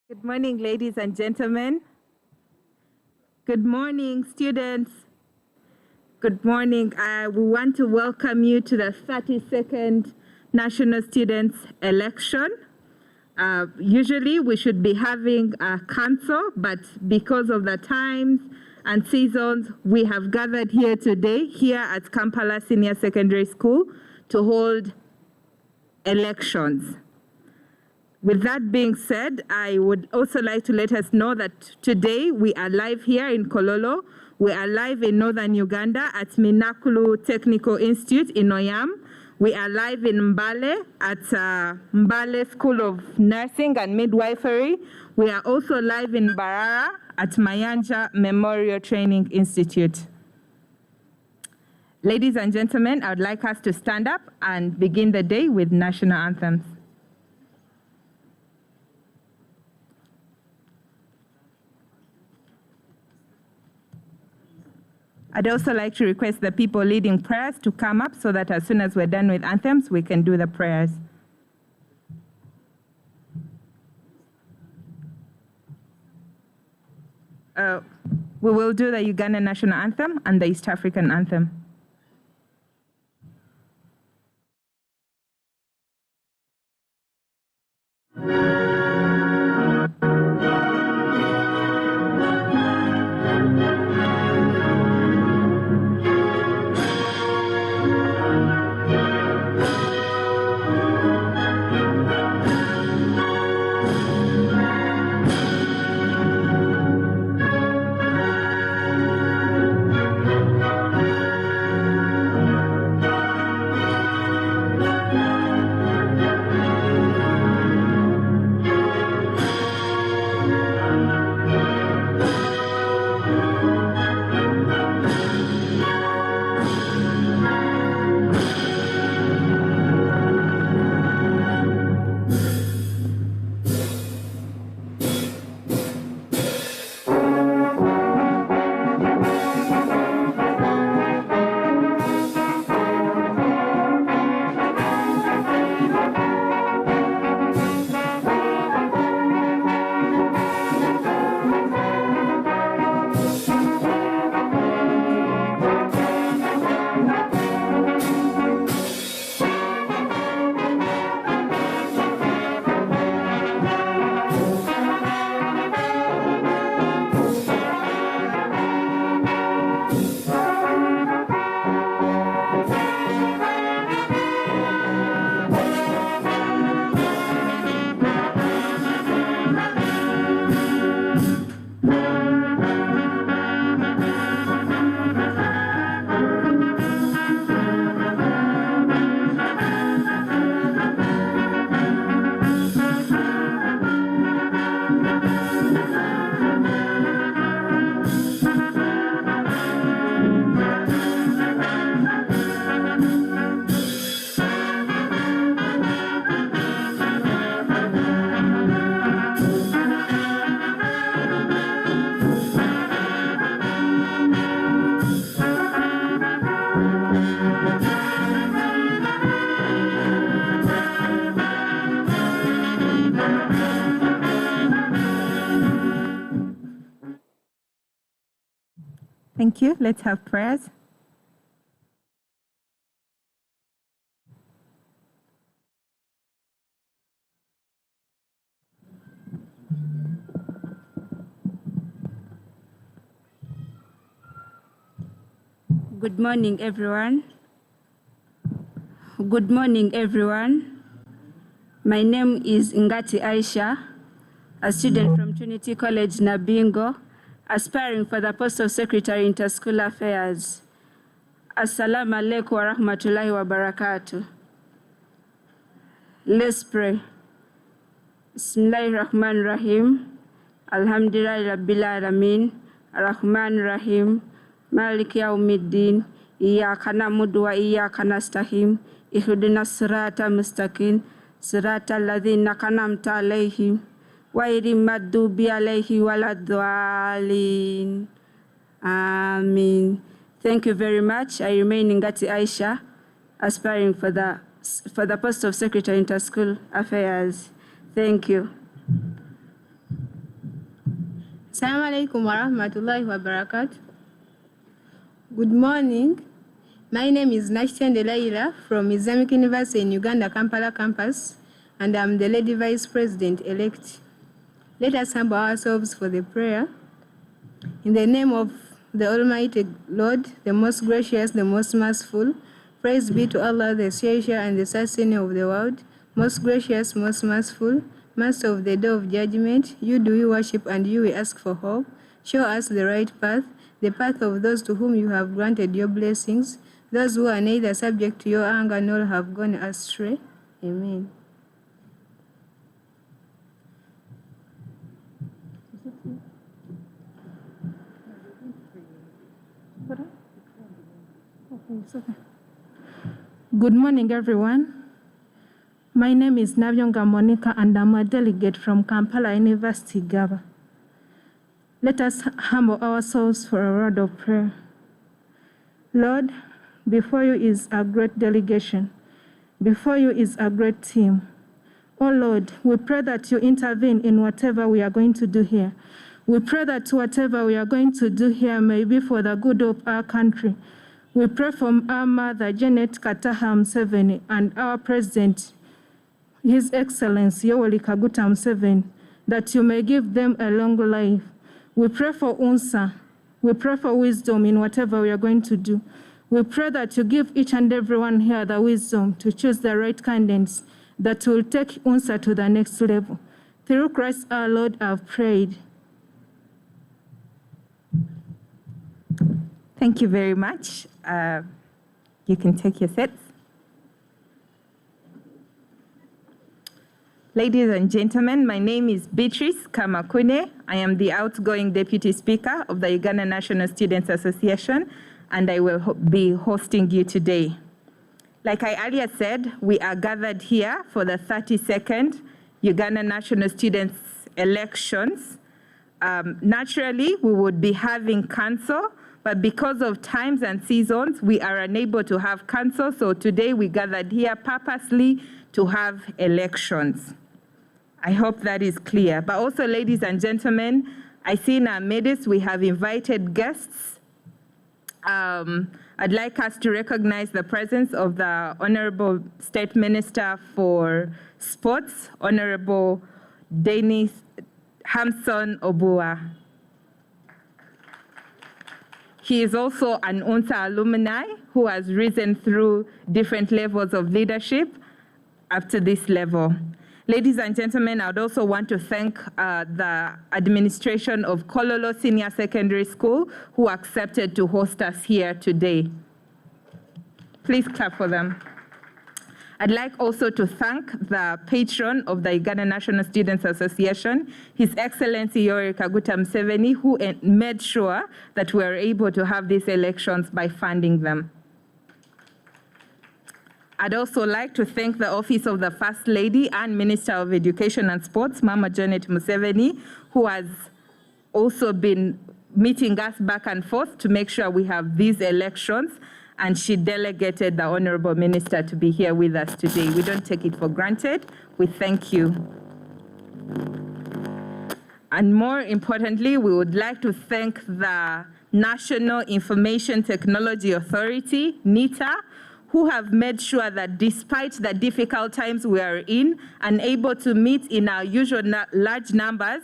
Good morning, ladies and gentlemen. Good morning, students. Good morning. We want to welcome you to the 32nd National Students Election. Usually we should be having a council, but because of the times and seasons, we have gathered here today, here at Kampala Senior Secondary School, to hold elections. With that being said, I would also like to let us know that today we are live here in Kololo. We are live in northern Uganda at Minakulu Technical Institute in Oyam. We are live in Mbale at Mbale School of Nursing and Midwifery. We are also live in Mbarara at Mayanja Memorial Training Institute. Ladies and gentlemen, I would like us to stand up and begin the day with national anthems. I'd also like to request the people leading prayers to come up so that as soon as we're done with anthems, we can do the prayers. We will do the Ugandan national anthem and the East African anthem. Thank you. Let's have prayers. Good morning, everyone. Good morning, everyone. My name is Ngati Aisha, a student from Trinity College, Nabingo, aspiring for the post of Secretary Inter-School Affairs. Assalamu alaikum wa rahmatullahi wa barakatuh. Let's pray. Bismillahirrahmanirrahim. Alhamdulillahi rabbil alamin. Ar-Rahmanir-Rahim. Maliki yawmiddin. Iyyaka na'budu wa iyyaka nasta'in. Ihdinas siratal mustaqim. Siratal ladzina an'amta alaihim. Wairi maghdubi alayhi waladdallin. Amen. Thank you very much. I remain Ngati Aisha, aspiring for the post of Secretary Inter-School Affairs. Thank you. Assalamu alaikum wa rahmatullahi wa barakatuh. Good morning. My name is Nashtende Laila from Islamic University in Uganda, Kampala campus, and I'm the Lady Vice President-elect. Let us humble ourselves for the prayer. In the name of the Almighty Lord, the most gracious, the most merciful, praise be to Allah, the Creator and the Sustainer of the world, most gracious, most merciful, Master of the Day of Judgment, you do we worship and you we ask for hope. Show us the right path, the path of those to whom you have granted your blessings, those who are neither subject to your anger nor have gone astray. Amen. Good morning, everyone. My name is Navyonga Monica, and I'm a delegate from Kampala University, Gaba. Let us humble ourselves for a word of prayer. Lord, before you is a great delegation. Before you is a great team. Oh Lord, we pray that you intervene in whatever we are going to do here. We pray that whatever we are going to do here may be for the good of our country. We pray for our mother, Janet Kataha Museveni, and our president, His Excellency Yoweri Kaguta Museveni, that you may give them a long life. We pray for UNSA. We pray for wisdom in whatever we are going to do. We pray that you give each and everyone here the wisdom to choose the right candidates that will take UNSA to the next level. Through Christ our Lord, I've prayed. Thank you very much. You can take your seats. Ladies and gentlemen, my name is Beatrice Kamakune. I am the outgoing Deputy Speaker of the Uganda National Students Association, and I will be hosting you today. Like I earlier said, we are gathered here for the 32nd Uganda National Students elections. Naturally, we would be having council, but because of times and seasons, we are unable to have council, so today we gathered here purposely to have elections. I hope that is clear. But also, ladies and gentlemen, I see in our midst we have invited guests. I'd like us to recognize the presence of the Honorable State Minister for Sports, Honorable Dennis Hamson Obua. He is also an UNSA alumni who has risen through different levels of leadership up to this level. Ladies and gentlemen, I would also want to thank the administration of Kololo Secondary School who accepted to host us here today. Please clap for them. I'd like also to thank the patron of the Uganda National Students Association, His Excellency Yoweri Kaguta Museveni, who made sure that we are able to have these elections by funding them. I'd also like to thank the Office of the First Lady and Minister of Education and Sports, Mama Janet Museveni, who has also been meeting us back and forth to make sure we have these elections, and she delegated the Honorable Minister to be here with us today. We don't take it for granted. We thank you. And more importantly, we would like to thank the National Information Technology Authority, NITA, who have made sure that despite the difficult times we are in, unable to meet in our usual large numbers,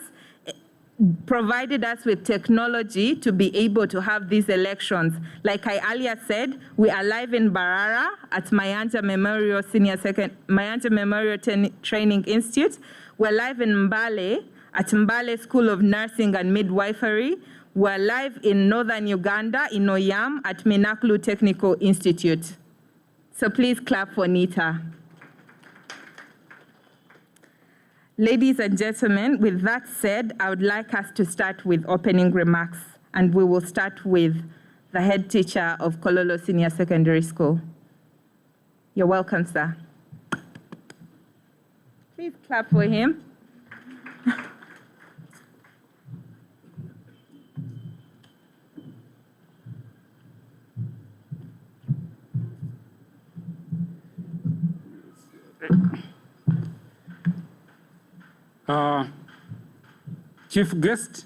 provided us with technology to be able to have these elections. Like I earlier said, we are live in Mbarara at Mayanja Memorial Training Institute. We're live in Mbale at Mbale School of Nursing and Midwifery. We're live in Northern Uganda in Oyam at Minaklu Technical Institute. So please clap for NITA. Ladies and gentlemen, with that said, I would like us to start with opening remarks, and we will start with the head teacher of Kololo Secondary School. You're welcome, sir. Please clap for him. Chief guest,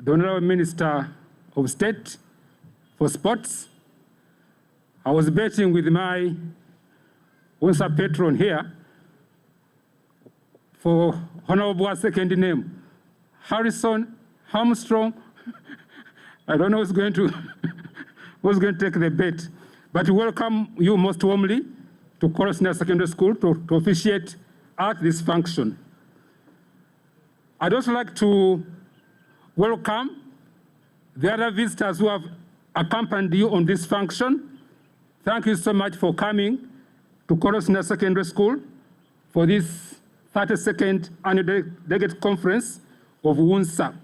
the Honorable Minister of State for Sports. I was betting with my UNSA patron here for Honorable second name, Harrison Armstrong. I don't know who's going to take the bet, but we welcome you most warmly to Kololo Secondary School to officiate at this function. I'd also like to welcome the other visitors who have accompanied you on this function. Thank you so much for coming to Kololo Secondary School for this 32nd Annual Delegate Conference of UNSA.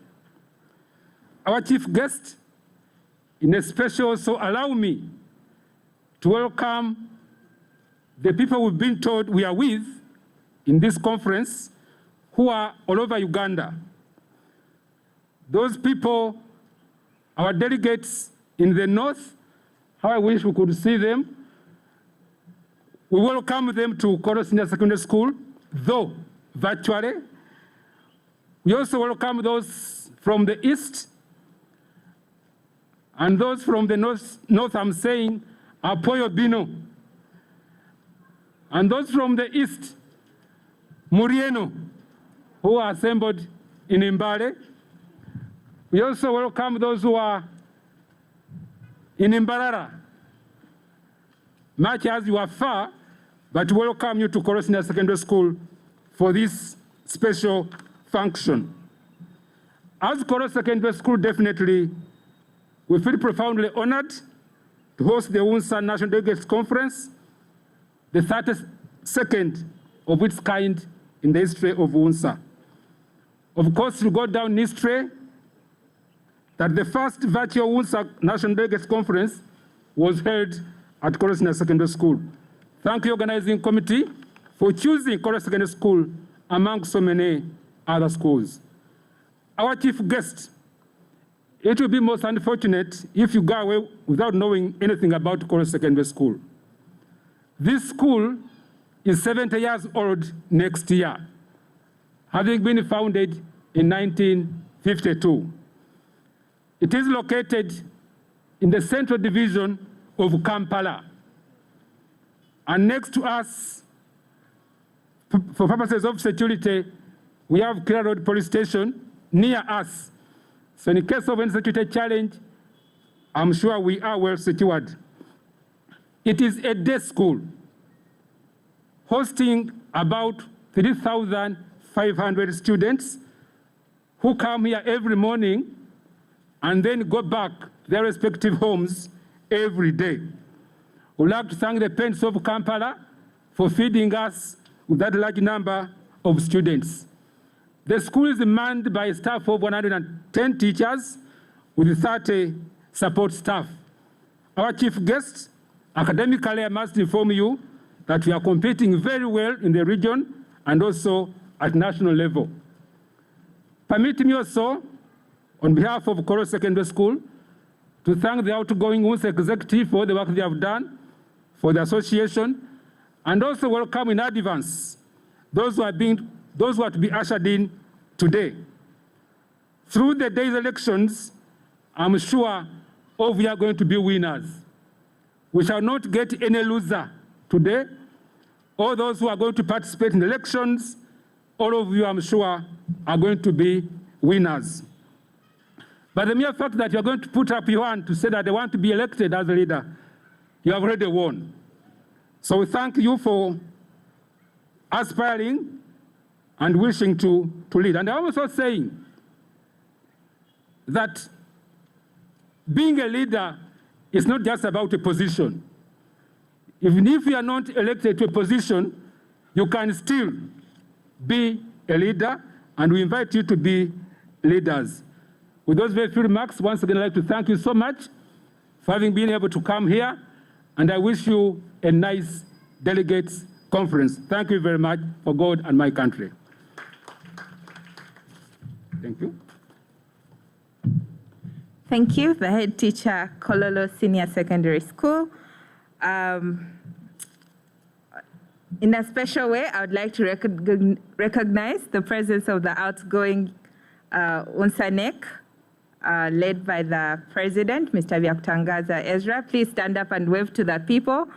Our chief guest, in a special, so allow me to welcome the people we've been told we are with in this conference who are all over Uganda. Those people, our delegates in the north, how I wish we could see them. We welcome them to Kololo Secondary School, though virtually. We also welcome those from the east, and those from the north I'm saying, Apoyo Bino. And those from the east, Murieno, who are assembled in Mbale. We also welcome those who are in Mbarara, much as you are far, but welcome you to Kololo Secondary School for this special function. As Kololo Secondary School, definitely, we feel profoundly honored to host the UNSA National Delegates Conference, the 32nd of its kind in the history of UNSA. Of course, we go down in history that the first virtual UNSA National Delegates Conference was held at Kololo Secondary School. Thank you, organizing committee, for choosing Kololo Secondary School among so many other schools. Our chief guest, it will be most unfortunate if you go away without knowing anything about Kololo Secondary School. This school is 70 years old next year, having been founded in 1952. It is located in the central division of Kampala. And next to us, for purposes of security, we have Kira Road Police Station near us. So in case of any security challenge, I'm sure we are well secured. It is a day school, hosting about 3,500 students who come here every morning and then go back to their respective homes every day. We'd like to thank the parents of Kampala for feeding us with that large number of students. The school is manned by a staff of 110 teachers with 30 support staff. Our chief guest, academically, I must inform you that we are competing very well in the region and also at national level. Permit me also, on behalf of Kololo Secondary School, to thank the outgoing UNSA executive for the work they have done for the association, and also welcome in advance those who are to be ushered in today. Through the day's elections, I'm sure all of you are going to be winners. We shall not get any loser today. All those who are going to participate in elections, all of you, I'm sure, are going to be winners. But the mere fact that you're going to put up your hand to say that they want to be elected as a leader, you have already won. So we thank you for aspiring and wishing to lead. And I'm also saying that being a leader is not just about a position. Even if you are not elected to a position, you can still be a leader, and we invite you to be leaders. With those very few remarks, once again, I'd like to thank you so much for having been able to come here, and I wish you a nice delegates conference. Thank you very much for God and my country. Thank you. Thank you, the head teacher, Kololo Senior Secondary School. In a special way, I would like to recognize the presence of the outgoing UNSA NEC led by the president, Mr. Vyakutangaza Ezra. Please stand up and wave to the people.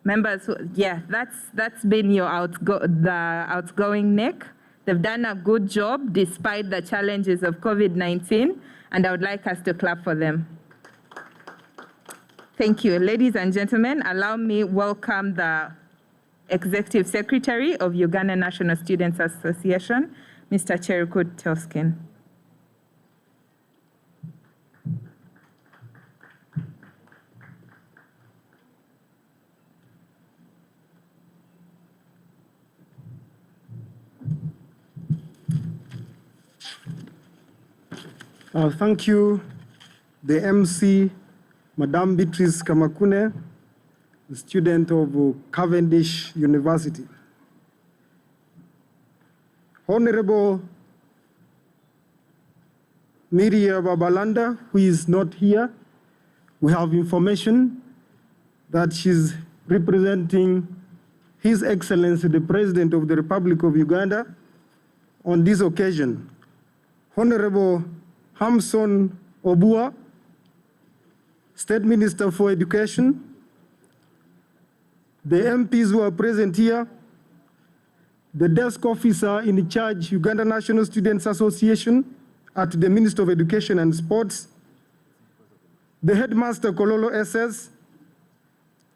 Members, yeah, that's been your outgoing NEC. They've done a good job despite the challenges of COVID-19, and I would like us to clap for them. Thank you. Ladies and gentlemen, allow me welcome the Executive Secretary of Uganda National Students Association, Mr. Cherukut Toskin. Thank you, the MC, Madame Beatrice Kamakune, the student of Cavendish University. Honorable Miria Babalanda, who is not here, we have information that she's representing His Excellency, the President of the Republic of Uganda, on this occasion. Honorable Hamson Obua, State Minister for Education, the MPs who are present here, the desk officer in charge, Uganda National Students Association at the Ministry of Education and Sports, the headmaster Kololo SS,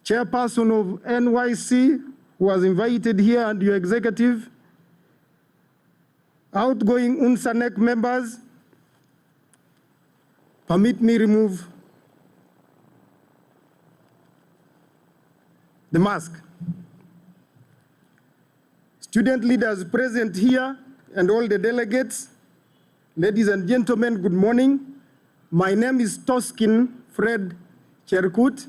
chairperson of NYC, who was invited here, and your executive, outgoing UNSANEC members. Permit me remove the mask. Student leaders present here and all the delegates, ladies and gentlemen, good morning. My name is Toskin Fred Cherukut.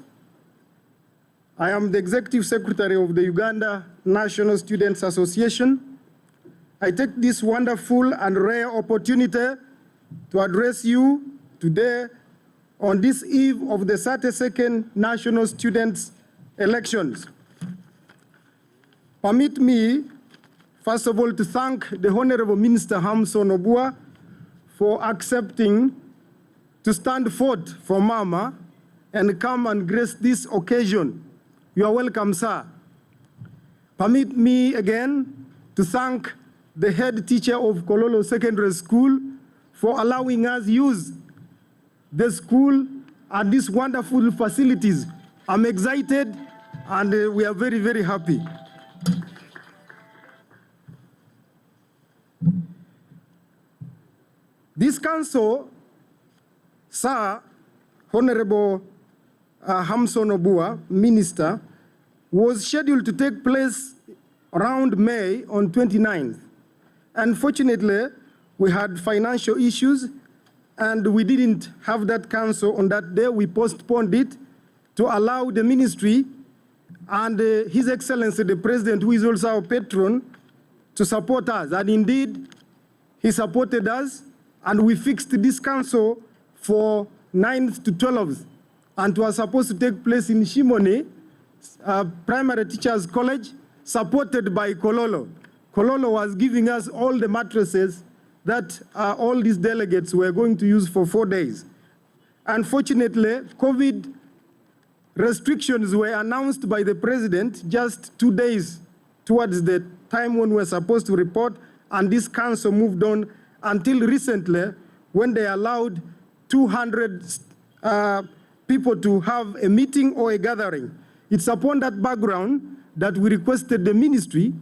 I am the Executive Secretary of the Uganda National Students Association. I take this wonderful and rare opportunity to address you today on this eve of the 32nd National Students Elections. Permit me, first of all, to thank the Honorable Minister Hamson Obua for accepting to stand forth for Mama and come and grace this occasion. You are welcome, sir. Permit me again to thank the head teacher of Kololo Secondary School for allowing us use the school and these wonderful facilities. I'm excited and we are very, very happy. This council, sir, Honorable Hamson Obua, Minister, was scheduled to take place around May on 29th. Unfortunately, we had financial issues and we didn't have that council on that day. We postponed it to allow the ministry and His Excellency, the President, who is also our patron, to support us. And indeed, he supported us, and we fixed this council for 9th to 12th. And it was supposed to take place in Shimoni, Primary Teachers College, supported by Kololo. Kololo was giving us all the mattresses that all these delegates were going to use for 4 days. Unfortunately, COVID restrictions were announced by the president just 2 days towards the time when we were supposed to report, and this council moved on until recently when they allowed 200 people to have a meeting or a gathering. It's upon that background that we requested the ministry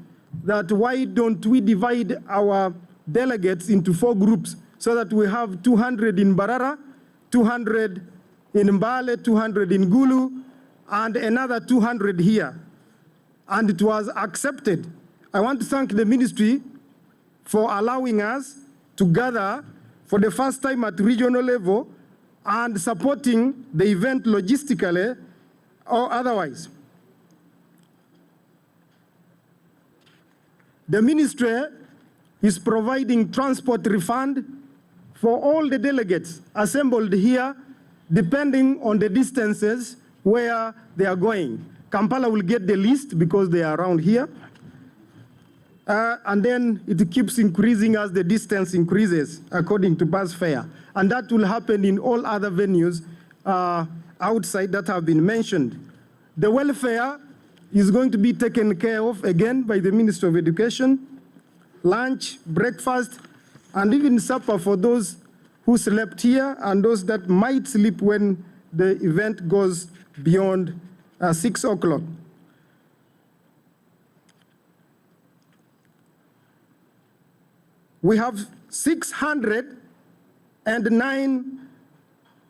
that why don't we divide our delegates into 4 groups so that we have 200 in Mbarara, 200 in Mbale, 200 in Gulu, and another 200 here. And it was accepted. I want to thank the ministry for allowing us to gather for the first time at regional level and supporting the event logistically or otherwise. The ministry is providing transport refund for all the delegates assembled here, depending on the distances where they are going. Kampala will get the list because they are around here. and then it keeps increasing as the distance increases according to bus fare. And that will happen in all other venues outside that have been mentioned. The welfare is going to be taken care of again by the Ministry of Education. Lunch, breakfast, and even supper for those who slept here and those that might sleep when the event goes beyond 6 o'clock. We have 609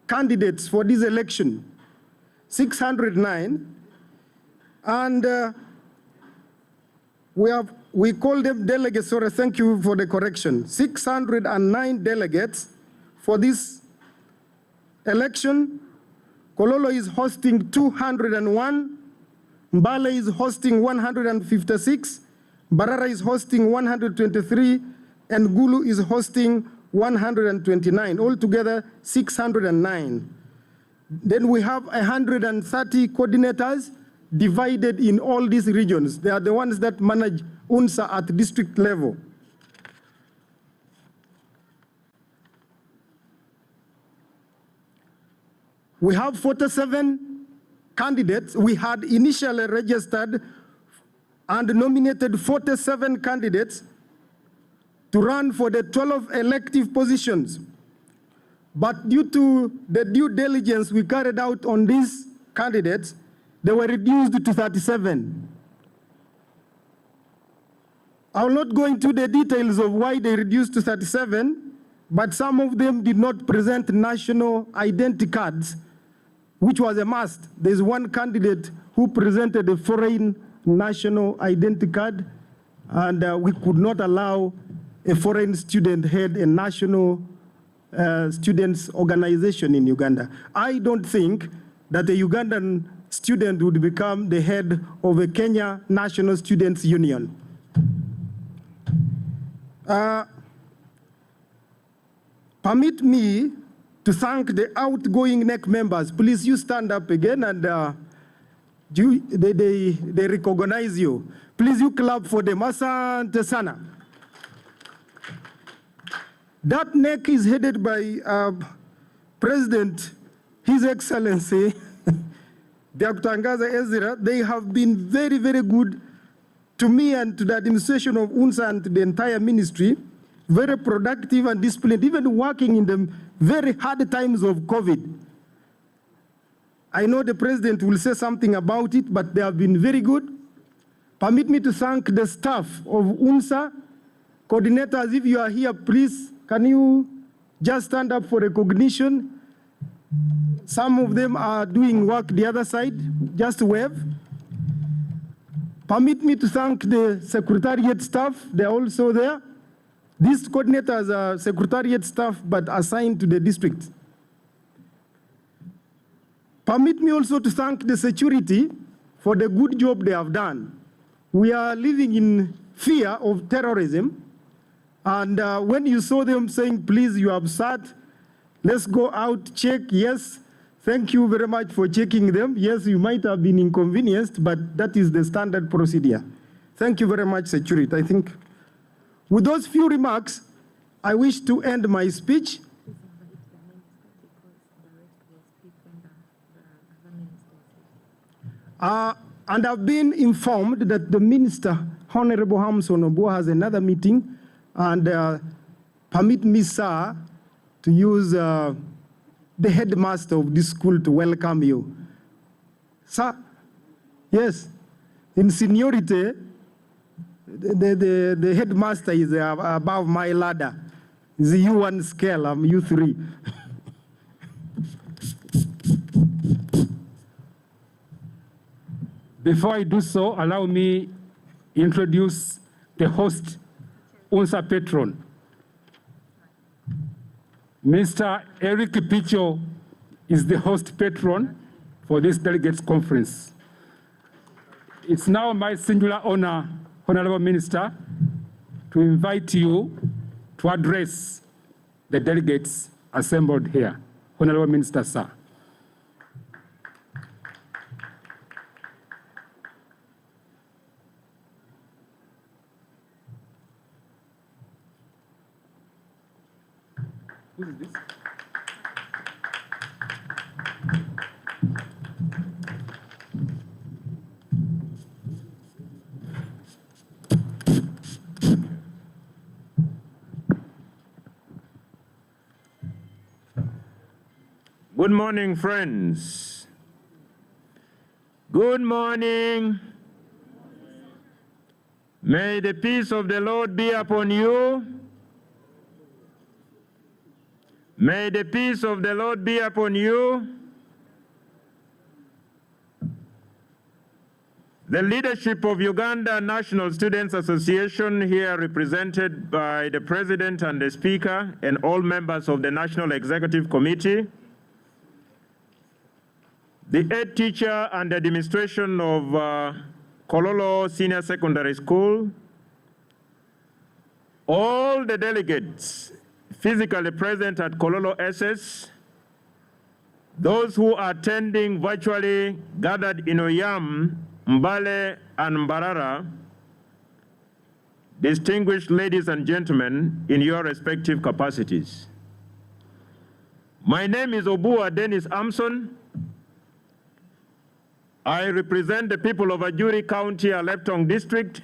candidates for this election, 609, and we call them delegates. Sorry, thank you for the correction. 609 delegates for this election. Kololo is hosting 201, Mbale is hosting 156, Mbarara is hosting 123, and Gulu is hosting 129, altogether 609. Then we have 130 coordinators divided in all these regions. They are the ones that manage UNSA at district level. We have 47 candidates. We had initially registered and nominated 47 candidates to run for the 12 elective positions. But due to the due diligence we carried out on these candidates, they were reduced to 37. I will not go into the details of why they reduced to 37, but some of them did not present national identity cards, which was a must. There's one candidate who presented a foreign national identity card, and we could not allow a foreign student head a national students organization in Uganda. I don't think that a Ugandan student would become the head of a Kenya National Students Union. Permit me to thank the outgoing NEC members. Please, you stand up again, and they recognize you. Please, you clap for them. Asante sana. That NEC is headed by President, His Excellency, Dr. Angaza Ezra. They have been very, very good to me and to the administration of UNSA and to the entire ministry, very productive and disciplined, even working in the very hard times of COVID. I know the president will say something about it, but they have been very good. Permit me to thank the staff of UNSA. Coordinators, if you are here, please, can you just stand up for recognition? Some of them are doing work the other side. Just wave. Permit me to thank the secretariat staff. They're also there. These coordinators are secretariat staff, but assigned to the district. Permit me also to thank the security for the good job they have done. We are living in fear of terrorism. And when you saw them saying, please, you are absurd, let's go out, check, yes, thank you very much for checking them. Yes, you might have been inconvenienced, but that is the standard procedure. Thank you very much, security. I think with those few remarks, I wish to end my speech. And I've been informed that the Minister, Honorable Hamson Obo, has another meeting. And permit me, sir, to use the headmaster of this school to welcome you. Sir, yes, in seniority, the headmaster is above my ladder. It's U1 scale, I'm U3. Before I do so, allow me introduce the host UNSA patron. Mr. Eric Picho is the host patron for this delegates conference. It's now my singular honor, Honorable Minister, to invite you to address the delegates assembled here. Honorable Minister, sir. Good morning, friends. Good morning. May the peace of the Lord be upon you. May the peace of the Lord be upon you. The leadership of Uganda National Students Association, here represented by the President and the Speaker and all members of the National Executive Committee, the head teacher and administration of Kololo Senior Secondary School, all the delegates physically present at Kololo SS, those who are attending virtually gathered in Oyam, Mbale and Mbarara, distinguished ladies and gentlemen in your respective capacities. My name is Obua Dennis Amson. I represent the people of Ajuri County, Aleptong District,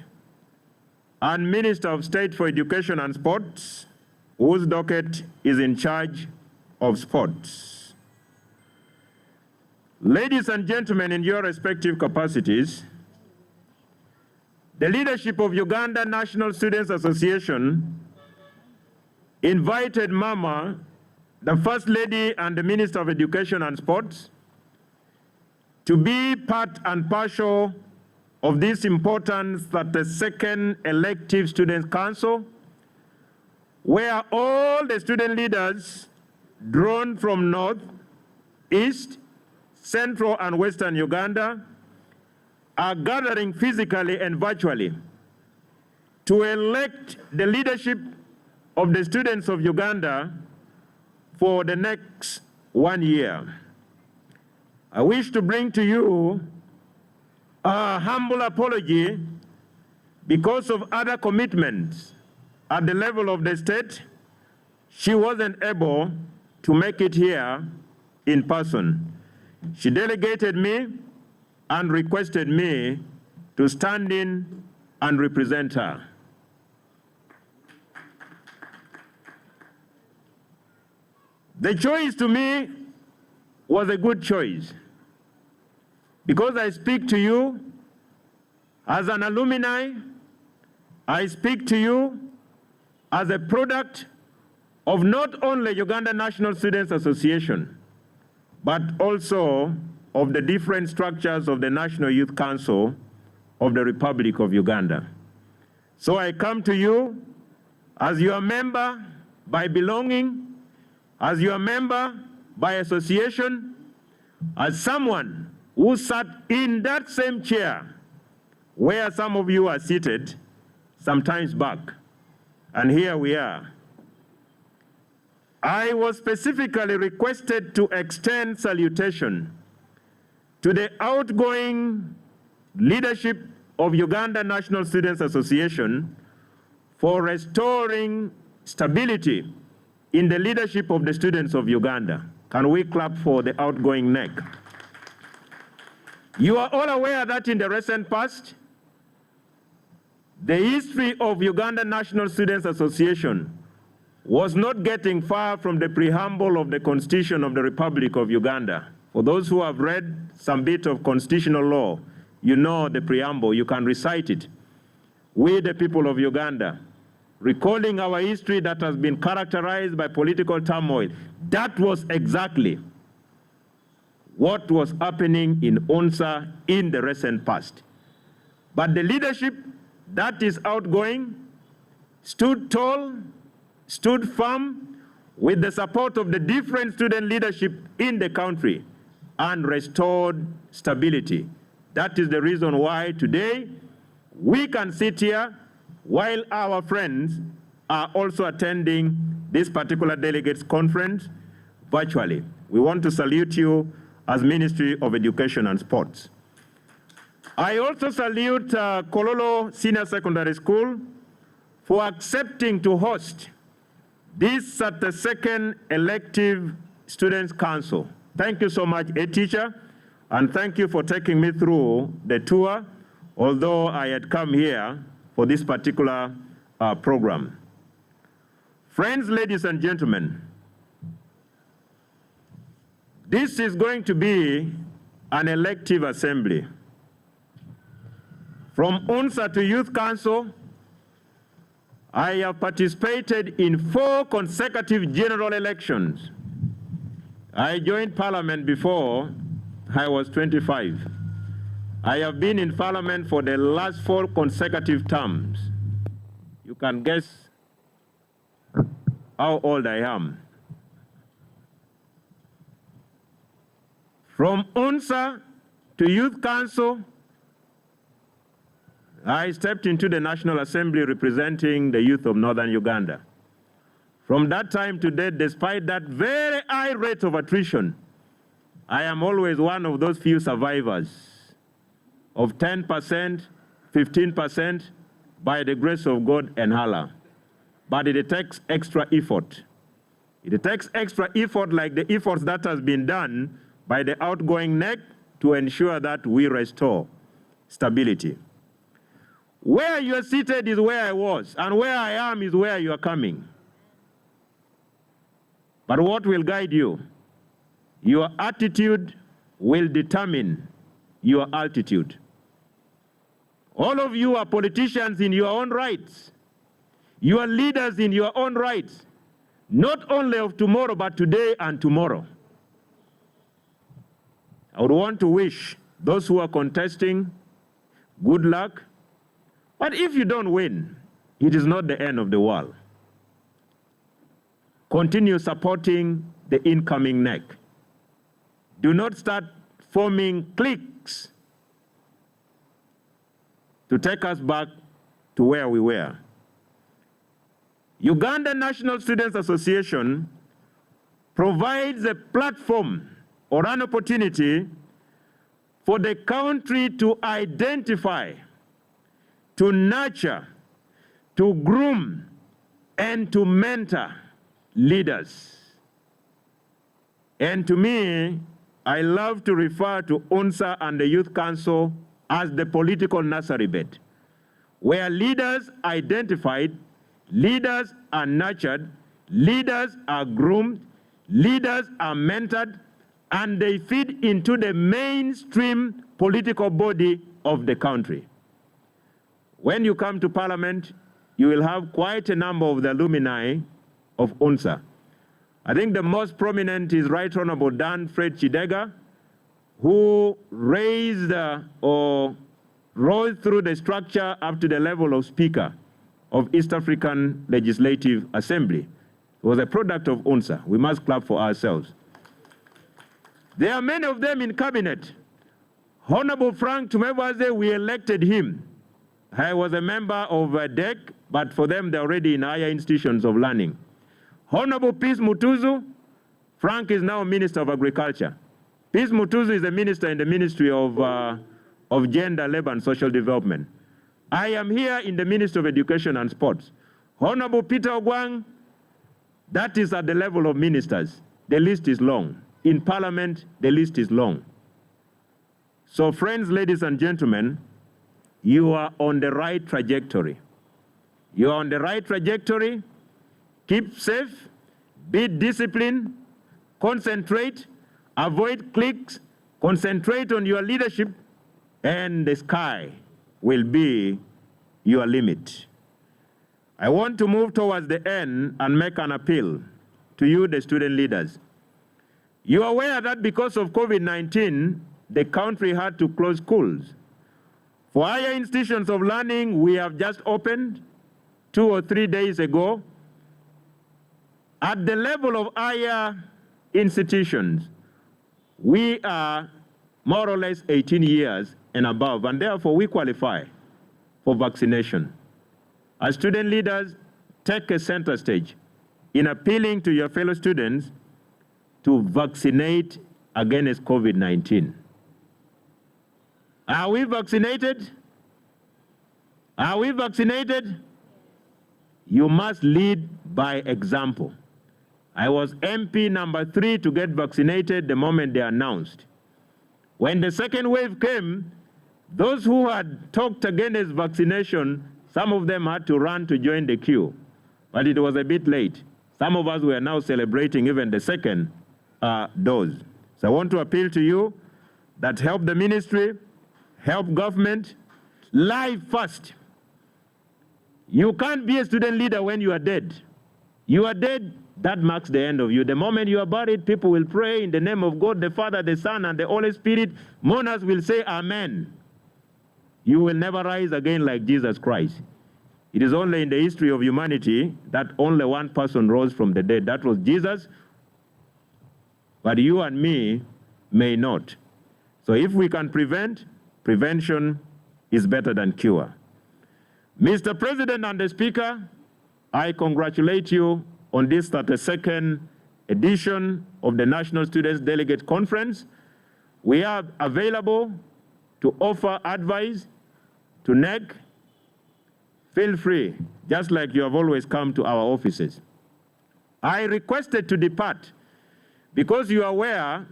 and Minister of State for Education and Sports, whose docket is in charge of sports. Ladies and gentlemen, in your respective capacities, the leadership of Uganda National Students Association invited Mama, the First Lady and the Minister of Education and Sports, to be part and parcel of this important 32nd Elective Students' Council, where all the student leaders drawn from North, East, Central and Western Uganda are gathering physically and virtually to elect the leadership of the students of Uganda for the next 1 year. I wish to bring to you a humble apology because of other commitments at the level of the state. She wasn't able to make it here in person. She delegated me and requested me to stand in and represent her. The choice to me was a good choice because I speak to you as an alumni, I speak to you as a product of not only Uganda National Students Association, but also of the different structures of the National Youth Council of the Republic of Uganda. So I come to you as your member by belonging, as your member by association, as someone who sat in that same chair where some of you are seated some times back. And here we are. I was specifically requested to extend salutation to the outgoing leadership of Uganda National Students Association for restoring stability in the leadership of the students of Uganda. Can we clap for the outgoing NEC? You are all aware that in the recent past, the history of Uganda National Students Association was not getting far from the preamble of the Constitution of the Republic of Uganda. For those who have read some bit of constitutional law, you know the preamble, you can recite it. We, the people of Uganda, recalling our history that has been characterized by political turmoil, that was exactly what was happening in UNSA in the recent past. But the leadership that is outgoing stood tall, stood firm with the support of the different student leadership in the country and restored stability. That is the reason why today we can sit here while our friends are also attending this particular delegates conference virtually. We want to salute you as Ministry of Education and Sports. I also salute Kololo Senior Secondary School for accepting to host this 32nd Elective Students' Council. Thank you so much, a teacher, and thank you for taking me through the tour, although I had come here for this particular program. Friends, ladies and gentlemen, This is going to be an elective assembly. From UNSA to Youth Council, I have participated in 4 consecutive general elections. I joined Parliament before I was 25. I have been in Parliament for the last 4 consecutive terms. You can guess how old I am. From UNSA to Youth Council, I stepped into the National Assembly representing the youth of Northern Uganda. From that time to date, despite that very high rate of attrition, I am always one of those few survivors of 10%, 15%, by the grace of God and Allah. But it takes extra effort. It takes extra effort like the efforts that has been done by the outgoing NEC to ensure that we restore stability. Where you are seated is where I was, and where I am is where you are coming. But what will guide you? Your attitude will determine your altitude. All of you are politicians in your own rights. You are leaders in your own rights, not only of tomorrow, but today and tomorrow. I would want to wish those who are contesting good luck, but if you don't win, it is not the end of the world. Continue supporting the incoming NEC. Do not start forming cliques to take us back to where we were. Uganda National Students Association provides a platform or an opportunity for the country to identify, to nurture, to groom, and to mentor leaders. And to me, I love to refer to UNSA and the Youth Council as the political nursery bed, where leaders identified, leaders are nurtured, leaders are groomed, leaders are mentored, and they feed into the mainstream political body of the country. When you come to Parliament, you will have quite a number of the alumni of UNSA. I think the most prominent is Right Honorable Dan Fred Chidega, who raised or rose through the structure up to the level of Speaker of East African Legislative Assembly. It was a product of UNSA. We must clap for ourselves. There are many of them in cabinet. Honorable Frank Tumebaze, we elected him. I was a member of DEC, but for them, they're already in higher institutions of learning. Honorable Peace Mutuzu, Frank is now Minister of Agriculture. Peace Mutuzu is a minister in the Ministry of Gender, Labor and Social Development. I am here in the Ministry of Education and Sports. Honorable Peter Ogwang, that is at the level of ministers. The list is long. In Parliament, the list is long. So friends, ladies and gentlemen, you are on the right trajectory. You are on the right trajectory. Keep safe, be disciplined, concentrate, avoid cliques, concentrate on your leadership, and the sky will be your limit. I want to move towards the end and make an appeal to you, the student leaders. You are aware that because of COVID-19, the country had to close schools. For higher institutions of learning, we have just opened 2 or 3 days ago. At the level of higher institutions, we are more or less 18 years and above, and therefore we qualify for vaccination. As student leaders, take a center stage in appealing to your fellow students to vaccinate against COVID-19. Are we vaccinated? Are we vaccinated? You must lead by example. I was MP number 3 to get vaccinated the moment they announced. When the second wave came, those who had talked against vaccination, some of them had to run to join the queue, but it was a bit late. Some of us were now celebrating even the second dose. So I want to appeal to you that help the ministry, help government, life first. You can't be a student leader when you are dead. You are dead, that marks the end of you. The moment you are buried, people will pray in the name of God, the Father, the Son, and the Holy Spirit. Mourners will say amen. You will never rise again like Jesus Christ. It is only in the history of humanity that only one person rose from the dead. That was Jesus. But you and me may not. So if we can prevent, prevention is better than cure. Mr. President and the Speaker, I congratulate you on this 32nd edition of the National Students Delegate Conference. We are available to offer advice to NEC. Feel free, just like you have always come to our offices. I requested to depart because you are aware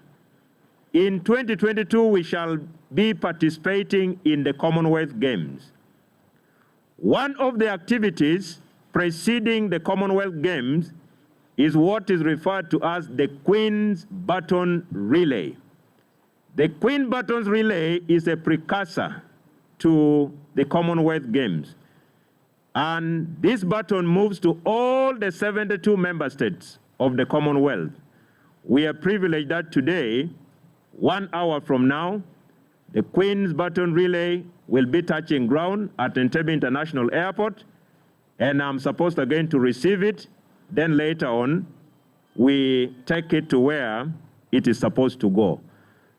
in 2022 we shall be participating in the Commonwealth Games. One of the activities preceding the Commonwealth Games is what is referred to as the Queen's Baton Relay. The Queen's Baton Relay is a precursor to the Commonwealth Games. And this baton moves to all the 72 member states of the Commonwealth. We are privileged that today, 1 hour from now, the Queen's Baton Relay will be touching ground at Entebbe International Airport, and I'm supposed again to receive it. Then later on, we take it to where it is supposed to go.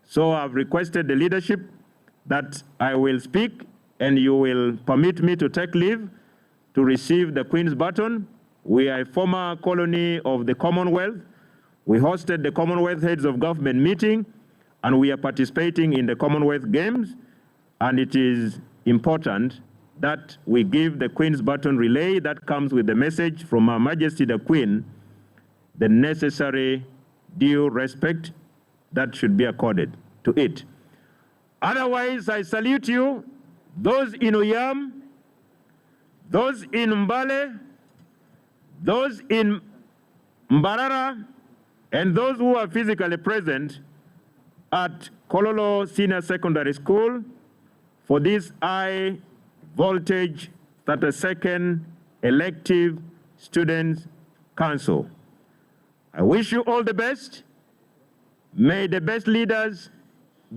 So I've requested the leadership that I will speak, and you will permit me to take leave to receive the Queen's Baton. We are a former colony of the Commonwealth. We hosted the Commonwealth Heads of Government meeting, and we are participating in the Commonwealth Games, and it is important that we give the Queen's Baton Relay that comes with the message from Her Majesty the Queen, the necessary due respect that should be accorded to it. Otherwise, I salute you, those in Uyam, those in Mbale, those in Mbarara, and those who are physically present at Kololo Secondary School for this high voltage 32nd elective students council. I wish you all the best. May the best leaders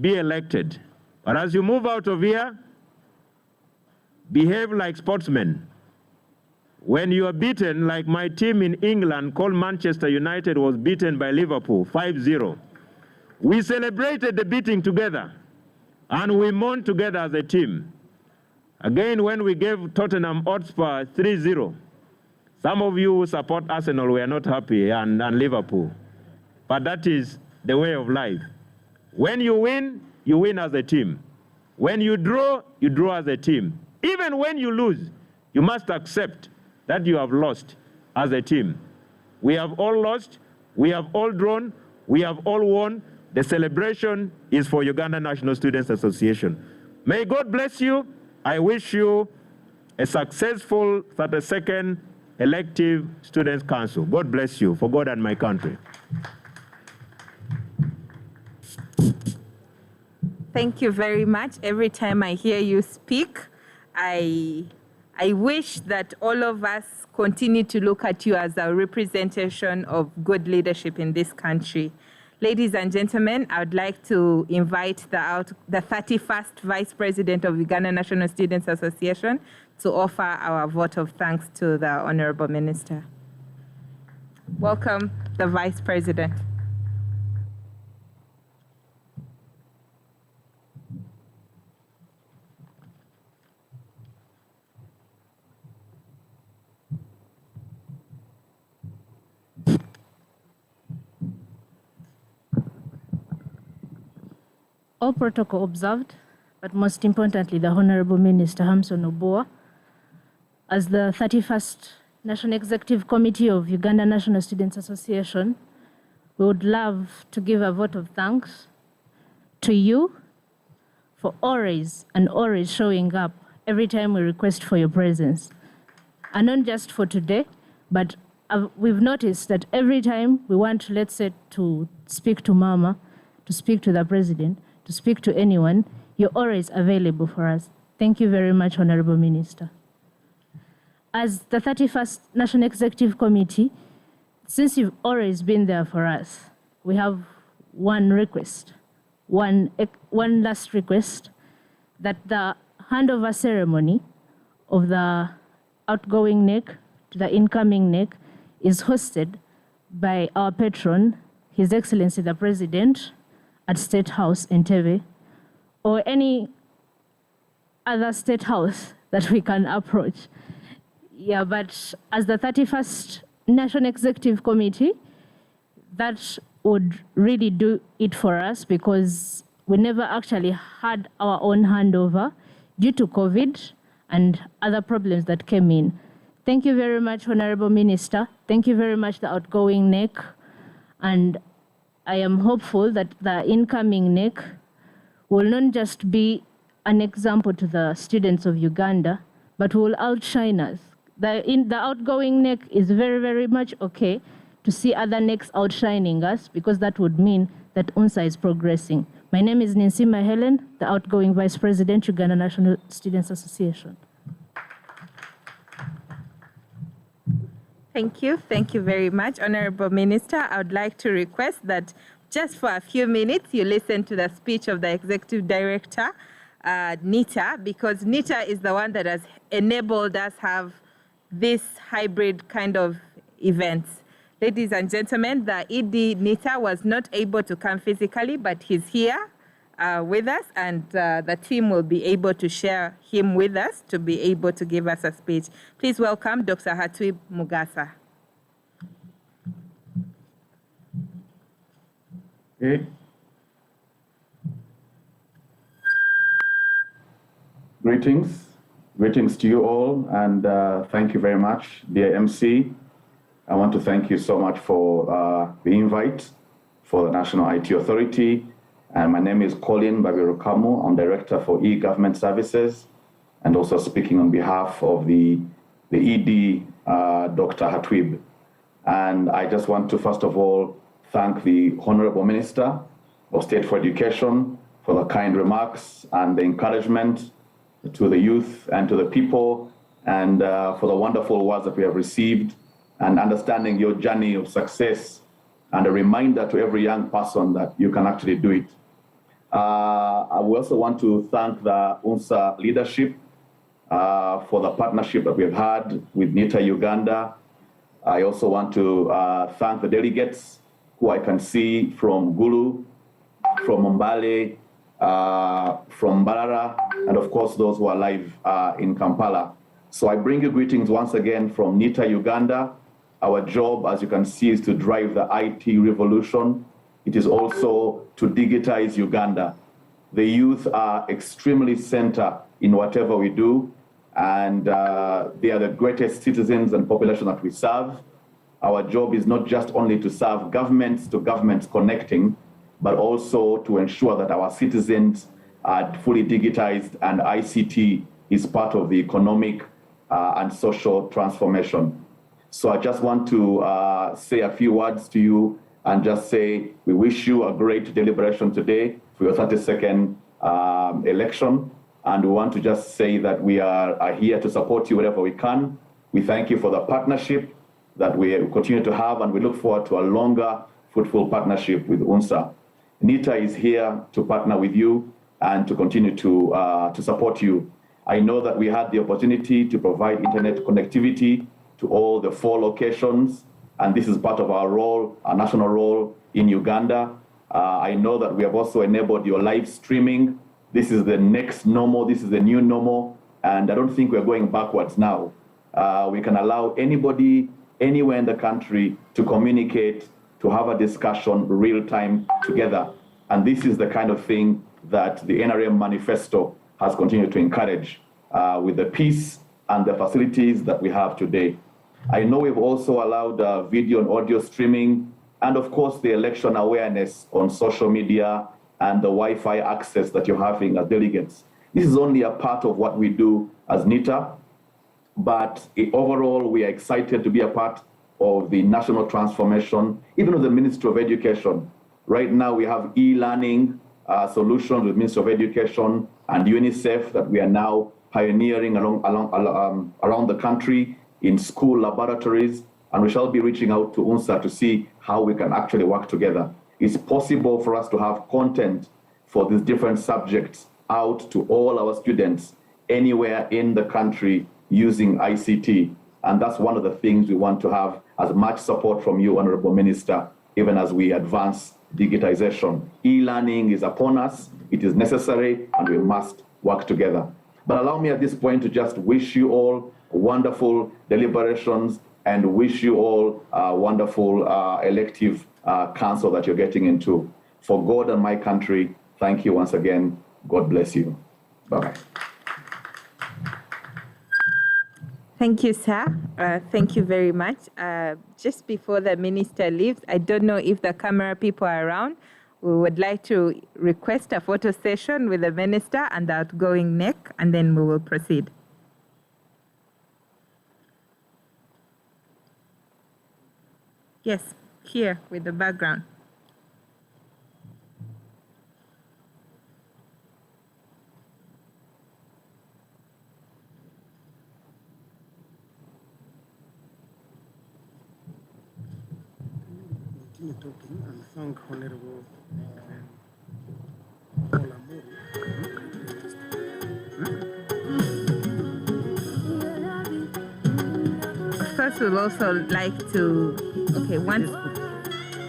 be elected. But as you move out of here, behave like sportsmen. When you are beaten, like my team in England called Manchester United was beaten by Liverpool 5-0. We celebrated the beating together, and we mourned together as a team. Again, when we gave Tottenham Hotspur 3-0, some of you who support Arsenal were not happy, and Liverpool. But that is the way of life. When you win as a team. When you draw as a team. Even when you lose, you must accept that you have lost as a team. We have all lost, we have all drawn, we have all won. The celebration is for Uganda National Students Association. May God bless you. I wish you a successful 32nd elective Students' Council. God bless you, for God and my country. Thank you very much. Every time I hear you speak, I wish that all of us continue to look at you as a representation of good leadership in this country. Ladies and gentlemen, I would like to invite the 31st Vice President of Uganda National Students Association to offer our vote of thanks to the Honorable Minister. Welcome, the Vice President. All protocol observed, but most importantly, the Honorable Minister Hamson Oboa, as the 31st National Executive Committee of Uganda National Students Association, we would love to give a vote of thanks to you for always showing up every time we request for your presence. And not just for today, but we've noticed that every time we want, let's say, to speak to Mama, to speak to the President, to speak to anyone, you're always available for us. Thank you very much, Honorable Minister. As the 31st National Executive Committee, since you've always been there for us, we have one request, one last request, that the handover ceremony of the outgoing NEC to the incoming NEC is hosted by our patron, His Excellency the President, at State House Entebbe, or any other state house that we can approach. Yeah, but as the 31st National Executive Committee, that would really do it for us, because we never actually had our own handover due to COVID and other problems that came in. Thank you very much, Honorable Minister. Thank you very much, the outgoing NEC. And I am hopeful that the incoming NEC will not just be an example to the students of Uganda, but will outshine us. The outgoing NEC is very, very much okay to see other NECs outshining us, because that would mean that UNSA is progressing. My name is Ninsima Helen, the outgoing Vice President, Uganda National Students Association. Thank you. Thank you very much, Honorable Minister. I would like to request that just for a few minutes, you listen to the speech of the Executive Director, NITA, because NITA is the one that has enabled us have this hybrid kind of events. Ladies and gentlemen, the ED NITA was not able to come physically, but he's here with us, and the team will be able to share him with us to be able to give us a speech. Please welcome Dr. Hatwib Mugasa. Okay. Greetings to you all, and thank you very much, dear MC. I want to thank you so much for the invite for the National IT Authority. And my name is Colin Babirukamu. I'm Director for E-Government Services, and also speaking on behalf of the ED, Dr. Hatwib. And I just want to, first of all, thank the Honorable Minister of State for Education for the kind remarks and the encouragement to the youth and to the people, and for the wonderful words that we have received, and understanding your journey of success, and a reminder to every young person that you can actually do it. I also want to thank the UNSA leadership for the partnership that we've had with NITA-Uganda. I also want to thank the delegates who I can see from Gulu, from Mbale, from Mbarara, and of course those who are live in Kampala. So I bring you greetings once again from NITA-Uganda. Our job, as you can see, is to drive the IT revolution. It is also to digitize Uganda. The youth are extremely center in whatever we do, and they are the greatest citizens and population that we serve. Our job is not just only to serve governments to governments connecting, but also to ensure that our citizens are fully digitized, and ICT is part of the economic and social transformation. So I just want to say a few words to you and just say we wish you a great deliberation today for your 32nd election. And we want to just say that we are here to support you wherever we can. We thank you for the partnership that we continue to have, and we look forward to a longer, fruitful partnership with UNSA. NITA is here to partner with you and to continue to support you. I know that we had the opportunity to provide internet connectivity to all the 4 locations, and this is part of our role, our national role in Uganda. I know that we have also enabled your live streaming. This is the next normal, this is the new normal, and I don't think we're going backwards now. We can allow anybody, anywhere in the country to communicate, to have a discussion real time together. And this is the kind of thing that the NRM manifesto has continued to encourage with the peace and the facilities that we have today. I know we've also allowed video and audio streaming, and of course the election awareness on social media and the Wi-Fi access that you're having as delegates. This is only a part of what we do as NITA, but overall we are excited to be a part of the national transformation, even of the Ministry of Education. Right now, we have e-learning solutions with Ministry of Education and UNICEF that we are now pioneering around the country in school laboratories, and we shall be reaching out to UNSA to see how we can actually work together. It's possible for us to have content for these different subjects out to all our students anywhere in the country using ICT. And that's one of the things we want to have as much support from you, Honorable Minister, even as we advance digitization. E-learning is upon us, it is necessary, and we must work together. But allow me at this point to just wish you all wonderful deliberations and wish you all wonderful elective council that you're getting into. For God and my country, thank you once again. God bless you. Bye-bye. Thank you, sir. Thank you very much. Just before the minister leaves, I don't know if the camera people are around. We would like to request a photo session with the minister and the outgoing NEC, and then we will proceed. Yes, here with the background. Continue talking and thank Honorable Of course, we'd also like to, once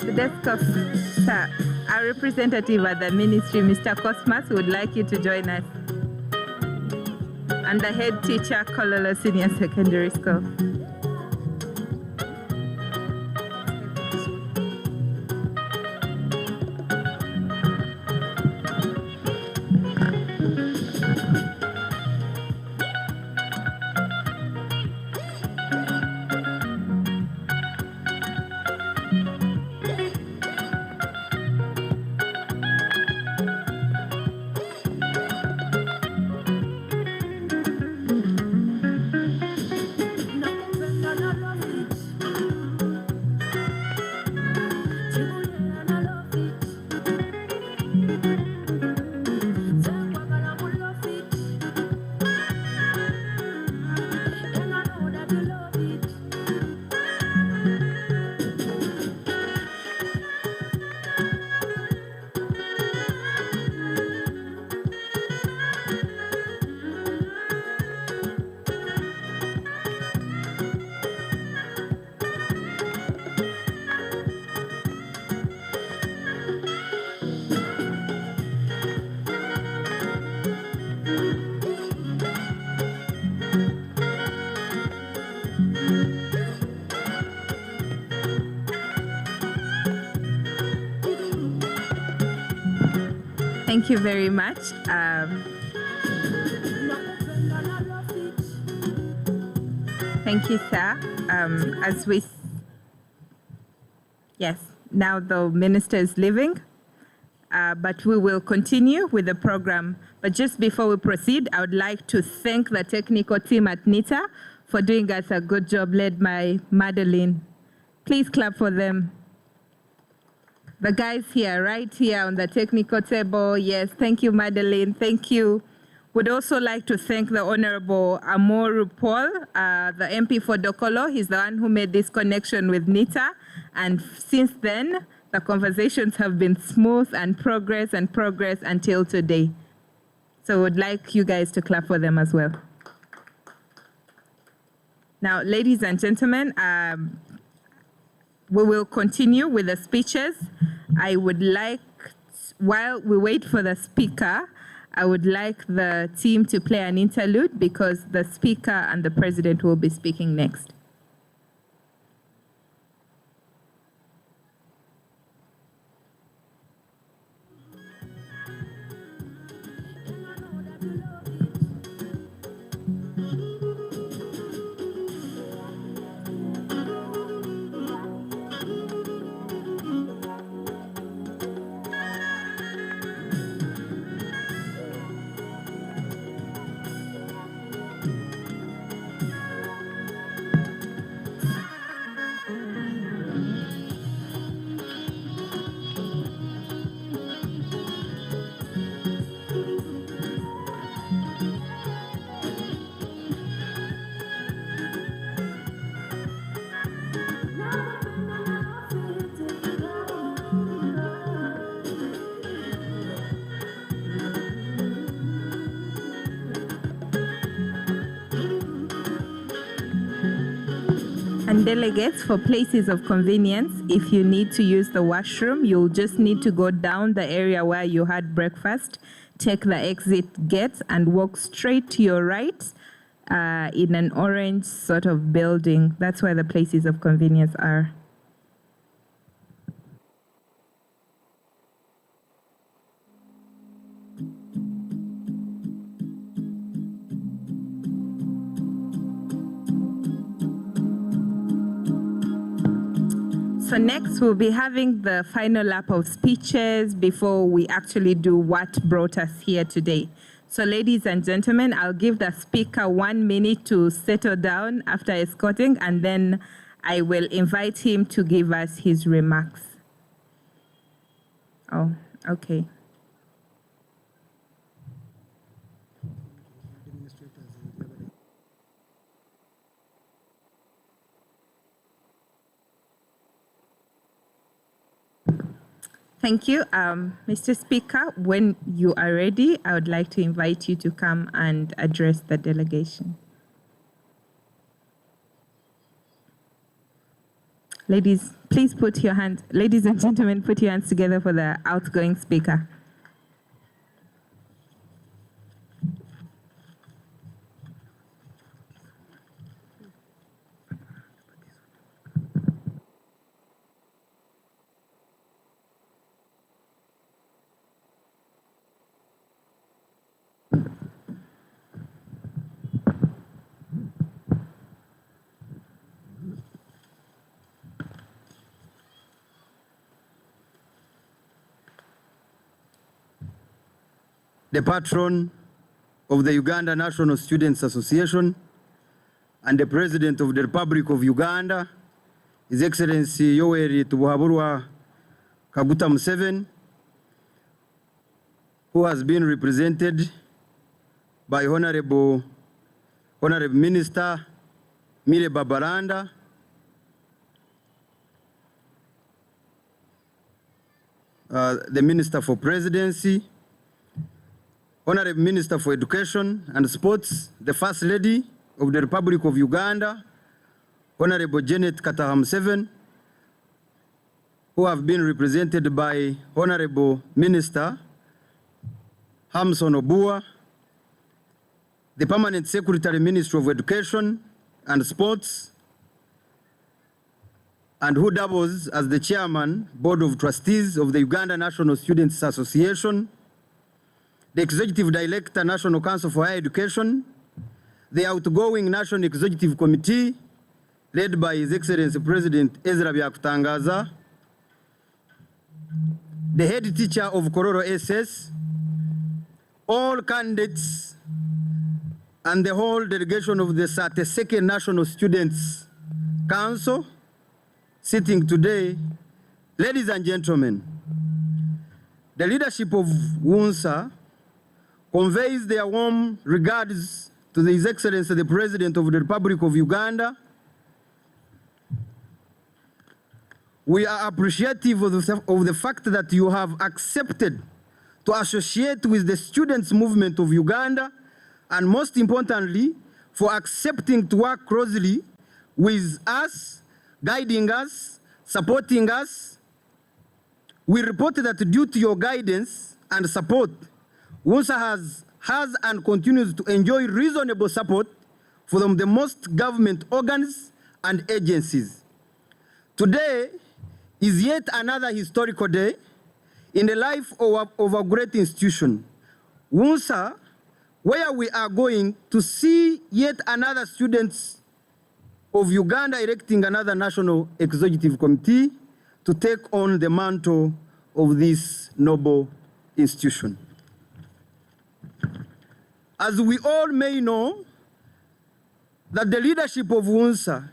the desk of sir, our representative at the ministry, Mr. Cosmas, would like you to join us. And the head teacher, Kololo Senior Secondary School. Thank you very much. Thank you, sir. Yes, now the minister is leaving, but we will continue with the program. But just before we proceed, I would like to thank the technical team at NITA for doing us a good job, led by Madeline. Please clap for them. The guys here, right here on the technical table. Yes, thank you, Madeline. Thank you. Would also like to thank the Honorable Amoru Paul, the MP for Dokolo. He's the one who made this connection with NITA. And since then, the conversations have been smooth and progress until today. So would like you guys to clap for them as well. Now, ladies and gentlemen, we will continue with the speeches. I would like, while we wait for the speaker, I would like the team to play an interlude because the speaker and the president will be speaking next. And delegates, for places of convenience, if you need to use the washroom, you'll just need to go down the area where you had breakfast, take the exit gate, and walk straight to your right in an orange sort of building. That's where the places of convenience are. So next we'll be having the final lap of speeches before we actually do what brought us here today. So ladies and gentlemen, I'll give the speaker 1 minute to settle down after escorting, and then I will invite him to give us his remarks. Oh, okay. Thank you. Mr. Speaker, when you are ready, I would like to invite you to come and address the delegation. Ladies, please put your hands, ladies and gentlemen, put your hands together for the outgoing speaker. The patron of the Uganda National Students Association and the President of the Republic of Uganda, His Excellency Yoweri Tubuhaburwa Kaguta Museveni, who has been represented by Honorable Minister Mire Babalanda, the Minister for Presidency, Honorable Minister for Education and Sports, the First Lady of the Republic of Uganda, Honorable Janet Kataha Museveni, who have been represented by Honorable Minister Hamson Obua, the Permanent Secretary Minister of Education and Sports, and who doubles as the Chairman, Board of Trustees of the Uganda National Students Association, the Executive Director, National Council for Higher Education, the outgoing National Executive Committee, led by His Excellency President Ezra Byakutangaza, the head teacher of Kololo SS, all candidates, and the whole delegation of the 32nd National Students Council, sitting today. Ladies and gentlemen, the leadership of WUNSA conveys their warm regards to His Excellency the President of the Republic of Uganda. We are appreciative of the fact that you have accepted to associate with the students' movement of Uganda, and most importantly, for accepting to work closely with us, guiding us, supporting us. We report that due to your guidance and support, WUNSA has and continues to enjoy reasonable support from the most government organs and agencies. Today is yet another historical day in the life of a great institution, WUNSA, where we are going to see yet another students of Uganda electing another National Executive Committee to take on the mantle of this noble institution. As we all may know, that the leadership of WUNSA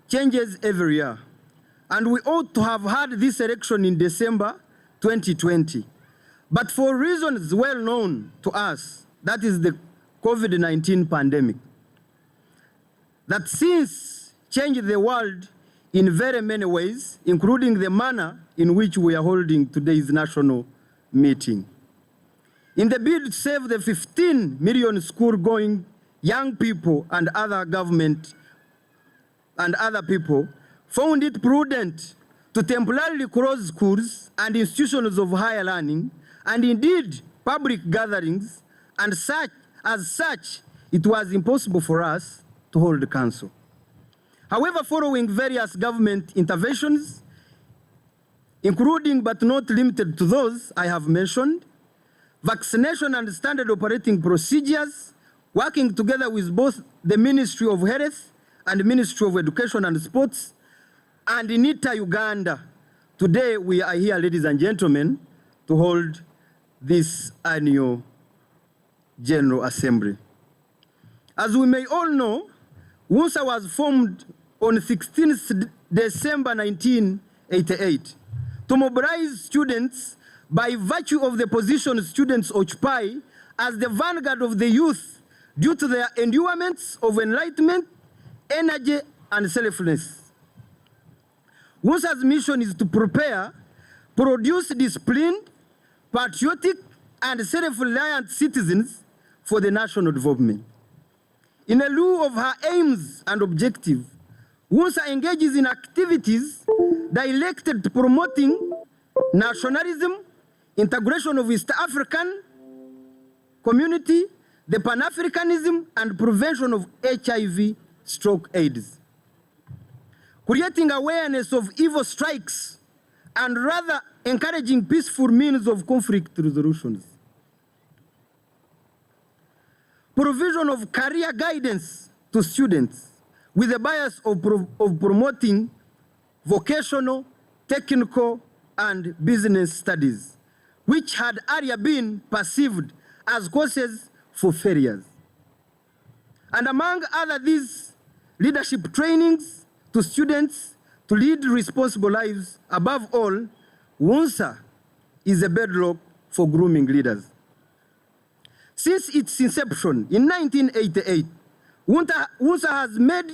changes every year, and we ought to have had this election in December 2020. But for reasons well known to us, that is the COVID-19 pandemic, that since changed the world in very many ways, including the manner in which we are holding today's national meeting. In the bid to save the 15 million school-going young people and other government and other people found it prudent to temporarily close schools and institutions of higher learning, and indeed public gatherings, and as such, it was impossible for us to hold the council. However, following various government interventions, including but not limited to those I have mentioned, vaccination and standard operating procedures, working together with both the Ministry of Health and the Ministry of Education and Sports and NITA-Uganda, today we are here, ladies and gentlemen, to hold this annual General Assembly. As we may all know, WUNSA was formed on 16th December 1988 to mobilize students by virtue of the position students occupy as the vanguard of the youth due to their endowments of enlightenment, energy, and selflessness. WUNSA's mission is to prepare, produce disciplined, patriotic, and self-reliant citizens for the national development. In lieu of her aims and objectives, WUNSA engages in activities directed to promoting nationalism, integration of East African community, the Pan-Africanism, and prevention of HIV/AIDS. Creating awareness of evil strikes and rather encouraging peaceful means of conflict resolutions. Provision of career guidance to students with a bias of promoting vocational, technical, and business studies, which had earlier been perceived as causes for failures. And among other these, leadership trainings to students to lead responsible lives. Above all, WUNSA is a bedrock for grooming leaders. Since its inception in 1988, WUNSA has made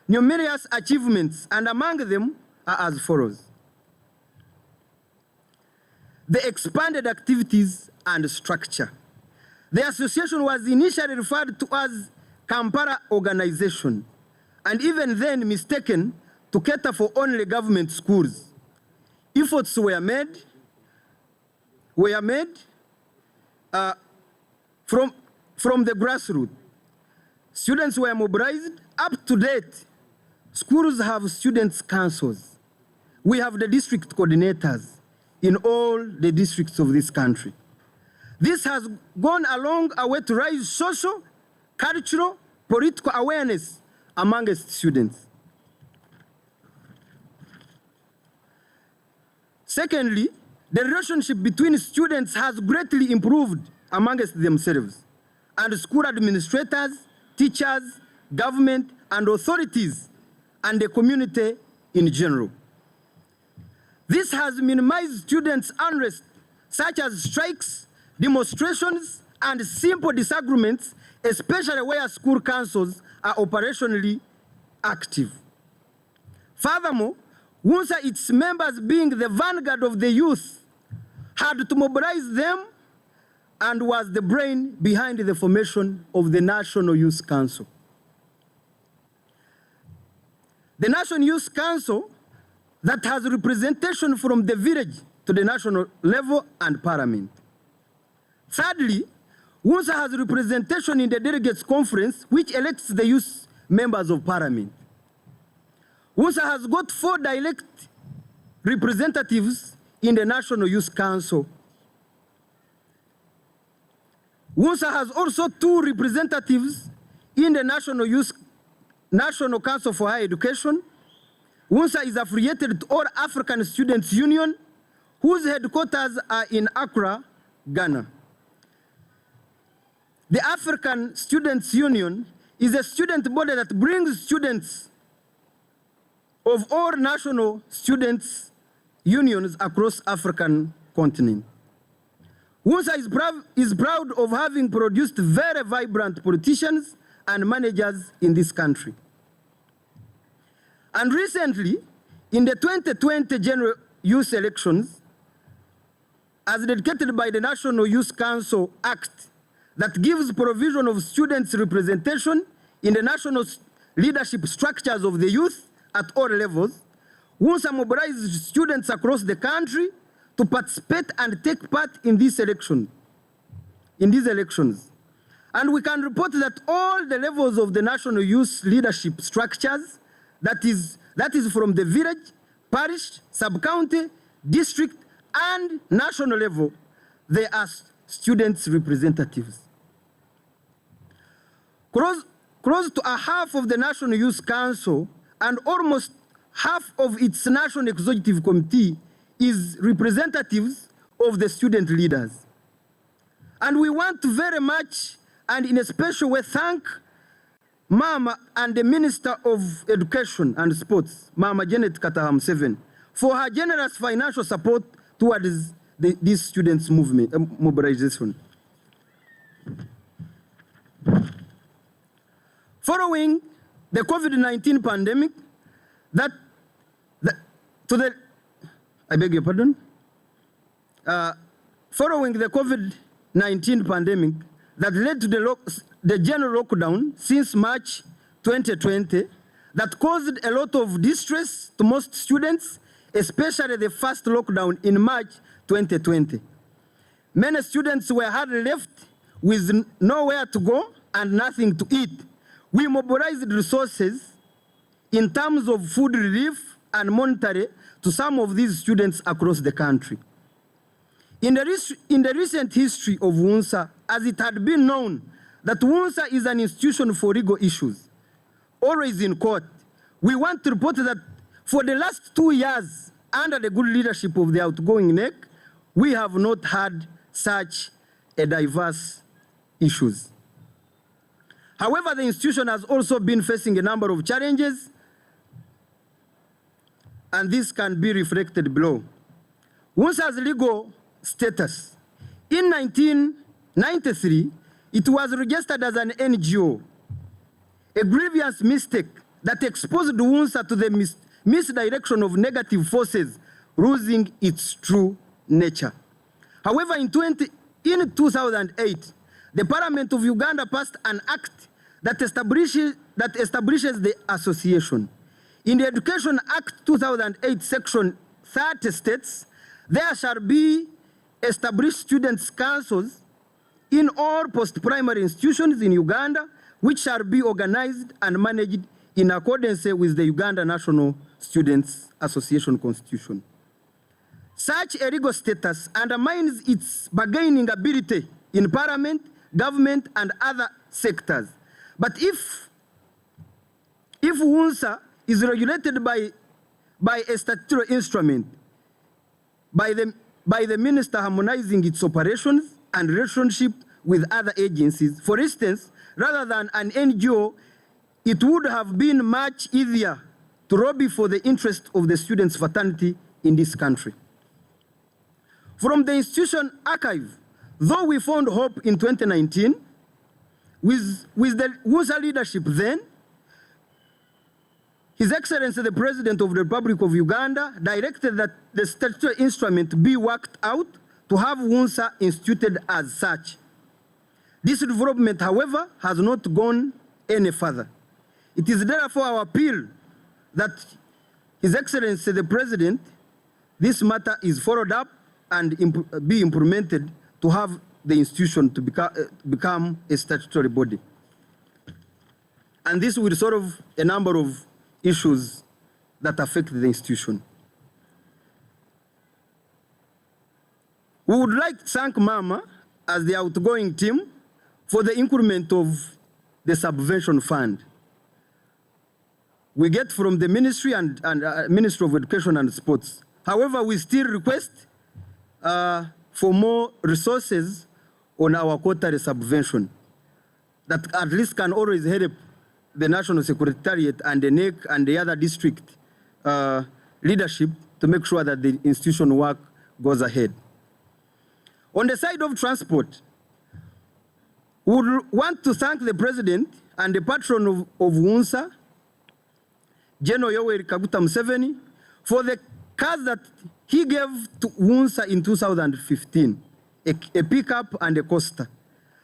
numerous achievements, and among them are as follows. The expanded activities and structure. The association was initially referred to as Kampala Organization, and even then mistaken to cater for only government schools. Efforts were made from the grassroots. Students were mobilized. Up to date, schools have students' councils. We have the district coordinators in all the districts of this country. This has gone a long way to raise social, cultural, political awareness amongst students. Secondly, the relationship between students has greatly improved amongst themselves, and school administrators, teachers, government, and authorities, and the community in general. This has minimized students' unrest, such as strikes, demonstrations, and simple disagreements, especially where school councils are operationally active. Furthermore, WUNSA, its members being the vanguard of the youth, had to mobilize them and was the brain behind the formation of the National Youth Council. The National Youth Council that has representation from the village to the national level and parliament. Thirdly, WUNSA has representation in the Delegates Conference, which elects the youth members of parliament. WUNSA has got 4 direct representatives in the National Youth Council. WUNSA has also 2 representatives in the National Council for Higher Education. WUNSA is affiliated to All African Students Union, whose headquarters are in Accra, Ghana. The African Students Union is a student body that brings students of all national students unions across African continent. WUNSA is proud of having produced very vibrant politicians and managers in this country. And recently, in the 2020 General Youth Elections, as dedicated by the National Youth Council Act, that gives provision of students' representation in the national leadership structures of the youth, at all levels, WUNSA mobilized students across the country to participate and take part in these elections. And we can report that all the levels of the national youth leadership structures, that is from the village, parish, sub-county, district, and national level, they are students' representatives. Close to a half of the National Youth Council and almost half of its National Executive Committee is representatives of the student leaders. And we want to very much, and in a special way, thank Mama and the Minister of Education and Sports, Mama Janet Kataham Seven, for her generous financial support towards this students' movement, mobilization. Following the COVID-19 pandemic, following the COVID-19 pandemic that led to the general lockdown since March 2020, that caused a lot of distress to most students, especially the first lockdown in March 2020. Many students were hard left with nowhere to go and nothing to eat. We mobilized resources in terms of food relief and monetary to some of these students across the country. In the recent history of WUNSA, as it had been known that WUNSA is an institution for legal issues, always in court, we want to report that for the last 2 years, under the good leadership of the outgoing NEC, we have not had such a diverse issues. However, the institution has also been facing a number of challenges, and this can be reflected below. WUNSA's legal status. In 1993, it was registered as an NGO, a grievous mistake that exposed WUNSA to the misdirection of negative forces, losing its true nature. However, in 2008, the Parliament of Uganda passed an act that establishes the association. In the Education Act 2008, Section 30 states, there shall be established students' councils in all post-primary institutions in Uganda, which shall be organized and managed in accordance with the Uganda National Students Association Constitution. Such a legal status undermines its bargaining ability in parliament, government, and other sectors. But if WUNSA is regulated by a statutory instrument, by the minister harmonizing its operations and relationship with other agencies, for instance, rather than an NGO, it would have been much easier to lobby for the interest of the students' fraternity in this country. From the institution archive, though we found hope in 2019, with the WUNSA leadership then, His Excellency the President of the Republic of Uganda directed that the statutory instrument be worked out to have WUNSA instituted as such. This development, however, has not gone any further. It is therefore our appeal that His Excellency the President, this matter is followed up and be implemented to have the institution to become a statutory body. And this will solve a number of issues that affect the institution. We would like to thank Mama as the outgoing team for the increment of the subvention fund. We get from the ministry and Ministry of Education and Sports. However, we still request for more resources on our quarterly subvention that at least can always help the National Secretariat and the NEC and the other district leadership to make sure that the institution work goes ahead. On the side of transport, we would want to thank the President and the patron of WUNSA, General Yoweri Kaguta Museveni, for the cars that he gave to WUNSA in 2015, a pickup and a coaster.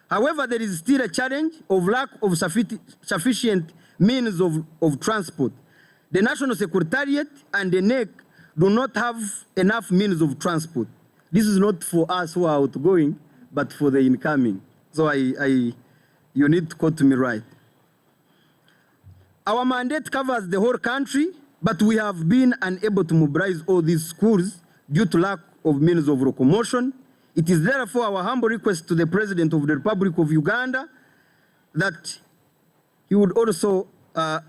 However, there is still a challenge of lack of sufficient means of transport. the National Secretariat and the NEC do not have enough means of transport. This is not for us who are outgoing, but for the incoming. So you need to quote me right. Our mandate covers the whole country, but we have been unable to mobilize all these schools due to lack of means of locomotion. It is therefore our humble request to the President of the Republic of Uganda that he would also at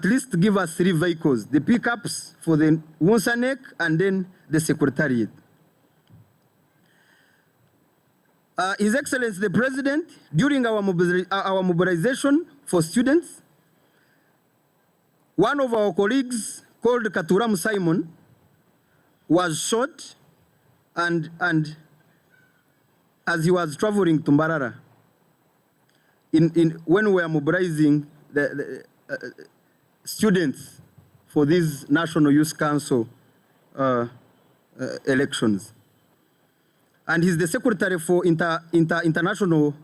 least give us 3 vehicles, the pickups for the Wunsa NEC and then the Secretariat. His Excellency the President, during our mobilization for students, one of our colleagues called Katuram Simon was shot and as he was traveling to Mbarara when we were mobilizing the students for these National Youth Council elections. And he's the Secretary for International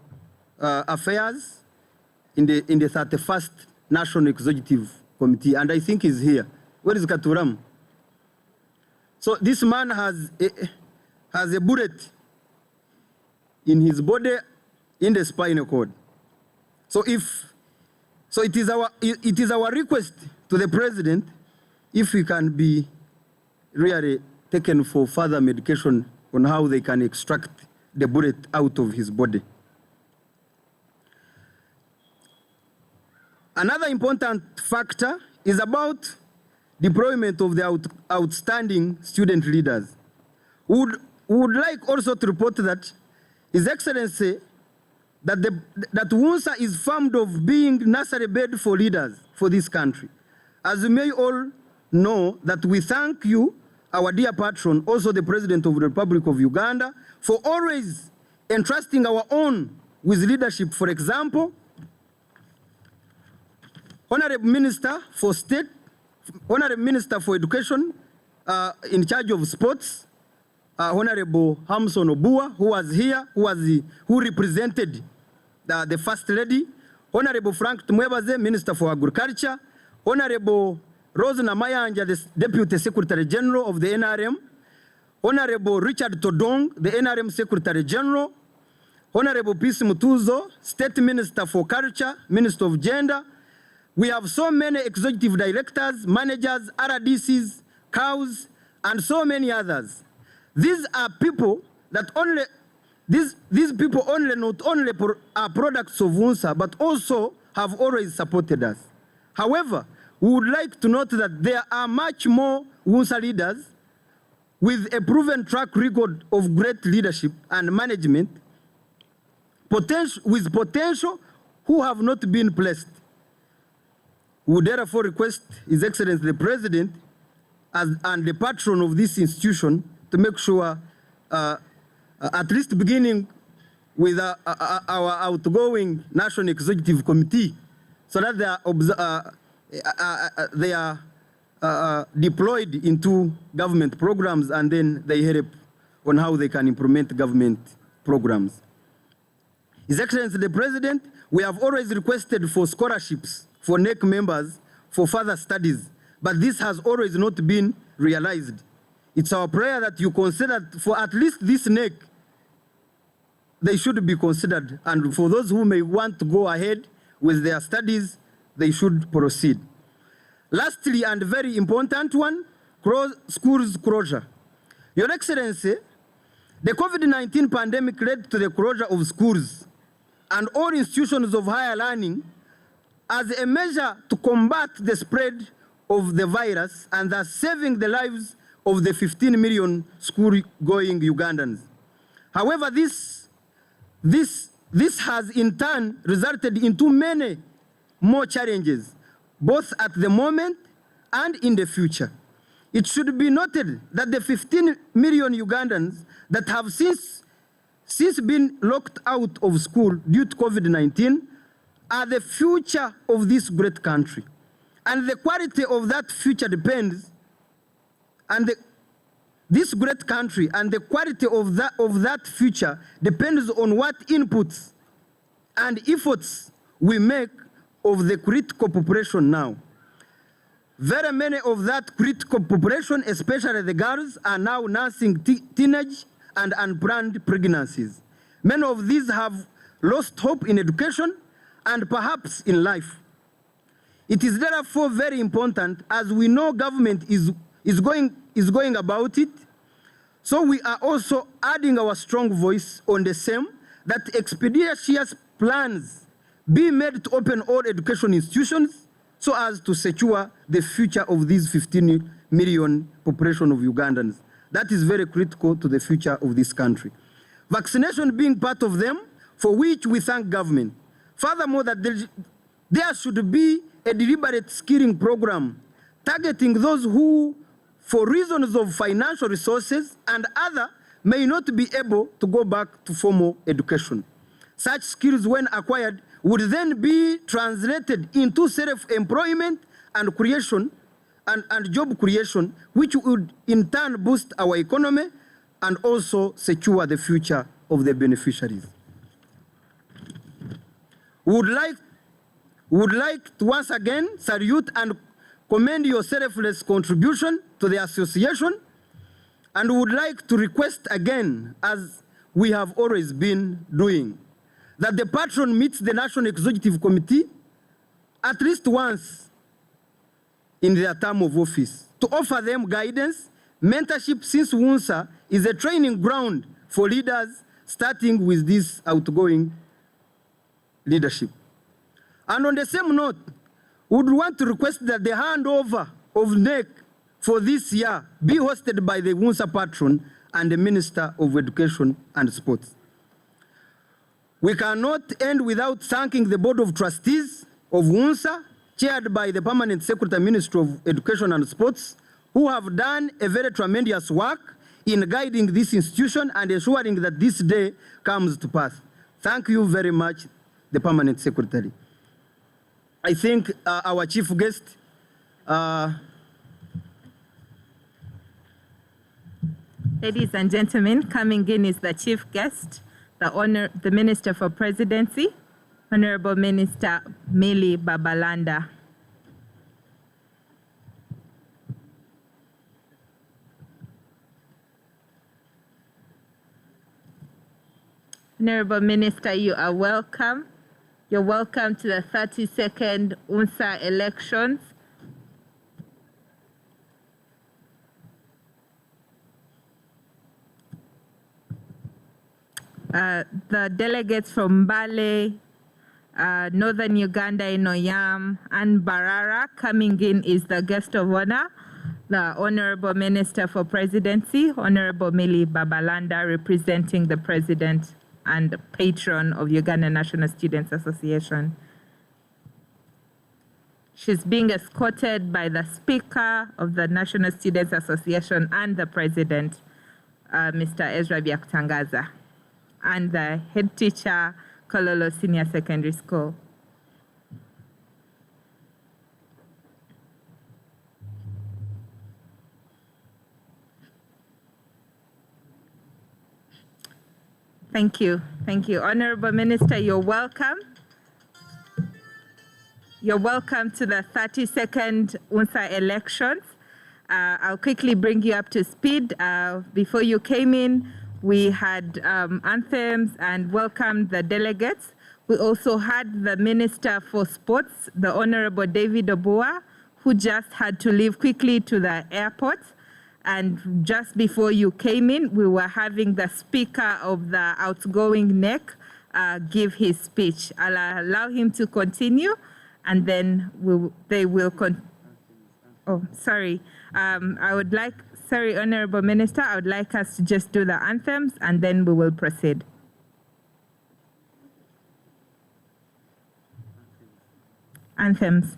Affairs in the 31st National Executive Committee, and I think he's here. Where is Katuram? So this man has a bullet in his body, in the spinal cord. So it is our request to the President if he can be really taken for further medication on how they can extract the bullet out of his body. Another important factor is about deployment of the outstanding student leaders. We would like also to report that His Excellency, that Wunsa is fond of being nursery bed for leaders for this country. As you may all know, that we thank you, our dear patron, also the President of the Republic of Uganda, for always entrusting our own with leadership. For example, Honorable Minister for State, Honorable Minister for Education, in charge of sports, Honorable Hamson Obua, who was here, who represented the First Lady, Honorable Frank Tumwebaze, Minister for Agriculture, Honorable Rose Namayanja, the Deputy Secretary General of the NRM, Honorable Richard Todong, the NRM Secretary General, Honorable Peace Mutuzo, State Minister for Culture, Minister of Gender. We have so many executive directors, managers, RDCs, COWs, and so many others. These are people that these people not only are products of Wunsa, but also have always supported us. However, we would like to note that there are much more Wunsa leaders with a proven track record of great leadership and management, with potential, who have not been placed. We would therefore request His Excellency the President and the patron of this institution to make sure, at least beginning with our outgoing National Executive Committee, so that they are deployed into government programs, and then they help on how they can implement government programs. His Excellency the President, we have always requested for scholarships for NEC members for further studies, but this has always not been realized. It's our prayer that you consider for at least this NEC, they should be considered, and for those who may want to go ahead with their studies, they should proceed. Lastly, and very important one, schools closure. Your Excellency, the COVID-19 pandemic led to the closure of schools and all institutions of higher learning as a measure to combat the spread of the virus and thus saving the lives of the 15 million school-going Ugandans. However, this has in turn resulted in too many more challenges, both at the moment and in the future. It should be noted that the 15 million Ugandans that have since been locked out of school due to COVID-19 are the future of this great country. And the quality of that future depends, this great country and the quality of that future depends on what inputs and efforts we make of the critical population now. Very many of that critical population, especially the girls, are now nursing teenage and unplanned pregnancies. Many of these have lost hope in education and perhaps in life. It is therefore very important, as we know government is going about it, so we are also adding our strong voice on the same, that expeditious plans be made to open all education institutions so as to secure the future of these 15 million population of Ugandans. That is very critical to the future of this country. Vaccination being part of them, for which we thank government. Furthermore, that there should be a deliberate skilling program targeting those who, for reasons of financial resources and other, may not be able to go back to formal education. Such skills, when acquired, would then be translated into self-employment and creation and job creation, which would in turn boost our economy and also secure the future of the beneficiaries. Would like to once again salute and commend your selfless contribution to the association, and would like to request again, as we have always been doing, that the patron meets the National Executive Committee at least once in their term of office to offer them guidance, mentorship, since WUNSA is a training ground for leaders, starting with this outgoing leadership. And on the same note, we would want to request that the handover of NEC for this year be hosted by the WUNSA patron and the Minister of Education and Sports. We cannot end without thanking the Board of Trustees of WUNSA, chaired by the Permanent Secretary Minister of Education and Sports, who have done a very tremendous work in guiding this institution and ensuring that this day comes to pass. Thank you very much, the Permanent Secretary. I think our chief guest, ladies and gentlemen, coming in is the chief guest, the Minister for Presidency, Honorable Minister Mbale Babalanda. Honorable Minister, you are welcome. You're welcome to the 32nd UNSA elections. The delegates from Mbale, Northern Uganda in Oyam, and Mbarara. Coming in is the guest of honor, the Honorable Minister for Presidency, Honorable Mbale Babalanda, representing the President and patron of Uganda National Students Association. She's being escorted by the Speaker of the National Students Association and the President, Mr. Ezra Byakutangaza, and the head teacher, Kololo Secondary School. Thank you. Thank you. Honorable Minister, you're welcome. You're welcome to the 32nd UNSA elections. I'll quickly bring you up to speed. Before you came in, we had anthems and welcomed the delegates. We also had the Minister for Sports, the Honorable David Obua, who just had to leave quickly to the airport. And just before you came in, we were having the Speaker of the outgoing NEC give his speech. I'll allow him to continue, and then they will oh, sorry. Sorry, Honorable Minister, I would like us to just do the anthems, and then we will proceed. Anthems.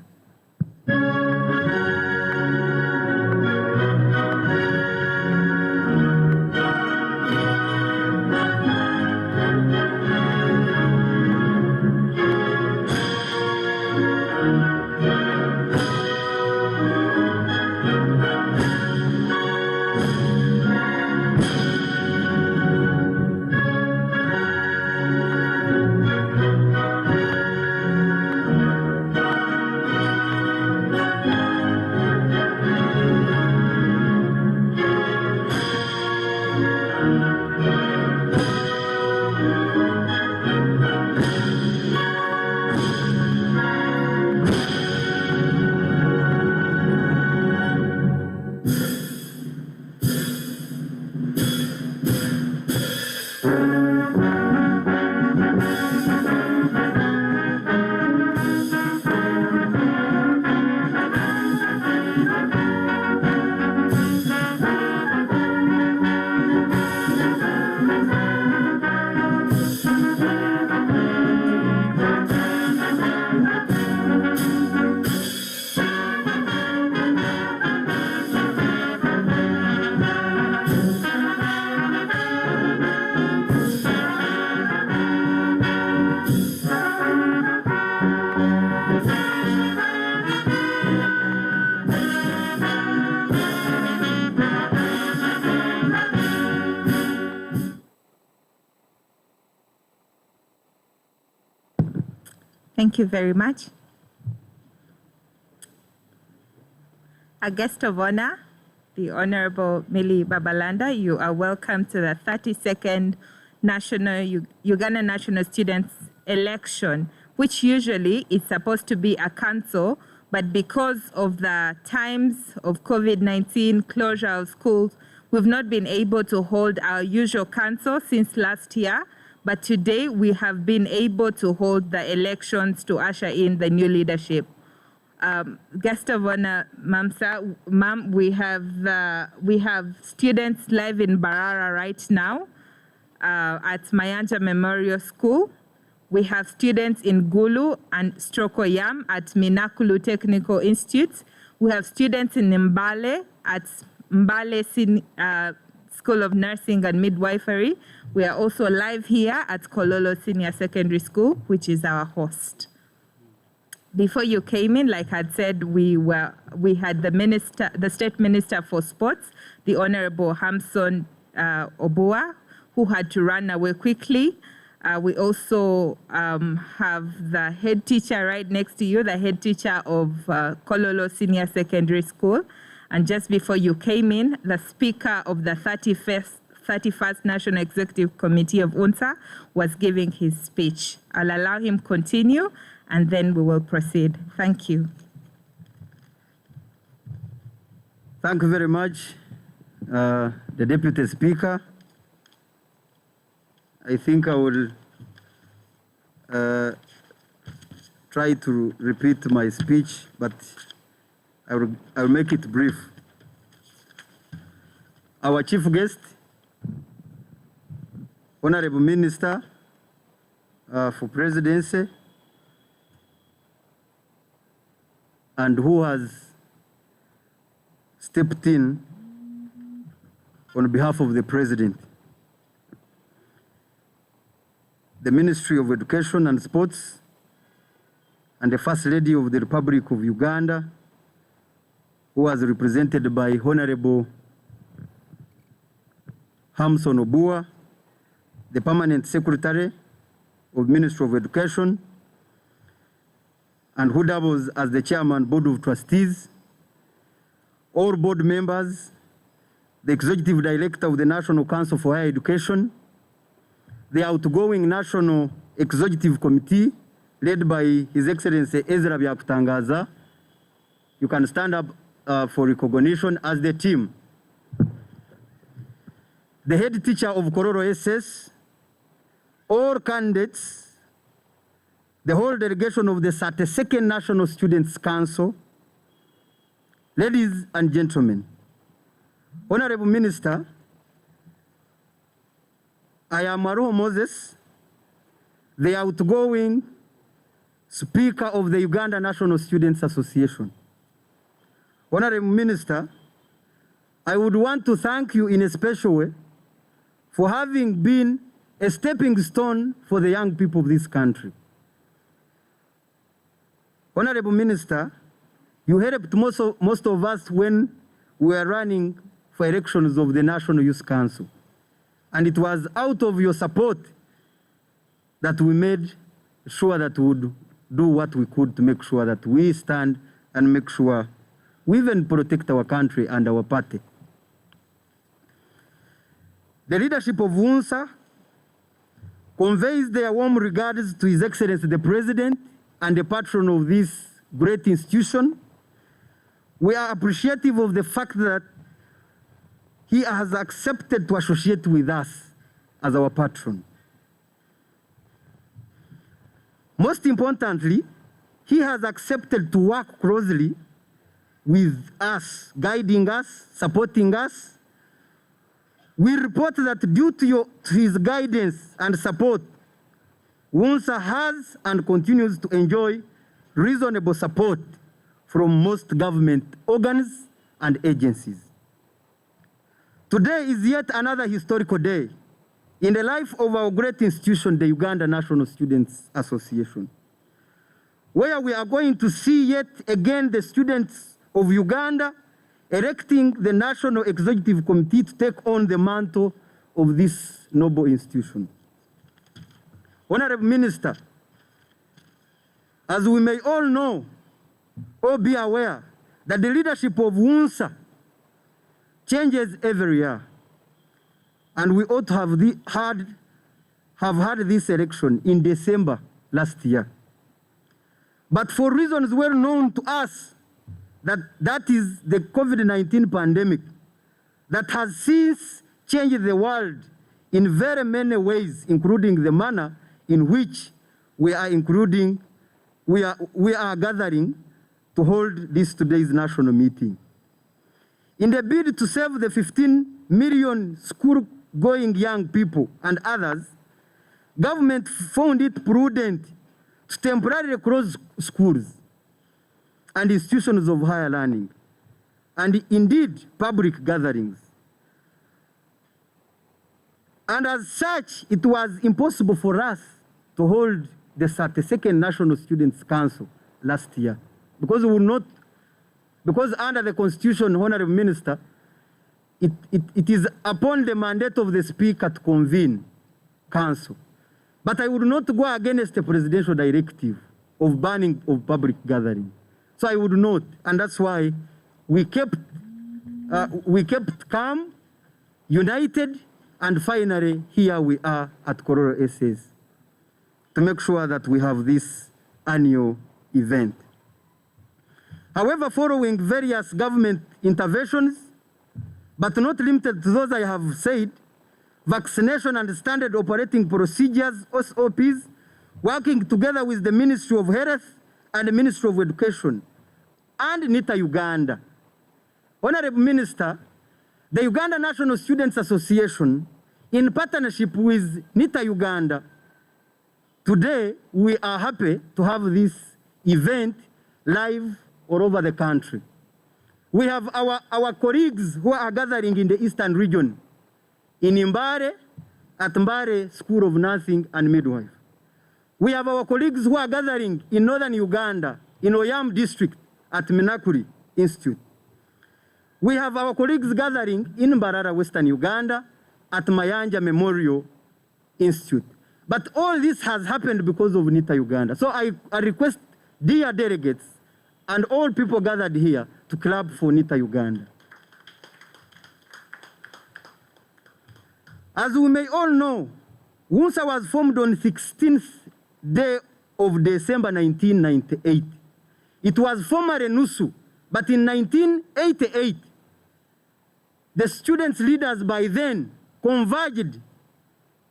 Thank you very much. Our guest of honor, the Honorable Millie Babalanda, you are welcome to the 32nd Uganda National Students Election, which usually is supposed to be a council, but because of the times of COVID-19 closure of schools, we've not been able to hold our usual council since last year. But today we have been able to hold the elections to usher in the new leadership. Guest of honor, Ma'am, we have students live in Mbarara right now at Mayanja Memorial School. We have students in Gulu and Strokoyam at Minakulu Technical Institute. We have students in Mbale at Mbale School of Nursing and Midwifery. We are also live here at Kololo Secondary School, which is our host. Before you came in, like I said, we had the State Minister for Sports, the Honorable Hamson Obua, who had to run away quickly. We also have the head teacher right next to you, the head teacher of Kololo Senior Secondary School. And just before you came in, the speaker of the 31st National Executive Committee of UNSA was giving his speech. I'll allow him continue, and then we will proceed. Thank you. Thank you very much, the Deputy Speaker. I think I will try to repeat my speech, but I will make it brief. Our chief guest, Honorable Minister for Presidency, and who has stepped in on behalf of the President, the Ministry of Education and Sports, and the First Lady of the Republic of Uganda, who was represented by Honorable Hamson Obua, the Permanent Secretary of Ministry of Education, and who doubles as the Chairman, Board of Trustees, all board members, the Executive Director of the National Council for Higher Education, the outgoing National Executive Committee, led by His Excellency Ezra Byakutangaza. You can stand up for recognition as the team. The head teacher of Kololo SS, all candidates, the whole delegation of the 32nd National Students Council, ladies and gentlemen, Honorable Minister, I am Maruho Moses, the outgoing Speaker of the Uganda National Students Association. Honorable Minister, I would want to thank you in a special way for having been a stepping stone for the young people of this country. Honorable Minister, you helped most of us when we were running for elections of the National Youth Council. And it was out of your support that we made sure that we would do what we could to make sure that we stand and make sure we even protect our country and our party. The leadership of UNSA conveys their warm regards to His Excellency the President and the patron of this great institution. We are appreciative of the fact that he has accepted to associate with us as our patron. Most importantly, he has accepted to work closely with us, guiding us, supporting us. We report that due to his guidance and support, UNSA has and continues to enjoy reasonable support from most government organs and agencies. Today is yet another historical day in the life of our great institution, the Uganda National Students Association, where we are going to see yet again the students of Uganda electing the National Executive Committee to take on the mantle of this noble institution. Honorable Minister, As we may all know or be aware that the leadership of UNSA changes every year, and we ought to have had this election in December last year. But for reasons well known to us, that is the COVID-19 pandemic that has since changed the world in very many ways, including the manner in which we are gathering to hold today's national meeting. In the bid to save the 15 million school-going young people and others, government found it prudent to temporarily close schools and institutions of higher learning, and indeed public gatherings. And as such, it was impossible for us to hold the 32nd National Students' Council last year because under the Constitution, Honorable Minister, it is upon the mandate of the Speaker to convene council. But I would not go against the presidential directive of banning of public gathering. So I would not, and that's why we kept calm, united, and finally here we are at Kololo SS to make sure that we have this annual event. However, following various government interventions, but not limited to those I have said, vaccination and standard operating procedures, SOPs, working together with the Ministry of Health and the Ministry of Education and NITA-Uganda. Honorable Minister, the Uganda National Students Association, in partnership with NITA-Uganda, today we are happy to have this event live all over the country. We have our colleagues who are gathering in the Eastern region, in Mbale, at Mbale School of Nursing and Midwife. We have our colleagues who are gathering in Northern Uganda, in Oyam District, at Minakuri Institute. We have our colleagues gathering in Mbarara, Western Uganda, at Mayanja Memorial Institute. But all this has happened because of NITA-Uganda. So I request dear delegates and all people gathered here to clap for NITA-Uganda. As we may all know, UNSA was formed on 16th day of December 1998. It was formerly NUSU, but in 1988, the students' leaders by then converged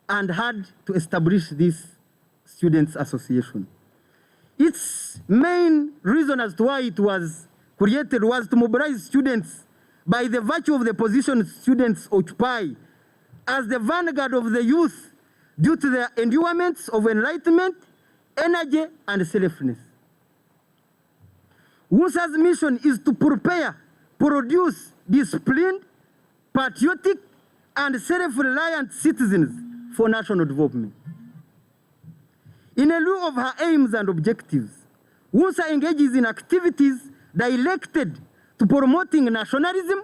and had to establish this Students' Association. Its main reason as to why it was created was to mobilize students by the virtue of the position students occupy as the vanguard of the youth due to their endowments of enlightenment, energy, and selfness. UNSA's mission is to prepare, produce disciplined, patriotic, and self-reliant citizens for national development. In lieu of her aims and objectives, UNSA engages in activities directed to promoting nationalism,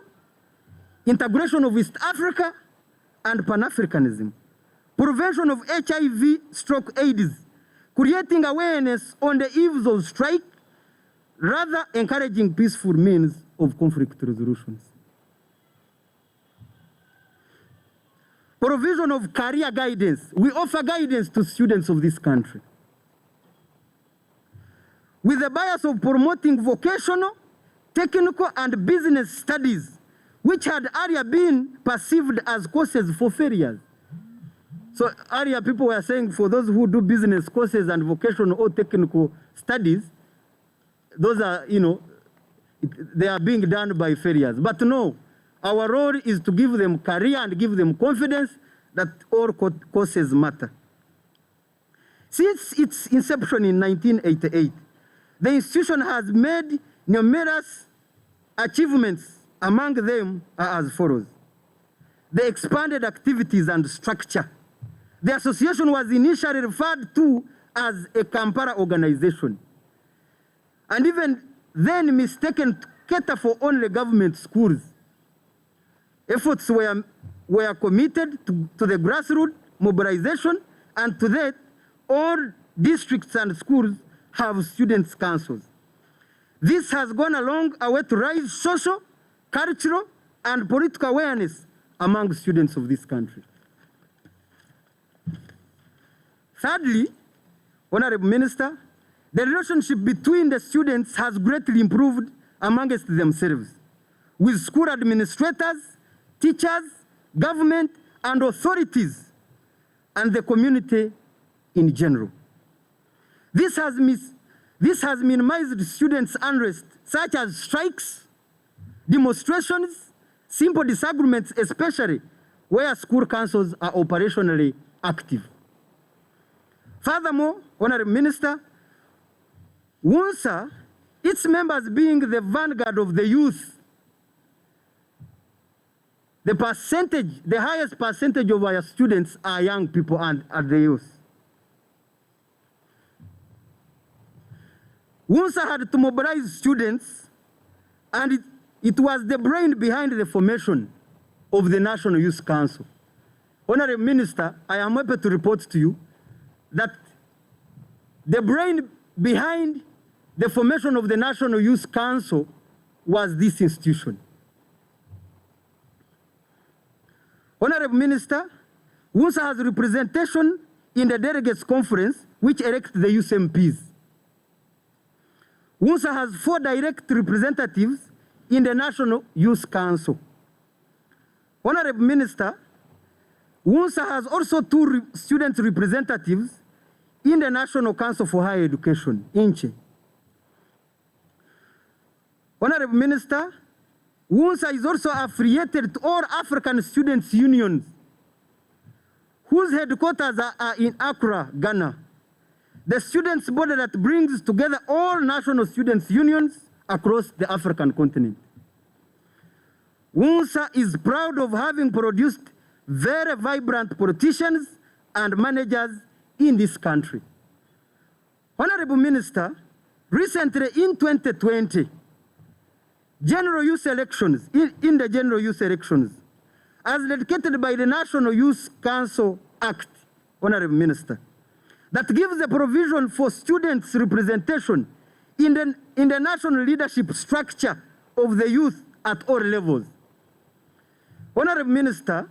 integration of East Africa, and Pan-Africanism, prevention of HIV/AIDS, creating awareness on the evils of strike, rather encouraging peaceful means of conflict resolutions. Provision of career guidance. We offer guidance to students of this country with the bias of promoting vocational, technical, and business studies, which had earlier been perceived as courses for failures. So earlier people were saying for those who do business courses and vocational or technical studies, those are, they are being done by failures. But no, our role is to give them career and give them confidence that all courses matter. Since its inception in 1988, the institution has made numerous achievements. Among them are as follows: the expanded activities and structure. The association was initially referred to as a Kampala organization, and even then mistaken to cater for only government schools. Efforts were committed to the grassroots mobilization, and to that, all districts and schools have students' councils. This has gone a long way to raise social, cultural, and political awareness among students of this country. Thirdly, Honorable Minister, the relationship between the students has greatly improved amongst themselves, with school administrators, teachers, government, and authorities, and the community in general. This has minimized students' unrest, such as strikes, demonstrations, simple disagreements, especially where school councils are operationally active. Furthermore, Honorable Minister, WUNSA, its members being the vanguard of the youth, the highest percentage of our students are young people and are the youth. WUNSA had to mobilize students, and it was the brain behind the formation of the National Youth Council. Honorable Minister, I am happy to report to you that the brain behind the formation of the National Youth Council was this institution. Honorable Minister, WUNSA has representation in the Delegates Conference, which elects the youth MPs. WUNSA has 4 direct representatives in the National Youth Council. Honorable Minister, WUNSA has also 2 student representatives in the National Council for Higher Education, INCHE. Honorable Minister, WUNSA is also affiliated to all African Students' Unions, whose headquarters are in Accra, Ghana. The students' body that brings together all national students' unions across the African continent. WUNSA is proud of having produced very vibrant politicians and managers in this country. Honorable Minister, recently in 2020, general youth elections, in the general youth elections, as dedicated by the National Youth Council Act, Honorable Minister, that gives a provision for students' representation in the national leadership structure of the youth at all levels. Honorable Minister,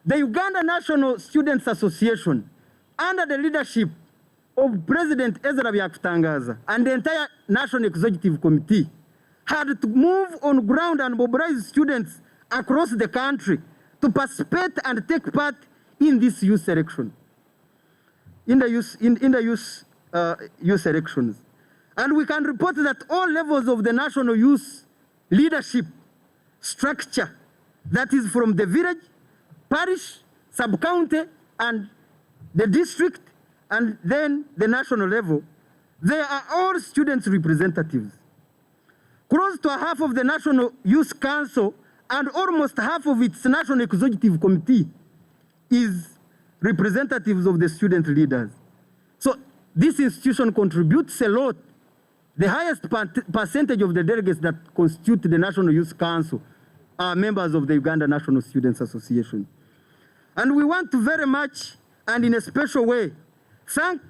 the Uganda National Students Association, under the leadership of President Ezra Byakutangaza and the entire National Executive Committee, had to move on ground and mobilize students across the country to participate and take part in this youth election, in the youth elections. And we can report that all levels of the national youth leadership structure, that is from the village, parish, sub-county, and the district, and then the national level, they are all students' representatives. Close to half of the National Youth Council and almost half of its National Executive Committee is representatives of the student leaders. So this institution contributes a lot. The highest percentage of the delegates that constitute the National Youth Council are members of the Uganda National Students Association. And we want to very much, and in a special way, thank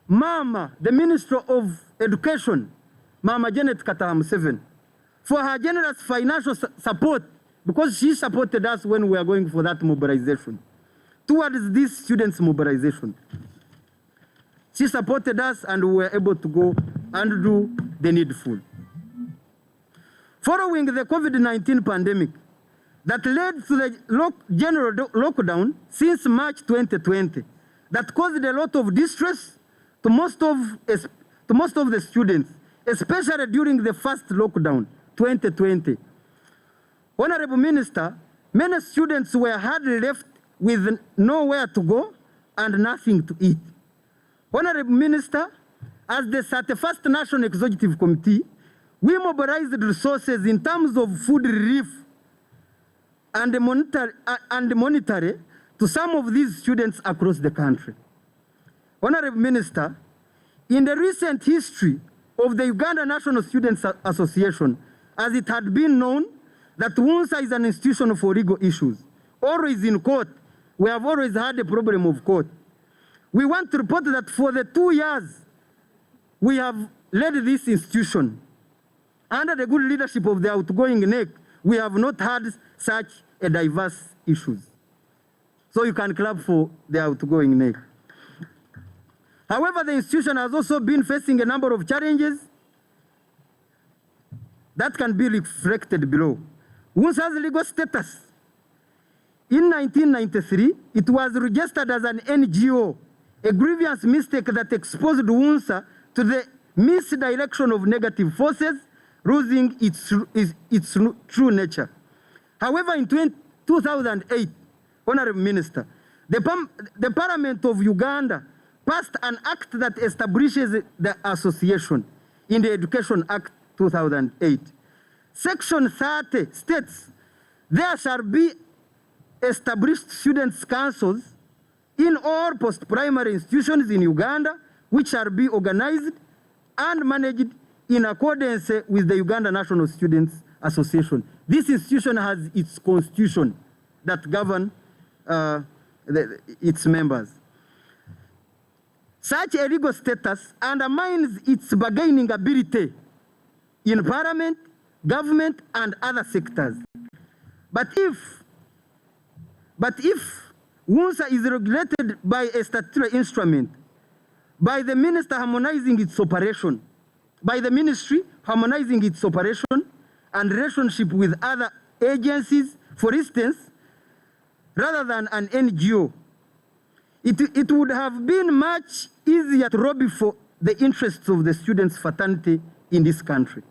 Mama, the Minister of Education, Mama Janet Kataha Museveni, for her generous financial support, because she supported us when we were going for that mobilization, towards this students' mobilization. She supported us and we were able to go and do the needful. Following the COVID-19 pandemic that led to the general lockdown since March 2020, that caused a lot of distress to most of the students, especially during the first lockdown, 2020. Honorable Minister, many students were hardly left with nowhere to go and nothing to eat. Honorable Minister, as the 31st National Executive Committee, we mobilized resources in terms of food relief and monetary to some of these students across the country. Honorable Minister, in the recent history of the Uganda National Students Association, as it had been known that WUNSA is an institution for legal issues, always in court. We have always had a problem of court. We want to report that for the 2 years we have led this institution. Under the good leadership of the outgoing NEC, we have not had such a diverse issues. So you can clap for the outgoing NEC. However, the institution has also been facing a number of challenges that can be reflected below. UNSA's legal status. In 1993, it was registered as an NGO, a grievous mistake that exposed UNSA to the misdirection of negative forces, losing its true nature. However, in 2008, Honorable Minister, the Parliament of Uganda passed an act that establishes the association in the Education Act 2008. Section 30 states, there shall be established students' councils in all post-primary institutions in Uganda, which shall be organized and managed in accordance with the Uganda National Students Association. This institution has its constitution that governs its members. Such a legal status undermines its bargaining ability in parliament, government, and other sectors. But if UNSA is regulated by a statutory instrument, by the minister harmonizing its operation, by the ministry harmonizing its operation and relationship with other agencies, for instance, rather than an NGO, it would have been much easier to lobby for the interests of the students' fraternity in this country.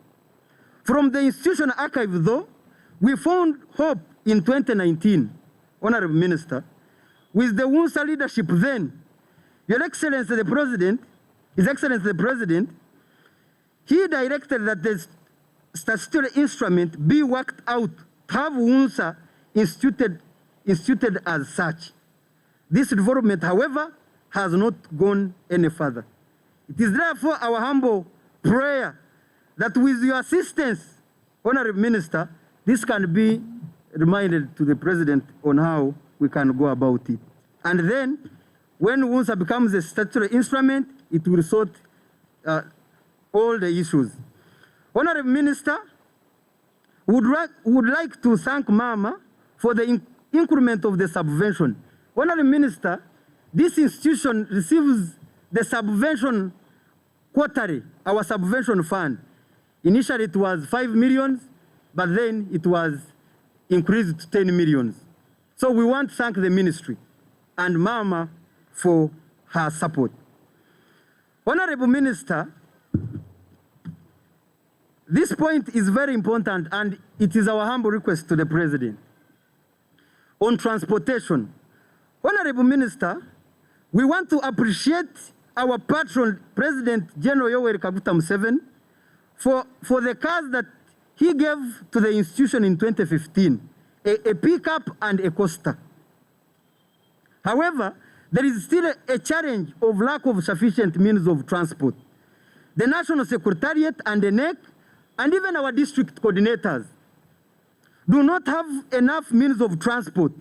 From the institutional archive, though, we found hope in 2019, Honorable Minister, with the UNSA leadership then, Your Excellency the President, His Excellency the President, he directed that the statutory instrument be worked out to have UNSA instituted as such. This development, however, has not gone any further. It is therefore our humble prayer that with your assistance, Honorable Minister, this can be reminded to the President on how we can go about it. And then, when UNSA becomes a statutory instrument, it will sort all the issues. Honorable Minister, would like to thank Mama for the increment of the subvention. Honorable Minister, this institution receives the subvention quarterly, our subvention fund. Initially it was 5 million, but then it was increased to 10 million. So we want to thank the ministry and Mama for her support. Honorable Minister, this point is very important and it is our humble request to the President. On transportation, Honorable Minister, we want to appreciate our patron, President General Yoweri Kaguta Museveni, for the cars that he gave to the institution in 2015, a pickup and a coaster. However, there is still a challenge of lack of sufficient means of transport. The National Secretariat and the NEC, and even our district coordinators, do not have enough means of transport.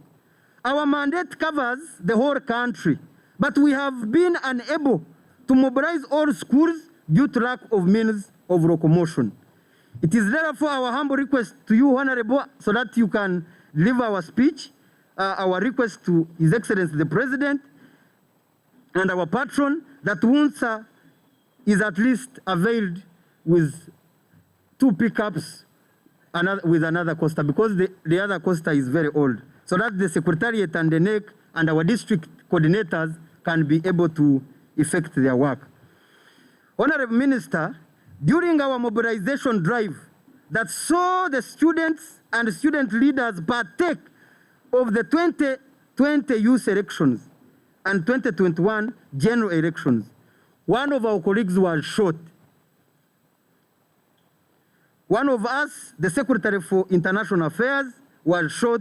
Our mandate covers the whole country, but we have been unable to mobilize all schools due to lack of means of locomotion. It is therefore our humble request to you, Honorable, so that you can deliver our speech, our request to His Excellency the President and our patron, that UNSA is at least availed with 2 pickups with another coaster, because the other coaster is very old, so that the Secretariat and the NEC and our district coordinators can be able to effect their work. Honorable Minister, during our mobilization drive that saw the students and student leaders partake of the 2020 youth elections and 2021 general elections, one of our colleagues was shot. One of us, the Secretary for International Affairs, was shot,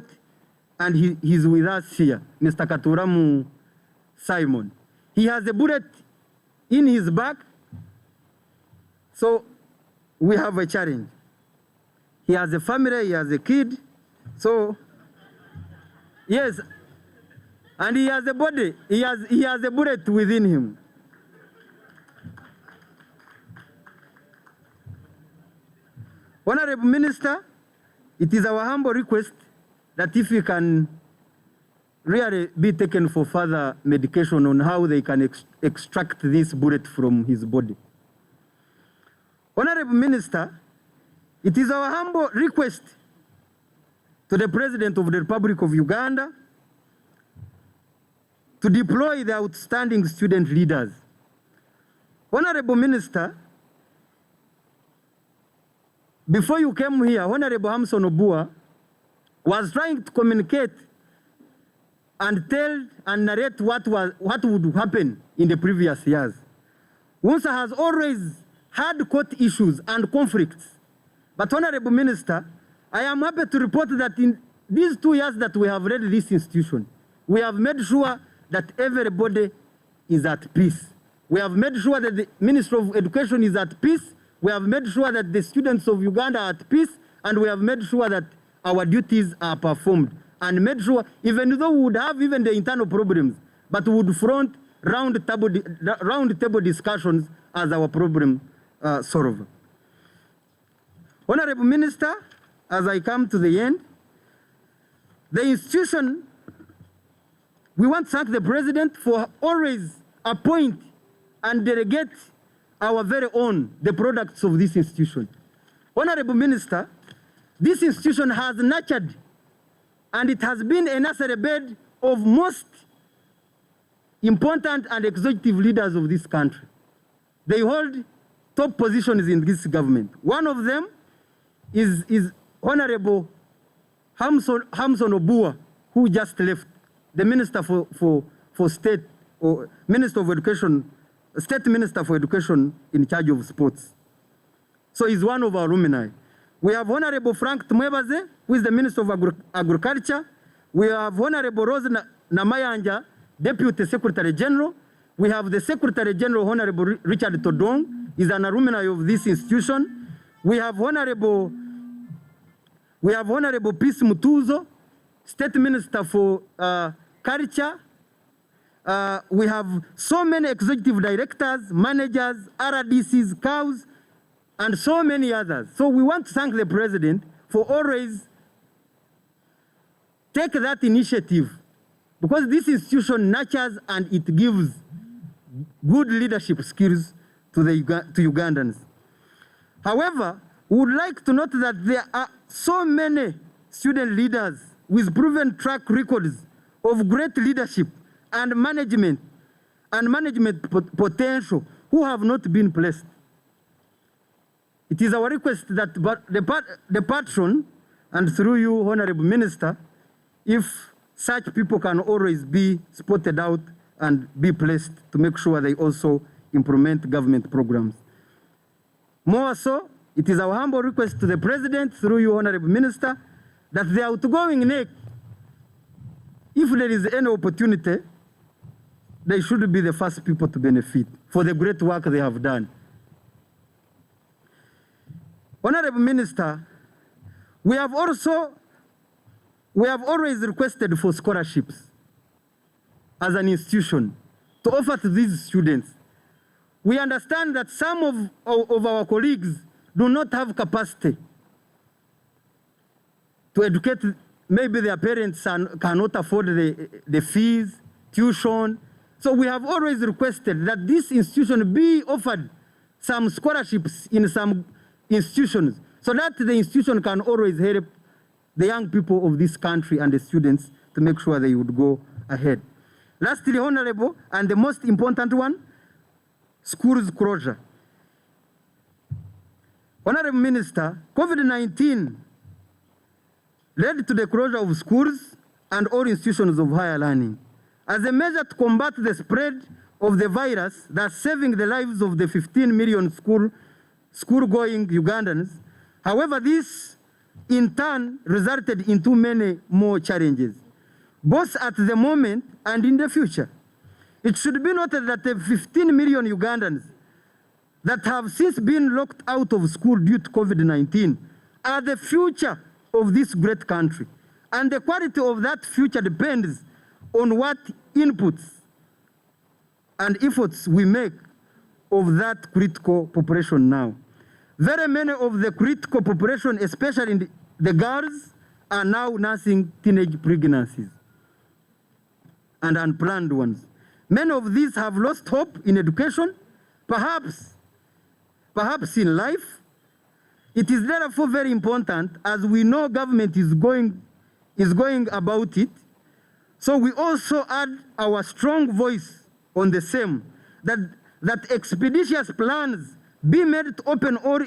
and he's with us here, Mr. Katuramu Simon. He has a bullet in his back, so we have a challenge. He has a family, he has a kid, so yes, and he has a body, he has a bullet within him. Honorable Minister, it is our humble request that if we can really be taken for further medication on how they can extract this bullet from his body. Honorable Minister, it is our humble request to the President of the Republic of Uganda to deploy the outstanding student leaders. Honorable Minister, before you came here, Honorable Hamson Obua was trying to communicate and tell and narrate what would happen in the previous years. UNSA has always had court issues and conflicts. But Honorable Minister, I am happy to report that in these 2 years that we have led this institution, we have made sure that everybody is at peace. We have made sure that the Minister of Education is at peace. We have made sure that the students of Uganda are at peace, and we have made sure that our duties are performed, and made sure, even though we would have even the internal problems, but we would front round table discussions as our problem solved. Honorable Minister, as I come to the end, the institution, we want to thank the President for always appoint and delegate our very own, the products of this institution. Honorable Minister, this institution has nurtured and it has been a nursery bed of most important and executive leaders of this country. They hold top positions in this government. One of them is Honorable Hamson Obua, who just left, the Minister for State, or Minister of Education, State Minister for Education in charge of sports. So he's one of our alumni. We have Honorable Frank Tumwebaze, who is the Minister of Agriculture. We have Honorable Rose Namayanja, Deputy Secretary General. We have the Secretary General, Honorable Richard Todong, is an alumni of this institution. We have Honorable Peace Mutuzo, State Minister for Culture. We have so many executive directors, managers, RDCs, COWs, and so many others. So we want to thank the President for always take that initiative, because this institution nurtures and it gives good leadership skills to Ugandans. However, we would like to note that there are so many student leaders with proven track records of great leadership and management potential who have not been placed. It is our request that the patron, and through you, Honorable Minister, if such people can always be spotted out and be placed to make sure they also implement government programs. More so, it is our humble request to the President, through you, Honorable Minister, that the outgoing NEC, if there is any opportunity, they should be the first people to benefit for the great work they have done. Honorable Minister, we have always requested for scholarships as an institution to offer to these students. We understand that some of our colleagues do not have capacity to educate. Maybe their parents cannot afford the fees, tuition. So we have always requested that this institution be offered some scholarships in some institutions, so that the institution can always help the young people of this country and the students to make sure they would go ahead. Lastly, Honorable, and the most important one, schools closure. Honorable Minister, COVID-19 led to the closure of schools and all institutions of higher learning. As a measure to combat the spread of the virus that's saving the lives of the 15 million school-going Ugandans, however, this in turn resulted in too many more challenges, both at the moment and in the future. It should be noted that the 15 million Ugandans that have since been locked out of school due to COVID-19 are the future of this great country. And the quality of that future depends on what inputs and efforts we make of that critical population now. Very many of the critical population, especially in the girls, are now nursing teenage pregnancies and unplanned ones. Many of these have lost hope in education, perhaps in life. It is therefore very important, as we know government is going about it, so we also add our strong voice on the same, that expeditious plans be made to open all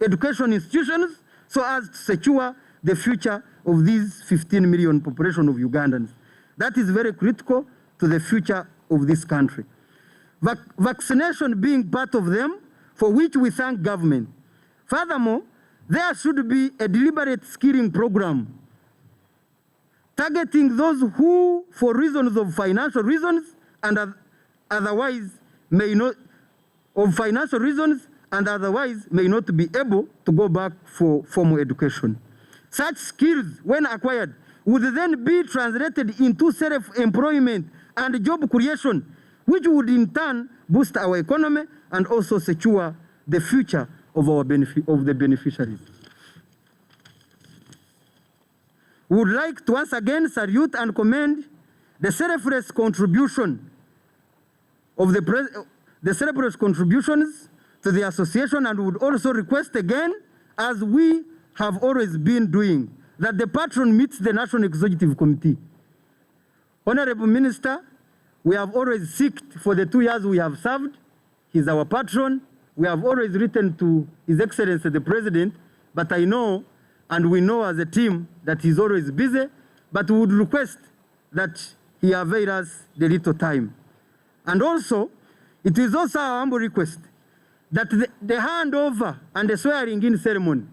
education institutions so as to secure the future of these 15 million population of Ugandans. That is very critical to the future of this country. Vaccination being part of them, for which we thank government. Furthermore, there should be a deliberate skilling program targeting those who, for reasons of financial reasons and otherwise may not be able to go back for formal education. Such skills, when acquired, would then be translated into self-employment and job creation, which would in turn boost our economy and also secure the future of the beneficiaries. We would like to once again salute and commend the selfless contribution of the selfless contributions to the association, and would also request again, as we have always been doing, that the patron meets the National Executive Committee. Honorable Minister, we have always sought for the 2 years we have served. He's our patron. We have always written to His Excellency the President, but I know, and we know as a team, that he's always busy, but we would request that he avail us the little time. And also, it is also our humble request that the handover and the swearing-in ceremony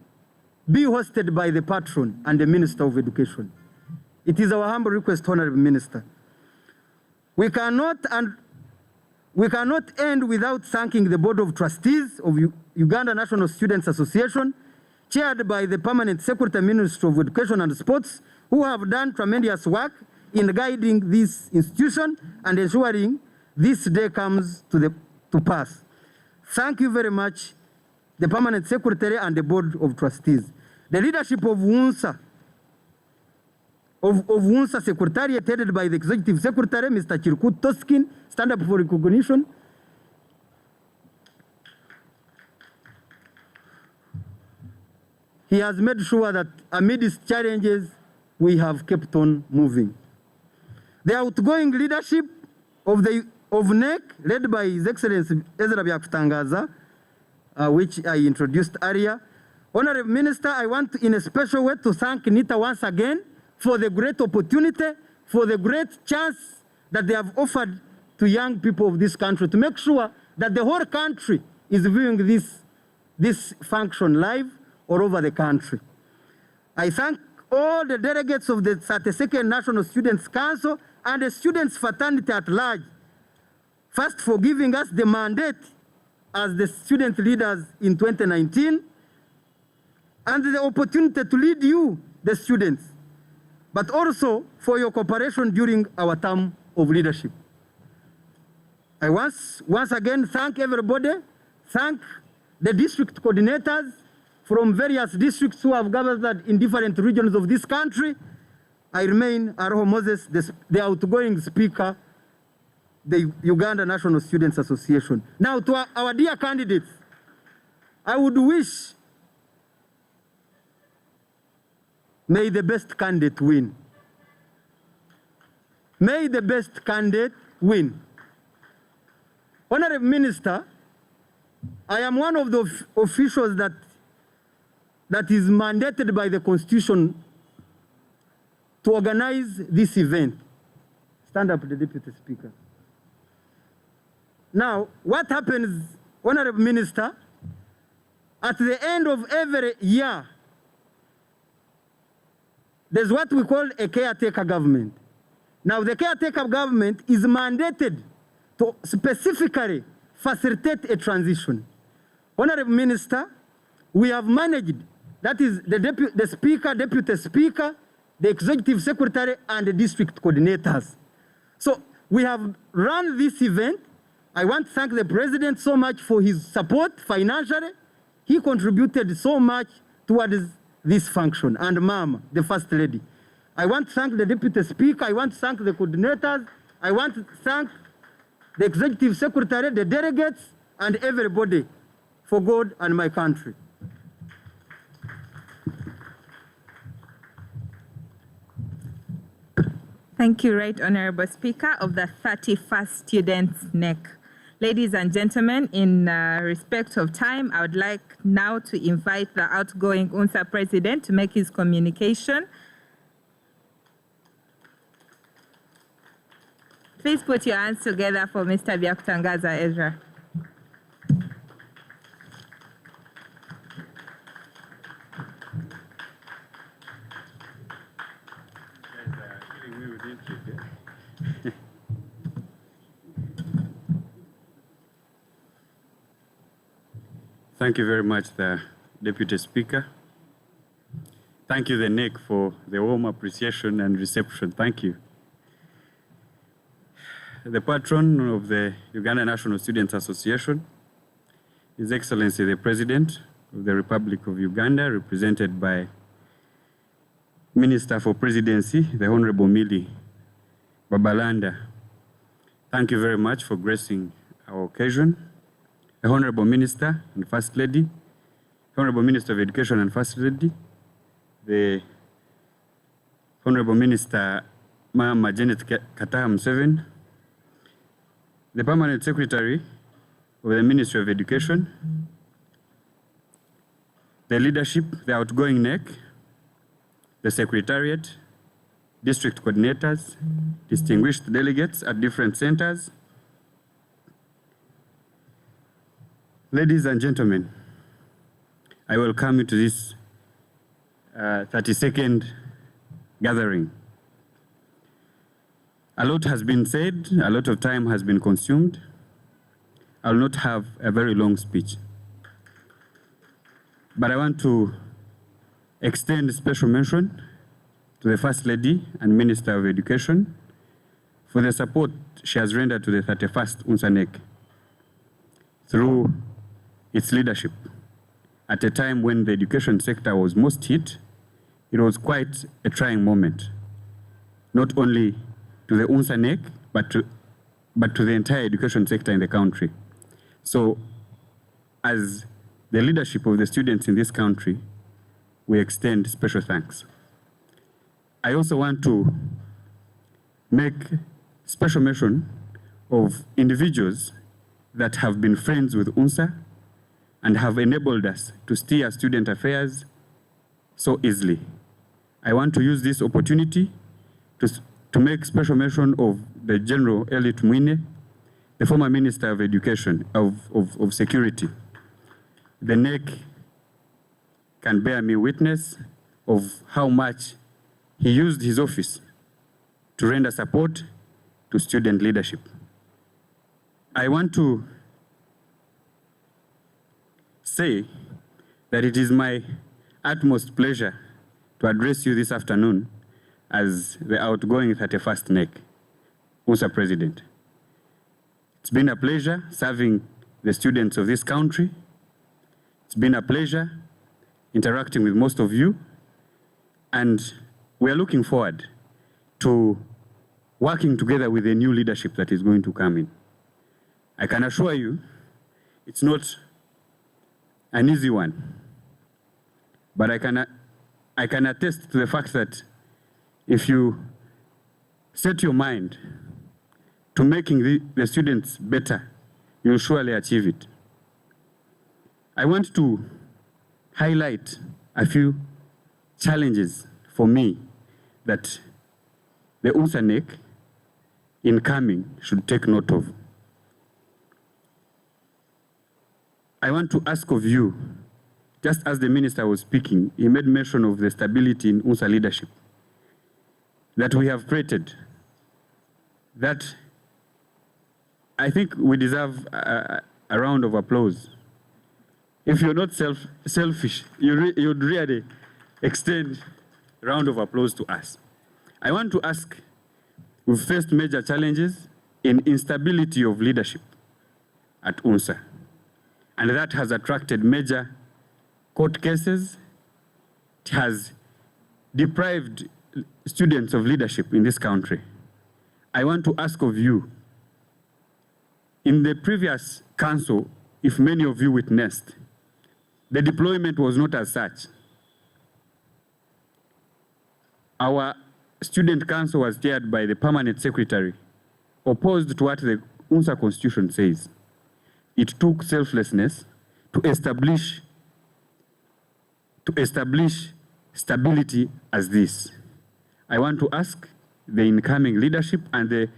be hosted by the patron and the Minister of Education. It is our humble request, Honorable Minister. We cannot end without thanking the Board of Trustees of Uganda National Students Association, chaired by the Permanent Secretary, Ministry of Education and Sports, who have done tremendous work in guiding this institution and ensuring this day comes to pass. Thank you very much, the Permanent Secretary and the Board of Trustees. The leadership of UNSA Secretariat, headed by the Executive Secretary, Mr. Chirkut Toskin, stand up for recognition. He has made sure that amidst challenges, we have kept on moving. The outgoing leadership of NEC, led by His Excellency Ezra Byakutangaza, which I introduced earlier. Honorable Minister, I want in a special way to thank NITA once again for the great opportunity, for the great chance that they have offered to young people of this country to make sure that the whole country is viewing this function live all over the country. I thank all the delegates of the 32nd National Students' Council and the students' fraternity at large, first for giving us the mandate as the student leaders in 2019, and the opportunity to lead you, the students, but also for your cooperation during our term of leadership. I once again thank everybody, thank the district coordinators from various districts who have gathered in different regions of this country. I remain Aroho Moses, the outgoing speaker, the Uganda National Students Association. Now to our dear candidates, I would wish, may the best candidate win. May the best candidate win. Honorable Minister, I am one of the officials that is mandated by the Constitution to organize this event. Stand up, the Deputy Speaker. Now, what happens, Honorable Minister, at the end of every year, there's what we call a caretaker government. Now, the caretaker government is mandated to specifically facilitate a transition. Honorable Minister, we have managed, that is the Speaker, Deputy Speaker, the Executive Secretary, and the district coordinators. So we have run this event. I want to thank the President so much for his support financially he contributed so much towards this function, and Mama, the First Lady. I want to thank the Deputy Speaker, I want to thank the coordinators, I want to thank the Executive Secretary, the delegates, and everybody for God and my country. Thank you, Right Honorable Speaker of the 31st Students' NEC. Ladies and gentlemen, in respect of time, I would like now to invite the outgoing UNSA President to make his communication. Please put your hands together for Mr. Byakutangaza Ezra. Thank you very much, the Deputy Speaker. Thank you, the NEC, for the warm appreciation and reception. Thank you. The patron of the Uganda National Students Association, His Excellency the President of the Republic of Uganda, represented by Minister for Presidency, the Honorable Millie Babalanda. Thank you very much for gracing our occasion. The Honorable Minister and First Lady, Honorable Minister of Education and First Lady, the Honorable Minister Mama Janet Kataha Museveni, the Permanent Secretary of the Ministry of Education, the leadership, the outgoing NEC, the Secretariat, district coordinators, distinguished delegates at different centers. Ladies and gentlemen, I welcome you to this 32nd gathering. A lot has been said, a lot of time has been consumed. I will not have a very long speech. But I want to extend special mention to the First Lady and Minister of Education for the support she has rendered to the 31st UNSA NEC through its leadership. At a time when the education sector was most hit, it was quite a trying moment, not only to the UNSA NEC, but to the entire education sector in the country. So, as the leadership of the students in this country, we extend special thanks. I also want to make special mention of individuals that have been friends with UNSA and have enabled us to steer student affairs so easily. I want to use this opportunity to make special mention of the General Elliot Mwine, the former Minister of Education, of Security. The NEC can bear me witness of how much he used his office to render support to student leadership. I want to say that it is my utmost pleasure to address you this afternoon as the outgoing 31st NEC, UNSA President. It's been a pleasure serving the students of this country. It's been a pleasure interacting with most of you, and we are looking forward to working together with the new leadership that is going to come in. I can assure you, it's not an easy one, but I can attest to the fact that if you set your mind to making the students better, you'll surely achieve it. I want to highlight a few challenges for me that the UNSA NEC incoming should take note of. I want to ask of you, just as the minister was speaking, he made mention of the stability in UNSA leadership that we have created, that I think we deserve a round of applause. If you're not selfish, you'd really extend a round of applause to us. I want to ask, we've faced major challenges in instability of leadership at UNSA, and that has attracted major court cases. It has deprived students of leadership in this country. I want to ask of you, in the previous council, if many of you witnessed, the deployment was not as such. Our student council was chaired by the permanent secretary, opposed to what the UNSA constitution says. It took selflessness to establish stability as this. I want to ask the incoming leadership and the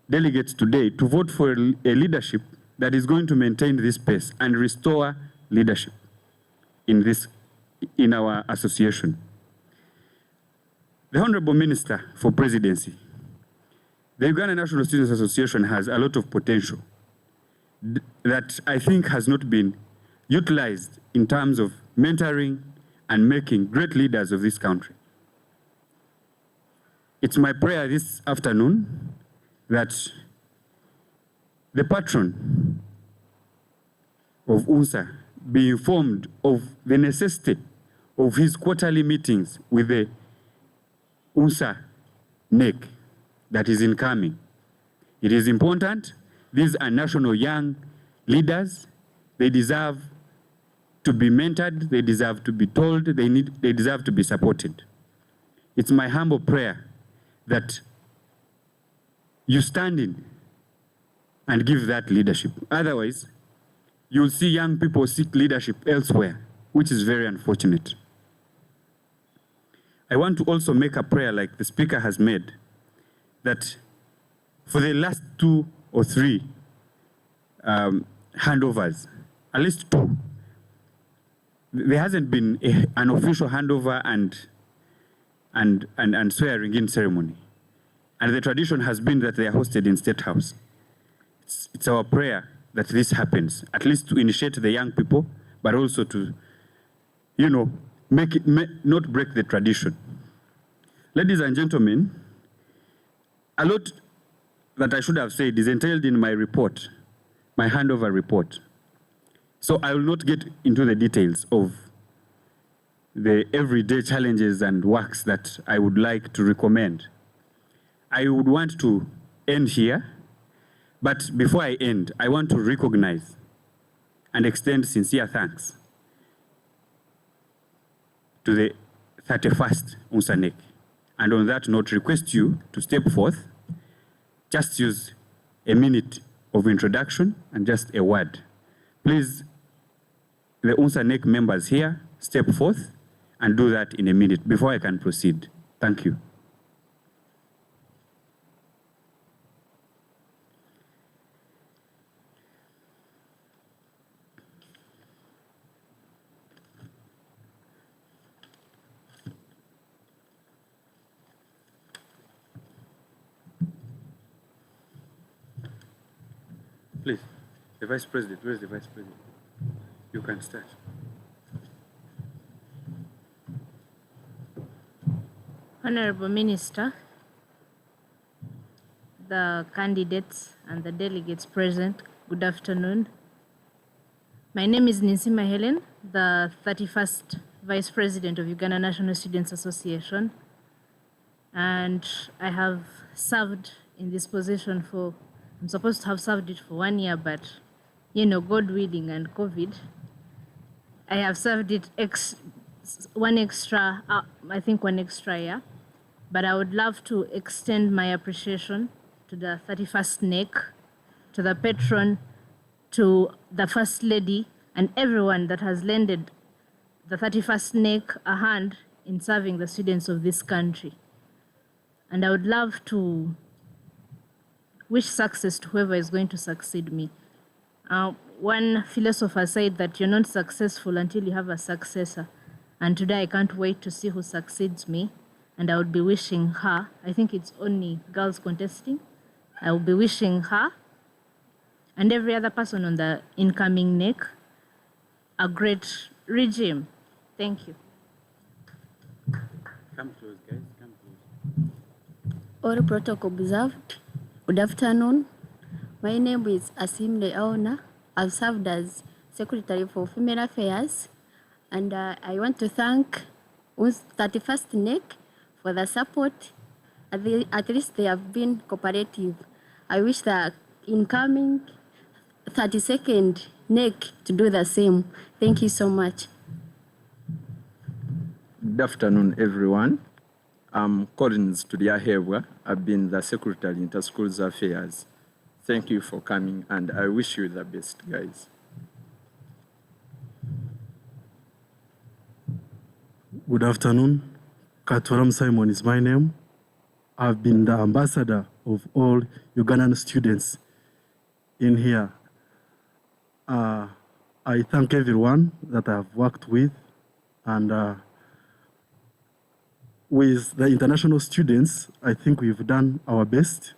delegates today to vote for a leadership that is going to maintain this pace and restore leadership in our association. The Honorable Minister for Presidency, the Uganda National Students Association has a lot of potential that I think has not been utilized in terms of mentoring and making great leaders of this country. It's my prayer this afternoon that the patron of UNSA be informed of the necessity of his quarterly meetings with the UNSA NEC that is incoming. It is important. These are national young leaders. They deserve to be mentored. They deserve to be told. They deserve to be supported. It's my humble prayer that you stand in and give that leadership. Otherwise, you'll see young people seek leadership elsewhere, which is very unfortunate. I want to also make a prayer like the speaker has made, that for the last 2 or 3 handovers, at least 2, there hasn't been an official handover and swearing in ceremony. And the tradition has been that they are hosted in State House. It's our prayer that this happens, at least to initiate the young people, but also to, make it, not break the tradition. Ladies and gentlemen, a lot that I should have said is entailed in my report, my handover report. So I will not get into the details of the everyday challenges and works that I would like to recommend. I would want to end here, but before I end, I want to recognize and extend sincere thanks to the 31st UNSA NEC. And on that note, request you to step forth, just use a minute of introduction and just a word. Please, the UNSA NEC members here, step forth and do that in a minute before I can proceed. Thank you. Please, the Vice President, where is the Vice President? You can start. Honorable Minister, the candidates and the delegates present, good afternoon. My name is Ninsima Helen, the 31st Vice President of Uganda National Students Association, and I have served in this position I'm supposed to have served it for 1 year, but, God willing and COVID, I have served it one extra year. But I would love to extend my appreciation to the 31st NEC, to the patron, to the First Lady, and everyone that has lended the 31st NEC a hand in serving the students of this country. And I would love to wish success to whoever is going to succeed me. One philosopher said that you're not successful until you have a successor. And today I can't wait to see who succeeds me. And I would be wishing her, I think it's only girls contesting, I will be wishing her and every other person on the incoming NEC a great regime. Thank you. Come close, guys, come close. All protocol observed. Good afternoon. My name is Asim Leona. I've served as Secretary for Female Affairs And I want to thank 31st NEC for the support. At least they have been cooperative. I wish the incoming 32nd NEC to do the same. Thank you so much. Good afternoon, everyone. I'm Collins Tuliahebwa. I've been the Secretary Inter-Schools Affairs. Thank you for coming, and I wish you the best, guys. Good afternoon. Katoram Simon is my name. I've been the ambassador of all Ugandan students in here. I thank everyone that I've worked with, and with the international students, I think we've done our best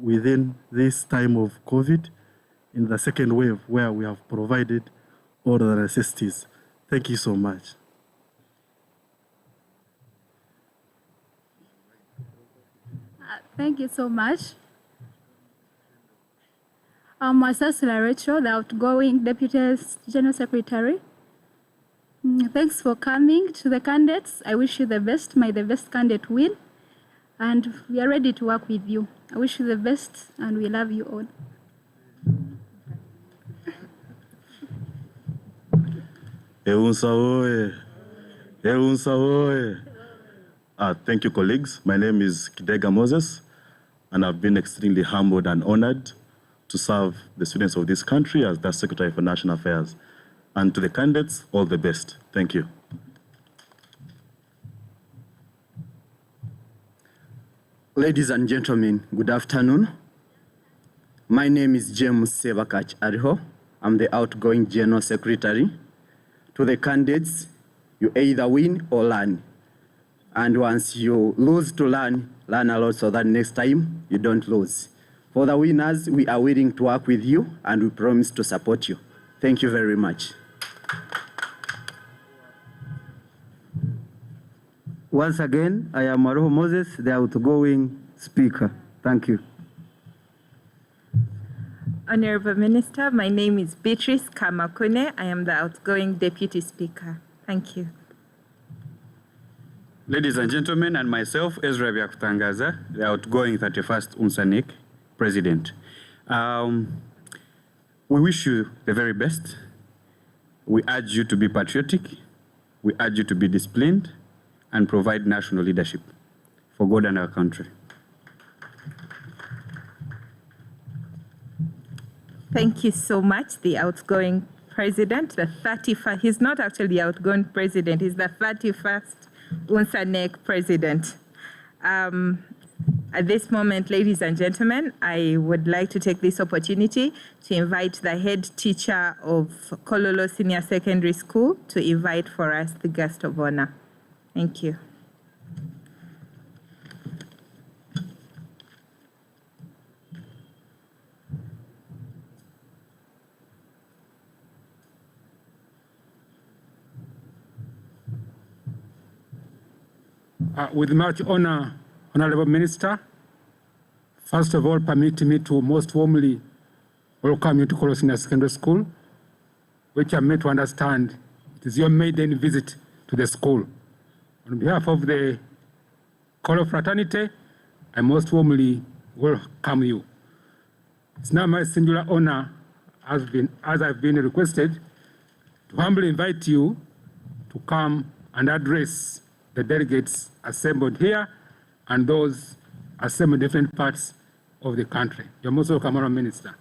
within this time of COVID in the second wave, where we have provided all the necessities. Thank you so much. Thank you so much. Myself, Rachel, the outgoing Deputy General Secretary. Thanks for coming to the candidates. I wish you the best. May the best candidate win. And we are ready to work with you. I wish you the best, and we love you all. Thank you, colleagues. My name is Kidega Moses, and I've been extremely humbled and honored to serve the students of this country as the Secretary for National Affairs. And to the candidates, all the best. Thank you. Ladies and gentlemen, good afternoon. My name is James Sebakach Ariho. I'm the outgoing General Secretary. To the candidates, you either win or learn. And once you lose to learn a lot so that next time you don't lose. For the winners, we are willing to work with you, and we promise to support you. Thank you very much. Once again, I am Maroho Moses, the outgoing speaker. Thank you. Honorable Minister, my name is Beatrice Kamakune. I am the outgoing Deputy Speaker. Thank you. Ladies and gentlemen, and myself, Ezra Byakutangaza, the outgoing 31st UNSANEC President. We wish you the very best. We urge you to be patriotic. We urge you to be disciplined and provide national leadership for God and our country. Thank you so much, the outgoing president, the 31st. He's not actually the outgoing president, he's the 31st UNSANEC president. At this moment, ladies and gentlemen, I would like to take this opportunity to invite the head teacher of Kololo Secondary School to invite for us the guest of honor. Thank you. With much honor, Honorable Minister, first of all, permit me to most warmly welcome you to Kololo Secondary School, which I'm made to understand it is your maiden visit to the school. On behalf of the Kololo fraternity, I most warmly welcome you. It's now my singular honor, as I've been requested, to humbly invite you to come and address the delegates assembled here and those assembled in different parts of the country. You're most welcome, Honorable Minister.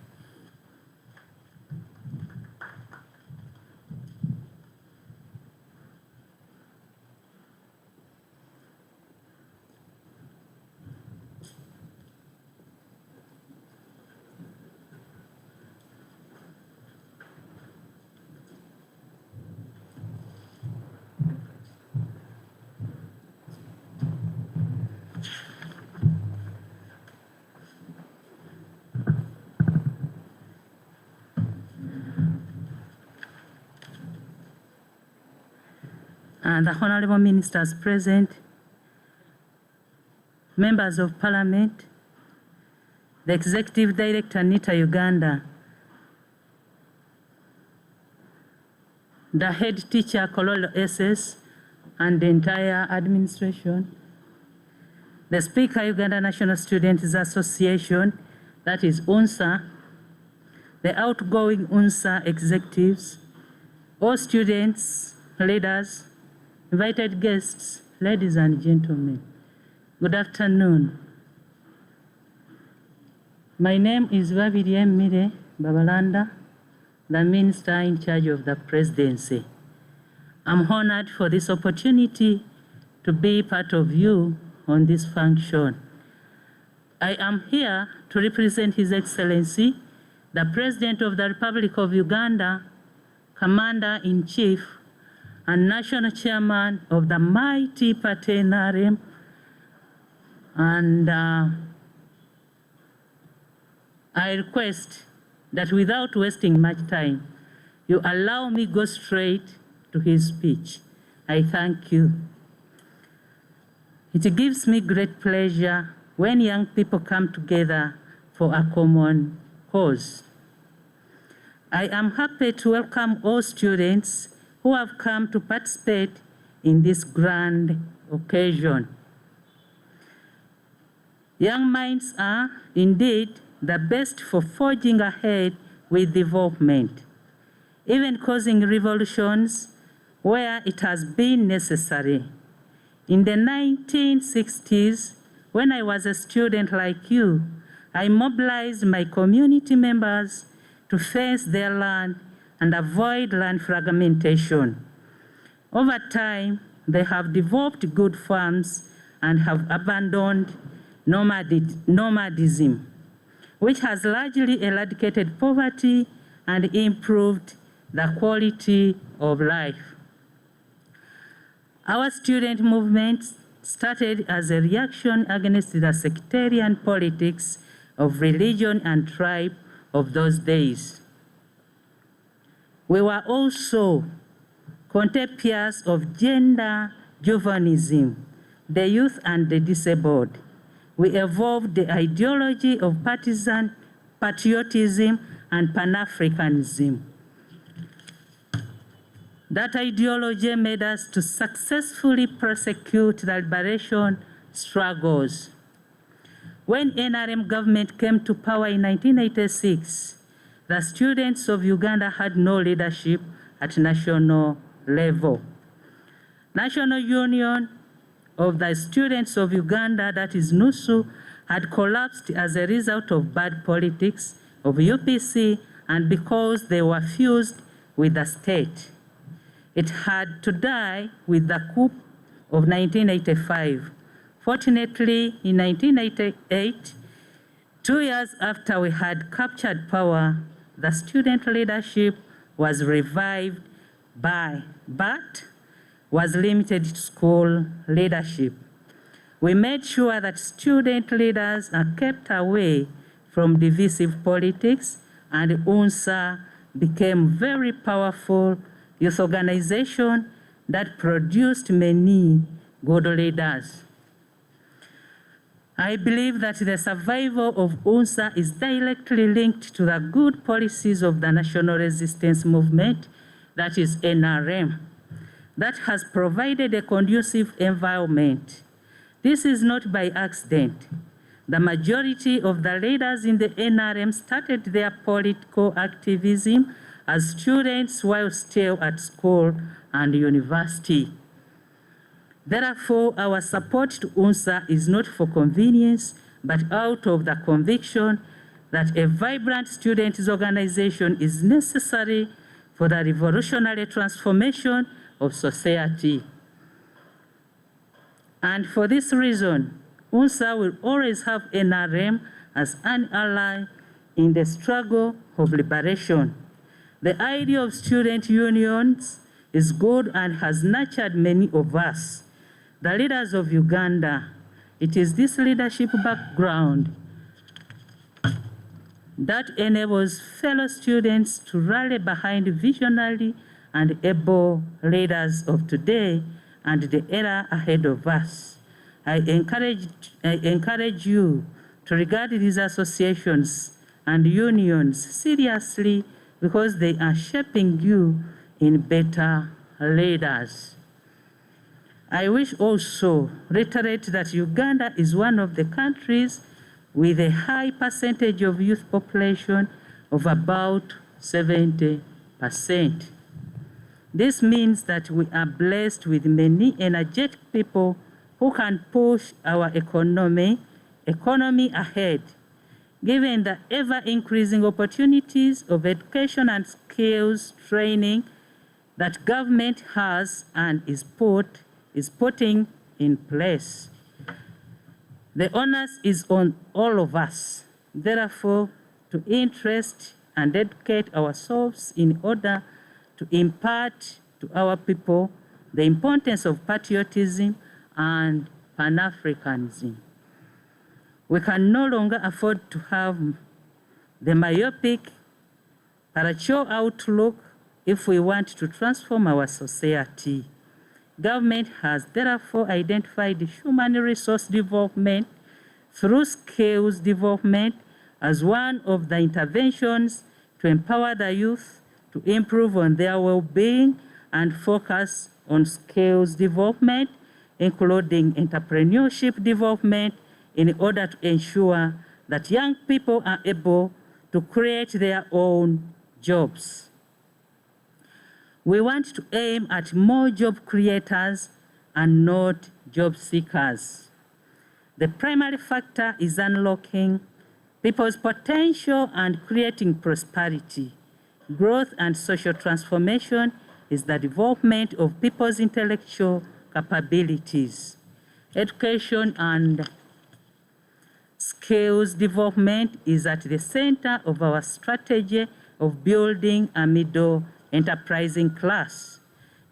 And the honorable ministers present, members of parliament, the executive director, NITA-Uganda, the head teacher, Kololo SS, and the entire administration, the Speaker, Uganda National Students Association, that is UNSA, the outgoing UNSA executives, all students, leaders, invited guests, ladies and gentlemen, good afternoon. My name is Mbale and Mbarara, the Minister in charge of the Presidency. I'm honored for this opportunity to be part of you on this function. I am here to represent His Excellency, the President of the Republic of Uganda, Commander-in-Chief, and National Chairman of the mighty party NRM, and I request that without wasting much time, you allow me go straight to his speech. I thank you. It gives me great pleasure when young people come together for a common cause. I am happy to welcome all students who have come to participate in this grand occasion. Young minds are indeed the best for forging ahead with development, even causing revolutions where it has been necessary. In the 1960s, when I was a student like you, I mobilized my community members to face their land and avoid land fragmentation. Over time, they have developed good farms and have abandoned nomadism, which has largely eradicated poverty and improved the quality of life. Our student movement started as a reaction against the sectarian politics of religion and tribe of those days. We were also contemporaries of gender chauvinism, the youth and the disabled. We evolved the ideology of partisan patriotism and Pan-Africanism. That ideology made us to successfully prosecute the liberation struggles. When NRM government came to power in 1986, the students of Uganda had no leadership at national level. National Union of the Students of Uganda, that is NUSU, had collapsed as a result of bad politics of UPC and because they were fused with the state. It had to die with the coup of 1985. Fortunately, in 1988, 2 years after we had captured power, the student leadership was revived but was limited to school leadership. We made sure that student leaders are kept away from divisive politics, and UNSA became very powerful youth organization that produced many good leaders. I believe that the survival of UNSA is directly linked to the good policies of the National Resistance Movement, that is NRM, that has provided a conducive environment. This is not by accident. The majority of the leaders in the NRM started their political activism as students while still at school and university. Therefore, our support to UNSA is not for convenience, but out of the conviction that a vibrant students' organization is necessary for the revolutionary transformation of society. And for this reason, UNSA will always have NRM as an ally in the struggle of liberation. The idea of student unions is good and has nurtured many of us, the leaders of Uganda. It is this leadership background that enables fellow students to rally behind visionary and able leaders of today and the era ahead of us. I encourage you to regard these associations and unions seriously because they are shaping you in better leaders. I wish also reiterate that Uganda is one of the countries with a high percentage of youth population of about 70%. This means that we are blessed with many energetic people who can push our economy ahead, given the ever-increasing opportunities of education and skills training that government has and is putting in place. The onus is on all of us, therefore, to interest and educate ourselves in order to impart to our people the importance of patriotism and Pan-Africanism. We can no longer afford to have the myopic, parochial outlook if we want to transform our society. Government has therefore identified human resource development through skills development as one of the interventions to empower the youth to improve on their well-being and focus on skills development, including entrepreneurship development, in order to ensure that young people are able to create their own jobs. We want to aim at more job creators and not job seekers. The primary factor is unlocking people's potential and creating prosperity. Growth and social transformation is the development of people's intellectual capabilities. Education and skills development is at the center of our strategy of building a middle enterprising class.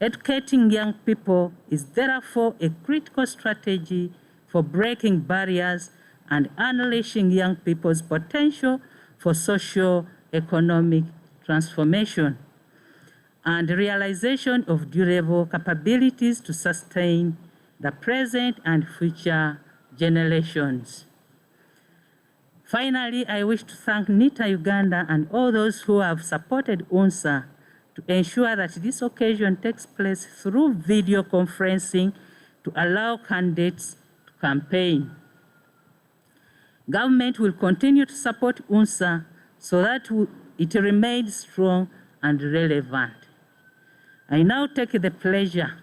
Educating young people is therefore a critical strategy for breaking barriers and unleashing young people's potential for socio-economic transformation and realization of durable capabilities to sustain the present and future generations. Finally, I wish to thank NITA-Uganda and all those who have supported UNSA to ensure that this occasion takes place through video conferencing to allow candidates to campaign. Government will continue to support UNSA so that it remains strong and relevant. I now take the pleasure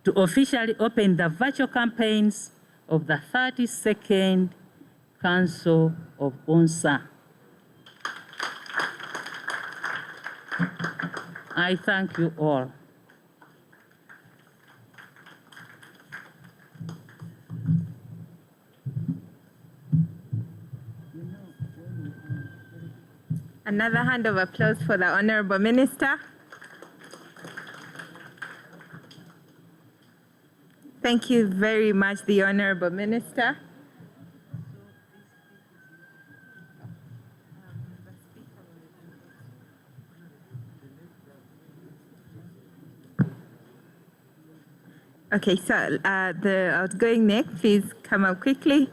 to officially open the virtual campaigns of the 32nd Council of UNSA. I thank you all. Another hand of applause for the Honorable Minister. Thank you very much, the Honorable Minister. Okay, so the outgoing NEC, please come up quickly.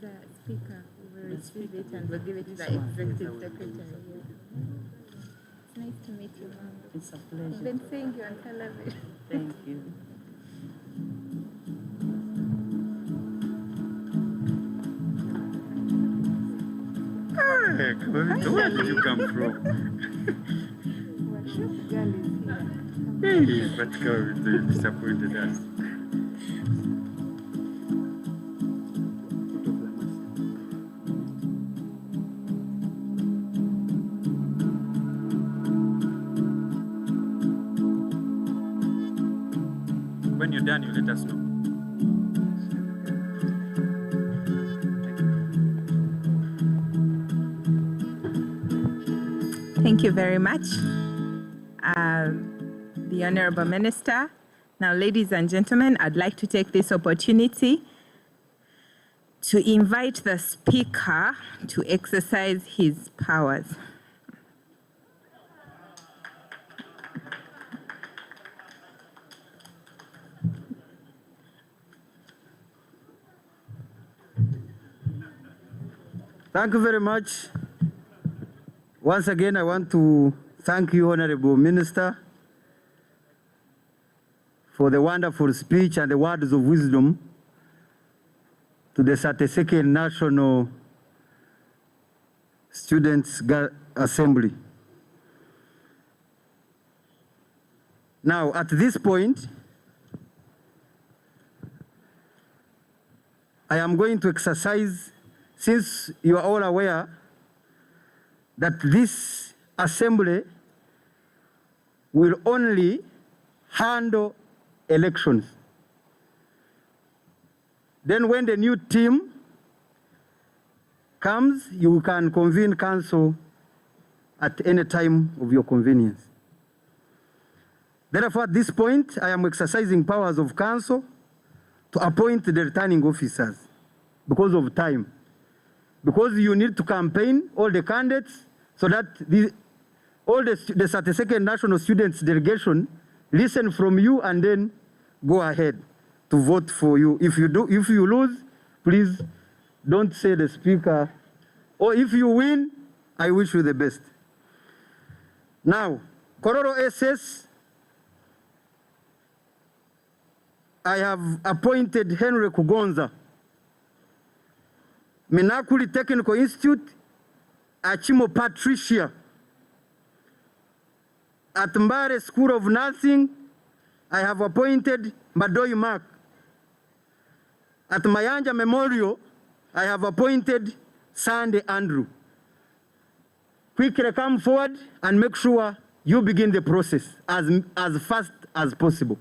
The speaker will receive it and will give it to the executive secretary. It's nice to meet you, Mom. It's a pleasure. I've been seeing you on television. Thank you. Hey, where did you come from? Hey, but you disappointed us. When you're done, you let us know. Thank you very much, the Honorable Minister. Now, ladies and gentlemen, I'd like to take this opportunity to invite the Speaker to exercise his powers. Thank you very much. Once again, I want to thank you, Honorable Minister, for the wonderful speech and the words of wisdom to the 32nd National Students' Assembly. Now, at this point, I am going to exercise, since you are all aware that this assembly will only handle elections. Then when the new team comes, you can convene council at any time of your convenience. Therefore, at this point, I am exercising powers of council to appoint the returning officers because of time. Because you need to campaign all the candidates so that all the 32nd National Students Delegation listen from you and then go ahead to vote for you. If you lose, please don't say the speaker. Or if you win, I wish you the best. Now, Kololo SS, I have appointed Henry Kugonza, Minakuli Technical Institute, Achimo Patricia. At Mbale School of Nursing, I have appointed Madoi Mark. At Mayanja Memorial, I have appointed Sandy Andrew. Quickly come forward and make sure you begin the process as fast as possible.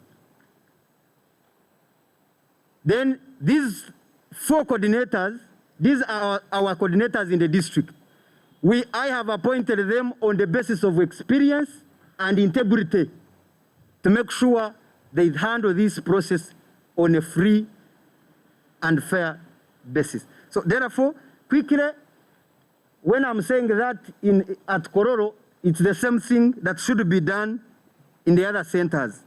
Then these 4 coordinators, these are our coordinators in the district. I have appointed them on the basis of experience and integrity to make sure they handle this process on a free and fair basis. So therefore, quickly, when I'm saying that at Kololo, it's the same thing that should be done in the other centers.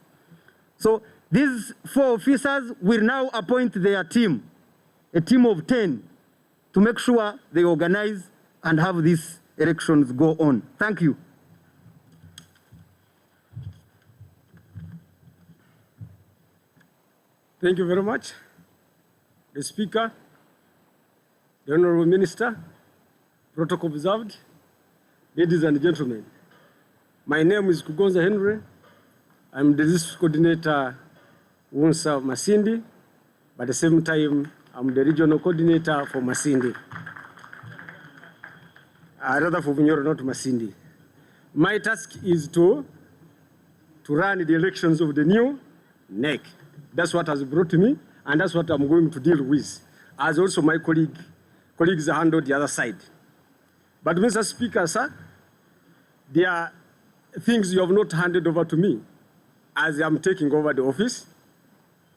So these 4 officers will now appoint their team, a team of 10, to make sure they organize and have these elections go on. Thank you. Thank you very much. The Speaker, the Honorable Minister, protocol observed, ladies and gentlemen. My name is Kugonza Henry. I'm the district coordinator Wunsa Masindi, but at the same time, I'm the regional coordinator for Masindi. Rather for Bunyoro, not Masindi. My task is to run the elections of the new NEC. That's what has brought me, and that's what I'm going to deal with, as also my colleagues handle the other side. But Mr. Speaker, sir, there are things you have not handed over to me as I'm taking over the office.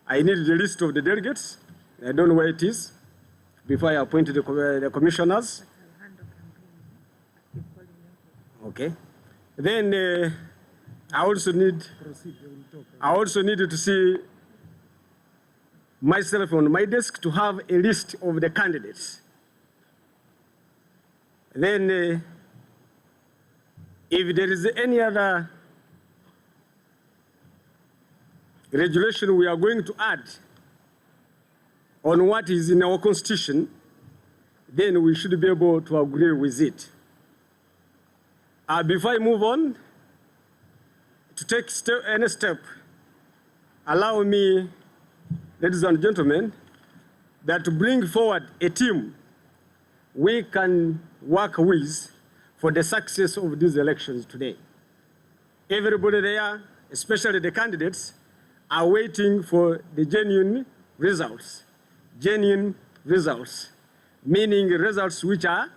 I need the list of the delegates. I don't know where it is before I appoint the commissioners. Okay. Then I also need to see myself on my desk to have a list of the candidates. Then if there is any other regulation we are going to add on what is in our constitution, then we should be able to agree with it. Before I move on, to take any step, allow me, ladies and gentlemen, that to bring forward a team we can work with for the success of these elections today. Everybody there, especially the candidates, are waiting for the genuine results, meaning results which are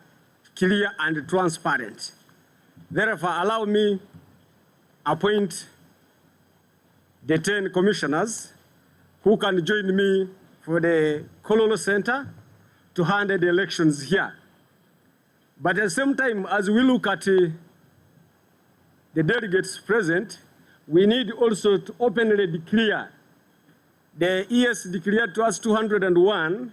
clear and transparent. Therefore, allow me appoint the 10 commissioners who can join me for the Kololo Center to handle the elections here. But at the same time, as we look at the delegates present, we need also to openly declare the ES declared to us 201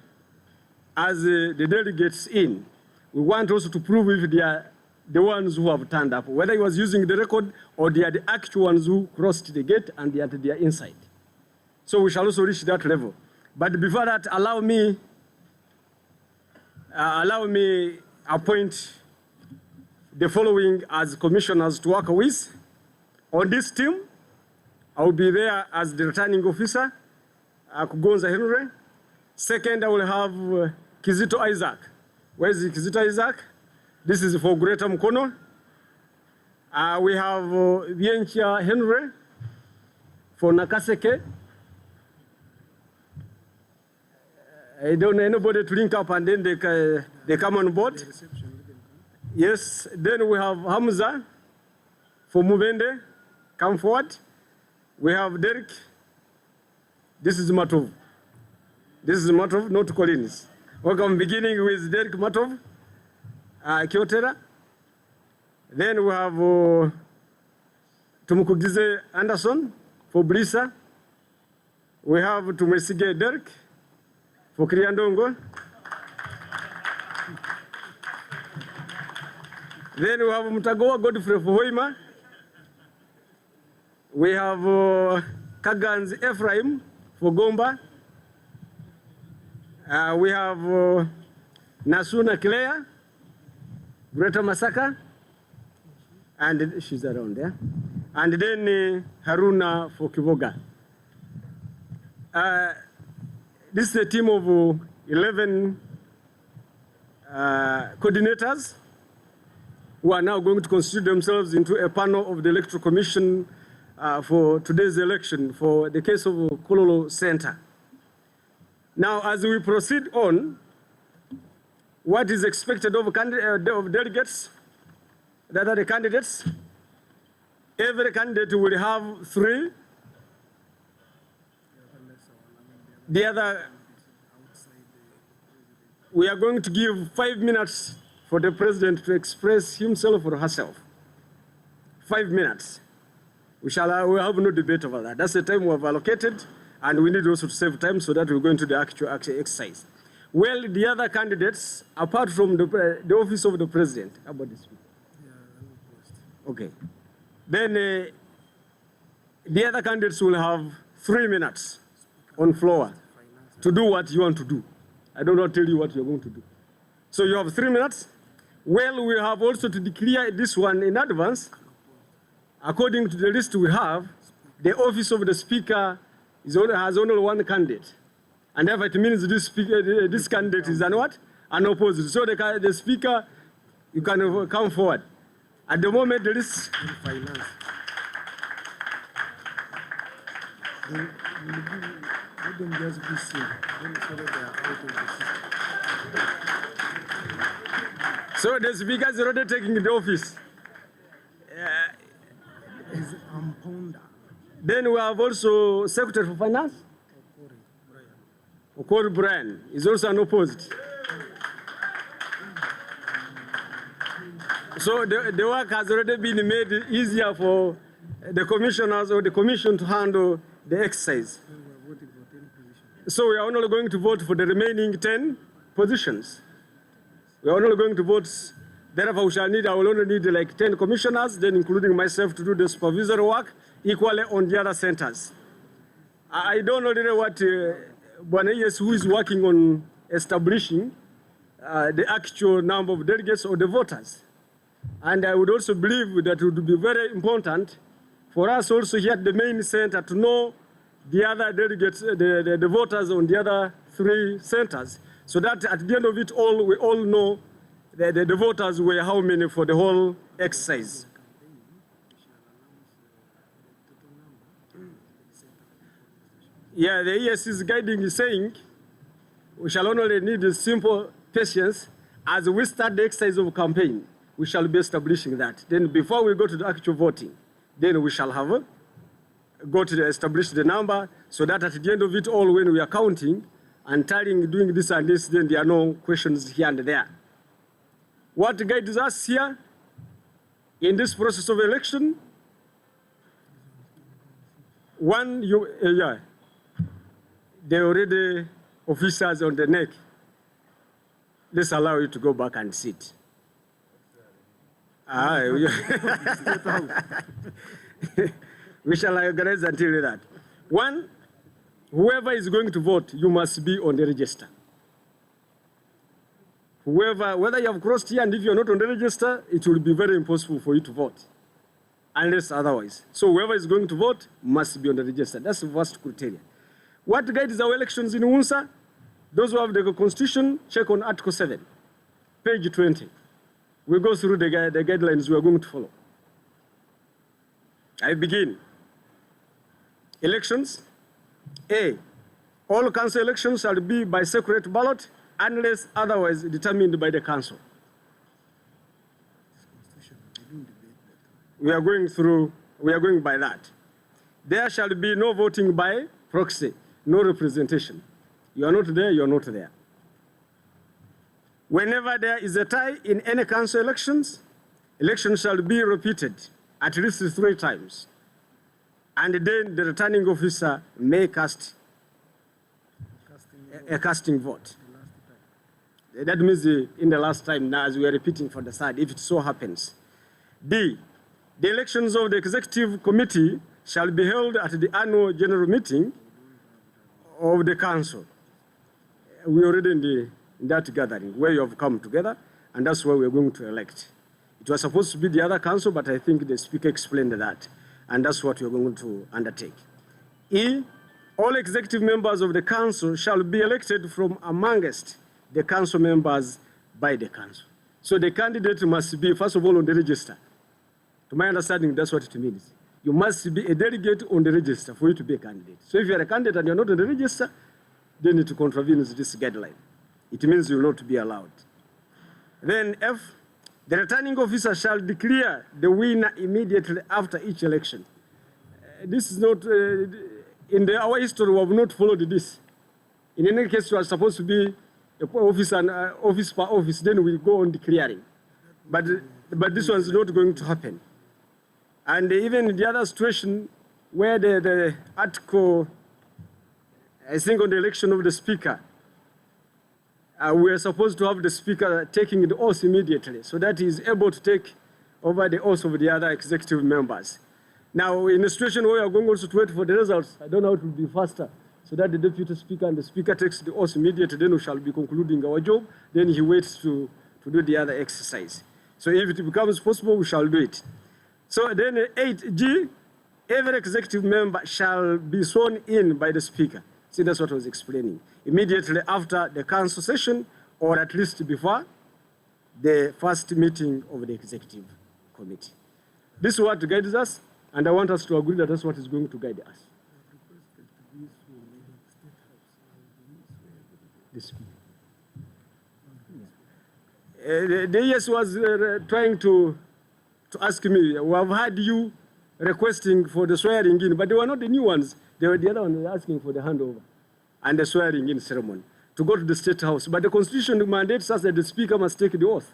as the delegates in. We want also to prove if they are the ones who have turned up, whether he was using the record or they are the actual ones who crossed the gate and they are inside. So we shall also reach that level. But before that, allow me appoint the following as commissioners to work with. On this team, I will be there as the returning officer, Kugonza Henry. Second, I will have Kizito Isaac. Where is Kizito Isaac? This is for Greater Mukono. We have Vienchia Henry for Nakaseke. I don't know anybody to link up and then they come on board. Yes, then we have Hamza for Mubende. Come forward. We have Derek. This is Matov. This is Matov, not Collins. Welcome, beginning with Derek Matov, Kyotera. Then we have Tumukugize Anderson for Brisa. We have Tumesige Derek for Kriandongo. Then we have Mutagoa Godfrey for Hoima. We have Kagans Ephraim for Gomba. We have Nasuna Claire, Greta Masaka, and she's around there. And then Haruna for Kivoga. This is a team of 11 coordinators who are now going to constitute themselves into a panel of the Electoral Commission for today's election for the case of Kololo Center. Now, as we proceed on, what is expected of delegates, that are the candidates, every candidate will have 3. The other, we are going to give 5 minutes for the president to express himself or herself. 5 minutes. We have no debate over that. That's the time we have allocated, and we need also to save time so that we go into the actual exercise. Well, the other candidates, apart from the office of the president, how about this? Okay. Then the other candidates will have 3 minutes on floor to do what you want to do. I do not tell you what you're going to do. So you have 3 minutes. Well, we have also to declare this one in advance. According to the list we have, the office of the speaker has only 1 candidate. And therefore it means this candidate is an what? An opposite. So the speaker, you can come forward. At the moment, the list... So the speaker is already taking the office. Then we have also Secretary for Finance. Okori Brian is also an opposite. So the work has already been made easier for the commissioners or the commission to handle the exercise. So we are only going to vote for the remaining 10 positions. We are only going to vote, therefore I will only need like 10 commissioners, then including myself to do the supervisory work, equally on the other centers. I don't know really what Bwana who is working on establishing the actual number of delegates or the voters. And I would also believe that it would be very important for us also here at the main center to know the other delegates, the voters on the other 3 centers, so that at the end of it all, we all know the voters were how many for the whole exercise. Yeah, the ESC's guiding is saying we shall only need a simple patience as we start the exercise of campaign. We shall be establishing that. Then before we go to the actual voting, then we shall have establish the number so that at the end of it all, when we are counting and tallying, doing this and this, then there are no questions here and there. What guides us here in this process of election? One, there are already officers on the neck. let's allow you to go back and sit. We shall organize until that. One, whoever is going to vote, you must be on the register. Whether you have crossed here and if you're not on the register, it will be very impossible for you to vote, unless otherwise. So whoever is going to vote must be on the register. That's the first criteria. What guides our elections in UNSA? Those who have the Constitution, check on Article 7, page 20. We go through the guidelines we are going to follow. I begin. Elections. A, all council elections shall be by secret ballot unless otherwise determined by the council. We are going by that. There shall be no voting by proxy, no representation. You are not there, you are not there. Whenever there is a tie in any council elections, elections shall be repeated at least 3 times. And then the returning officer may cast a casting vote. That means in the last time, now as we are repeating for the third, if it so happens. D, the elections of the executive committee shall be held at the annual general meeting of the council. We are already in that gathering where you have come together, and that's where we're going to elect. It was supposed to be the other council, but I think the speaker explained that, and that's what we're going to undertake. E, all executive members of the council shall be elected from amongst the council members by the council. So the candidate must be, first of all, on the register. To my understanding, that's what it means. You must be a delegate on the register for you to be a candidate. So if you're a candidate and you're not on the register, then it contravenes this guideline. It means you will not be allowed. Then F, the returning officer shall declare the winner immediately after each election. This is not, in our history, we have not followed this. In any case, you are supposed to be office and office per office, then we go on declaring. But this one is not going to happen. And even in the other situation where the article, I think on the election of the speaker, we are supposed to have the speaker taking the oath immediately so that he is able to take over the oath of the other executive members. Now, in a situation where we are going also to wait for the results, I don't know how it will be faster, so that the deputy speaker and the speaker takes the oath immediately, then we shall be concluding our job, then he waits to do the other exercise. So if it becomes possible, we shall do it. So then 8G, every executive member shall be sworn in by the speaker. See, that's what I was explaining. Immediately after the council session, or at least before the first meeting of the executive committee. This is what guides us, and I want us to agree that that's what is going to guide us. The speaker. The ES was trying to ask me, we have had you requesting for the swearing in, but they were not the new ones. They were the other ones asking for the handover and the swearing in ceremony to go to the State House. But the Constitution mandates us that the speaker must take the oath.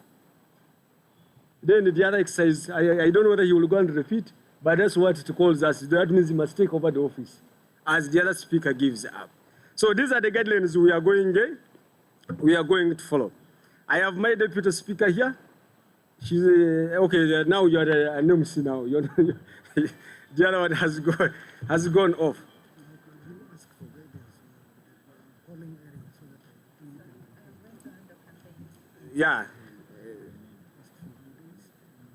Then the other exercise, I don't know whether he will go and repeat, but that's what it calls us. That means he must take over the office as the other speaker gives up. So these are the guidelines we are going to follow. I have my deputy speaker here. She's okay. Now you are an MC now. The other one has gone off. Yeah.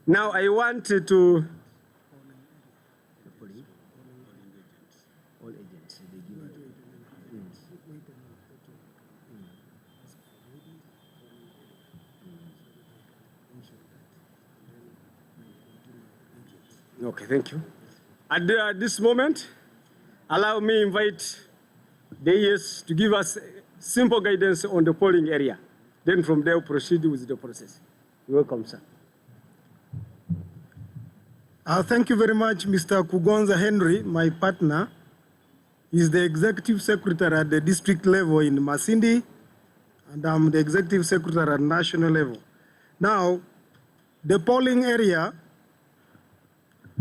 Now I want to. Okay, thank you. At this moment, allow me invite the ES to give us simple guidance on the polling area. Then from there, we'll proceed with the process. You're welcome, sir. Thank you very much, Mr. Kugonza Henry, my partner. He's the executive secretary at the district level in Masindi, and I'm the executive secretary at national level. Now, the polling area,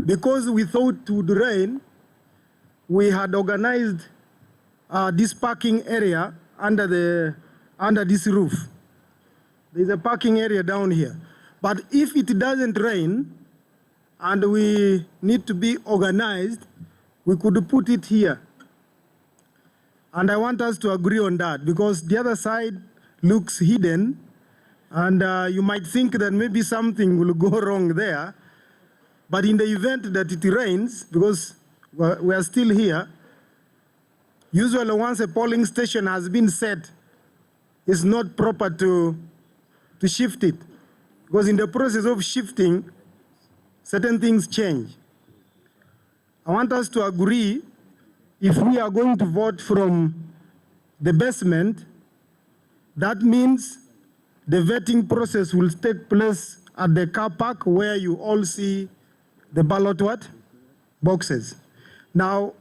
because we thought it would rain, we had organized this parking area under this roof. There's a parking area down here. But if it doesn't rain and we need to be organized, we could put it here. And I want us to agree on that because the other side looks hidden and you might think that maybe something will go wrong there. But in the event that it rains, because we are still here, usually once a polling station has been set, it's not proper to shift it. Because in the process of shifting, certain things change. I want us to agree if we are going to vote from the basement, that means the vetting process will take place at the car park where you all see the ballot boxes. Now,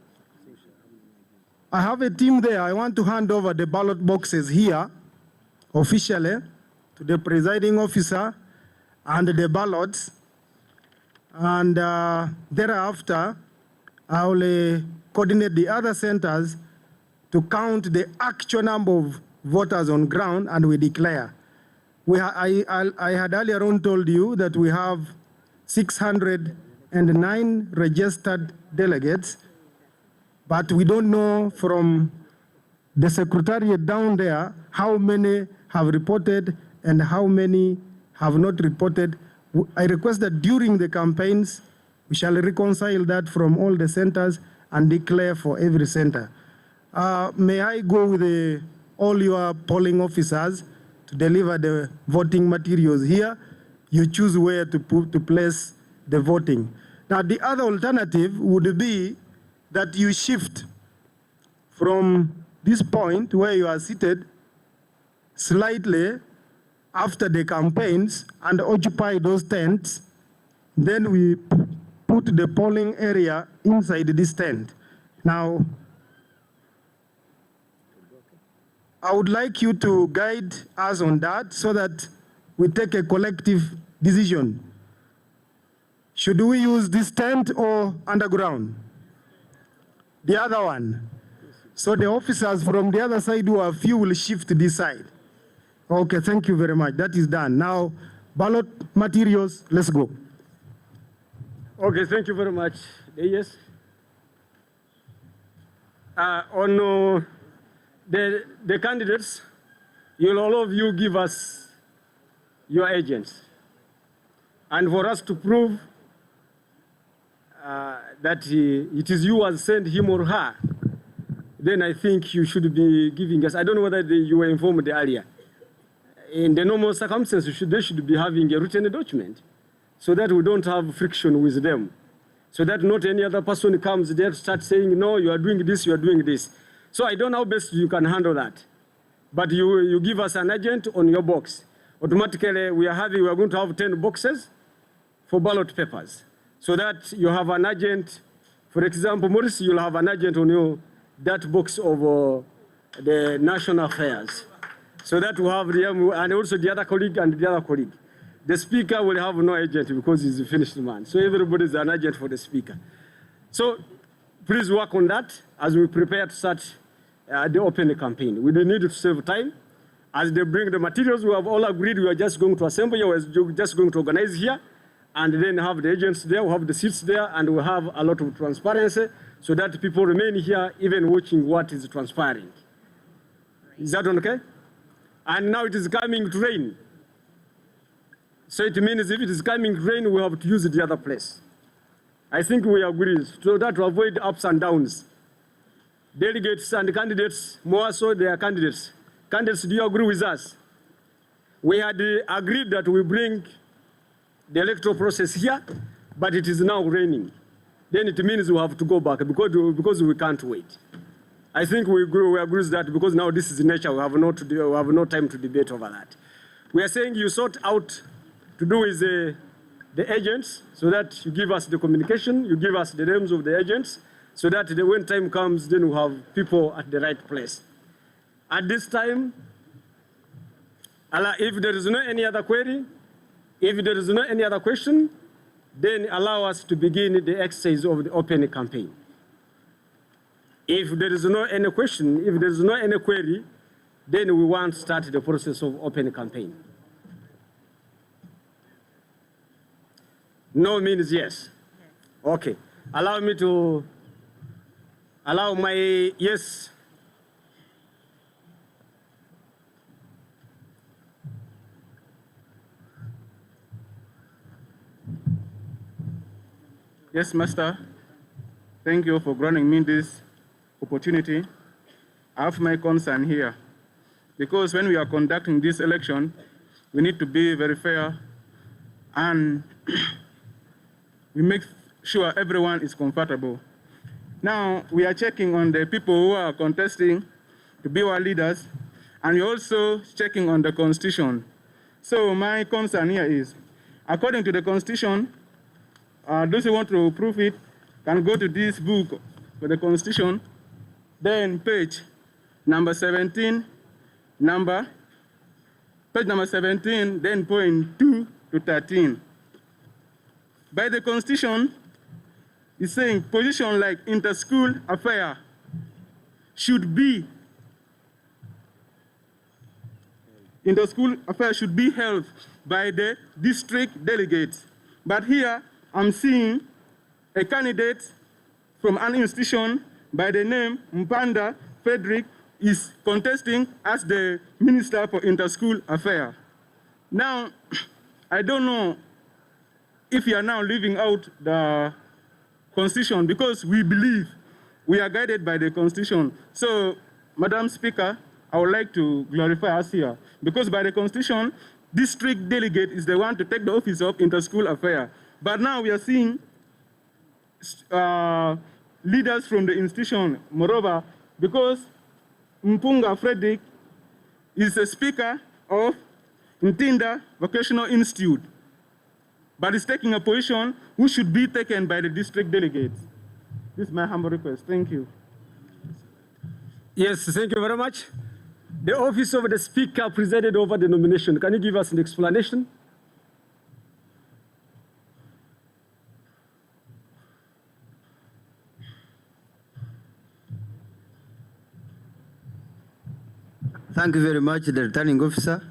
I have a team there. I want to hand over the ballot boxes here officially to the presiding officer and the ballots. And thereafter, I will coordinate the other centers to count the actual number of voters on ground and we declare. I had earlier on told you that we have 609 registered delegates, but we don't know from the secretariat down there how many have reported and how many have not reported. I request that during the campaigns, we shall reconcile that from all the centers and declare for every center. May I go with all your polling officers to deliver the voting materials here? You choose where to place the voting. Now, the other alternative would be that you shift from this point where you are seated slightly after the campaigns and occupy those tents. Then we put the polling area inside this tent. Now, I would like you to guide us on that so that we take a collective decision. Should we use this tent or underground? The other one. So the officers from the other side who are few will shift this side. Okay, thank you very much. That is done. Now, ballot materials, let's go. Okay, thank you very much. Yes. On the candidates, all of you give us your agents. And for us to prove that it is who has sent him or her, then I think you should be giving us, I don't know whether you were informed earlier. In the normal circumstances, they should be having a written document so that we don't have friction with them. So that not any other person comes there to start saying, no, you are doing this, you are doing this. So I don't know how best you can handle that. But you give us an agent on your box. Automatically, we are going to have 10 boxes for ballot papers. So that you have an agent, for example, Maurice, you'll have an agent on that box of the national affairs. So that we have, and also the other colleague and the other colleague. The speaker will have no agent because he's a finished man. So everybody is an agent for the speaker. So please work on that as we prepare to start the open campaign. We need to save time. As they bring the materials, we have all agreed we are just going to assemble here, we're just going to organize here, and then have the agents there, we have the seats there, and we have a lot of transparency so that people remain here even watching what is transpiring. Is that okay? And now it is coming to rain. So it means if it is coming to rain, we have to use the other place. I think we agree so that to avoid ups and downs. Delegates and candidates, more so they are candidates. Candidates, do you agree with us? We had agreed that we bring the electoral process here, but it is now raining. Then it means we have to go back because we can't wait. I think we agree with that because now this is nature. We have no time to debate over that. We are saying you sort out to do with the agents so that you give us the communication, you give us the names of the agents so that when time comes, then we have people at the right place. At this time, if there is no any other query, if there is no any other question, then allow us to begin the exercise of the open campaign. If there is no any question, if there is no any query, then we want to start the process of open campaign. No means yes. Okay. Allow me to allow my yes. Yes, Master. Thank you for granting me this opportunity. I have my concern here, because when we are conducting this election, we need to be very fair and we make sure everyone is comfortable. Now, we are checking on the people who are contesting to be our leaders, and we're also checking on the Constitution. So my concern here is, according to the Constitution, those who want to prove it can go to this book for the Constitution, then page number 17, page number 17, then point 2 to 13. By the Constitution, it's saying position like inter-school affair should be held by the district delegates. But here, I'm seeing a candidate from an institution by the name Mpanda Frederick is contesting as the Minister for Inter-School Affairs. Now, I don't know if you are now leaving out the Constitution, because we believe we are guided by the Constitution. So, Madam Speaker, I would like to glorify us here, because by the Constitution, district delegate is the one to take the office of Inter-School Affairs. But now we are seeing leaders from the institution. Moreover, because Mpunga Frederick is a speaker of Ntinda Vocational Institute, but is taking a position which should be taken by the district delegates. This is my humble request. Thank you. Yes, thank you very much. The office of the speaker presided over the nomination. Can you give us an explanation? Thank you very much, the returning officer.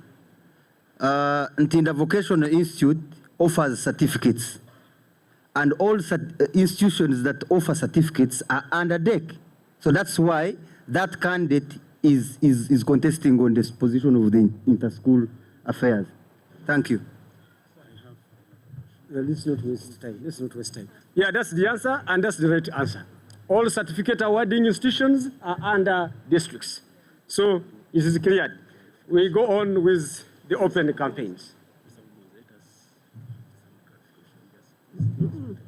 Ntinda Vocational Institute offers certificates, and all institutions that offer certificates are under deck. So that's why that candidate is contesting on this position of the inter-school affairs. Thank you. Let's not waste time. Let's not waste time. Yeah, that's the answer, and that's the right answer. All certificate awarding institutions are under districts. So it is clear. We go on with the open campaigns.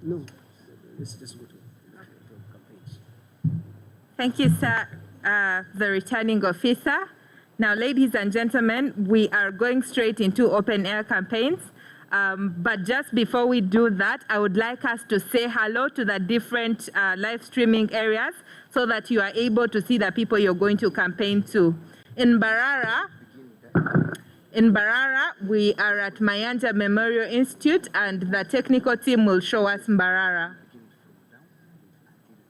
No, let's just go to campaigns. Thank you, sir, the returning officer. Now, ladies and gentlemen, we are going straight into open air campaigns. But just before we do that, I would like us to say hello to the different live streaming areas so that you are able to see the people you're going to campaign to. In Mbarara, we are at Mayanja Memorial Institute, and the technical team will show us Mbarara.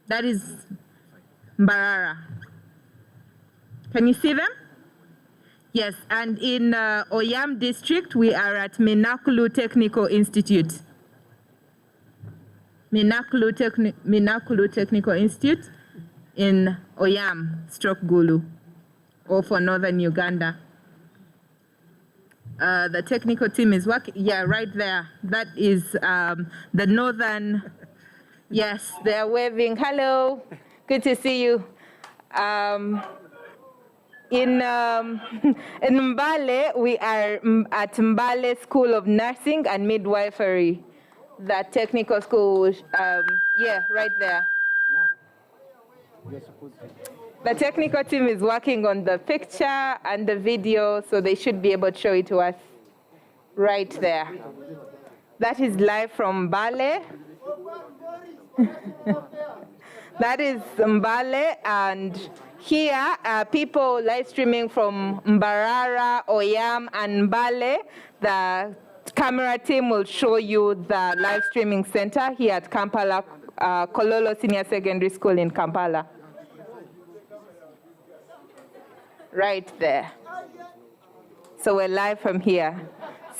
That is Mbarara. Can you see them? Yes, and in Oyam district, we are at Minakulu Technical Institute. Minakulu Technical Institute in Oyam, Gulu, or for northern Uganda. The technical team is working, yeah, right there. That is the northern, yes, they're waving. Hello, good to see you. In Mbale, we are at Mbale School of Nursing and Midwifery, the technical school, yeah, right there. The technical team is working on the picture and the video, so they should be able to show it to us right there. That is live from Mbale. That is Mbale, and here, people live streaming from Mbarara, Oyam, and Mbale. The camera team will show you the live streaming center here at Kampala, Kololo Secondary School in Kampala. Right there. So we're live from here.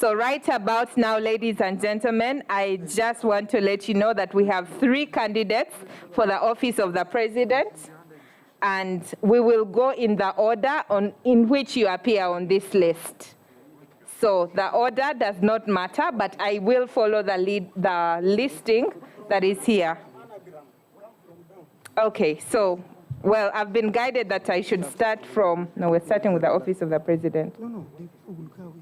So right about now, ladies and gentlemen, I just want to let you know that we have 3 candidates for the office of the president, and we will go in the order in which you appear on this list. So the order does not matter, but I will follow the listing that is here. Okay, so, well, I've been guided that I should start from, no, we're starting with the office of the president. No, they will go away.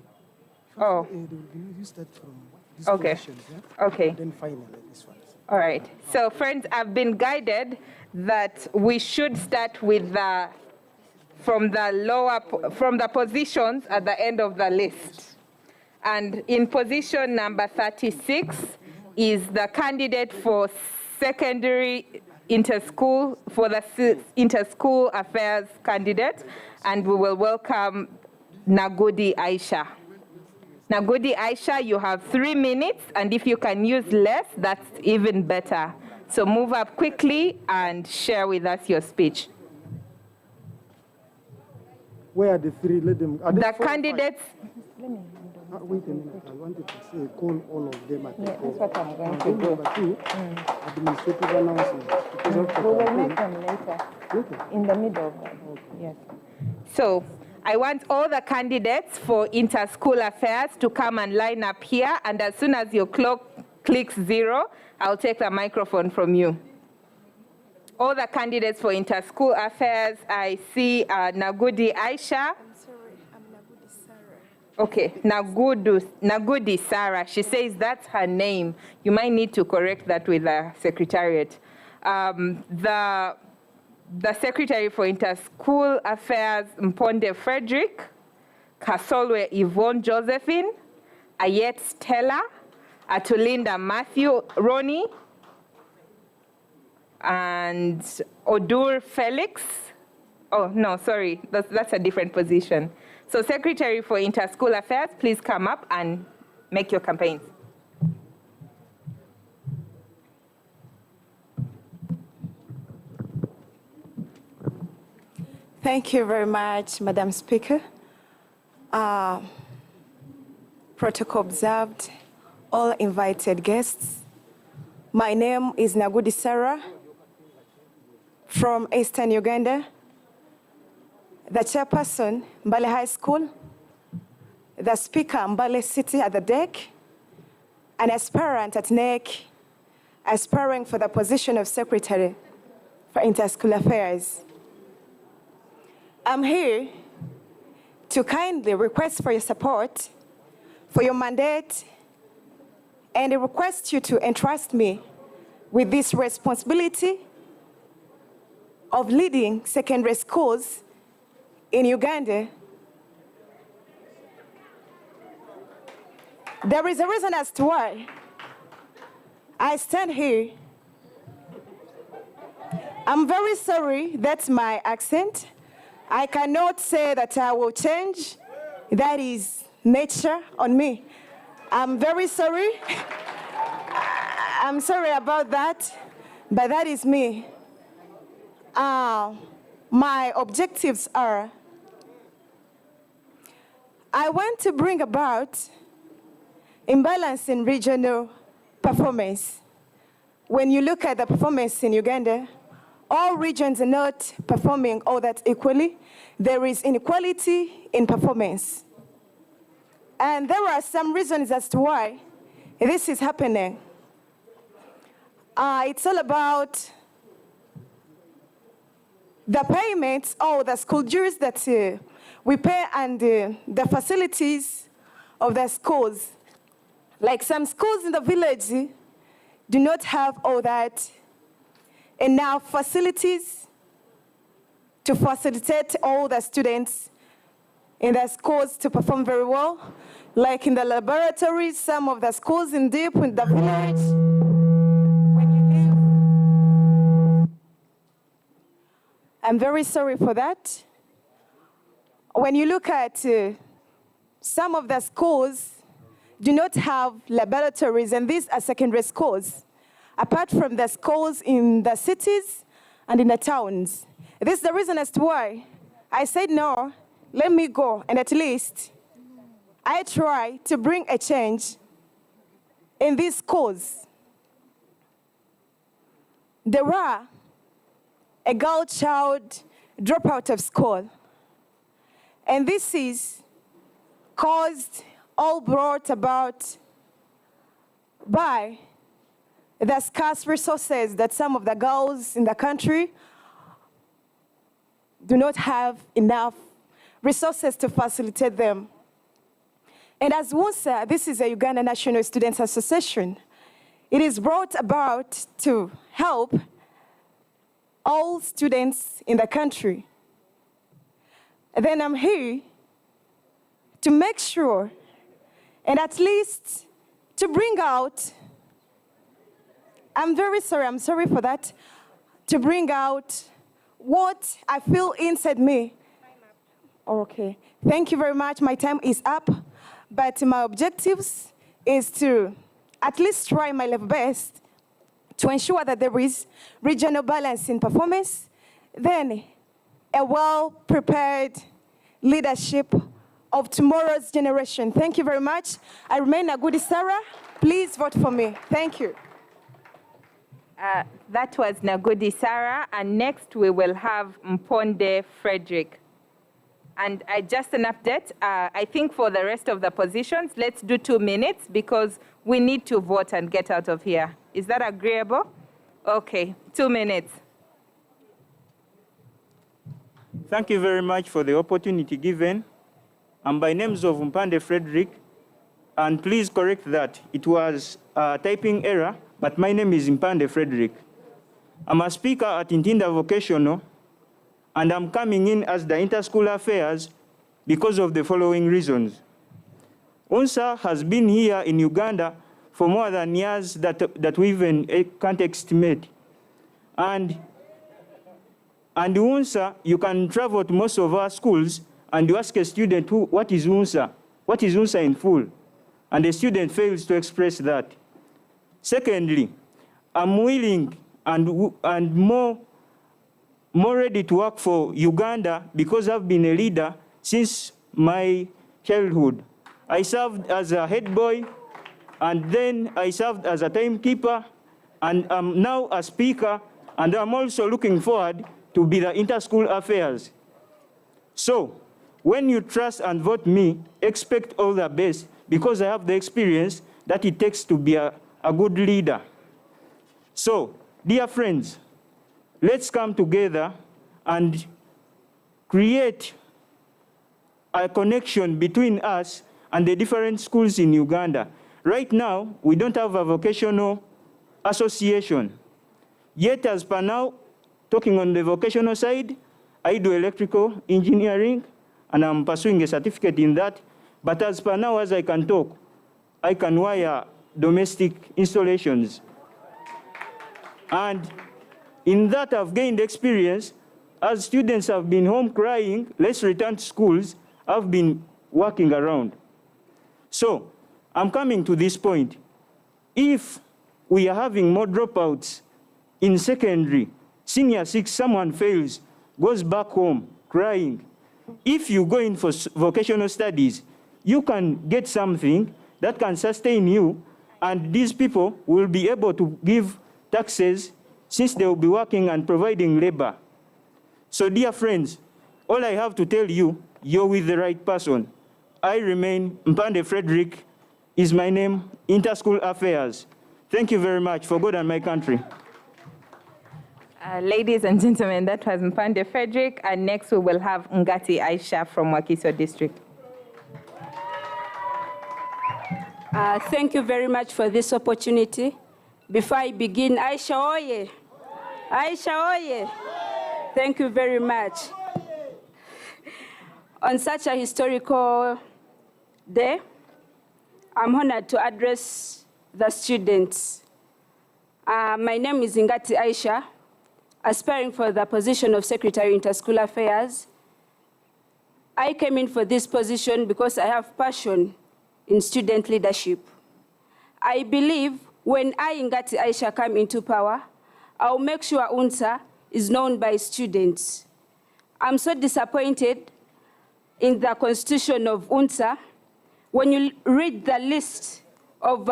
Oh. You start from this Okay. position, yeah? Okay. Then finally this one. All right. So, friends, I've been guided that we should start with from the positions at the end of the list. And in position number 36 is the candidate for secondary interschool, for the interschool affairs candidate, and we will welcome Nagudi Aisha. Nagudi Aisha, you have 3 minutes, and if you can use less, that's even better. So move up quickly and share with us your speech. Where are the 3? Let them. The candidates. Wait a minute. I wanted to say call all of them at the that's what I'm going to do. Number 2, administrative announcements. We will make them later. In the middle of that. Yes. So I want all the candidates for interschool affairs to come and line up here, and as soon as your clock clicks 0, I'll take the microphone from you. All the candidates for interschool affairs, I see Nagudi Aisha. I'm sorry, I'm Nagudi Sarah. Okay, Nagudi Sarah. She says that's her name. You might need to correct that with the secretariat. The Secretary for Interschool Affairs, Mponde Frederick, Kasolwe Yvonne Josephine, Ayet Stella, Atulinda Matthew Ronnie, and Odur Felix. Oh, no, sorry, that's a different position. So Secretary for Interschool Affairs, please come up and make your campaigns. Thank you very much, Madam Speaker. Protocol observed, all invited guests. My name is Nagudi Sarah from Eastern Uganda, the chairperson, Mbale High School, the speaker, Mbale City at the deck, an aspirant at NEC, aspiring for the position of Secretary for Interschool Affairs. I'm here to kindly request for your support, for your mandate, and I request you to entrust me with this responsibility of leading secondary schools in Uganda. There is a reason as to why I stand here. I'm very sorry, that's my accent. I cannot say that I will change. That is nature on me. I'm very sorry. I'm sorry about that, but that is me. My objectives are, I want to bring about imbalance in regional performance. When you look at the performance in Uganda, all regions are not performing all that equally. There is inequality in performance. And there are some reasons as to why this is happening. It's all about the payments or the school dues that we pay and the facilities of the schools. Like some schools in the village do not have all that enough facilities to facilitate all the students in the schools to perform very well. Like in the laboratories, some of the schools in the village, when you live. I'm very sorry for that. When you look at some of the schools do not have laboratories, and these are secondary schools, apart from the schools in the cities and in the towns. This is the reason as to why I said, no, let me go and at least I try to bring a change in this cause. There were a girl child drop out of school, and this is caused, all brought about by the scarce resources that some of the girls in the country do not have enough resources to facilitate them. And as WUNSA, this is a Uganda National Students Association, it is brought about to help all students in the country. And then I'm here to make sure, and at least to bring out, I'm sorry for that, to bring out what I feel inside me. Okay, thank you very much, my time is up, but my objectives is to at least try my level best to ensure that there is regional balance in performance, then a well-prepared leadership of tomorrow's generation. Thank you very much. I remain Nagudi Sarah. Please vote for me. Thank you. That was Nagudi Sarah, and next we will have Mponde Frederick. And just an update, I think for the rest of the positions, let's do 2 minutes because we need to vote and get out of here. Is that agreeable? Okay, 2 minutes. Thank you very much for the opportunity given. I'm by names of Mpande Frederick, and please correct that. It was a typing error, but my name is Mpande Frederick. I'm a speaker at Ntinda Vocational, and I'm coming in as the Interschool Affairs because of the following reasons. UNSA has been here in Uganda for more than years that we even can't estimate. And UNSA, you can travel to most of our schools and you ask a student, what is UNSA? What is UNSA in full? And the student fails to express that. Secondly, I'm willing and more ready to work for Uganda because I've been a leader since my childhood. I served as a head boy, and then I served as a timekeeper, and I'm now a speaker, and I'm also looking forward to be the Interschool Affairs. So, when you trust and vote me, expect all the best, because I have the experience that it takes to be a good leader. So, dear friends, let's come together and create a connection between us and the different schools in Uganda. Right now, we don't have a vocational association. Yet, as per now, talking on the vocational side, I do electrical engineering, and I'm pursuing a certificate in that. But as per now, as I can talk, I can wire domestic installations. And in that, I've gained experience. As students have been home crying, let's return to schools, I've been working around. So, I'm coming to this point. If we are having more dropouts in secondary, senior 6, someone fails, goes back home crying. If you go in for vocational studies, you can get something that can sustain you, and these people will be able to give taxes since they will be working and providing labor. So, dear friends, all I have to tell you, you're with the right person. I remain Mpande Frederick, is my name, Interschool Affairs. Thank you very much for God and my country. Ladies and gentlemen, that was Mpande Frederick, and next we will have Ngati Aisha from Wakiso District. Thank you very much for this opportunity. Before I begin, Aisha Oye. Aisha Oye. Thank you very much. On such a historical day, I'm honored to address the students. My name is Ngati Aisha, aspiring for the position of Secretary Interschool Affairs. I came in for this position because I have passion in student leadership. I believe when I, Ngati Aisha, come into power, I'll make sure UNSA is known by students. I'm so disappointed in the constitution of UNSA, when you read the list of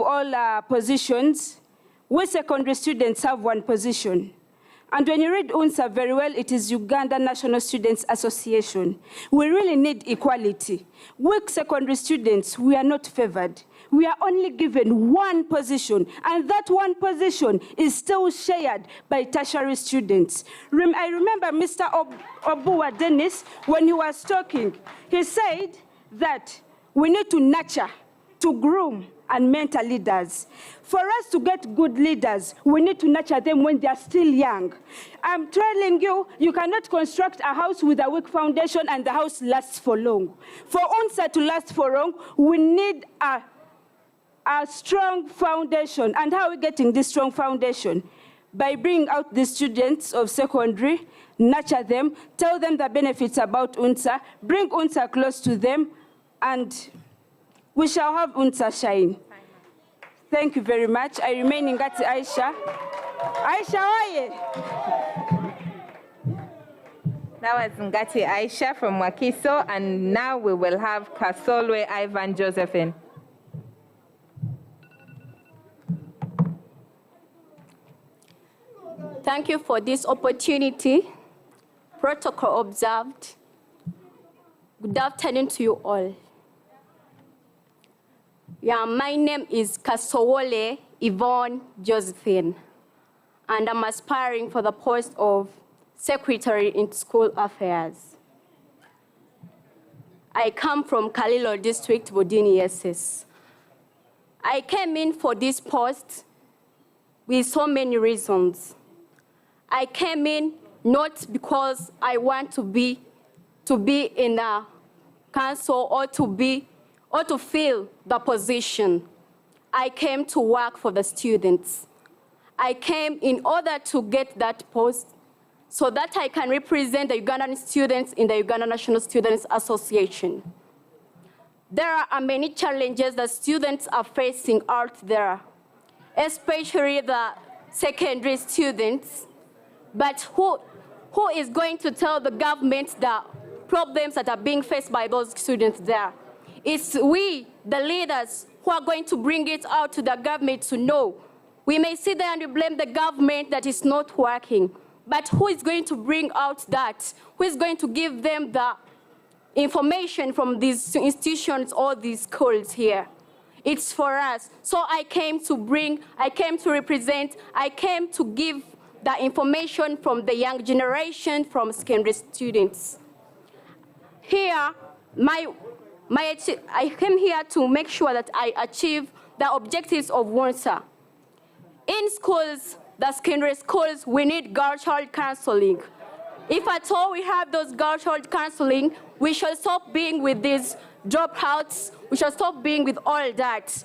all positions, we secondary students have one position. And when you read UNSA very well, it is Uganda National Students Association. We really need equality. We secondary students, we are not favored. We are only given one position, and that one position is still shared by tertiary students. I remember Mr. Obua Dennis, when he was talking, he said that we need to nurture, to groom, and mentor leaders. For us to get good leaders, we need to nurture them when they are still young. I'm telling you, you cannot construct a house with a weak foundation and the house lasts for long. For UNSA to last for long, we need a strong foundation. And how are we getting this strong foundation? By bringing out the students of secondary, nurture them, tell them the benefits about UNSA, bring UNSA close to them, and we shall have UNSA shine. Thank you very much. I remain Ngati Aisha. Aisha, oye! That was Ngati Aisha from Wakiso, and now we will have Kasolwe Ivan Josephine. Thank you for this opportunity. Protocol observed. Good afternoon to you all. Yeah, my name is Kasowole Yvonne Josephine, and I'm aspiring for the post of Secretary in School Affairs. I come from Kololo District, Bodini SS. I came in for this post with so many reasons. I came in not because I want to be in a council or to fill the position. I came to work for the students. I came in order to get that post so that I can represent the Ugandan students in the Uganda National Students Association. There are many challenges that students are facing out there, especially the secondary students. But who is going to tell the government the problems that are being faced by those students there? It's we, the leaders, who are going to bring it out to the government to know. We may sit there and blame the government that is not working, but who is going to bring out that? Who is going to give them the information from these institutions or these schools here? It's for us. So I came to represent, I came to give the information from the young generation, from secondary students. Here, I came here to make sure that I achieve the objectives of UNSA. In schools, the secondary schools, we need girl-child counseling. If at all we have those girl-child counseling, we shall stop being with these dropouts. We shall stop being with all that.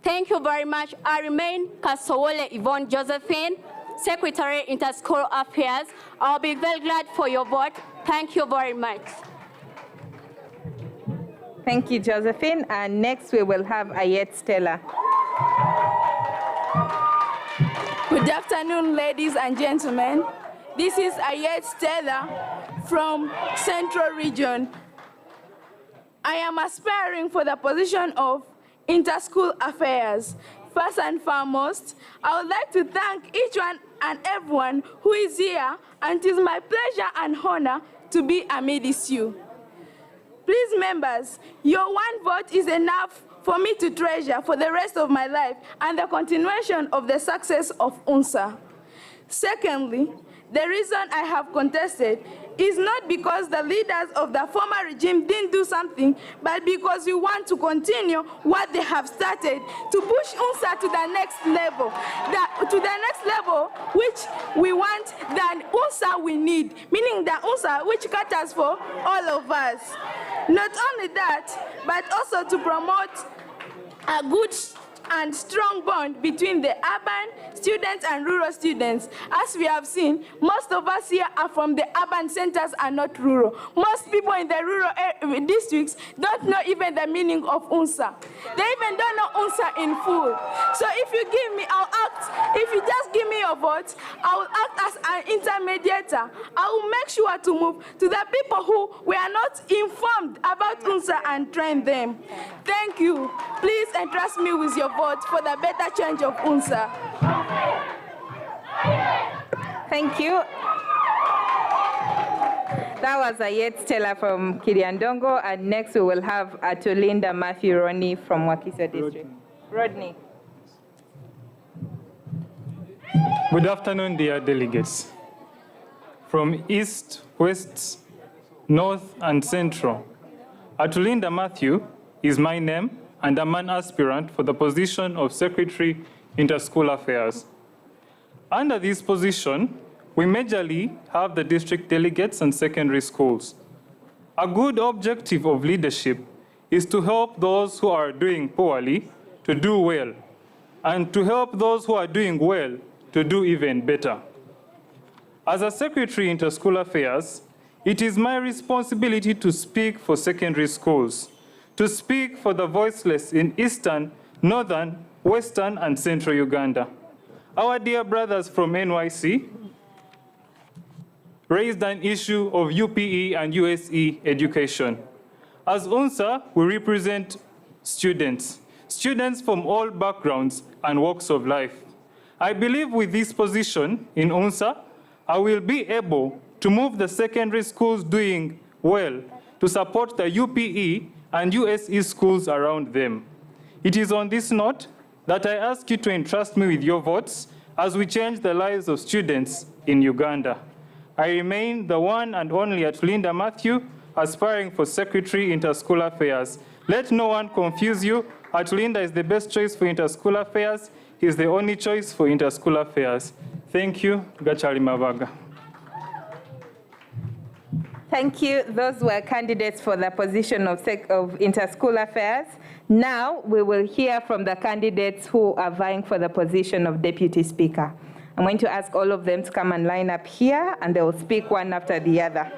Thank you very much. I remain Kasowole Yvonne Josephine, Secretary Inter-School Affairs. I'll be very glad for your vote. Thank you very much. Thank you, Josephine. And next we will have Ayet Stella. Good afternoon, ladies and gentlemen. This is Ayet Stella from Central Region. I am aspiring for the position of Inter-School Affairs. First and foremost, I would like to thank each one and everyone who is here, and it is my pleasure and honor to be amidst you. Please, members, your one vote is enough for me to treasure for the rest of my life and the continuation of the success of UNSA. Secondly, the reason I have contested is not because the leaders of the former regime didn't do something, but because we want to continue what they have started to push UNSA to the next level, which we want the UNSA we need, meaning the UNSA which caters for all of us. Not only that, but also to promote a good and strong bond between the urban students and rural students. As we have seen, most of us here are from the urban centers and not rural. Most people in the rural districts don't know even the meaning of UNSA. They even don't know UNSA in full. So if you give me, I'll act If you just give me your vote, I will act as an intermediator. I will make sure to move to the people who were not informed about UNSA and train them. Thank you. Please entrust me with your vote for the better change of UNSA. Thank you. That was Ayet Stella from Kiriandongo, and next we will have Atulinda Matthew Ronnie from Wakiso District. Rodney. Good afternoon, dear delegates. From East, West, North, and Central, Atulinda Matthew is my name, and I'm an aspirant for the position of Secretary, Interschool Affairs. Under this position, we majorly have the district delegates and secondary schools. A good objective of leadership is to help those who are doing poorly to do well, and to help those who are doing well to do even better. As a Secretary Interschool Affairs, it is my responsibility to speak for secondary schools, to speak for the voiceless in Eastern, Northern, Western, and Central Uganda. Our dear brothers from NYC raised an issue of UPE and USE education. As UNSA, we represent students from all backgrounds and walks of life. I believe with this position in UNSA, I will be able to move the secondary schools doing well to support the UPE and USE schools around them. It is on this note that I ask you to entrust me with your votes as we change the lives of students in Uganda. I remain the one and only Atulinda Matthew, aspiring for Secretary Interschool Affairs. Let no one confuse you. Atulinda is the best choice for Interschool Affairs. He is the only choice for Interschool Affairs. Thank you. Gachari Mavaga. Thank you. Those were candidates for the position of Interschool Affairs. Now we will hear from the candidates who are vying for the position of Deputy Speaker. I'm going to ask all of them to come and line up here, and they will speak one after the other.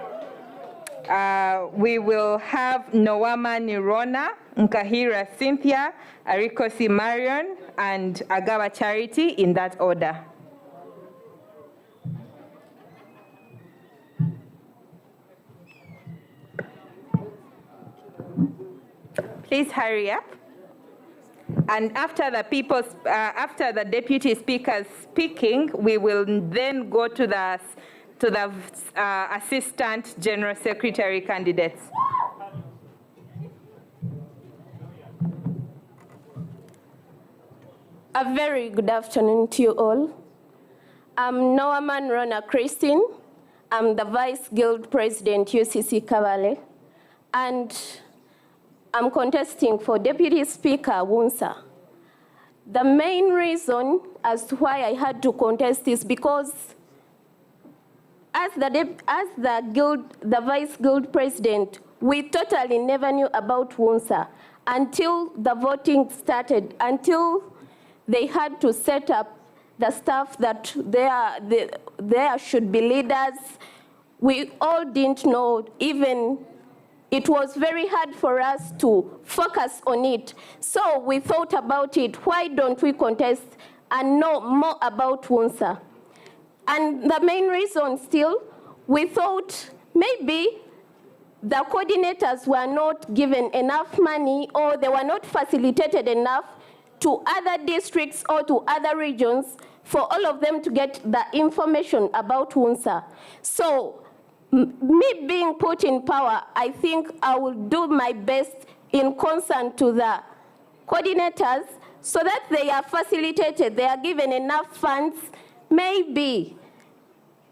We will have Nowama Nirona, Nkahira Cynthia, Arikosi Marion, and Agawa Charity in that order. Please hurry up. And after the deputy speakers speaking, we will then go to the assistant general secretary candidates. A very good afternoon to you all. I'm Noaman Rona Christine. I'm the Vice Guild President, UCC Kavale, and I'm contesting for Deputy Speaker Wunsa. The main reason as to why I had to contest is because as the Vice Guild President, we totally never knew about Wunsa until the voting started, until they had to set up the staff that there should be leaders. We all didn't know. Even it was very hard for us to focus on it. So we thought about it. Why don't we contest and know more about Wunsa? And the main reason still, we thought maybe the coordinators were not given enough money, or they were not facilitated enough to other districts or to other regions for all of them to get the information about Wunsa. So me being put in power, I think I will do my best in concern to the coordinators so that they are facilitated, they are given enough funds, maybe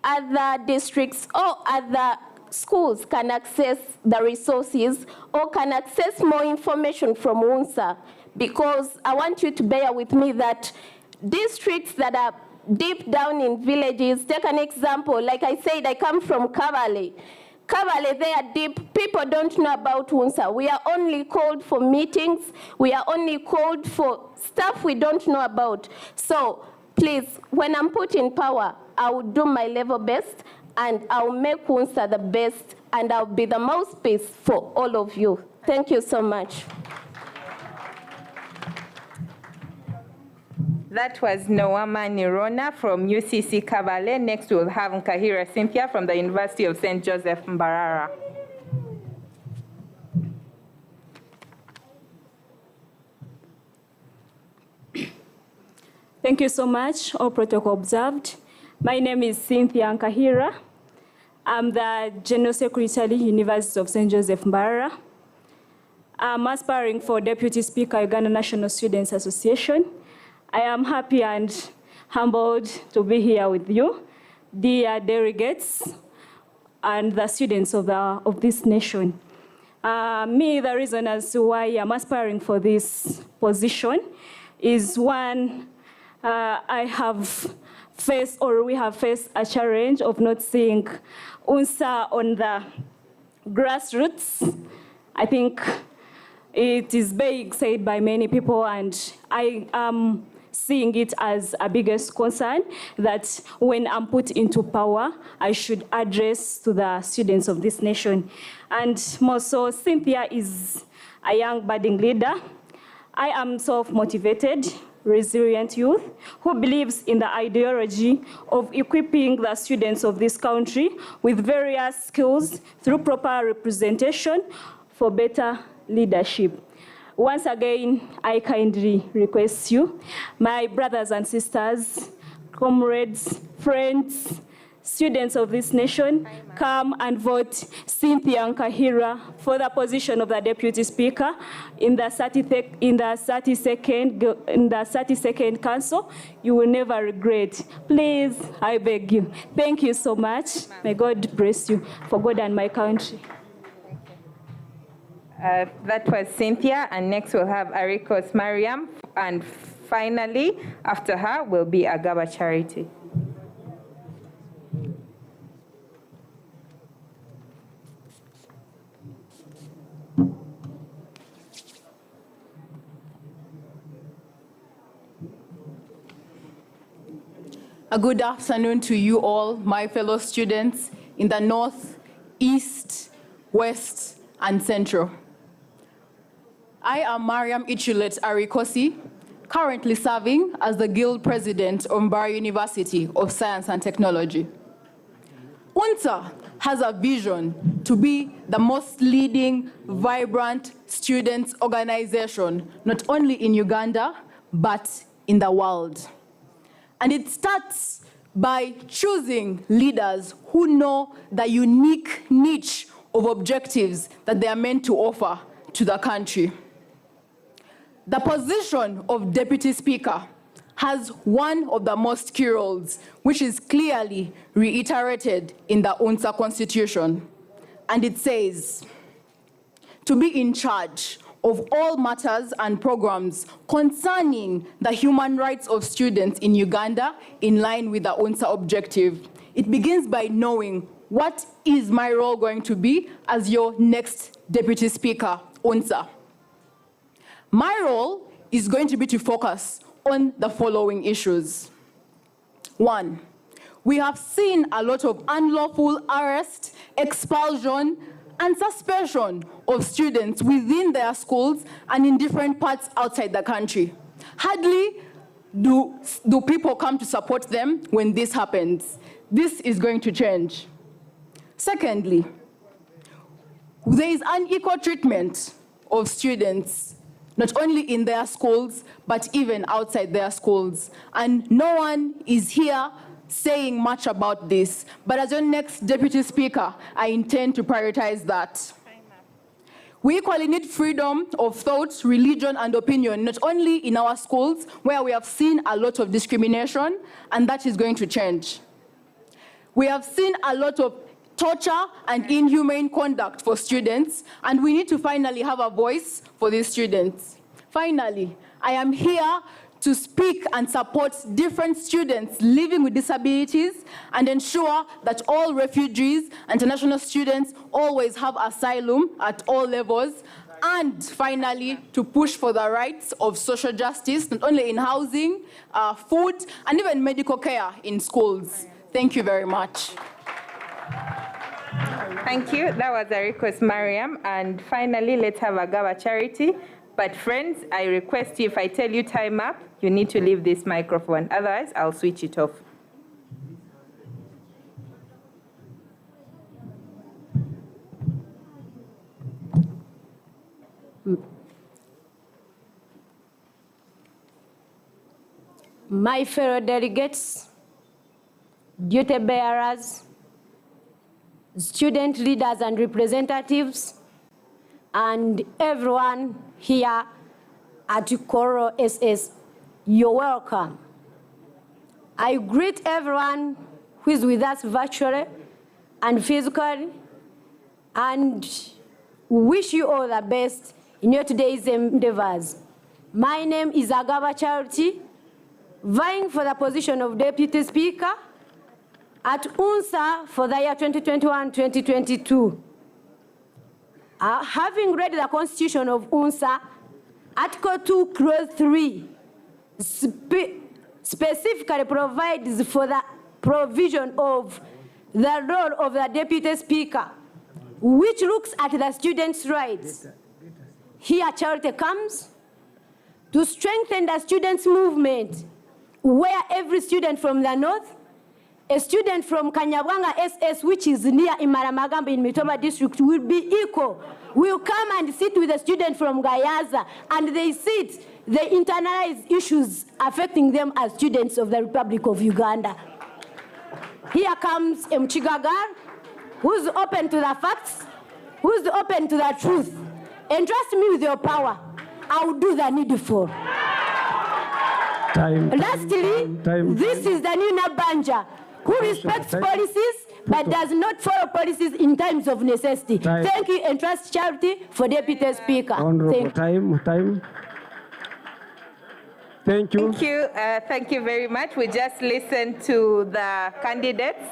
other districts or other schools can access the resources or can access more information from Wunsa. Because I want you to bear with me that districts that are deep down in villages, take an example, like I said, I come from Kavale. Kavale, they are deep, people don't know about Wunsa. We are only called for meetings, we are only called for stuff we don't know about. So please, when I'm put in power, I will do my level best and I'll make Wunsa the best and I'll be the mouthpiece for all of you. Thank you so much. That was Noama Nirona from UCC Kabale. Next we'll have Nkahira Cynthia from the University of St. Joseph Mbarara. Thank you so much, all protocol observed. My name is Cynthia Nkahira. I'm the General Secretary, University of St. Joseph Mbarara. I'm aspiring for Deputy Speaker, Uganda National Students Association. I am happy and humbled to be here with you, dear delegates and the students of this nation. The reason as to why I'm aspiring for this position is one, we have faced a challenge of not seeing UNSA on the grassroots. I think it is being said by many people, and I am seeing it as a biggest concern that when I'm put into power, I should address to the students of this nation. And more so, Cynthia is a young budding leader. I am self-motivated, resilient youth who believes in the ideology of equipping the students of this country with various skills through proper representation for better leadership. Once again, I kindly request you, my brothers and sisters, comrades, friends, students of this nation, come and vote Cynthia Nkahira for the position of the Deputy Speaker in the 32nd Council. You will never regret. Please, I beg you. Thank you so much. May God bless you for God and my country. That was Cynthia, and next we'll have Arikos Mariam, and finally, after her, will be Agaba Charity. A good afternoon to you all, my fellow students in the North, East, West, and Central. I am Mariam Ichulet Arikosi, currently serving as the Guild President of Mbale University of Science and Technology. UNSA has a vision to be the most leading, vibrant students' organization, not only in Uganda, but in the world. And it starts by choosing leaders who know the unique niche of objectives that they are meant to offer to the country. The position of Deputy Speaker has one of the most key roles, which is clearly reiterated in the UNSA Constitution. And it says, to be in charge of all matters and programs concerning the human rights of students in Uganda in line with the UNSA objective. It begins by knowing what is my role going to be as your next Deputy Speaker, UNSA. My role is going to be to focus on the following issues. 1, we have seen a lot of unlawful arrest, expulsion, and suspension of students within their schools and in different parts outside the country. Hardly do people come to support them when this happens. This is going to change. Secondly, there is unequal treatment of students, not only in their schools, but even outside their schools. And no one is here saying much about this. But as your next Deputy Speaker, I intend to prioritize that. We equally need freedom of thought, religion, and opinion, not only in our schools, where we have seen a lot of discrimination, and that is going to change. We have seen a lot of torture and inhumane conduct for students, and we need to finally have a voice for these students. Finally, I am here to speak and support different students living with disabilities and ensure that all refugees and international students always have asylum at all levels, and finally, to push for the rights of social justice, not only in housing, food, and even medical care in schools. Thank you very much. Thank you. That was Arikos Mariam. And finally, let's have Agaba Charity. But friends, I request you, if I tell you time up, you need to leave this microphone. Otherwise, I'll switch it off. My fellow delegates, duty bearers, student leaders and representatives, and everyone here at Kololo SS, you're welcome. I greet everyone who is with us virtually and physically, and wish you all the best in your today's endeavors. My name is Agaba Charity, vying for the position of Deputy Speaker at UNSA for the year 2021-2022. Having read the Constitution of UNSA, Article 2, Clause 3 specifically provides for the provision of the role of the Deputy Speaker, which looks at the students' rights. Here, Charity comes to strengthen the students' movement, where every student from the north, a student from Kanyabwanga SS, which is near Imaramagambo in Mitoba district, will be equal, will come and sit with a student from Gayaza, and they internalize issues affecting them as students of the Republic of Uganda. Here comes Mchigagar, who's open to the facts, who's open to the truth. Entrust me with your power. I will do the needful. Lastly, this is the new Nabanja, who respects policies but does not follow policies in times of necessity. Thank you, and trust Charity for Deputy Speaker. Honorable, time. Thank you. Thank you very much. We just listened to the candidates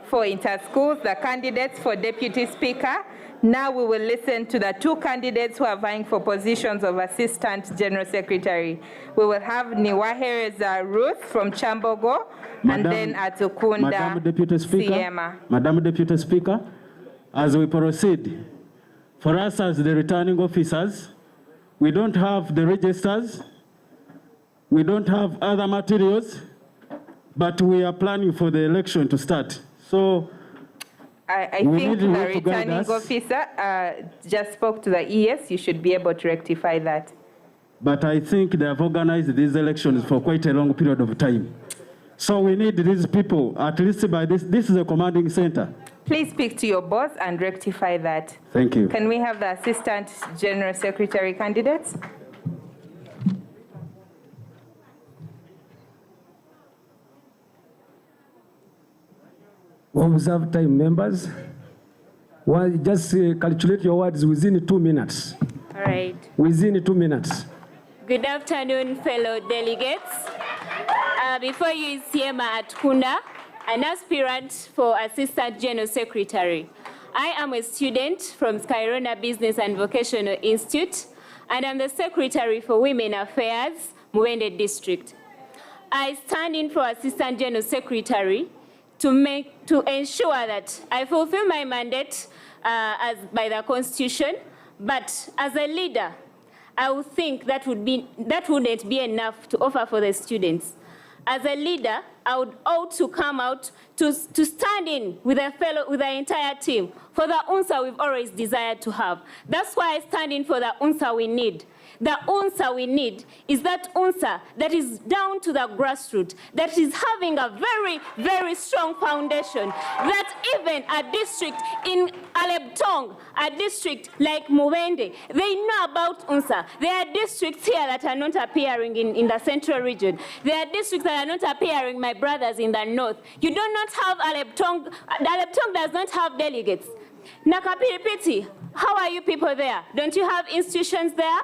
for inter-schools, the candidates for Deputy Speaker. Now we will listen to the two candidates who are vying for positions of Assistant General Secretary. We will have Niwahereza Ruth from Chambogo, and then Atukunda Madam Deputy Speaker, Siema. Madam Deputy Speaker, as we proceed, for us as the returning officers, we don't have the registers, we don't have other materials, but we are planning for the election to start. So I think the returning officer just spoke to the ES. You should be able to rectify that. But I think they have organized these elections for quite a long period of time. So we need these people, at least by this is a commanding center. Please speak to your boss and rectify that. Thank you. Can we have the Assistant General Secretary candidates? Observe time, members. Just calculate your words within 2 minutes. All right. Within 2 minutes. Good afternoon, fellow delegates. Before you is Siema Atkunda, an aspirant for Assistant General Secretary. I am a student from Skyrona Business and Vocational Institute, and I'm the Secretary for Women Affairs, Mwende District. I stand in for Assistant General Secretary to ensure that I fulfill my mandate as by the Constitution, but as a leader, I would think that wouldn't be enough to offer for the students. As a leader, I would ought to come out to stand in with the entire team for the UNSA we've always desired to have. That's why I stand in for the UNSA we need. The UNSA we need is that UNSA that is down to the grassroots, that is having a very, very strong foundation, that even a district in Alebtong, a district like Mwende, they know about UNSA. There are districts here that are not appearing in the central region. There are districts that are not appearing, my brothers, in the north. You do not have Alebtong. Alebtong does not have delegates. Nakapiripiti, how are you people there? Don't you have institutions there?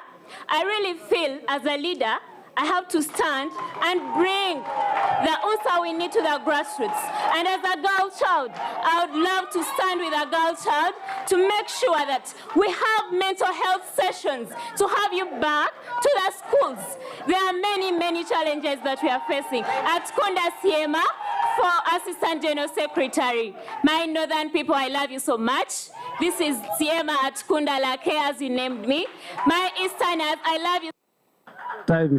I really feel as a leader, I have to stand and bring the UNSA we need to the grassroots. And as a girl child, I would love to stand with a girl child to make sure that we have mental health sessions to have you back to the schools. There are many, many challenges that we are facing. At Konda Siema, for Assistant General Secretary, my northern people, I love you so much. This is Tiema at Kundala K, as you named me. My Easterners, I love you. Time.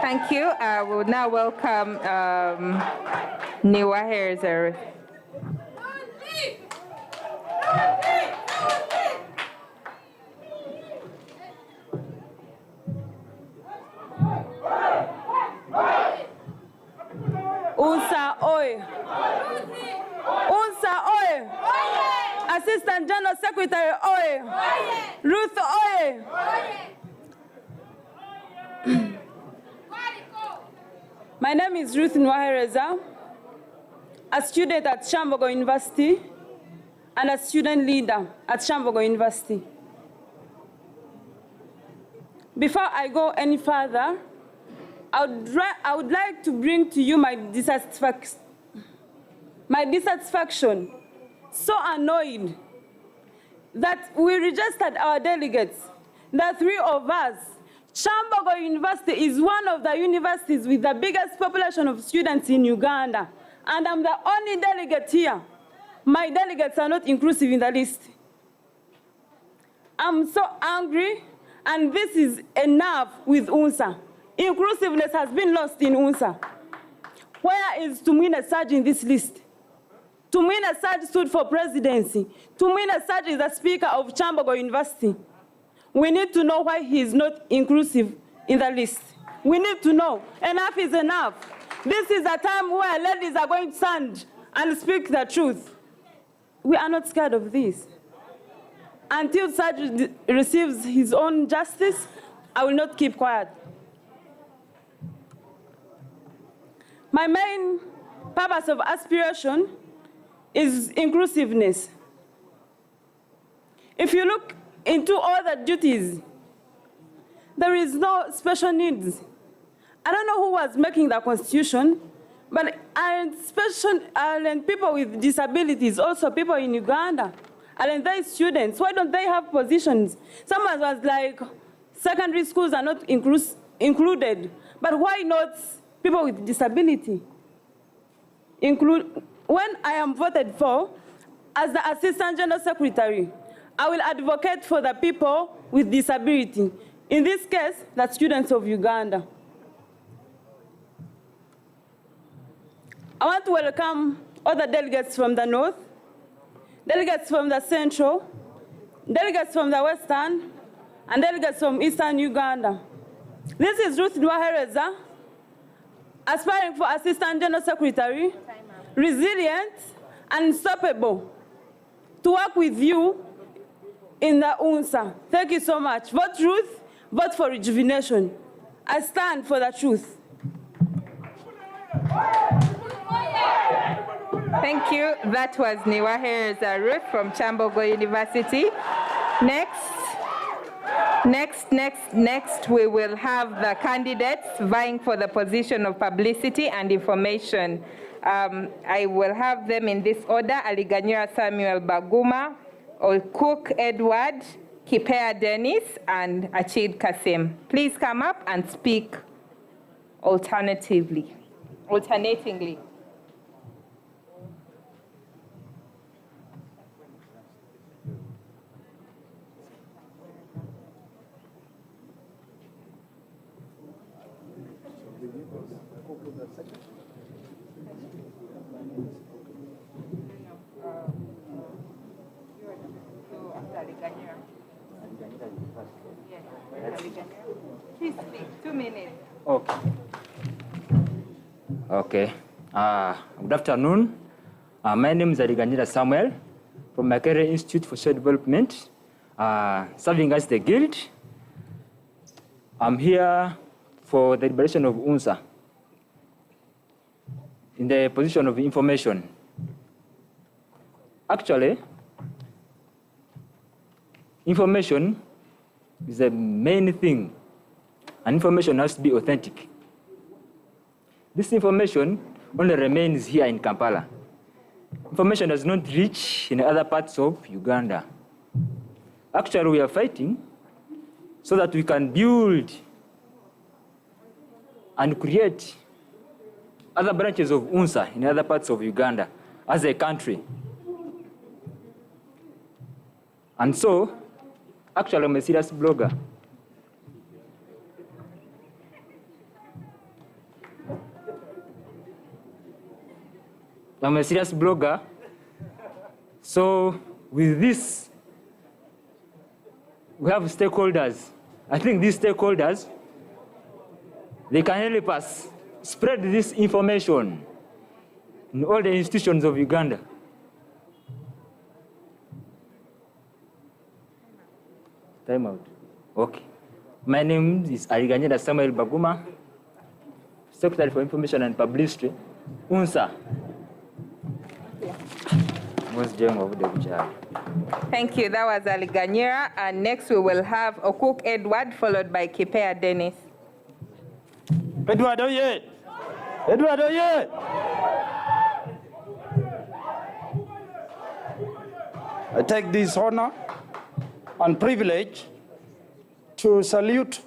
Thank you. We will now welcome Niwa. Unsa Oy. Unsa Oy. Assistant General Secretary Oy. Ruth Oy. My name is Ruth Nwahereza, a student at Shambogo University and a student leader at Shambogo University. Before I go any further, I would like to bring to you my dissatisfaction. So annoyed that we registered our delegates, the three of us. Shambogo University is one of the universities with the biggest population of students in Uganda, and I'm the only delegate here. My delegates are not inclusive in the list. I'm so angry, and this is enough with UNSA. Inclusiveness has been lost in UNSA. Where is Tumwina Saj in this list? Tumwina Saj stood for presidency. Tumwina Saj is the speaker of Shambogo University. We need to know why he is not inclusive in the list. We need to know. Enough is enough. This is a time where ladies are going to stand and speak the truth. We are not scared of this. Until Saj receives his own justice, I will not keep quiet. My main purpose of aspiration is inclusiveness. If you look into all the duties, there is no special needs. I don't know who was making the constitution, but aren't people with disabilities, also people in Uganda, aren't they students? Why don't they have positions? Someone was like, secondary schools are not included, but why not people with disability? When I am voted for, as the Assistant General Secretary, I will advocate for the people with disability. In this case, the students of Uganda. I want to welcome other delegates from the north, delegates from the central, delegates from the western, and delegates from eastern Uganda. This is Ruth Nwahereza, aspiring for Assistant General Secretary, resilient and unstoppable, to work with you in the UNSA. Thank you so much. Vote Ruth, vote for rejuvenation. I stand for the truth. Thank you. That was Nwahereza Ruth from Shambogo University. Next, we will have the candidates vying for the position of publicity and information. I will have them in this order: Aliganyira Samuel Baguma, Cook Edward, Kipea Dennis, and Achid Kasim. Please come up and speak alternatingly. Please speak, 2 minutes. Okay. Good afternoon. My name is Aliganyira Samuel from Makerere Institute for Social Development, serving as the guild. I'm here for the liberation of UNSA in the position of information. Actually, information is the main thing, and information has to be authentic. This information only remains here in Kampala. Information does not reach in other parts of Uganda. Actually, we are fighting so that we can build and create other branches of UNSA in other parts of Uganda. as a country. And so, actually, I'm a serious blogger. I'm a serious blogger. So with this, we have stakeholders. I think these stakeholders, they can help us spread this information in all the institutions of Uganda. Time out. Okay. My name is Ariganyeda Samuel Baguma, Secretary for Information and Publicity, UNSA. Thank you. That was Aliganyera. And next we will have Okuk Edward, followed by Kipea Dennis. Edward, oye! Edward, oye! I take this honor and privilege to salute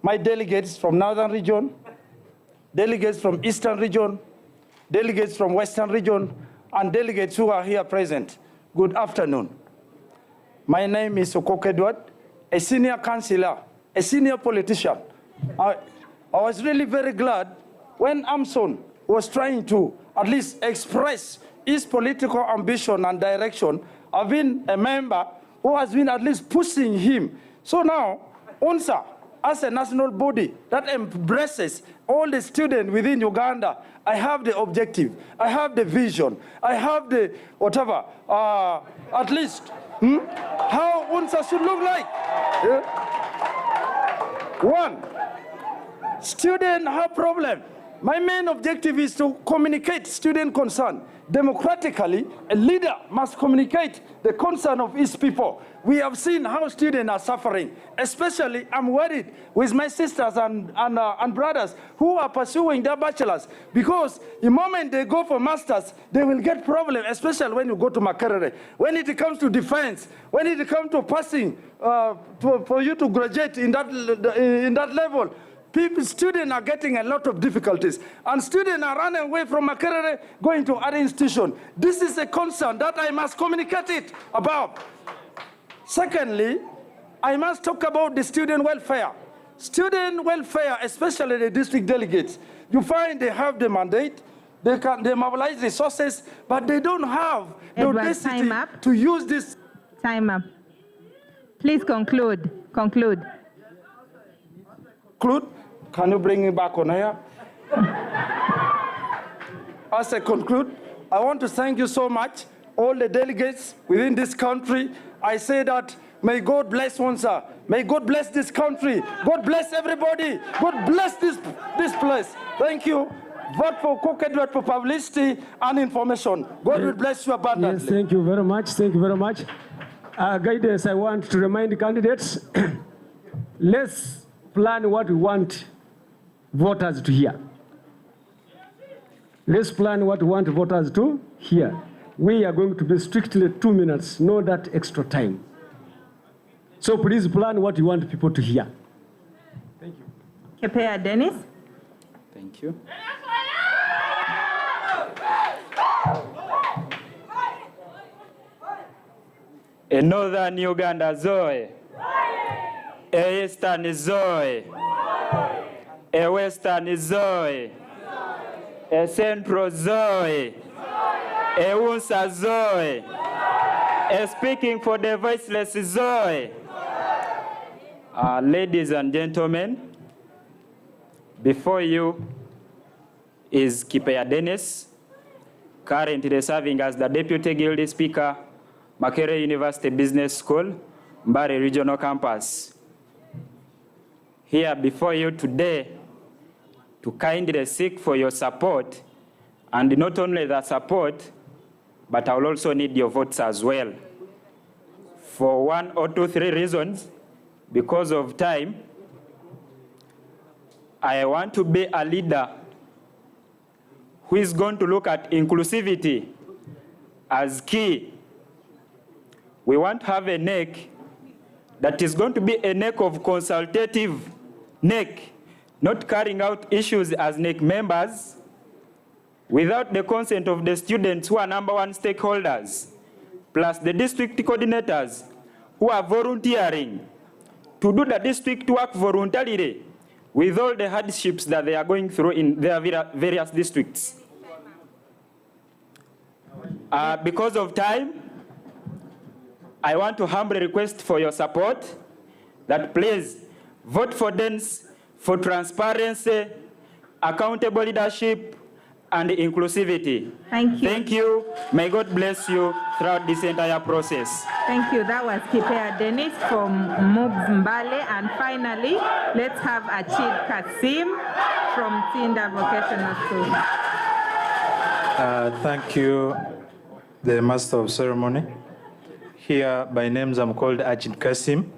my delegates from Northern Region, delegates from Eastern Region, delegates from Western Region, and delegates who are here present. Good afternoon. My name is Okok Edward, a senior councillor, a senior politician. I was really very glad when Amson was trying to at least express his political ambition and direction. I've been a member who has been at least pushing him. So now, UNSA, as a national body that embraces all the students within Uganda, I have the objective, I have the vision, I have the whatever, at least, how UNSA should look like. One, students have problem. My main objective is to communicate student concern. Democratically, a leader must communicate the concern of his people. We have seen how students are suffering. Especially, I'm worried with my sisters and brothers who are pursuing their bachelors, because the moment they go for masters, they will get problems, especially when you go to Makerere. When it comes to defense, when it comes to passing, for you to graduate in that level, students are getting a lot of difficulties, and students are running away from Makerere, going to other institutions. This is a concern that I must communicate it about. Secondly, I must talk about the student welfare. Student welfare, especially the district delegates, you find they have the mandate, they mobilize resources, but they don't have the audacity to use this. Time up. Please conclude. Conclude. Conclude. Can you bring me back on here? As I conclude, I want to thank you so much, all the delegates within this country. I say that may God bless UNSA. May God bless this country. God bless everybody. God bless this place. Thank you. Vote for Okok Edward for publicity and information. God will bless you abundantly. Yes, thank you very much. Thank you very much. Guidance, I want to remind the candidates, let's plan what we want voters to hear. Let's plan what we want voters to hear. We are going to be strictly 2 minutes, no that extra time. So please plan what you want people to hear. Thank you. Kipea Dennis. Thank you. A Northern Uganda Zoe. A Eastern Zoe. A Western Zoe. A Central Zoe. A UNSA Zoe. A Speaking for the Voiceless Zoe. Ladies and gentlemen, before you is Kipea Dennis, currently serving as the Deputy Guild Speaker, Makerere University Business School, Mbale Regional Campus. Here before you today to kindly seek for your support, and not only the support, but I will also need your votes as well. For 1 or 2, 3 reasons, because of time, I want to be a leader who is going to look at inclusivity as key. We want to have a NEC that is going to be a NEC of consultative NEC, not carrying out issues as NEC members, without the consent of the students who are #1 stakeholders, plus the district coordinators who are volunteering to do the district work voluntarily with all the hardships that they are going through in their various districts. Because of time, I want to humbly request for your support that please vote for DENS for transparency, accountable leadership, and inclusivity. Thank you. Thank you. May God bless you throughout this entire process. Thank you. That was Kipea Dennis from Mbale. And finally, let's have Achid Kasim from Tinda Vocational School. Thank you, the Master of Ceremony. Here, by names, I'm called Achid Kasim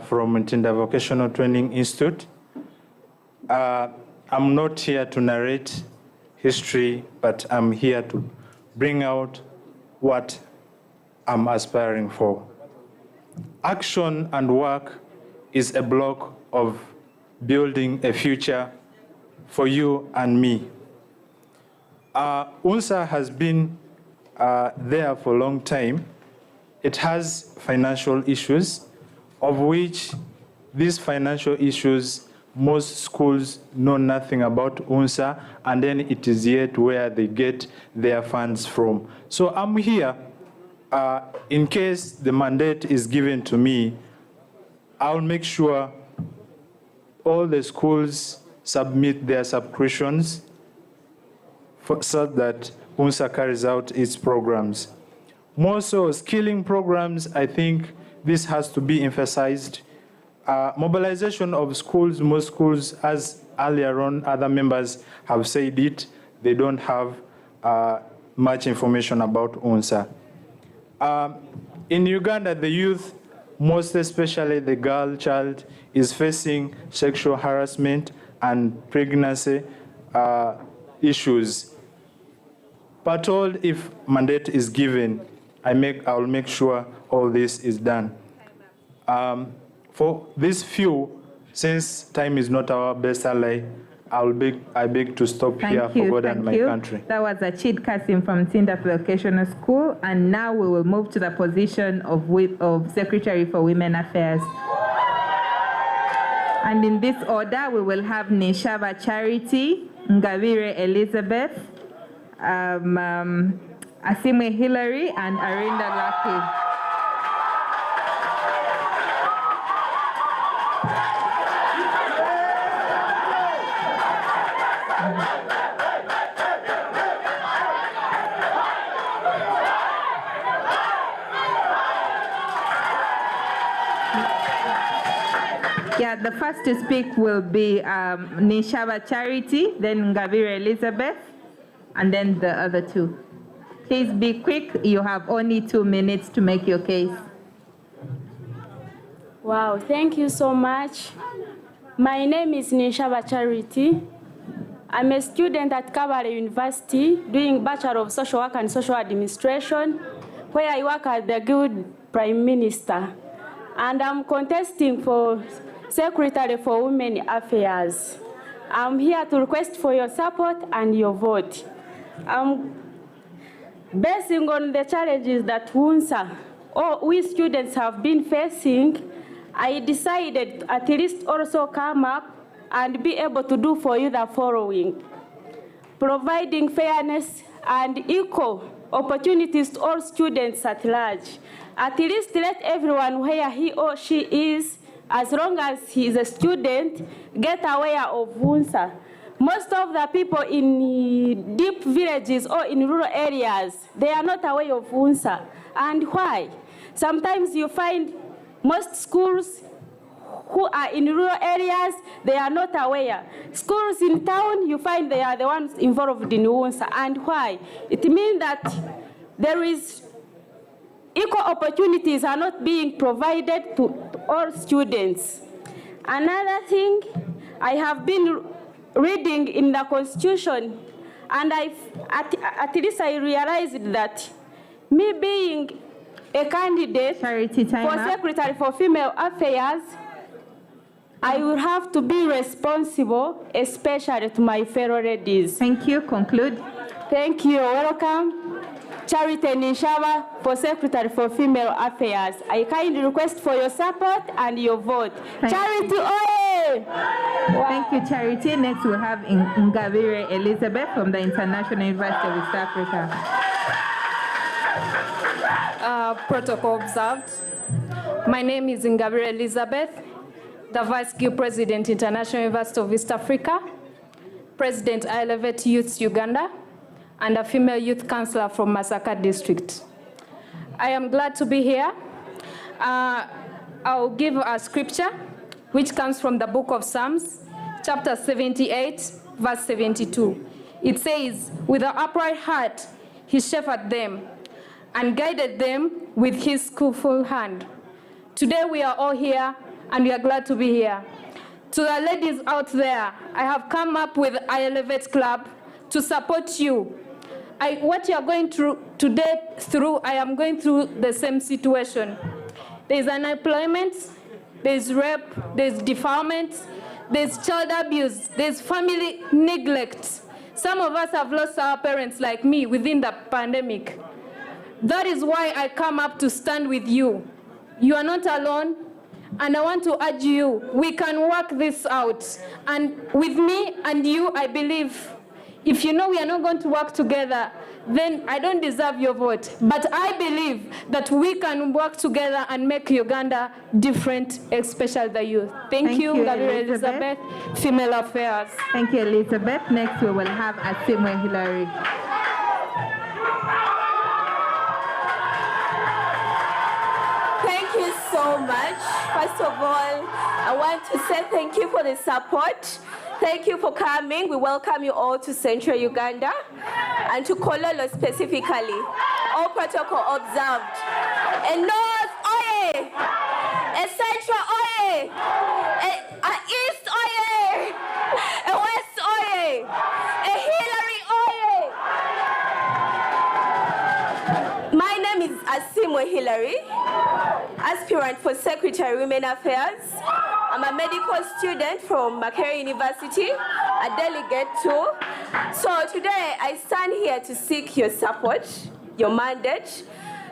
from Tinda Vocational Training Institute. I'm not here to narrate history, but I'm here to bring out what I'm aspiring for. Action and work is a block of building a future for you and me. UNSA has been there for a long time. It has financial issues, of which these financial issues, most schools know nothing about UNSA, and then it is yet where they get their funds from. So I'm here, in case the mandate is given to me, I'll make sure all the schools submit their subscriptions so that UNSA carries out its programs. More so, skilling programs, I think this has to be emphasized. Mobilization of schools, most schools, as earlier on other members have said it, they don't have much information about UNSA. In Uganda, the youth, most especially the girl child, is facing sexual harassment and pregnancy issues. But if mandate is given, I'll make sure all this is done. For this few, since time is not our best ally, I beg to stop here for God and my country. That was Achid Kasim from Tinda Vocational School, and now we will move to the position of Secretary for Women Affairs. And in this order, we will have Nishaba Charity, Ngavire Elizabeth, Asimwe Hillary, and Arinda Lucky. Yeah, the first to speak will be Nishaba Charity, then Ngavire Elizabeth, and then the other two. Please be quick. You have only 2 minutes to make your case. Wow, thank you so much. My name is Nishaba Charity. I'm a student at Kabale University doing Bachelor of Social Work and Social Administration, where I work as the Good Prime Minister. And I'm contesting for Secretary for Women Affairs. I'm here to request for your support and your vote. Basing on the challenges that UNSA or we students have been facing, I decided to at least also come up and be able to do for you the following: providing fairness and equal opportunities to all students at large. At least let everyone where he or she is, as long as he is a student, get aware of UNSA. Most of the people in deep villages or in rural areas, they are not aware of UNSA. And why? Sometimes you find most schools who are in rural areas, they are not aware. Schools in town, you find they are the ones involved in UNSA. And why? It means that there is equal opportunities are not being provided to all students. Another thing, I have been reading in the Constitution, and at least I realized that me being a candidate for Secretary for Female Affairs, I will have to be responsible, especially to my fellow ladies. Thank you. Conclude. Thank you. Welcome. Charity Nishaba for Secretary for Female Affairs. I kindly request for your support and your vote. Charity, oye! Thank you, Charity. Next, we'll have Ngabire Elizabeth from the International University of East Africa. Protocol observed. My name is Ngabire Elizabeth, the Vice Guild President, International University of East Africa, President I Elevate Youth Uganda, and a female youth councillor from Masaka District. I am glad to be here. I'll give a scripture which comes from the book of Psalms, chapter 78, verse 72. It says, with an upright heart, he shepherded them and guided them with his skillful hand. Today we are all here and we are glad to be here. To the ladies out there, I have come up with I Elevate Club to support you. What you are going through today, I am going through the same situation. There's unemployment, there's rape, there's defilement, there's child abuse, there's family neglect. Some of us have lost our parents like me within the pandemic. That is why I come up to stand with you. You are not alone, and I want to urge you, we can work this out. And with me and you, I believe, if you know we are not going to work together, then I don't deserve your vote. But I believe that we can work together and make Uganda different, especially the youth. Thank you, Elizabeth, Female Affairs. Thank you, Elizabeth. Next, we will have Asimwe Hilary. Thank you so much. First of all, I want to say thank you for the support. Thank you for coming. We welcome you all to Central Uganda and to Kololo specifically. All protocol observed. A North, oye! A Central, oye! A East, oye! A West, oye! A Hillary, oye! My name is Asimwe Hilary, aspirant for Secretary Women Affairs. I'm a medical student from Makerere University, a delegate too. So today I stand here to seek your support, your mandate.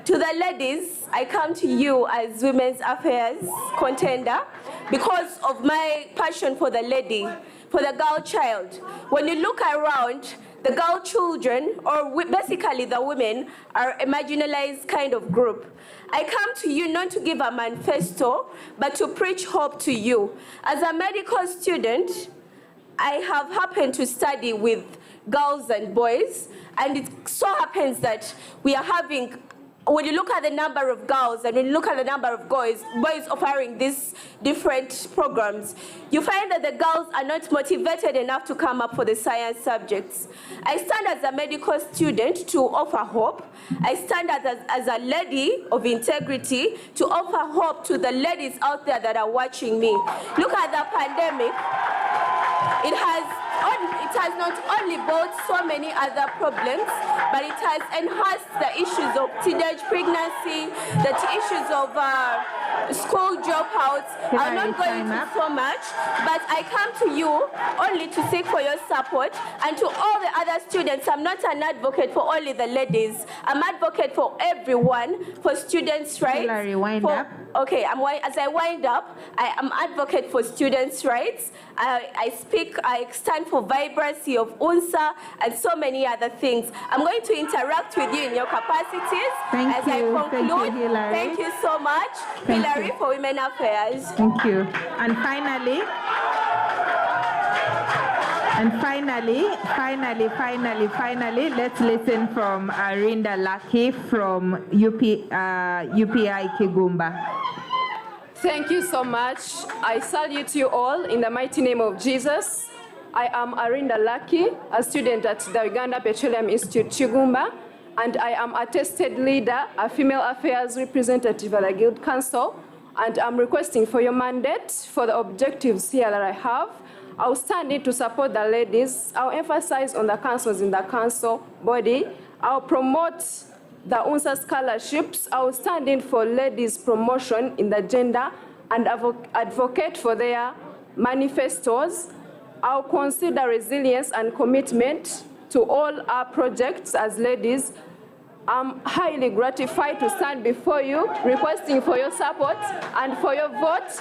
To the ladies, I come to you as Women's Affairs contender because of my passion for the lady, for the girl child. When you look around, the girl children, or basically the women, are a marginalized kind of group. I come to you not to give a manifesto, but to preach hope to you. As a medical student, I have happened to study with girls and boys, and it so happens that we are having, when you look at the number of girls and when you look at the number of boys offering these different programs, you find that the girls are not motivated enough to come up for the science subjects. I stand as a medical student to offer hope. I stand as a lady of integrity to offer hope to the ladies out there that are watching me. Look at the pandemic. It has not only brought so many other problems, but it has enhanced the issues of teenage pregnancy, the issues of school dropouts. I'm not going into so much, but I come to you only to seek for your support, and to all the other students. I'm not an advocate for only the ladies. I'm advocate for everyone, for students' rights. Hilary, wind up. Okay, as I wind up, I am advocate for students' rights. I stand for vibrancy of UNSA and so many other things. I'm going to interact with you in your capacities as I conclude. Thank you so much, Hilary, for Women Affairs. Thank you. And finally, let's listen from Arinda Lucky from UPI Kigumba. Thank you so much. I salute you all in the mighty name of Jesus. I am Arinda Lucky, a student at the Uganda Petroleum Institute, Kigumba, and I am a tested leader, a female affairs representative at the Guild Council, and I'm requesting for your mandate for the objectives here that I have. I'll stand in to support the ladies. I'll emphasize on the councils in the council body. I'll promote the UNSA scholarships. I'll stand in for ladies' promotion in the gender and advocate for their manifestos, I'll consider resilience and commitment to all our projects as ladies. I'm highly gratified to stand before you, requesting for your support and for your vote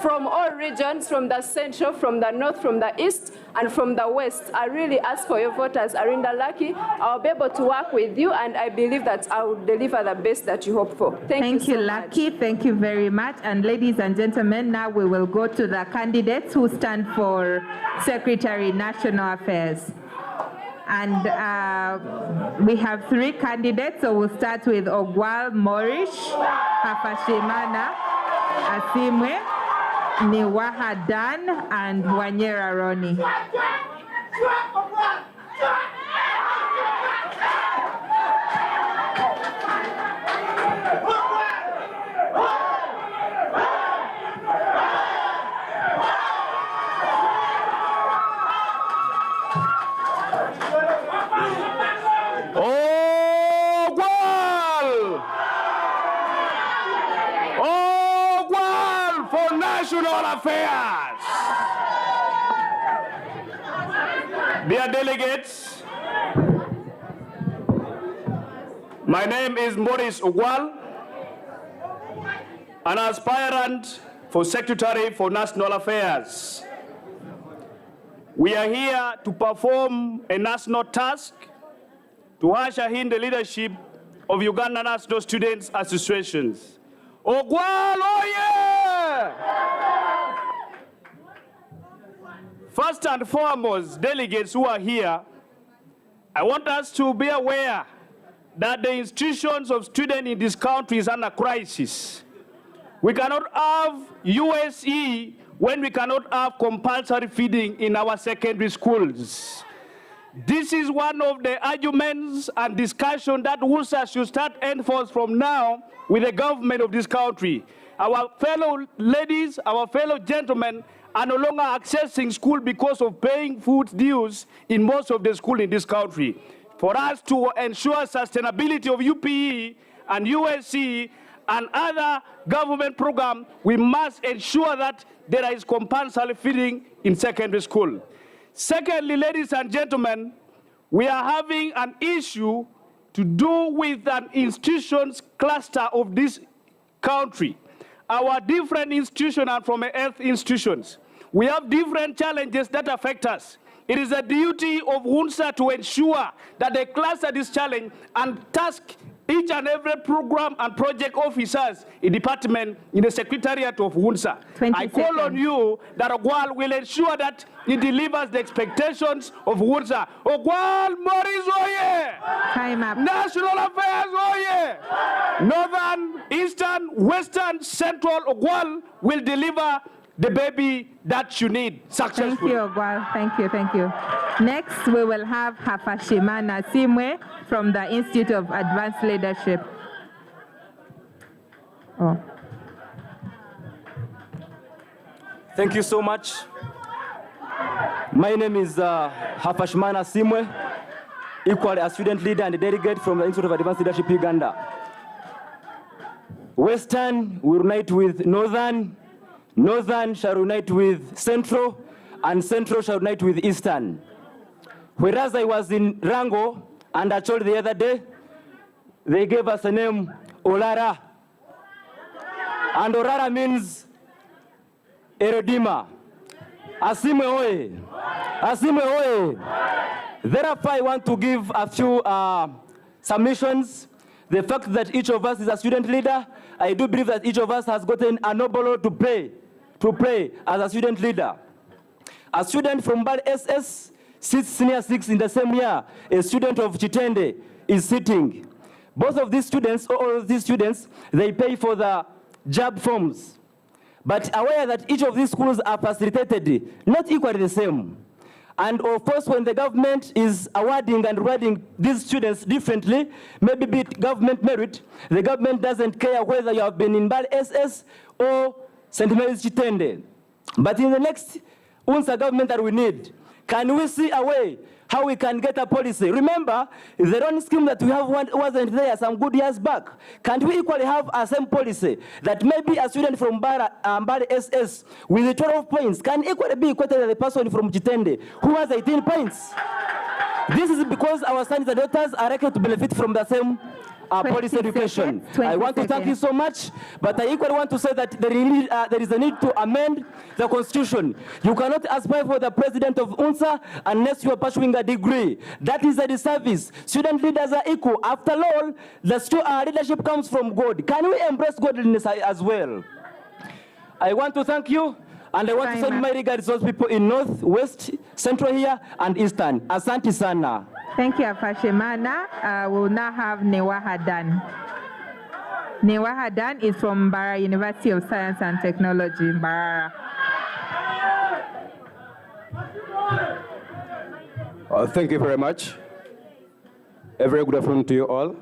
from all regions, from the central, from the north, from the east, and from the west. I really ask for your vote as Arinda Lucky. I'll be able to work with you, and I believe that I will deliver the best that you hope for. Thank you so Lucky. Thank you very much. And ladies and gentlemen, now we will go to the candidates who stand for Secretary National Affairs. And we have 3 candidates, so we'll start with Ogwal Morish, Hafashimana Asimwe, Niwaha Dan, and Wanyera Roni. National Affairs. Dear delegates, my name is Maurice Ogwal, an aspirant for Secretary for National Affairs. We are here to perform a national task to usher in the leadership of Uganda National Students Associations. Ogwal, oh yeah! First and foremost, delegates who are here, I want us to be aware that the institutions of students in this country is under crisis. We cannot have USE when we cannot have compulsory feeding in our secondary schools. This is one of the arguments and discussion that WUSA should start enforce from now with the government of this country. Our fellow ladies, our fellow gentlemen are no longer accessing school because of paying food dues in most of the schools in this country. For us to ensure sustainability of UPE and USC and other government programs, we must ensure that there is compulsory feeding in secondary school. Secondly, ladies and gentlemen, we are having an issue to do with an institutions cluster of this country. Our different institutions are from health institutions. We have different challenges that affect us. It is a duty of WUNSA to ensure that they cluster this challenge and task each and every program and project officers in department in the secretariat of WUNSA. I call on you that Ogwal will ensure that it delivers the expectations of WUNSA. Ogwal Maurice Oye! Time up. National Affairs Oye! Northern, Eastern, Western, Central Ogwal will deliver the baby that you need successfully. Thank you, Ogwal. Thank you, thank you. Next, we will have Hafashimana Simwe from the Institute of Advanced Leadership. Oh. Thank you so much. My name is Hafashimana Simwe, equally a student leader and a delegate from the Institute of Advanced Leadership Uganda. Western will unite with Northern, Northern shall unite with Central, and Central shall unite with Eastern. Whereas I was in Rango and Acholi the other day, they gave us a name, Olara. And Orara means a redeemer. Asimwe oye. Asimwe oye. Therefore, I want to give a few submissions. The fact that each of us is a student leader, I do believe that each of us has gotten a noble role to play as a student leader. A student from Mbale SS sits senior 6 in the same year. A student of Chitende is sitting. Both of these students, all of these students, they pay for the job forms. But aware that each of these schools are facilitated, not equally the same. And of course, when the government is awarding and rewarding these students differently, maybe be it government merit, the government doesn't care whether you have been in Mbale SS or St. Mary's Chitende. But in the next UNSA government that we need, Can we see a way how we can get a policy? Remember, the loan scheme that we have wasn't there some good years back. Can't we equally have a same policy that maybe a student from Mbale SS with 12 points can equally be equated to the person from Chitende who has 18 points? This is because our sons and daughters are likely to benefit from the same policy education. I want to thank you so much, but I equally want to say that there is a need to amend the constitution. You cannot aspire for the president of UNSA unless you are pursuing a degree. That is a disservice. Student leaders are equal. After all, the leadership comes from God. Can we embrace godliness as well? I want to thank you, and I want to send my regards to those people in North, West, Central here, and Eastern. Asante sana. Thank you, Afashemana. We'll now have Newahadan. Newahadan is from Mbarara University of Science and Technology, Mbarara. Thank you very much. A very good afternoon to you all.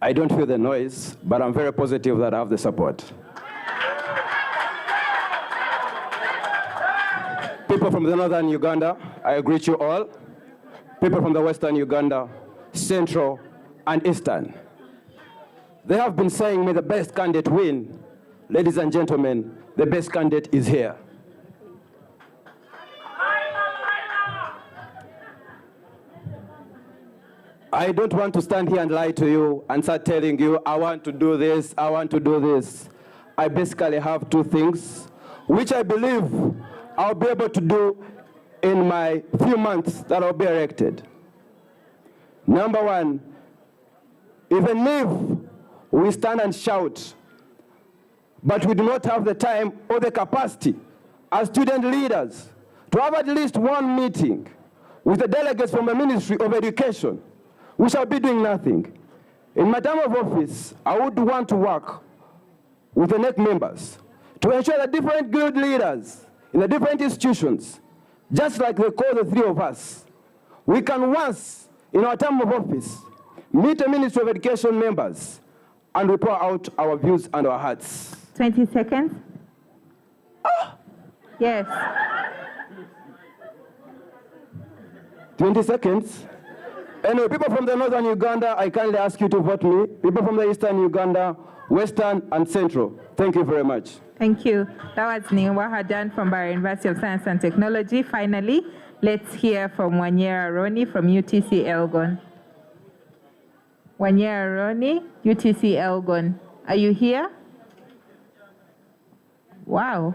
I don't feel the noise, but I'm very positive that I have the support. People from the northern Uganda, I greet you all. People from the western Uganda, central and eastern. They have been saying, may the best candidate win. Ladies and gentlemen, the best candidate is here. I don't want to stand here and lie to you and start telling you, I want to do this, I want to do this. I basically have two things, which I believe I'll be able to do in my few months that I'll be elected. Number one, even if we stand and shout, but we do not have the time or the capacity as student leaders to have at least one meeting with the delegates from the Ministry of Education, we shall be doing nothing. In my term of office, I would want to work with the NEC members to ensure that different good leaders in the different institutions, just like they call the three of us, we can once, in our term of office, meet the Ministry of Education members and report out our views and our hearts. 20 seconds. Yes. 20 seconds. Anyway, people from the northern Uganda, I kindly ask you to vote me. People from the eastern Uganda, western and central. Thank you very much. Thank you. That was Newahadan from Mbarara University of Science and Technology. Finally, let's hear from Wanyera Roni from UTC Elgon. Wanyera Roni, UTC Elgon. Are you here? Wow.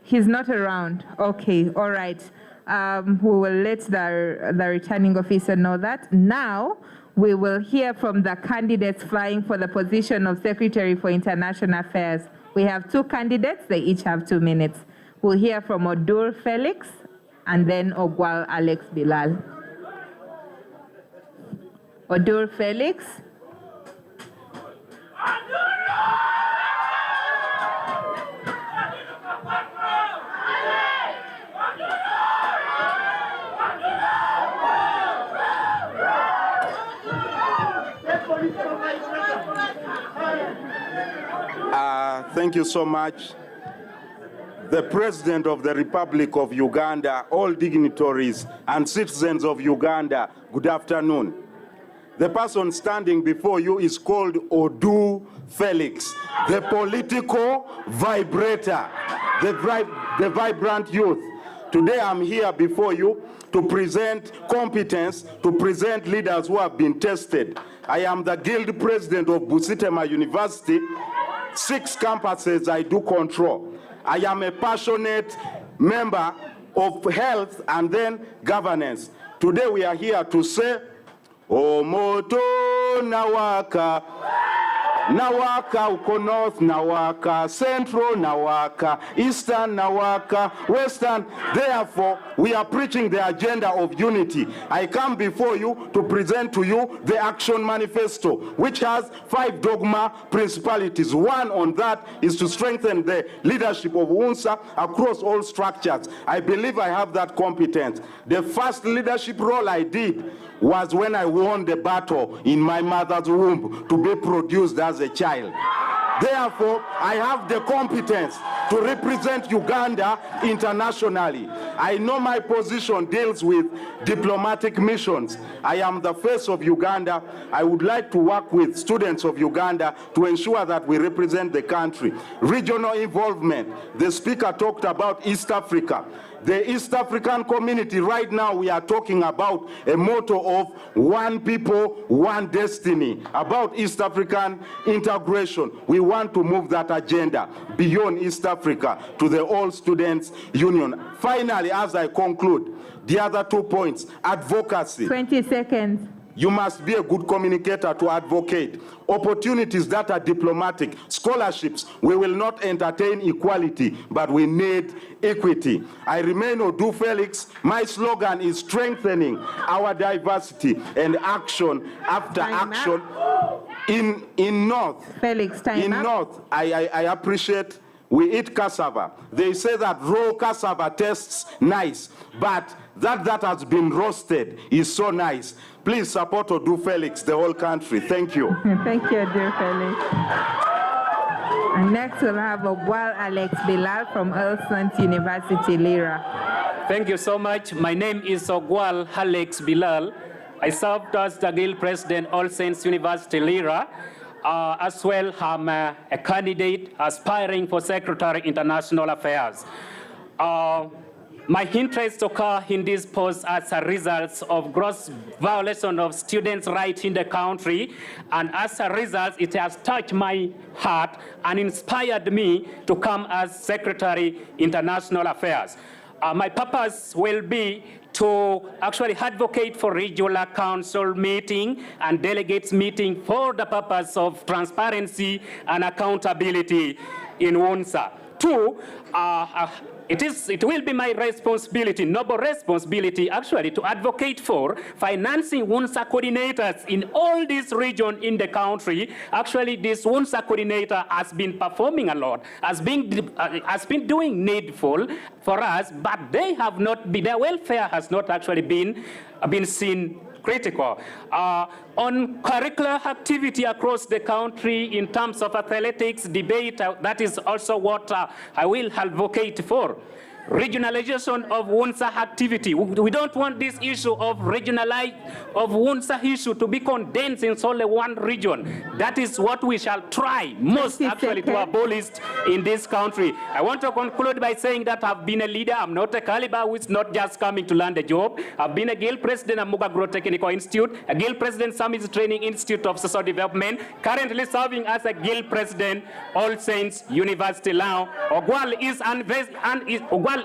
He's not around. Okay, all right. We will let the returning officer know that. Now, we will hear from the candidates vying for the position of Secretary for International Affairs. We have two candidates. They each have 2 minutes. We'll hear from Odur Felix and then Ogwal Alex Bilal. Odur Felix. Thank you so much. The President of the Republic of Uganda, all dignitaries and citizens of Uganda, good afternoon. The person standing before you is called Odu Felix, the political vibrator, the vibrant youth. Today I'm here before you to present competence, to present leaders who have been tested. I am the Guild President of Busitema University. 6 campuses I do control. I am a passionate member of health and then governance. Today we are here to say, Omoto Nawaka. Nawaka uko north, Nawaka central, Nawaka eastern, Nawaka western. Therefore, we are preaching the agenda of unity. I come before you to present to you the action manifesto, which has 5 dogma principalities. One on that is to strengthen the leadership of UNSA across all structures. I believe I have that competence. The first leadership role I did was when I won the battle in my mother's womb to be produced as a child. Therefore, I have the competence to represent Uganda internationally. I know my position deals with diplomatic missions. I am the face of Uganda. I would like to work with students of Uganda to ensure that we represent the country. Regional involvement. The speaker talked about East Africa. The East African community, right now we are talking about a motto of one people, one destiny, about East African integration. We want to move that agenda beyond East Africa to the All Students Union. Finally, as I conclude, the other 2 points, advocacy. 20 seconds. You must be a good communicator to advocate. Opportunities that are diplomatic, scholarships. We will not entertain equality, but we need equity. I remain Odu Felix. My slogan is strengthening our diversity and action after action. In North, Felix, North, I appreciate. We eat cassava. They say that raw cassava tastes nice, but that has been roasted is so nice. Please support Odu Felix, the whole country. Thank you. Thank you, Odu Felix. And next we'll have Ogwal Alex Bilal from All Saints University, Lira. Thank you so much. My name is Ogwal Alex Bilal. I served as the Guild President, All Saints University, Lira. As well, I'm a candidate aspiring for Secretary International Affairs. My interests occur in this post as a result of gross violation of students' rights in the country, and as a result, it has touched my heart and inspired me to come as Secretary International Affairs. My purpose will be to actually advocate for regional council meeting and delegates meeting for the purpose of transparency and accountability in UNSA. Two, it will be my responsibility, noble responsibility actually, to advocate for financing UNSA coordinators in all this region in the country. Actually, this UNSA coordinator has been performing a lot, has been doing needful for us, but they have not been, their welfare has not actually been seen critical. On curricular activity across the country in terms of athletics, debate, that is also what I will advocate for. Regionalization of UNSA activity. We don't want this issue of UNSA issue to be condensed in only one region. That is what we shall try most actually to abolish in this country. I want to conclude by saying that I've been a leader. I'm not a caliber who is not just coming to land a job. I've been a Guild President at Mugagro Technical Institute, a Guild President Summit Training Institute of Social Development, currently serving as a Guild President, All Saints University now. Ogwal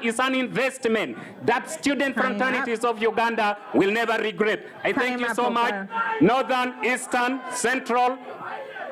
is an investment that student fraternities of Uganda will never regret. I thank you so much. Northern, Eastern, Central,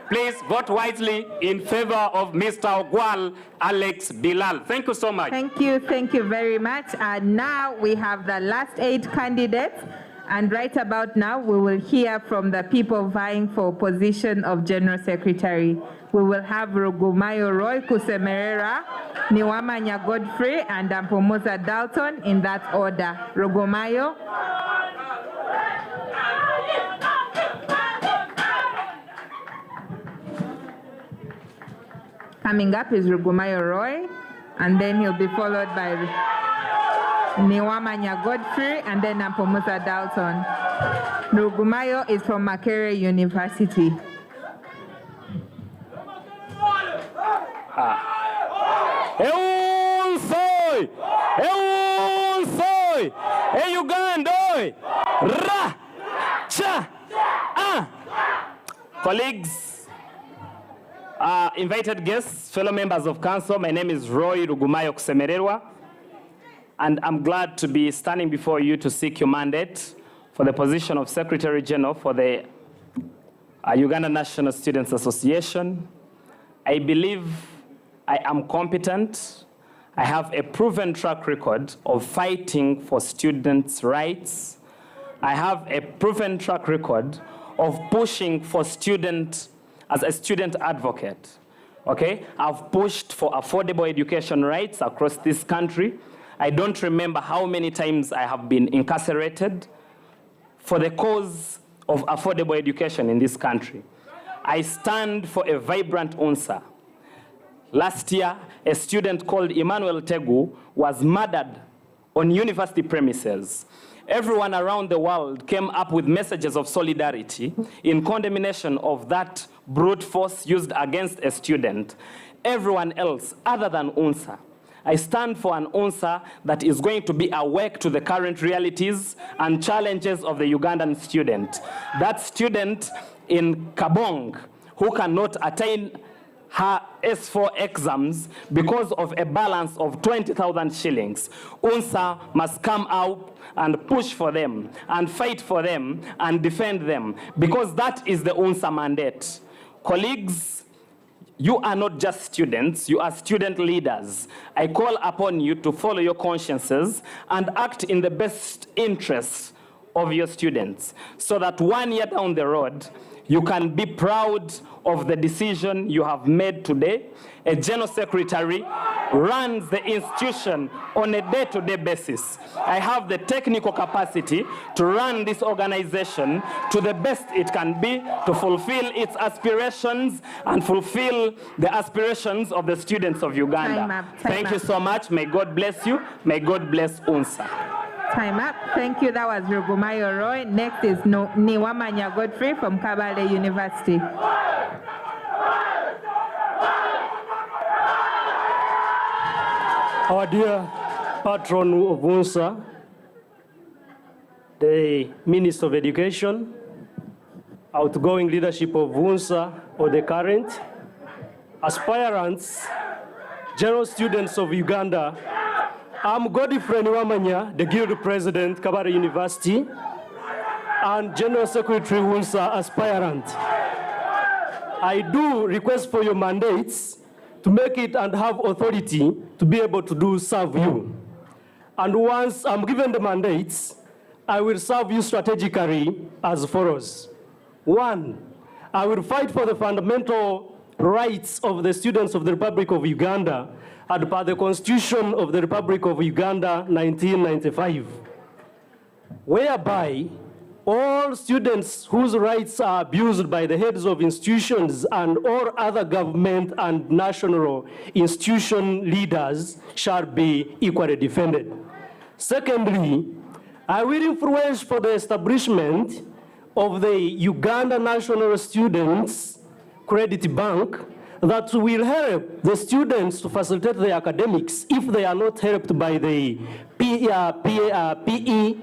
please vote wisely in favor of Mr. Ogwal Alex Bilal. Thank you so much. Thank you very much. And now we have the last 8 candidates. And right about now, we will hear from the people vying for position of General Secretary. We will have Rugumayo Roy Kusemerera, Niwamanya Godfrey, and Ampomoza Dalton in that order. Rugumayo. Coming up is Rugumayo Roy, and then he'll be followed by Niwamanya Godfrey, and then Ampomoza Dalton. Rugumayo is from Makerere University. Colleagues, invited guests, fellow members of council, my name is Roy Rugumayo Kusemererwa, and I'm glad to be standing before you to seek your mandate for the position of Secretary General for the Uganda National Students Association. I believe I am competent. I have a proven track record of fighting for students' rights. I have a proven track record of pushing for students as a student advocate. Okay? I've pushed for affordable education rights across this country. I don't remember how many times I have been incarcerated for the cause of affordable education in this country. I stand for a vibrant UNSA. Last year, a student called Emmanuel Tegu was murdered on university premises. Everyone around the world came up with messages of solidarity in condemnation of that brute force used against a student. Everyone else, other than UNSA, I stand for an UNSA that is going to be awake to the current realities and challenges of the Ugandan student. That student in Kabong who cannot attain her S4 exams because of a balance of 20,000 shillings. UNSA must come out and push for them and fight for them and defend them, because that is the UNSA mandate. Colleagues, you are not just students, you are student leaders. I call upon you to follow your consciences and act in the best interests of your students, so that 1 year down the road, you can be proud of the decision you have made today. A general secretary runs the institution on a day-to-day basis. I have the technical capacity to run this organization to the best it can be, to fulfill its aspirations and fulfill the aspirations of the students of Uganda. Thank you so much. May God bless you. May God bless UNSA. Time up. Thank you. That was Rugumayo Roy. Next is Niwamanya Godfrey from Kabale University. Our dear patron of UNSA, the Minister of Education, outgoing leadership of UNSA or the current, aspirants, general students of Uganda. I'm Godfrey Niwamanya, the Guild President, Kabale University, and General Secretary UNSA aspirant. I do request for your mandates to make it and have authority to be able to serve you. And once I'm given the mandates, I will serve you strategically as follows. 1, I will fight for the fundamental rights of the students of the Republic of Uganda as per the Constitution of the Republic of Uganda, 1995, whereby all students whose rights are abused by the heads of institutions and all other government and national institution leaders shall be equally defended. Secondly, I will influence for the establishment of the Uganda National Students Credit Bank that will help the students to facilitate their academics if they are not helped by the PE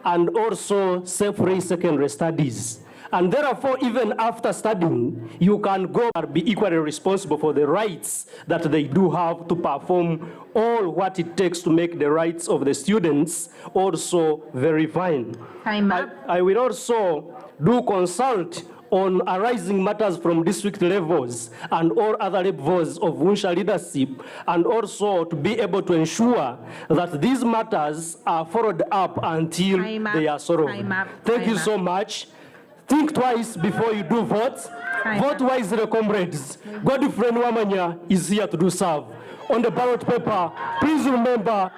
and also self-free secondary studies. And therefore, even after studying, you can go and be equally responsible for the rights that they do have to perform all what it takes to make the rights of the students also very fine. I will also do consult on arising matters from district levels and all other levels of UNSA leadership, and also to be able to ensure that these matters are followed up until they are solved. Thank you so much. Think twice before you do vote. Vote wisely, comrades. Godfrey Niwamanya is here to serve. On the ballot paper, please remember.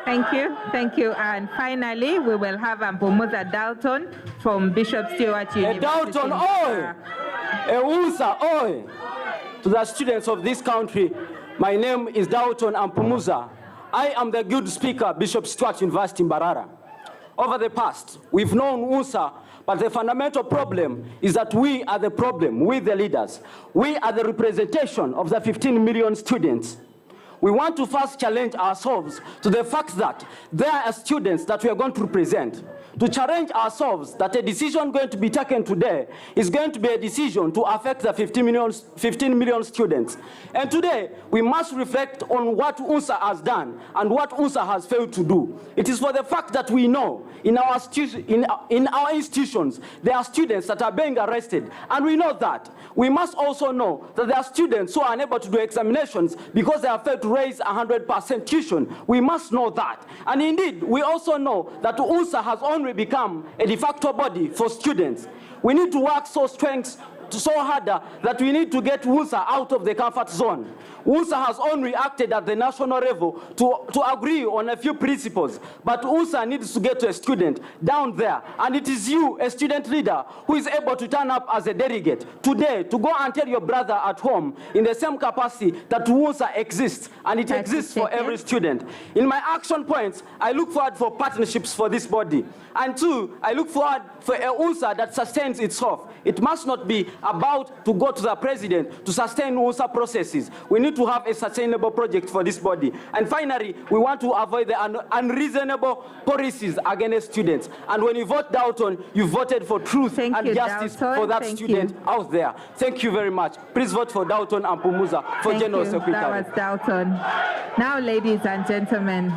Thank you. And finally, we will have Mpumuza Dalton from Bishop Stewart University. Dalton, oi! UNSA, oi! To the students of this country, my name is Dalton Mpumuza. I am the Guild Speaker, Bishop Stewart University, Mbarara. Over the past, we've known UNSA, but the fundamental problem is that we are the problem, we the leaders. We are the representation of the 15 million students. We want to first challenge ourselves to the fact that there are students that we are going to represent. To challenge ourselves that a decision going to be taken today is going to be a decision to affect the 15 million students. And today, we must reflect on what UNSA has done and what UNSA has failed to do. It is for the fact that we know in our institutions, there are students that are being arrested, and we know that. We must also know that there are students who are unable to do examinations because they have failed to raise 100% tuition. We must know that. And indeed, we also know that UNSA has only become a de facto body for students. We need to work so harder that we need to get UNSA out of the comfort zone. UNSA has only reacted at the national level to agree on a few principles, but UNSA needs to get to a student down there, and it is you, a student leader, who is able to turn up as a delegate today to go and tell your brother at home in the same capacity that UNSA exists, and it exists for every student. In my action points, I look forward for partnerships for this body, and two, I look forward for a UNSA that sustains itself. It must not be about to go to the president to sustain UNSA processes. We need to have a sustainable project for this body. And finally, we want to avoid the unreasonable policies against students. And when you vote Dalton, you voted for truth and justice for that student out there. Thank you very much. Please vote for Dalton and Pumuza for General Secretary. That was Dalton. Now, ladies and gentlemen,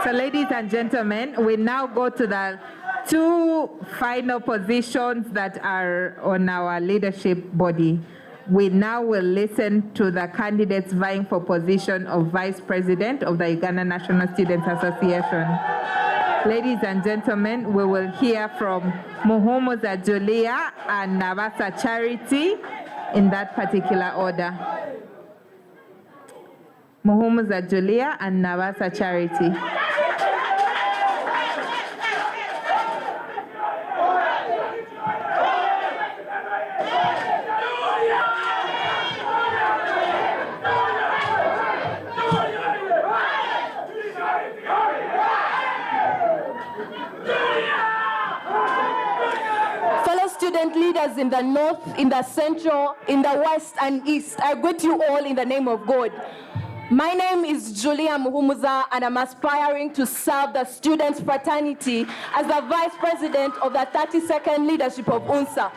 so ladies and gentlemen, we now go to the two final positions that are on our leadership body. We now will listen to the candidates vying for position of Vice President of the Uganda National Students Association. Ladies and gentlemen, we will hear from Muhumuza Julia and Nabasa Charity in that particular order. Muhumuza Julia and Nabasa Charity. Leaders in the north, in the central, in the west and east, I greet you all in the name of God. My name is Julia Muhumuza, and I'm aspiring to serve the students' fraternity as the Vice President of the 32nd leadership of UNSA.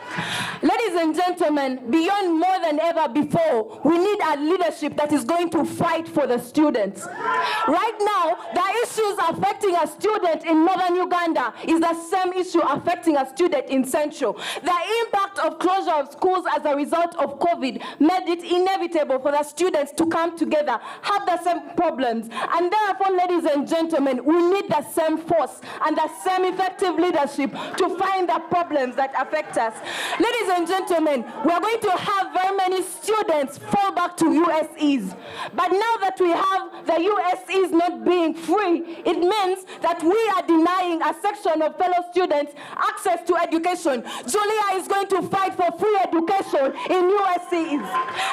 Ladies and gentlemen, beyond more than ever before, we need a leadership that is going to fight for the students. Right now, the issues affecting a student in northern Uganda is the same issue affecting a student in central. The impact of closure of schools as a result of COVID made it inevitable for the students to come together, have the same problems, and therefore, ladies and gentlemen, we need the same force and the same effective leadership to find the problems that affect us. Ladies and gentlemen, we are going to have very many students fall back to USEs, but now that we have the USEs not being free, it means that we are denying a section of fellow students access to education. Julia is going to fight for free education in USEs.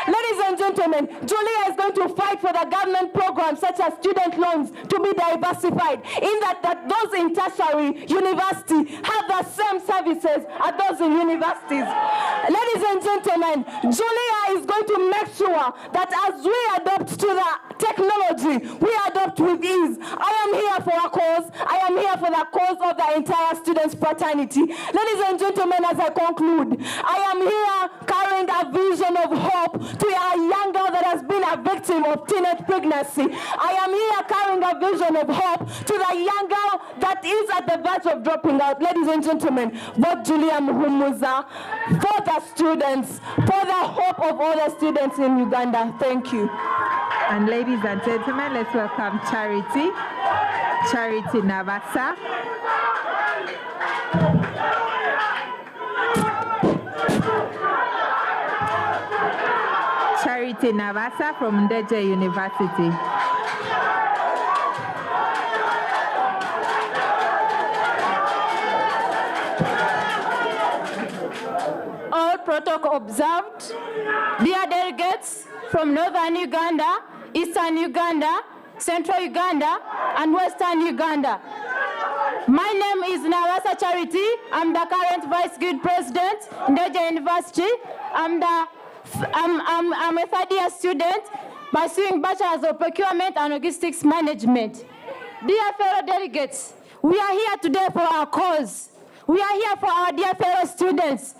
Ladies and gentlemen, Julia is going to fight for the government programs such as student loans to be diversified, in that those in tertiary university have the same services as those in universities. Ladies and gentlemen, Julia is going to make sure that as we adopt to the technology, we adopt with ease. I am here for a cause. I am here for the cause of the entire students' fraternity. Ladies and gentlemen, as I conclude, I am here carrying a vision of hope to a young girl that has been a victim of teenage pregnancy. I am here carrying a vision of hope to the young girl that is at the verge of dropping out. Ladies and gentlemen, vote Julia Muhumuza for the students, for the hope of all the students in Uganda. Thank you. And ladies and gentlemen, let's welcome Charity. Charity Nabasa. Charity Nabasa from Ndeje University. All protocol observed. Dear delegates from Northern Uganda, Eastern Uganda, Central Uganda, and Western Uganda. My name is Nabasa Charity. I'm the current Vice Guild President in Ndeje University. I'm a third-year student pursuing Bachelor's of Procurement and Logistics Management. Dear fellow delegates, we are here today for our cause. We are here for our dear fellow students.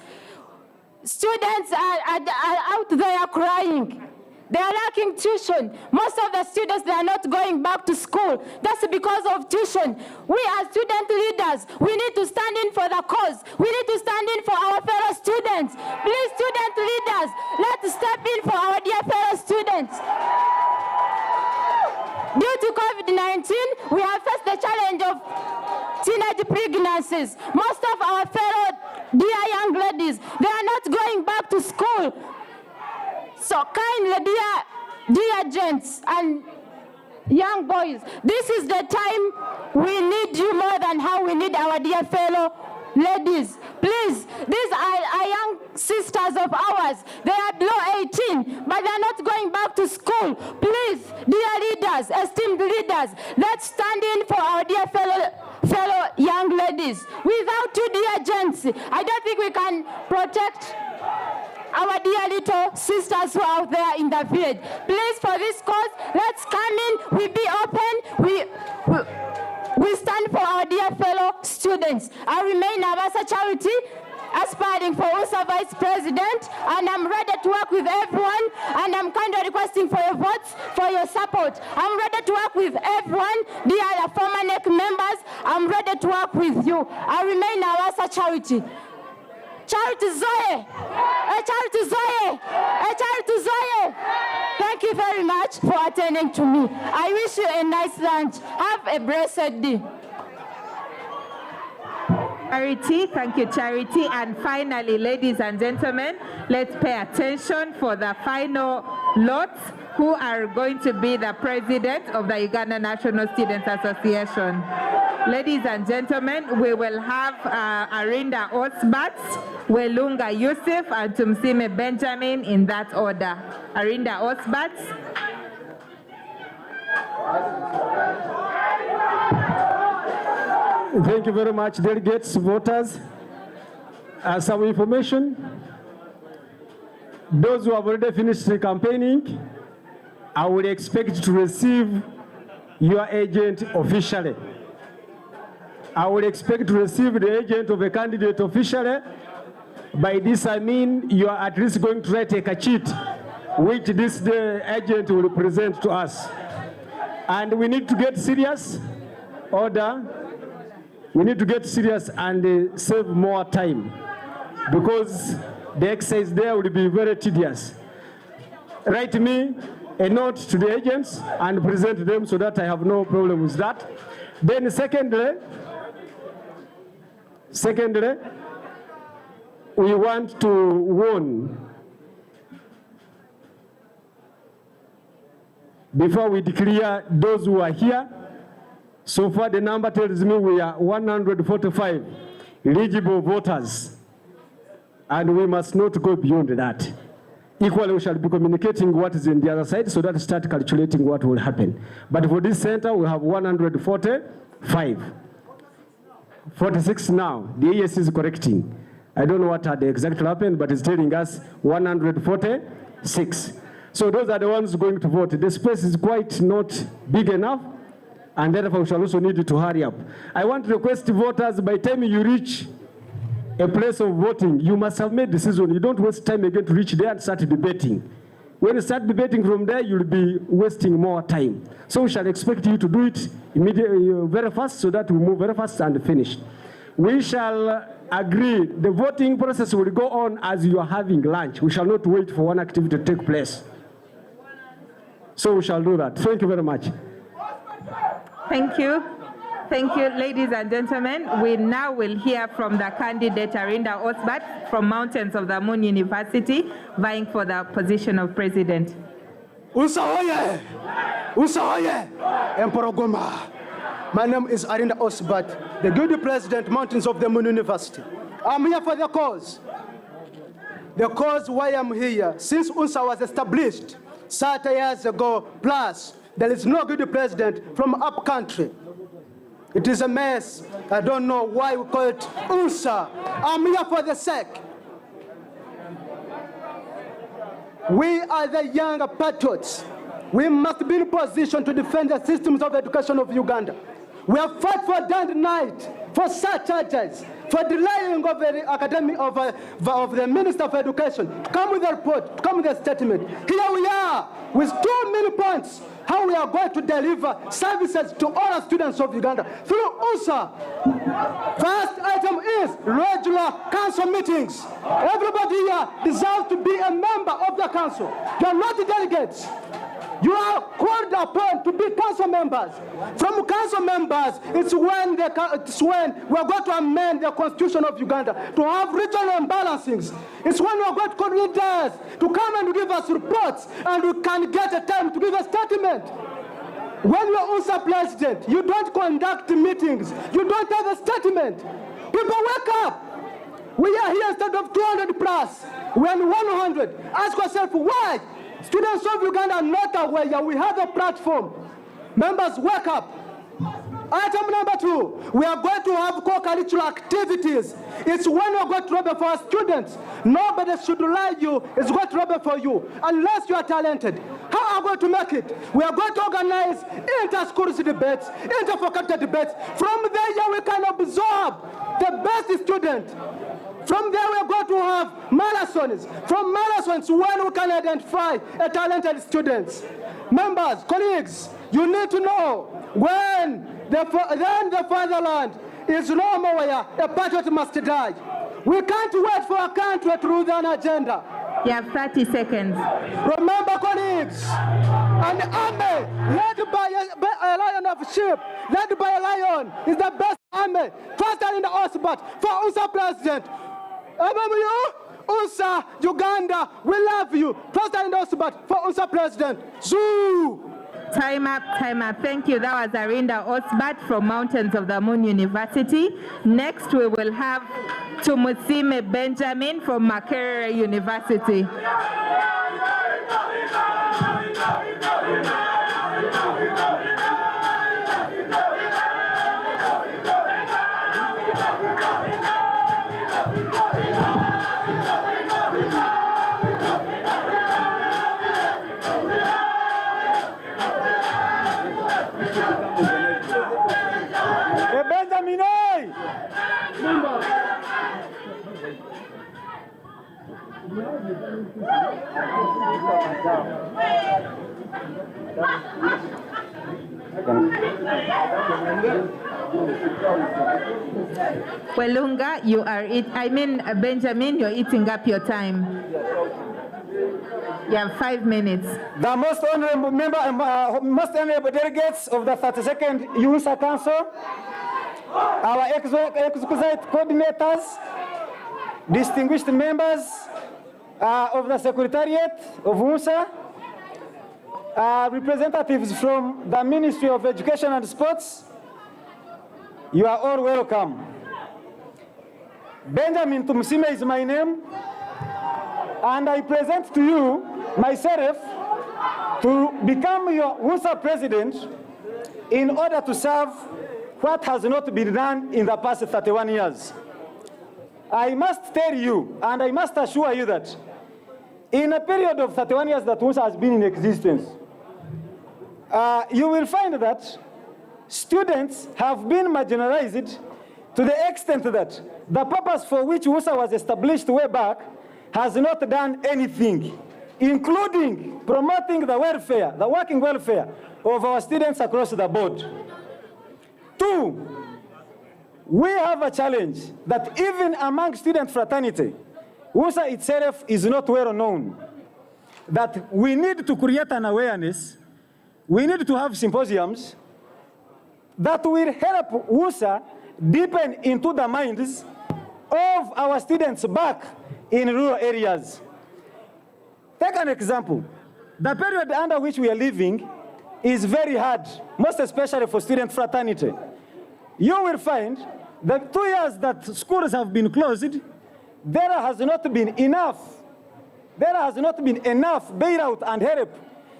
Students are out there crying. They are lacking tuition. Most of the students, they are not going back to school. That's because of tuition. We as student leaders, we need to stand in for the cause. We need to stand in for our fellow students. Please, student leaders, let's step in for our dear fellow students. Due to COVID-19, we have faced the challenge of teenage pregnancies. Most of our fellow dear young ladies ladies. They are not going back to school. So kindly, dear gents and young boys, this is the time we need you more than how we need our dear fellow ladies. Please, these are young sisters of ours. They are below 18, but they are not going back to school. Please, dear leaders, esteemed leaders, let's stand in for our dear fellow young ladies. Without you, dear gents, I don't think we can protect our dear little sisters who are out there in the village. Please, for this cause, let's come in, we be open, we stand for our dear fellow students. I remain Nabasa Charity, aspiring for USA Vice President, and I'm ready to work with everyone, and I'm kindly requesting for your votes, for your support. I'm ready to work with everyone, dear former NEC members, I'm ready to work with you. I remain Nabasa Charity. Charity Zoe! Charity Zoe! Charity Zoe! Thank you very much for attending to me. I wish you a nice lunch. Have a blessed day. Charity, thank you, Charity. And finally, ladies and gentlemen, let's pay attention for the final lots who are going to be the president of the Uganda National Students Association. Ladies and gentlemen, we will have Arinda Osbat, Welunga Yusuf, and Tumsime Benjamin in that order. Arinda Osbat. Thank you very much, delegates, voters. Some information. Those who have already finished campaigning, I will expect to receive your agent officially. I will expect to receive the agent of a candidate officially. By this I mean you are at least going to write a cheat, which this agent will present to us. And we need to get serious. Order. We need to get serious and save more time, because the exercise there will be very tedious. Write me a note to the agents and present them so that I have no problem with that. Then secondly, we want to warn, before we declare those who are here. So far the number tells me we are 145 eligible voters, and we must not go beyond that. Equally, we shall be communicating what is in the other side so that we start calculating what will happen. But for this center, we have 145. 46 now. The ES is correcting. I don't know what had exactly happened, but it's telling us 146. So those are the ones going to vote. The space is quite not big enough, and therefore we shall also need to hurry up. I want to request voters, by the time you reach a place of voting, you must have made decision. You don't waste time again to reach there and start debating. When you start debating from there, you'll be wasting more time. So we shall expect you to do it immediately, very fast, so that we move very fast and finish. We shall agree the voting process will go on as you are having lunch. We shall not wait for one activity to take place. So we shall do that. Thank you very much. Thank you. Thank you, ladies and gentlemen. We now will hear from the candidate Arinda Osbat from Mountains of the Moon University, vying for the position of president. Usahoye! Usahoye! Emperor Goma. My name is Arinda Osbat, the Gulu President, Mountains of the Moon University. I'm here for the cause. The cause why I'm here, since UNSA was established 30 years ago plus, there is no good president from up country. It is a mess. I don't know why we call it UNSA. I'm here for the sake. We are the young patriots. We must be in position to defend the systems of education of Uganda. We have fought for day and night, for such charges, for delaying of the academy of the Minister of Education to come with a report, to come with a statement. Here we are with 2 million points, how we are going to deliver services to all students of Uganda through USA. First item is regular council meetings. Everybody here deserves to be a member of the council. You are not the delegates. You are called upon to be council members. From council members, it's when we are going to amend the Constitution of Uganda to have regional imbalancings. It's when we are going to call leaders to come and give us reports, and we can get a time to give a statement. When you are also president, you don't conduct meetings. You don't have a statement. People wake up. We are here instead of 200 plus. We are 100. Ask yourself why. Students of Uganda are not aware we have a platform. Members, wake up. Item number 2, we are going to have co-curricular activities. It's when we're going to rubber for our students. Nobody should lie you. It's going to rubber for you, unless you are talented. How are we going to make it? We are going to organize inter-school debates, inter-faculty debates. From there, we can absorb the best student. From there, we are going to have marathons. From marathons, when we can identify a talented students. Members, colleagues, you need to know when the fatherland is no more where a patriot must die. We can't wait for a country to rule an agenda. You have 30 seconds. Remember, colleagues, an army led by a lion of sheep, led by a lion, is the best army. Faster in the Osbat for USA president. Remember you? USA, Uganda, we love you. Faster in the Osbat for USA president. Zoo! Time up, time up. Thank you. That was Arinda Osbat from Mountains of the Moon University. Next, we will have Tumusime Benjamin from Makerere University. Welunga, you are Benjamin, you're eating up your time. You have 5 minutes. The most honorable most honorable delegates of the 32nd UNSA Council, our exquisite coordinators, distinguished members of the Secretariat of UNSA, representatives from the Ministry of Education and Sports, you are all welcome. Benjamin Tumusime is my name, and I present to you myself to become your UNSA president in order to serve what has not been done in the past 31 years. I must tell you, and I must assure you that in a period of 31 years that UNSA has been in existence, you will find that students have been marginalized to the extent that the purpose for which UNSA was established way back has not done anything, including promoting the welfare, the working welfare of our students across the board. 2, we have a challenge that even among student fraternity, UNSA itself is not well known, that we need to create an awareness, we need to have symposiums that will help UNSA deepen into the minds of our students back in rural areas. Take an example. The period under which we are living is very hard, most especially for student fraternity. You will find that 2 years that schools have been closed, there has not been enough bailout and help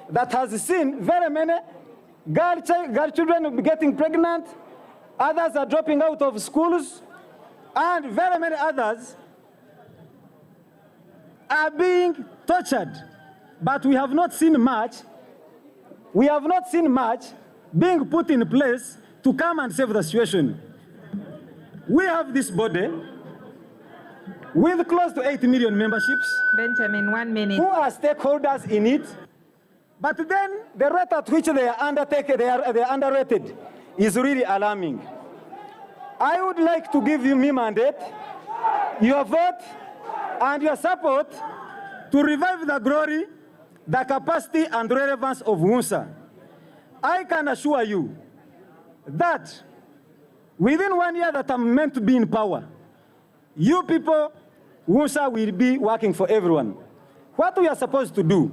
that has seen very many girl children getting pregnant, others are dropping out of schools, and very many others are being tortured. But we have not seen much being put in place to come and save the situation. We have this body with close to 8 million memberships. Benjamin, 1 minute. Who are stakeholders in it? But then the rate at which they are underrated is really alarming. I would like to give you my mandate, your vote, and your support to revive the glory the capacity and relevance of UNSA, I can assure you that within 1 year that I'm meant to be in power, you people, UNSA will be working for everyone. What we are supposed to do,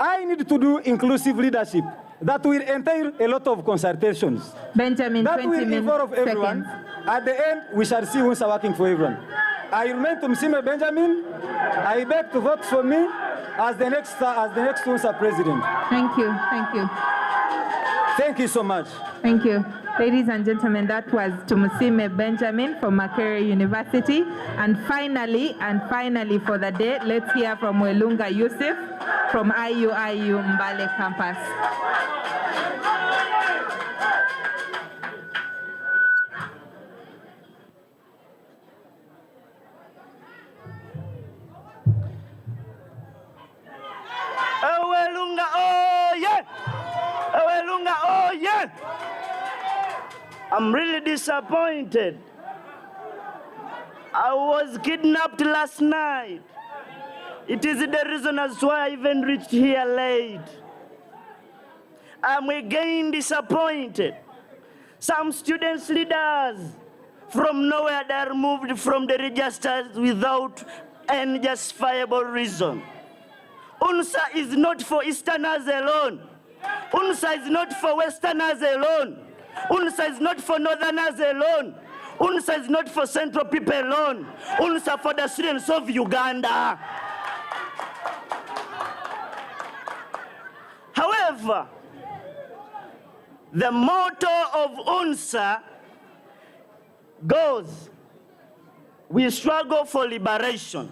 I need to do inclusive leadership that will entail a lot of consultations. Benjamin, that 20 will involve everyone. seconds. At the end, we shall see UNSA working for everyone. I remain to Msime Benjamin. I beg to vote for me as the next UNSA president. Thank you. Thank you. Thank you so much. Thank you. Ladies and gentlemen, that was Tumusime Benjamin from Makerere University. And finally for the day, let's hear from Welunga Yusuf from IUIU Mbale campus. Welunga, oh yeah! Welunga, oh yeah! I'm really disappointed. I was kidnapped last night. It is the reason as why I even reached here late. I'm again disappointed. Some students leaders from nowhere, they are removed from the registers without any justifiable reason. UNSA is not for Easterners alone. UNSA is not for Westerners alone. UNSA is not for Northerners alone. UNSA is not for Central people alone. UNSA for the students of Uganda. However, the motto of UNSA goes, we struggle for liberation.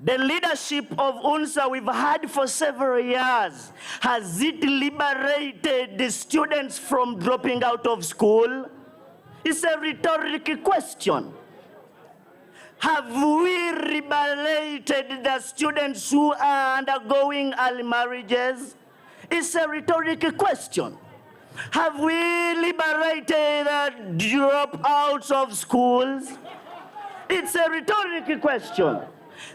The leadership of UNSA we've had for several years, has it liberated the students from dropping out of school? It's a rhetorical question. Have we liberated the students who are undergoing early marriages? It's a rhetorical question. Have we liberated the dropouts of schools? It's a rhetorical question.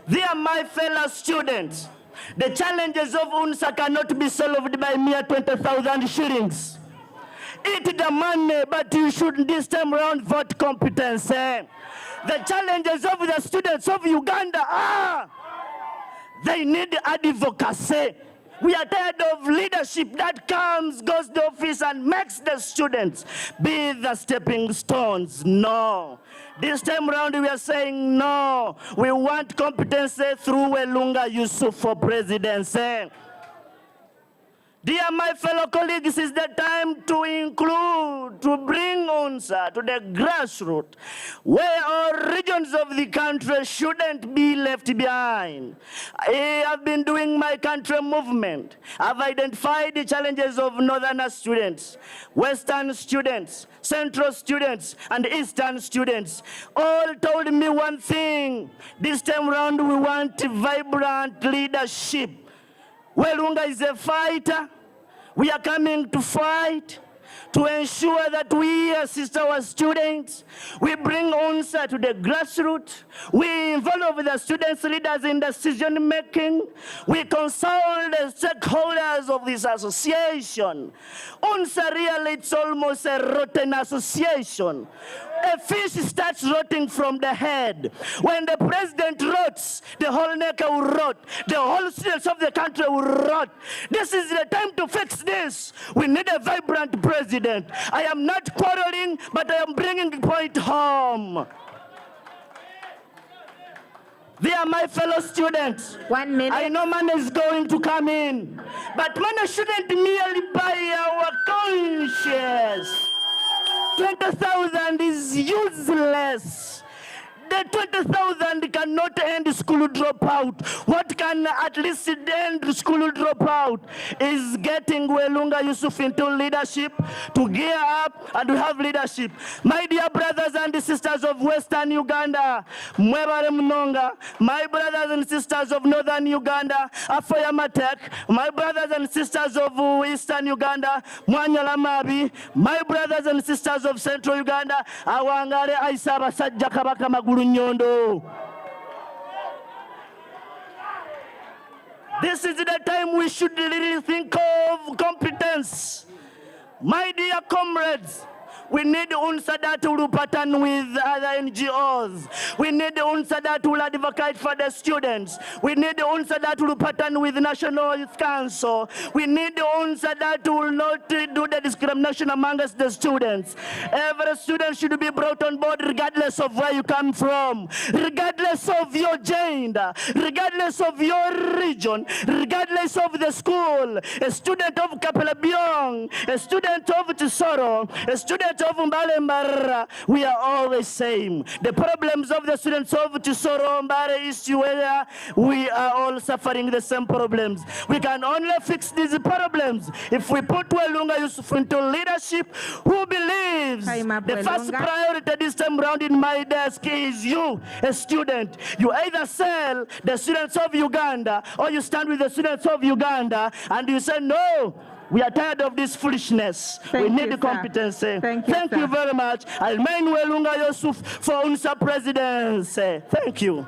They are my fellow students. The challenges of UNSA cannot be solved by mere 20,000 shillings. Eat the money, but you should this time around vote competence. The challenges of the students of Uganda they need advocacy. We are tired of leadership that comes, goes to the office and makes the students be the stepping stones. No. This time around we are saying no. We want competency through Welunga Yusuf for presidency. Dear my fellow colleagues, this is the time to include, to bring UNSA to the grassroots, where all regions of the country shouldn't be left behind. I have been doing my country movement. I've identified the challenges of northern students, western students, central students, and eastern students. All told me one thing. This time around we want vibrant leadership. Welunga is a fighter. We are coming to fight to ensure that we assist our students. We bring UNSA to the grassroots. We involve the students' leaders in decision making. We consult the stakeholders of this association. UNSA really, it's almost a rotten association. A fish starts rotting from the head. When the president rots, the whole neck will rot. The whole students of the country will rot. This is the time to fix this. We need a vibrant president. I am not quarreling, but I am bringing the point home. They are my fellow students. 1 minute. I know money is going to come in, but money shouldn't merely buy our conscience. 20,000 is useless. The 20,000 cannot end school dropout. What can at least end school dropout is getting Welunga Yusuf into leadership, to gear up and to have leadership. My dear brothers and sisters of Western Uganda, Mwebale Mnonga, my brothers and sisters of Northern Uganda, Afoya Matek, my brothers and sisters of Eastern Uganda, Mwanyala Mabi, my brothers and sisters of Central Uganda, Awangale Aisaba Sajja Kabaka Magulu Nyondo. This is the time we should really think of competence. My dear comrades, we need UNSA that will pattern with other NGOs. We need UNSA that will advocate for the students. We need UNSA that will pattern with National Youth Council. We need UNSA that will not do the discrimination amongst the students. Every student should be brought on board regardless of where you come from, regardless of your gender, regardless of your region, regardless of the school. A student of Kapelabiong, a student of Tisoro, a student of Mbale and Mbarara, we are all the same. The problems of the students of Tisoro, Mbale, East, where we are all suffering the same problems. We can only fix these problems if we put Welunga Yusuf into leadership who believes the first priority this time around in my desk is you, a student. You either sell the students of Uganda or you stand with the students of Uganda and you say, no, we are tired of this foolishness. We need the competency. Thank you very much. Almain Welunga Yusuf for UNSA presidency. Thank you.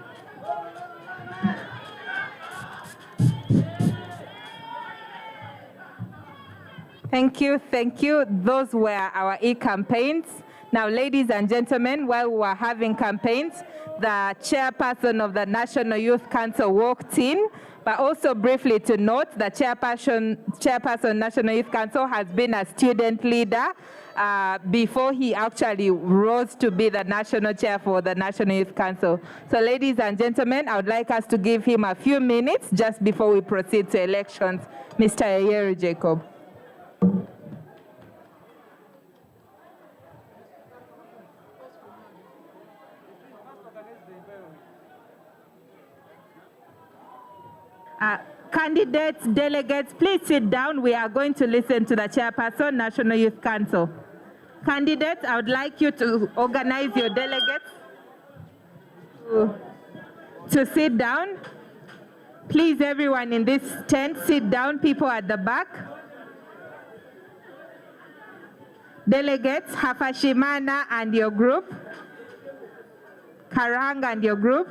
Thank you, thank you. Those were our e-campaigns. Now, ladies and gentlemen, while we were having campaigns, the chairperson of the National Youth Council walked in, but also briefly to note, the chairperson National Youth Council has been a student leader before he actually rose to be the national chair for the National Youth Council. So ladies and gentlemen, I would like us to give him a few minutes just before we proceed to elections. Mr. Ayeru Jacob. Candidates, delegates, please sit down. We are going to listen to the chairperson, National Youth Council. Candidates, I would like you to organize your delegates to sit down. Please, everyone in this tent, sit down. People at the back. Delegates, Hafashimana and your group. Karang and your group.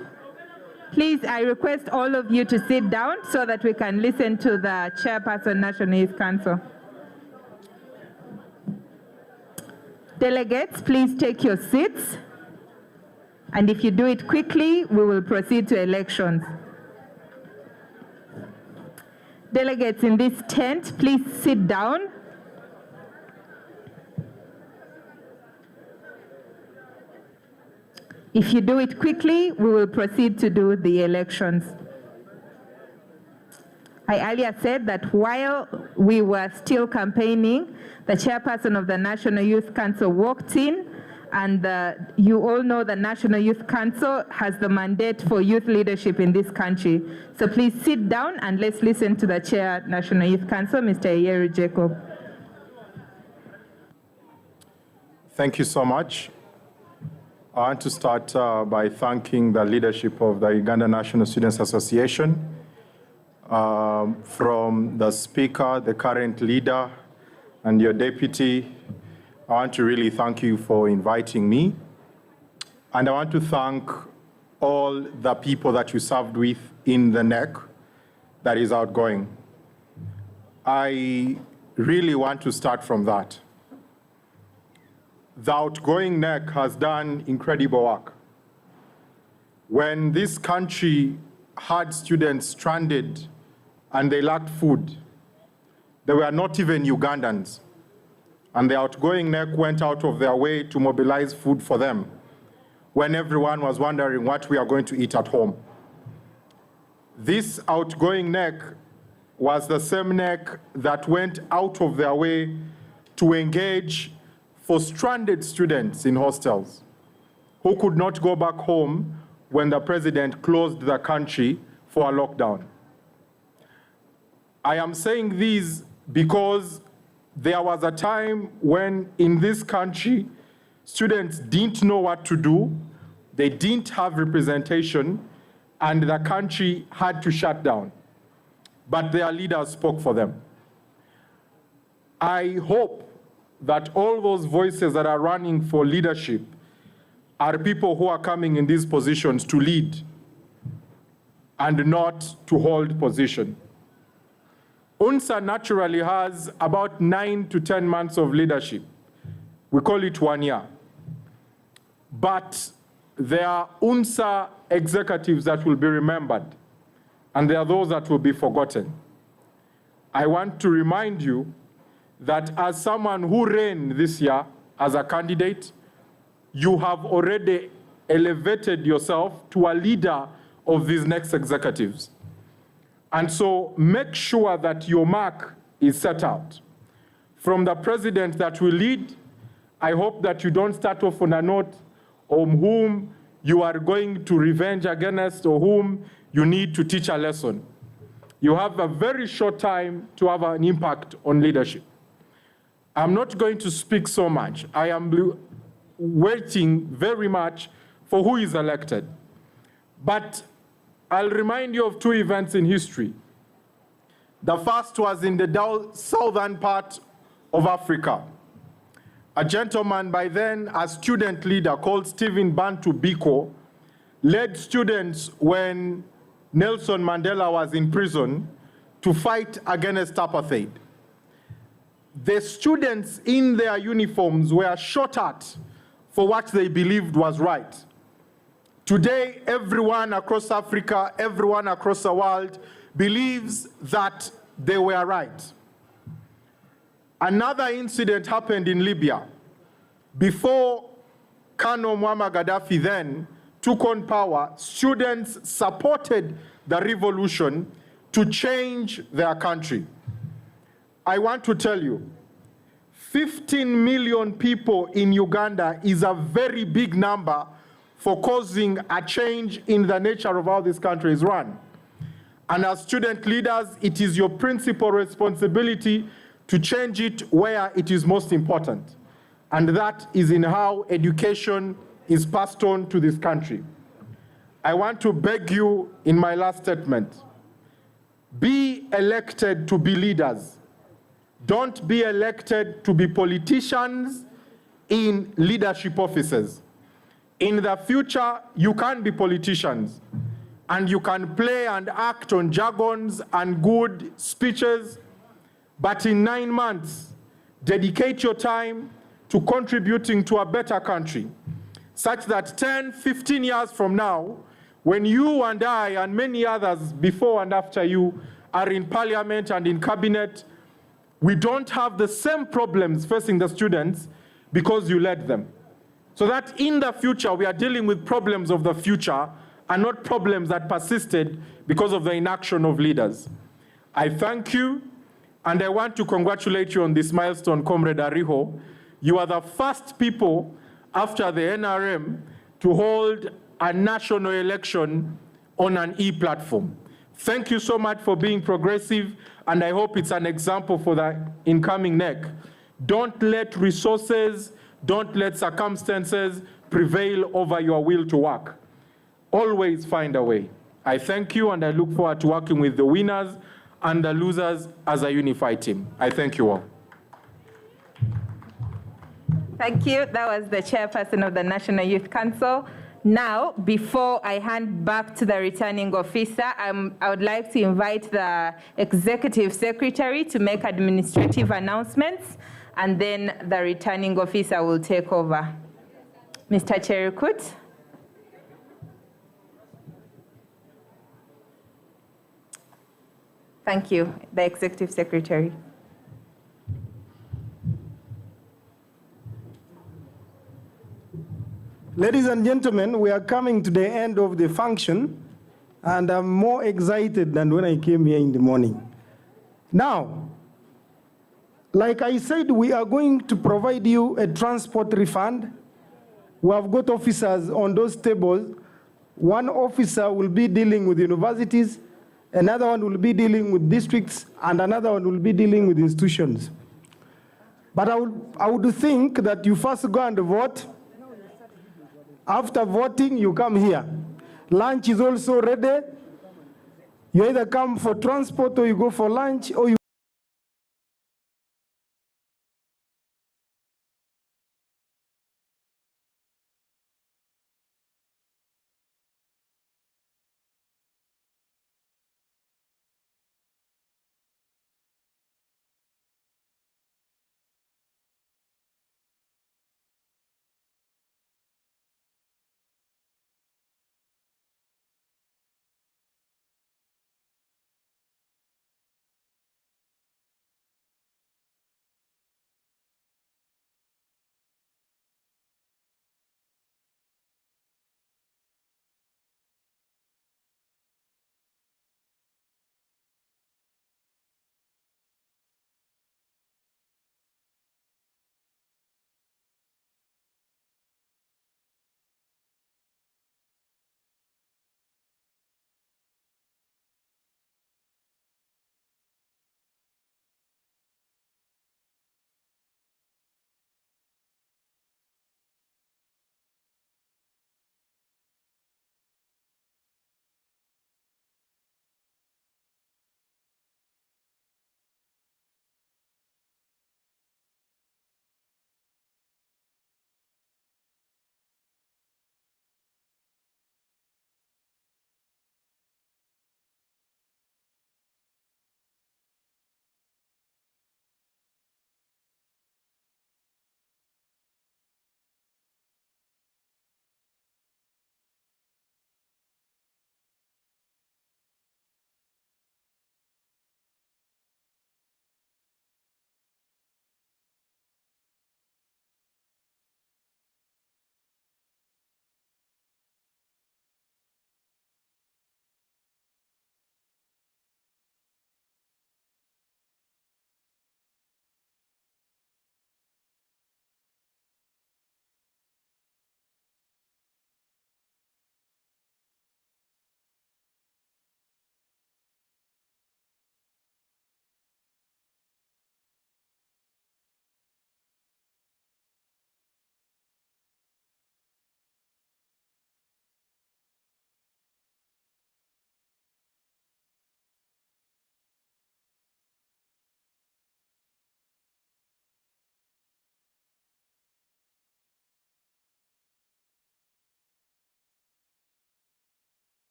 Please, I request all of you to sit down so that we can listen to the chairperson, National Youth Council. Delegates, please take your seats. And if you do it quickly, we will proceed to elections. Delegates in this tent, please sit down. If you do it quickly, we will proceed to do the elections. I earlier said that while we were still campaigning, the chairperson of the National Youth Council walked in, and you all know the National Youth Council has the mandate for youth leadership in this country. So please sit down and let's listen to the chair, National Youth Council, Mr. Ayeru Jacob. Thank you so much. I want to start by thanking the leadership of the Uganda National Students Association, from the speaker, the current leader, and your deputy. I want to really thank you for inviting me. And I want to thank all the people that you served with in the NEC that is outgoing. I really want to start from that. The outgoing NEC has done incredible work. When this country had students stranded and they lacked food, they were not even Ugandans. And the outgoing NEC went out of their way to mobilize food for them when everyone was wondering what we are going to eat at home. This outgoing NEC was the same NEC that went out of their way to engage for stranded students in hostels who could not go back home when the president closed the country for a lockdown. I am saying this because there was a time when in this country, students didn't know what to do, they didn't have representation, and the country had to shut down. But their leaders spoke for them. I hope that all those voices that are running for leadership are people who are coming in these positions to lead and not to hold position. UNSA naturally has about 9 to 10 months of leadership. We call it 1 year. But there are UNSA executives that will be remembered, and there are those that will be forgotten. I want to remind you that as someone who ran this year as a candidate, you have already elevated yourself to a leader of these next executives. And so make sure that your mark is set out. From the president that will lead, I hope that you don't start off on a note on whom you are going to revenge against or whom you need to teach a lesson. You have a very short time to have an impact on leadership. I'm not going to speak so much. I am waiting very much for who is elected. But I'll remind you of 2 events in history. The first was in the southern part of Africa. A gentleman by then, a student leader called Stephen Bantu Biko, led students when Nelson Mandela was in prison to fight against apartheid. The students in their uniforms were shot at for what they believed was right. Today, everyone across Africa, everyone across the world believes that they were right. Another incident happened in Libya. Before Colonel Muammar Gaddafi then took on power, students supported the revolution to change their country. I want to tell you, 15 million people in Uganda is a very big number for causing a change in the nature of how this country is run. And as student leaders, it is your principal responsibility to change it where it is most important. And that is in how education is passed on to this country. I want to beg you in my last statement, be elected to be leaders. Don't be elected to be politicians in leadership offices. In the future, you can be politicians, and you can play and act on jargons and good speeches, but in 9 months, dedicate your time to contributing to a better country, such that 10, 15 years from now, when you and I and many others before and after you are in parliament and in cabinet, we don't have the same problems facing the students because you led them. So that in the future, we are dealing with problems of the future and not problems that persisted because of the inaction of leaders. I thank you, and I want to congratulate you on this milestone, Comrade Ariho. You are the first people after the NRM to hold a national election on an e-platform. Thank you so much for being progressive, and I hope it's an example for the incoming NEC. Don't let resources, don't let circumstances prevail over your will to work. Always find a way. I thank you, and I look forward to working with the winners and the losers as a unified team. I thank you all. Thank you. That was the chairperson of the National Youth Council. Now, before I hand back to the returning officer, I would like to invite the executive secretary to make administrative announcements, and then the returning officer will take over. Mr. Cherukut. Thank you, the executive secretary. Ladies and gentlemen, we are coming to the end of the function, and I'm more excited than when I came here in the morning. Now, like I said, we are going to provide you a transport refund. We have got officers on those tables. One officer will be dealing with universities, another one will be dealing with districts, and another one will be dealing with institutions. But I would think that you first go and vote. After voting, you come here. Lunch is also ready. You either come for transport or you go for lunch, or you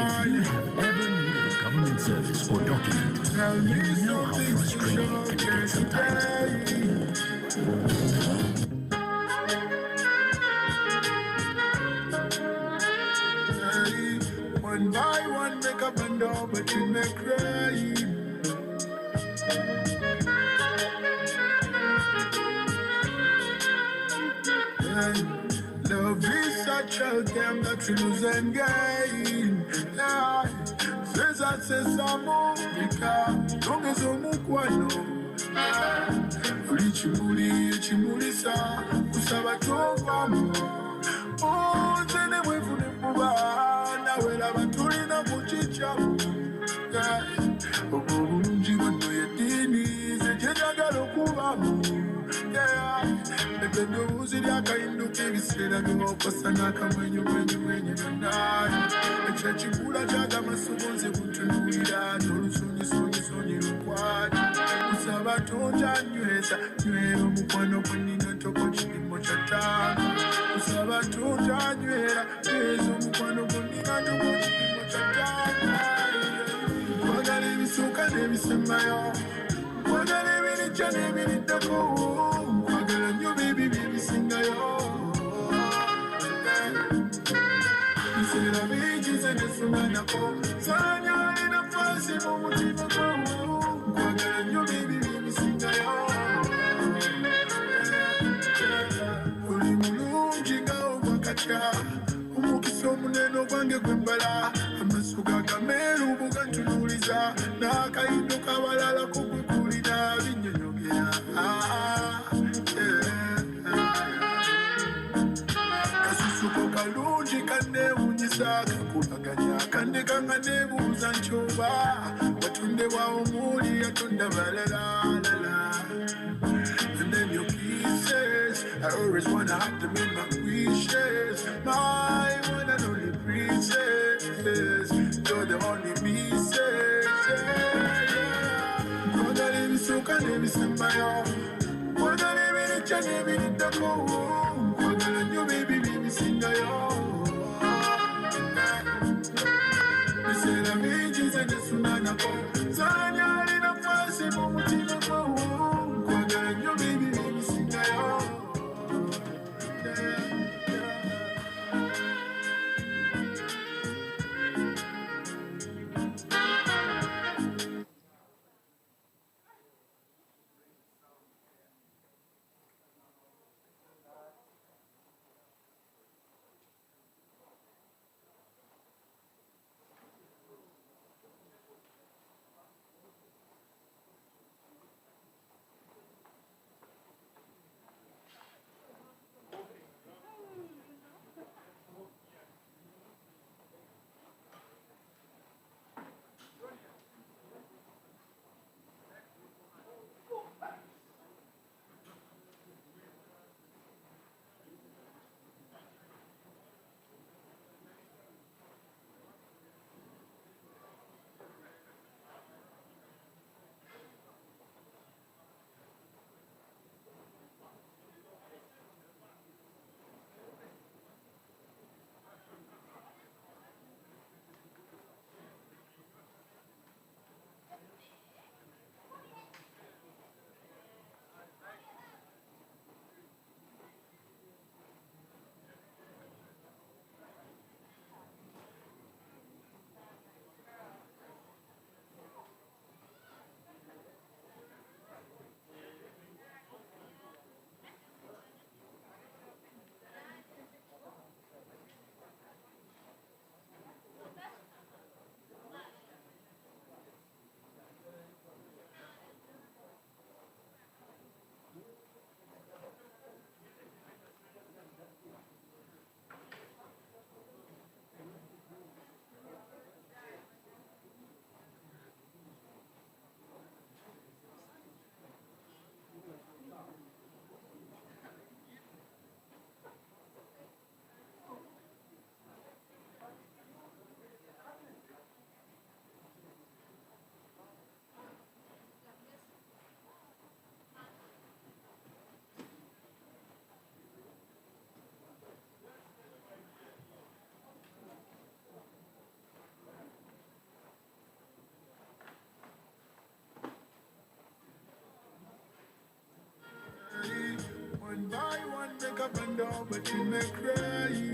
If you have ever needed a government service or document, you know how frustrating it can get sometimes. One by one, make up and down, but you make cry. Love is such a game that you lose and gain. Says I say some more, because long as I'm mukwano. Ulichimuli, chimulisa, usaba tovamu. Oh, tene mwefune mbuba, na wela batuli na kuchichamu. Obulungi bano yedini, zejenagalo kubamu. Eddoboozi ly'akayinduka ebiseera by'okosa n'akamwenyu naye ekyo kikula ky'agamasogonze kuntunuulira n'olusonyisonyisonyi lukwati kusaba tonjanyweza nywera omukwano gwe nnina ntoko kirimo kya ttaano kusaba tonjanywera nyweza omukwano gwe nnina ntoko kirimo kya ttaano kwagala ebisooka n'ebisembayo kwagala ebirijja n'ebiriddako kwagala nnyo bibi bibisingayo biseera bingi ze nefunanako saanyali nafasi mu mutima gwawo kwagala nnyo bibi bibisingayo oli mulungi nga obwakatya omukisa omunene ogwange gwe mbala amaaso gagameeru bugantunuuliza n'akayindo kabalala kugwekulira binnyonyogera kasusuko kalungi kanneewunyisa kakulaganya kandekanga neebuuza ncoba watondebwawo muuli yatonda balalala and then your pieces I always wanna have them in my wishes my one and only princess you're the only pieces kwagala ebisooka n'ebisembayo kwagala ebirijja n'ebiriddako kwagala nnyo bibi bibisingayo biseera bingi ze nesunanako zaanyali nafasi mu mutima gwawo kwagala nnyo bibi bibisingayo but you may cry.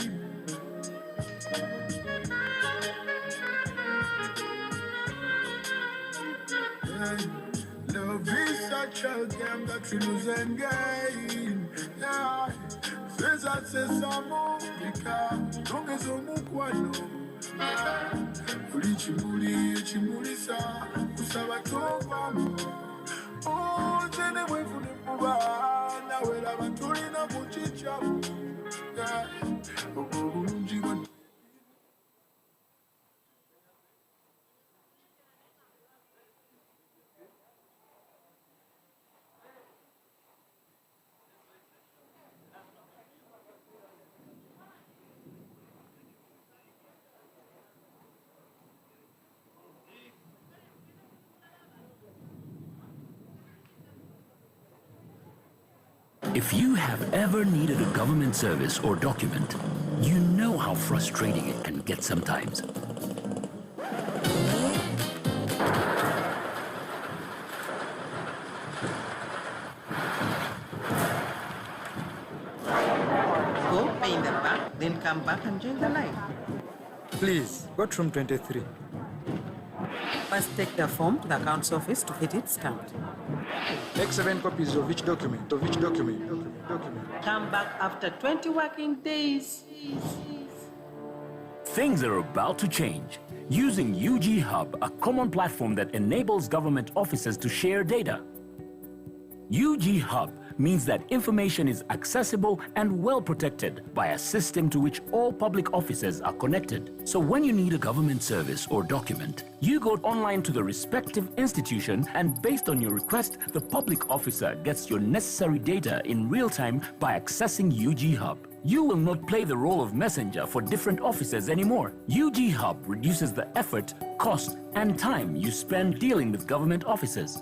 Love is such a game that you lose and gain. Yeah, says that says some more because long as you move one. Uli chimulisa usaba tovamu. Oh, tene mwefu ni mbuba na wela batuli na muchichamu. Yeah, bulungi wa. If you have ever needed a government service or document, you know how frustrating it can get sometimes. Go pay in the bank, then come back and join the line. Please, go to room 23. First take the form to the account's office to get it stamped. Make 7 copies of each document, document. Come back after 20 working days. Things are about to change. Using UG Hub, a common platform that enables government officers to share data. UG Hub means that information is accessible and well protected by a system to which all public officers are connected. So when you need a government service or document, you go online to the respective institution, and based on your request, the public officer gets your necessary data in real time by accessing UG Hub. You will not play the role of messenger for different officers anymore. UG Hub reduces the effort, cost, and time you spend dealing with government officers.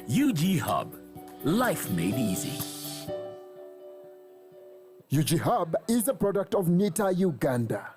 UG Hub. Life made easy. UG Hub is a product of NITA-Uganda.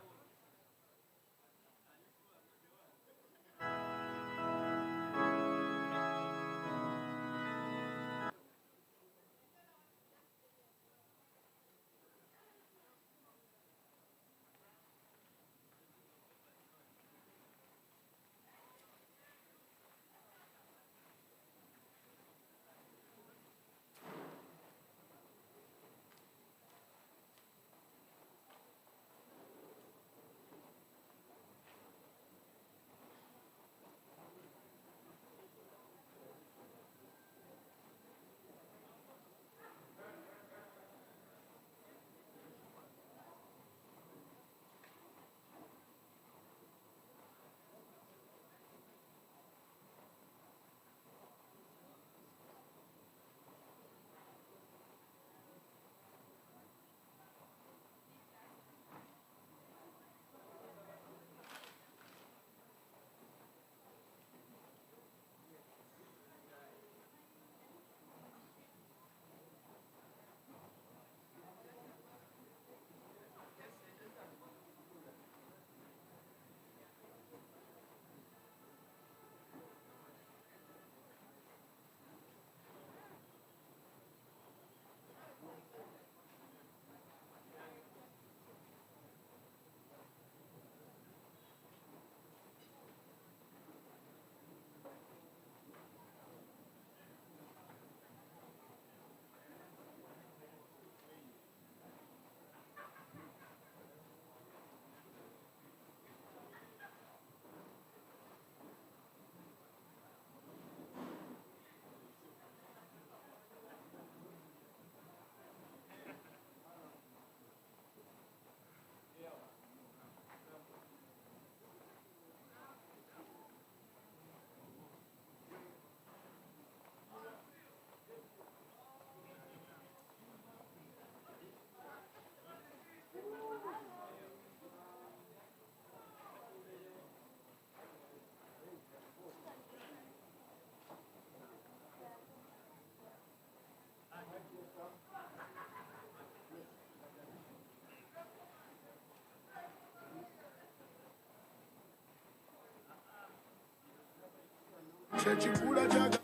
Chechikula chaga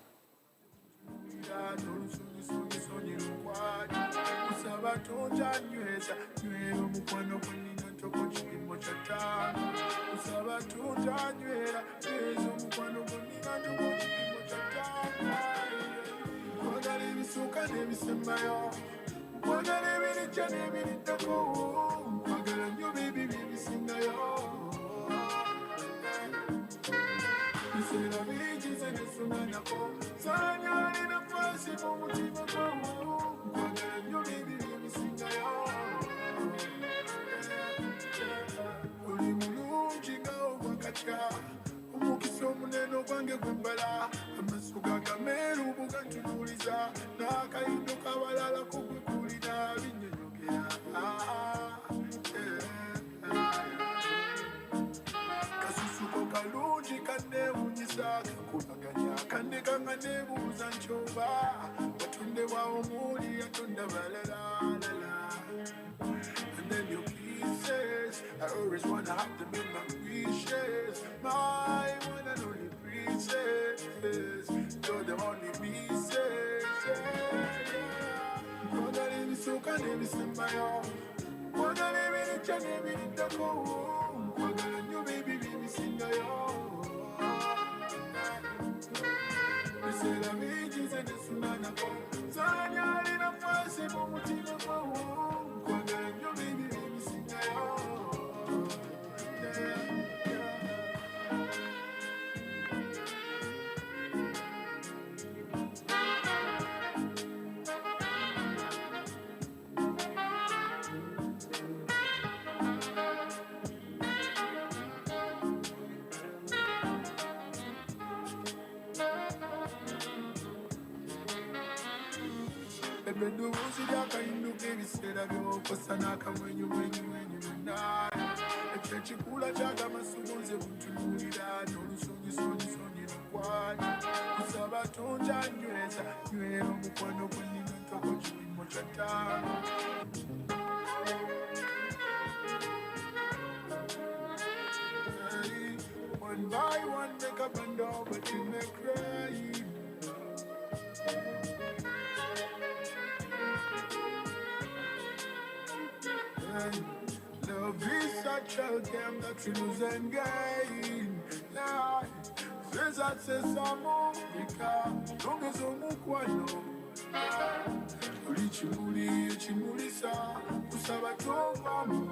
tonja nyweza nywera omukwano gwenina ntoko kipimo kya ttaano kusaba tonja nywera nyweza omukwano gwenina ntoko kipimo kya ttaano nkwagala ebisooka n'ebisembayo nkwagala ebirijja n'ebiriddako nkwagala nnyo bibi ebisingayo biseera bingi nze nesunanako saanyalina fasi mu mutima gwawo nkwagala nnyo bibi ebisingayo oli mulungi nga obwakatya omukisa omunene ogwange gwe mbala amaaso gagameeru bugantunuuliza n'akayindo kabalala kugwe kulina binnyonyogera kasusuko kalungi kanneewunyisa kakubaganya kandekanga neebuuza nkyoba watondebwawo muuli yatonda balalala and then your pieces I always wanna have them in my wishes my one and only princess you're the only pieces nkwagala ebisooka n'ebisembayo nkwagala ebirijja n'ebiriddako nkwagala nnyo bibi ebisingayo biseera bingi nze nesunanako saanyalina fasi mu mutima gwawo nkwagala nnyo bibi ebisingayo eddoboozi lyakayinuka ebiseera by'okosa n'akamwenyumwenyumwenyu naye ekyo ekikula kyagamasubunze buntunuulira n'olusonyisoonyisonyi lukwanya kusaba tonja nyweza nywera omukwano gwenina ntoko kipimo kya ttaano one by one make up and down but you may cry love is such a game that we lose and gain. Sesa sesa mubika, longeza omukwano. Oli kimuli ekimulisa, kusaba tovamu.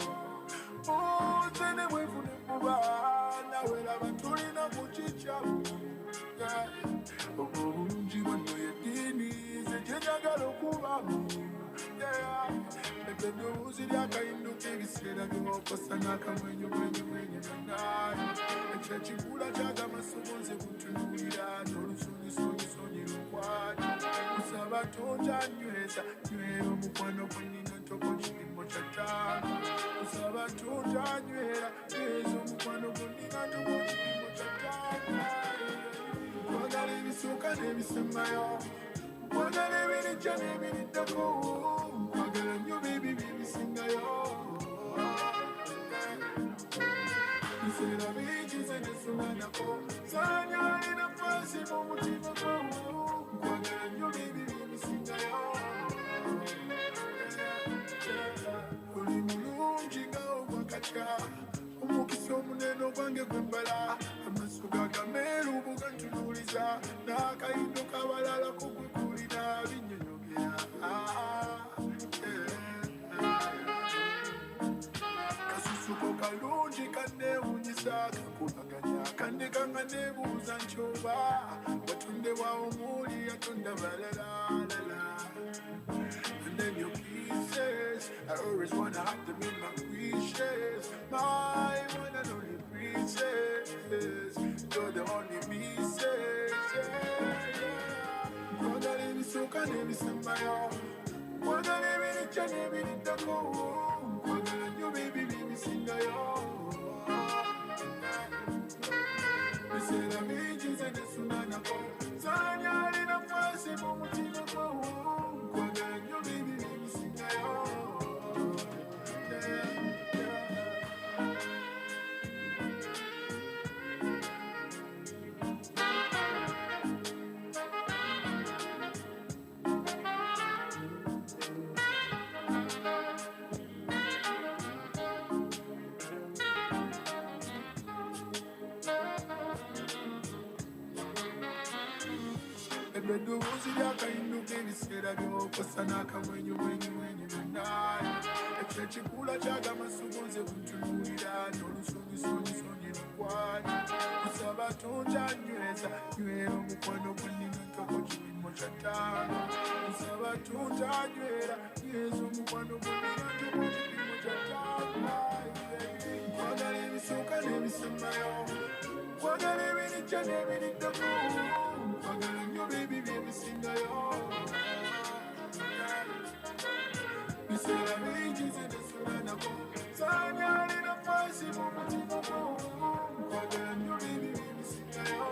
Tene bwefune kuba, nawe laba tulina kukikyamu. Obulungi bwano yeddiini, ze gye njagala okubamu. Eddoboozi lyakayinuka ebiseera by'okosa n'akamwenyumwenyumwenyu naye ekyo ekikula kyagamasubunze buntunuulira n'olusonyisoonyisonyi lukwanya kusaba tonja nyweza nywera omukwano gwenina ntoko kipimo kya ttaano kusaba tonja nywera nyweza omukwano gwenina ntoko kipimo kya ttaano nkwagala ebisooka n'ebisembayo nkwagala ebirijja n'ebiriddako nkwagala nnyo bibi ebisingayo biseera bingi nze nesunanako saanyalina fasi mu mutima gwawo nkwagala nnyo bibi ebisingayo oli mulungi nga obwakatya omukisa omunene ogwange gwe mbala amaaso gagameeru bugantunuuliza n'akayindo kabalala kugwe kulina binnyonyogera kasusuko kalungi kanneewunyisa kakubaganya kandekanga neebuuza nkyoba watondebwawo muuli yatonda balalala and then your pieces I always wanna have them in my wishes my one and only princess you're the only pieces nkwagala ebisooka n'ebisembayo nkwagala ebirijja n'ebiriddako nkwagala nnyo bibi ebisingayo biseera bingi nze nesunanako saanyalina fasi mu mutima gwawo nkwagala nnyo bibi ebisingayo eddoboozi lyakayinduka ebiseera byokosa n'akamwenyumwenyumwenyumenayi ekyo ekikula kyagamasugunze kuntunuulira n'olusungisongisonye lukwali kusaba tonda nyweza nywera omukwano gwenina ntoko kipimo kya ttaano kusaba tonda nywera nyweza omukwano gwenina ntoko kipimo kya ttaano nkwagala ebisooka n'ebisembayo nkwagala ebirijja n'ebiriddako nkwagala nnyo beebi byebisingayo biseera bingi zenesulanako saanyalira fansi mu mutima gwo nkwagala nnyo beebi byebisingayo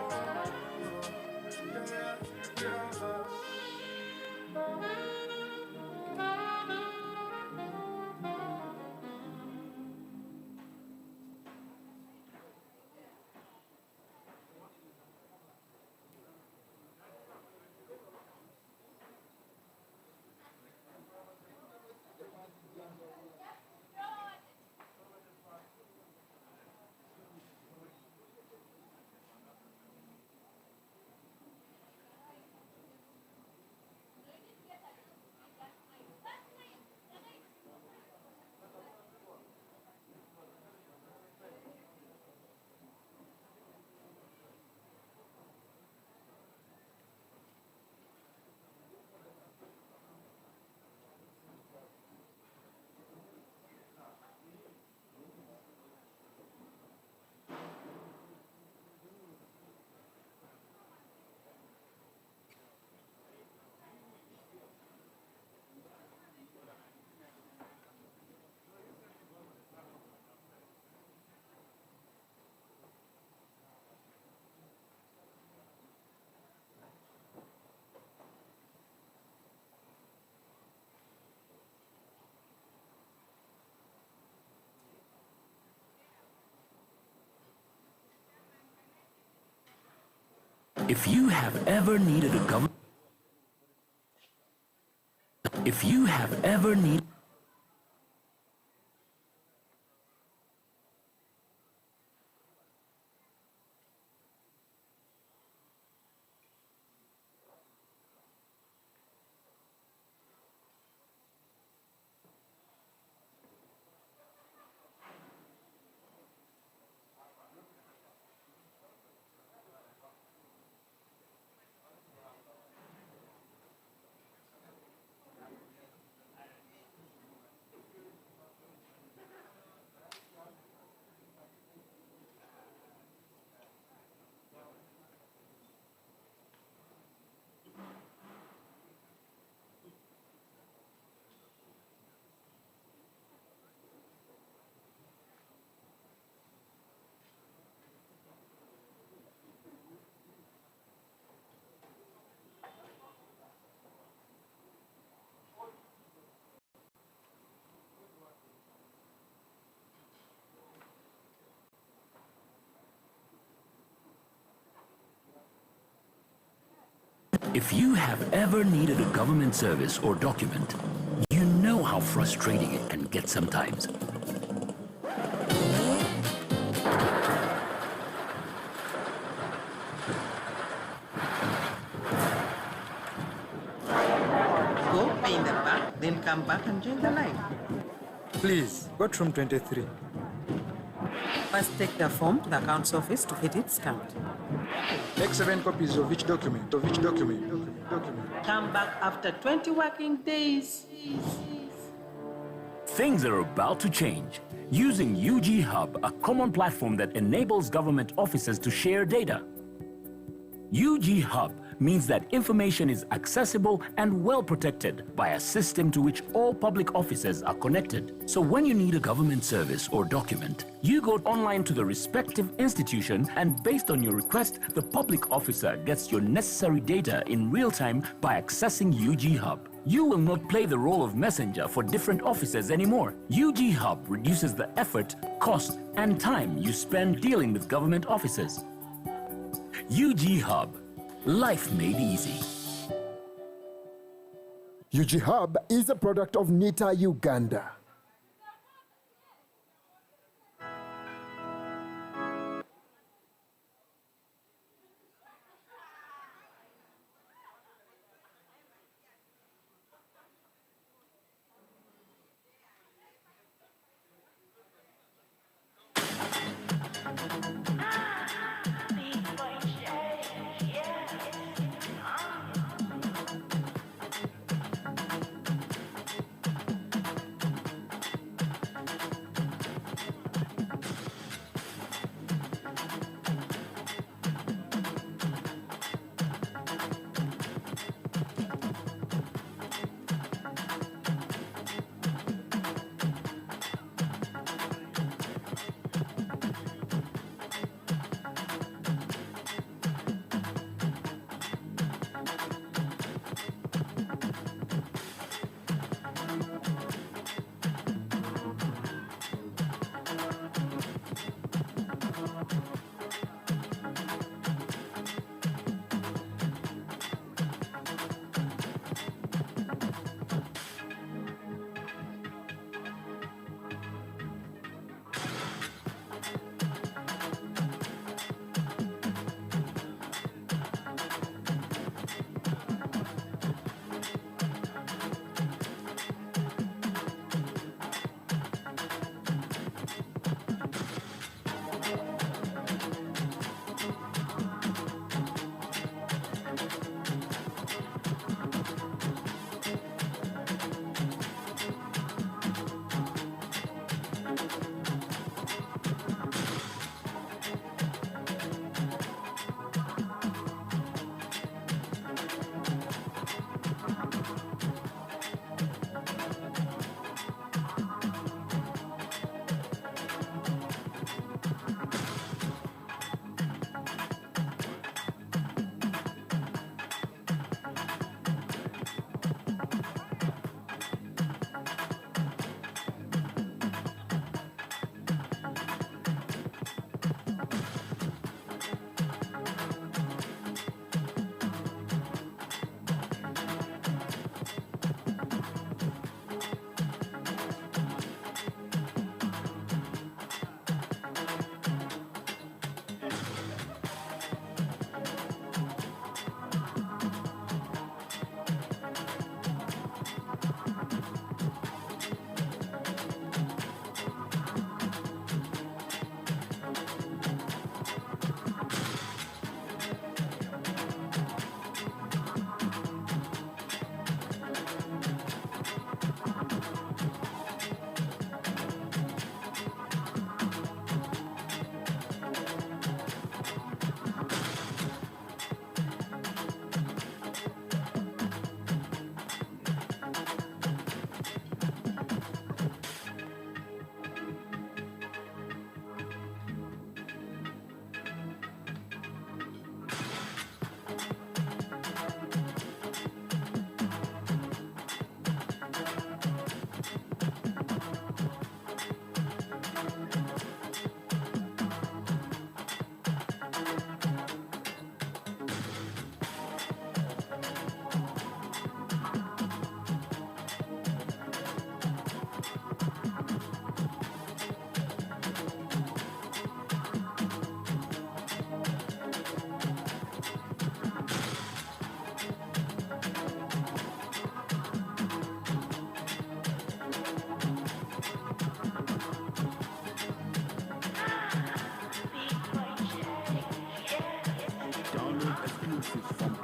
If you have ever needed a government, if you have ever needed If you have ever needed a government service or document, you know how frustrating it can get sometimes. Go pay in the bank, then come back and join the line. Please, go to room 23. First, take the form to the accounts office to get it stamped. Take 7 copies of each document, Come back after 20 working days. Things are about to change. Using UG Hub, a common platform that enables government offices to share data. UG Hub means that information is accessible and well protected by a system to which all public offices are connected. So when you need a government service or document, you go online to the respective institution, and based on your request, the public officer gets your necessary data in real time by accessing UG Hub. You will not play the role of messenger for different offices anymore. UG Hub reduces the effort, cost, and time you spend dealing with government offices. UG Hub. Life made easy. UG Hub is a product of NITA-Uganda.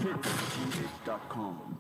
hitsgh.com.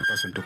person to.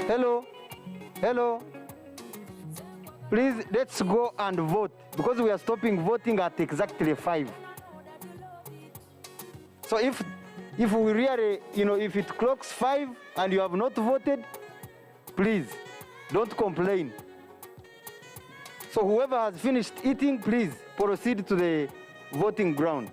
Hello? Hello? Please, let's go and vote because we are stopping voting at exactly 5. So if we really, if it clocks 5 and you have not voted, please don't complain. So whoever has finished eating, please proceed to the voting ground.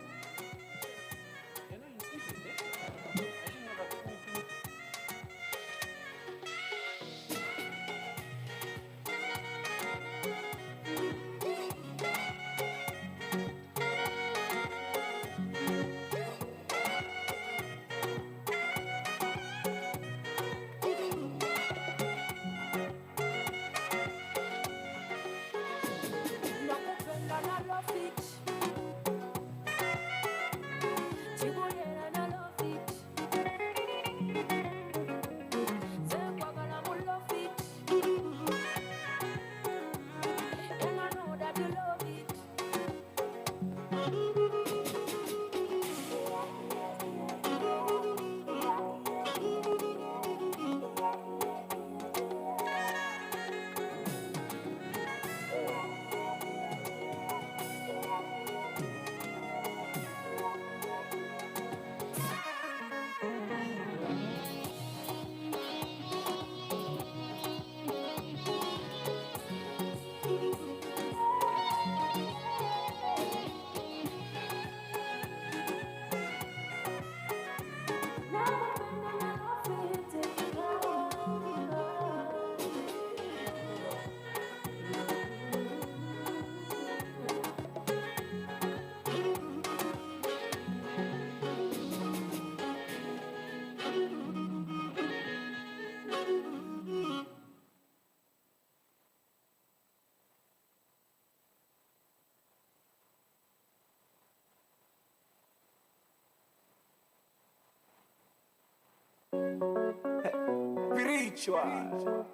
Spiritual.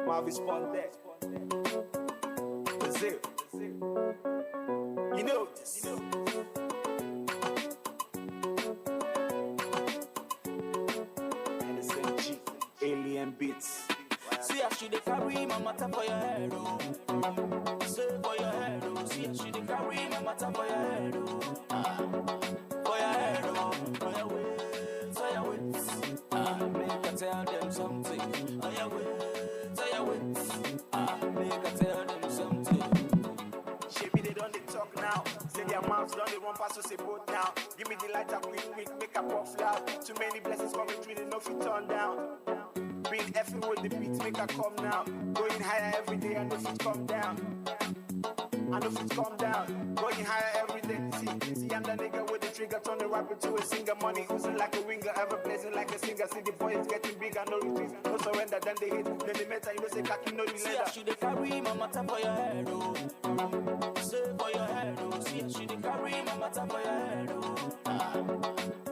Marvis Ponte. Brazil. You know this. NSMG. Alien Beats. See how she dey carry my matter for your head, oh. Say for your head, oh. See how she dey carry my matter for your head, oh. For your head, oh. For your ways, for your ways. Make I tell them something. For your ways, for your ways. Make I tell them something. Shaby they don't they talk now. Say their mouths don't they run past us a boat now. Give me the lighter quick, make a puff loud. Too many blessings coming through, they know if you turn down. Bring effing with the beats, make her come now. Going higher every day, I know if it come down. I know if it come down. Going higher every day. See, I'm the nigga with the trigger, turn the rapper to a singer. Money oozing like a winger, ever blazing like a singer. See the boy is getting bigger, no retreat, no surrender. Then they hit, then they meta, you know say khaki, no the leather. See how she dey carry my matter for your head, oh. Say for your head, oh. See how she dey carry my matter for your head, oh.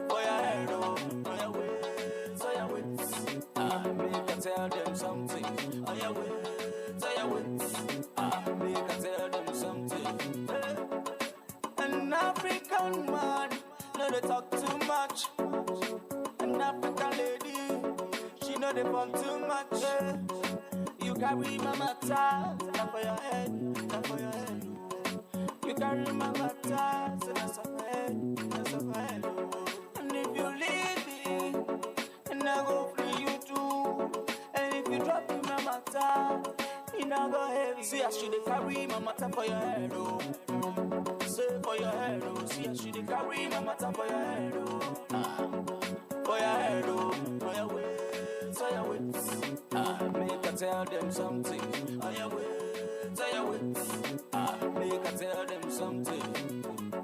For your head, oh. For your ways, for your ways. Make I tell them something. On your way, tell your ways. Make I tell them something. An African man, no they talk too much. An African lady, she know they fun too much. You carry my matter, not for your head, not for your head. You carry my matter, so that's a head, that's a head. And if you leave me, and I go free you too. And if you drop in my matter, you not go heavy. See how she dey carry my matter for your head, oh. Say for your head, oh. See how she dey carry my matter for your head, oh. For your head, oh. For your ways, for your ways. Make I tell them something. On your ways, for your ways. Make I tell them something.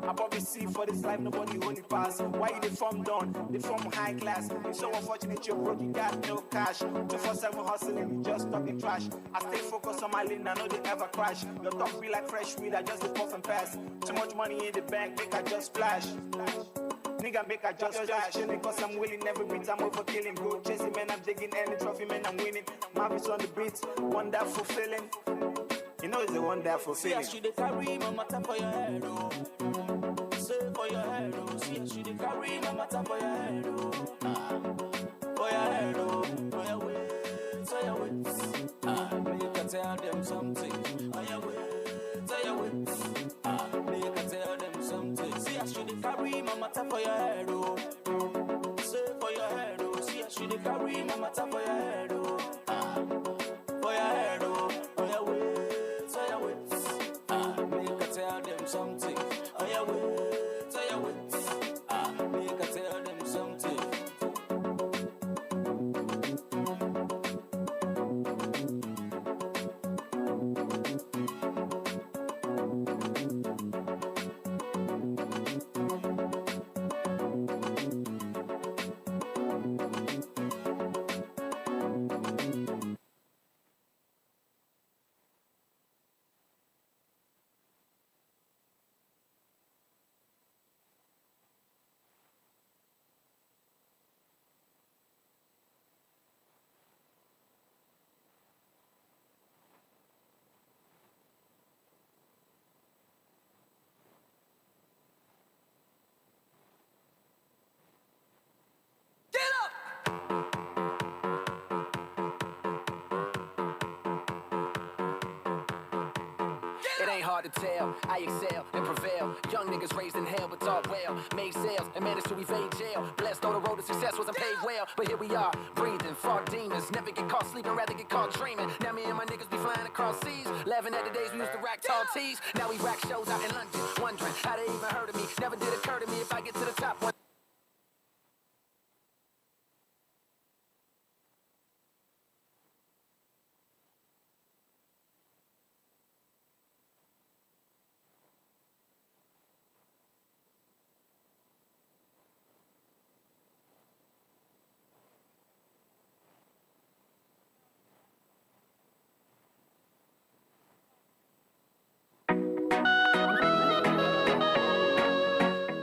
I probably see for this life, nobody only pass. Why you they from down? They from high class. If so unfortunate you're broke, you got no cash. 247 hustling, you just talking trash. I stay focused on my lane, I know they ever crash. Your talk be like fresh weed, I just puff and pass. Too much money in the bank, make I just splash. Nigga, make I just splash. Because I'm willing every beat, I'm over killing. Bro, chasing man, I'm digging any trophy, man, I'm winning. Marvis on the beat, wonderful feeling. You know it's a wonderful feeling. See how she dey carry my matter for your head, oh. Say for your head, oh. See how she dey carry my matter for your head, oh. For your head, oh. For your ways, for your ways. them something. Oh yeah, wait. Make I tell them something. See, I should carry my matter for your head, oh. Say for your head, oh. See, I should carry my matter for your head, oh. For your head, oh. Oh yeah, wait. Make I tell them something. Oh yeah, wait. Make I tell them something. It ain't hard to tell, I excel and prevail. Young niggas raised in hell but taught well. Made sales and managed to evade jail. Blessed though the road to success wasn't paid well. But here we are, breathing, fought demons. Never get caught sleeping, rather get caught dreaming. Now me and my niggas be flying across seas. Laughing at the days we used to rack tall tees. Now we rack shows out in London. Wondering how they even heard of me. Never did occur to me if I get to the top one.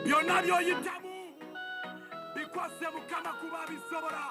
byonna byoyitamu bikwase mukama kuba bisobola.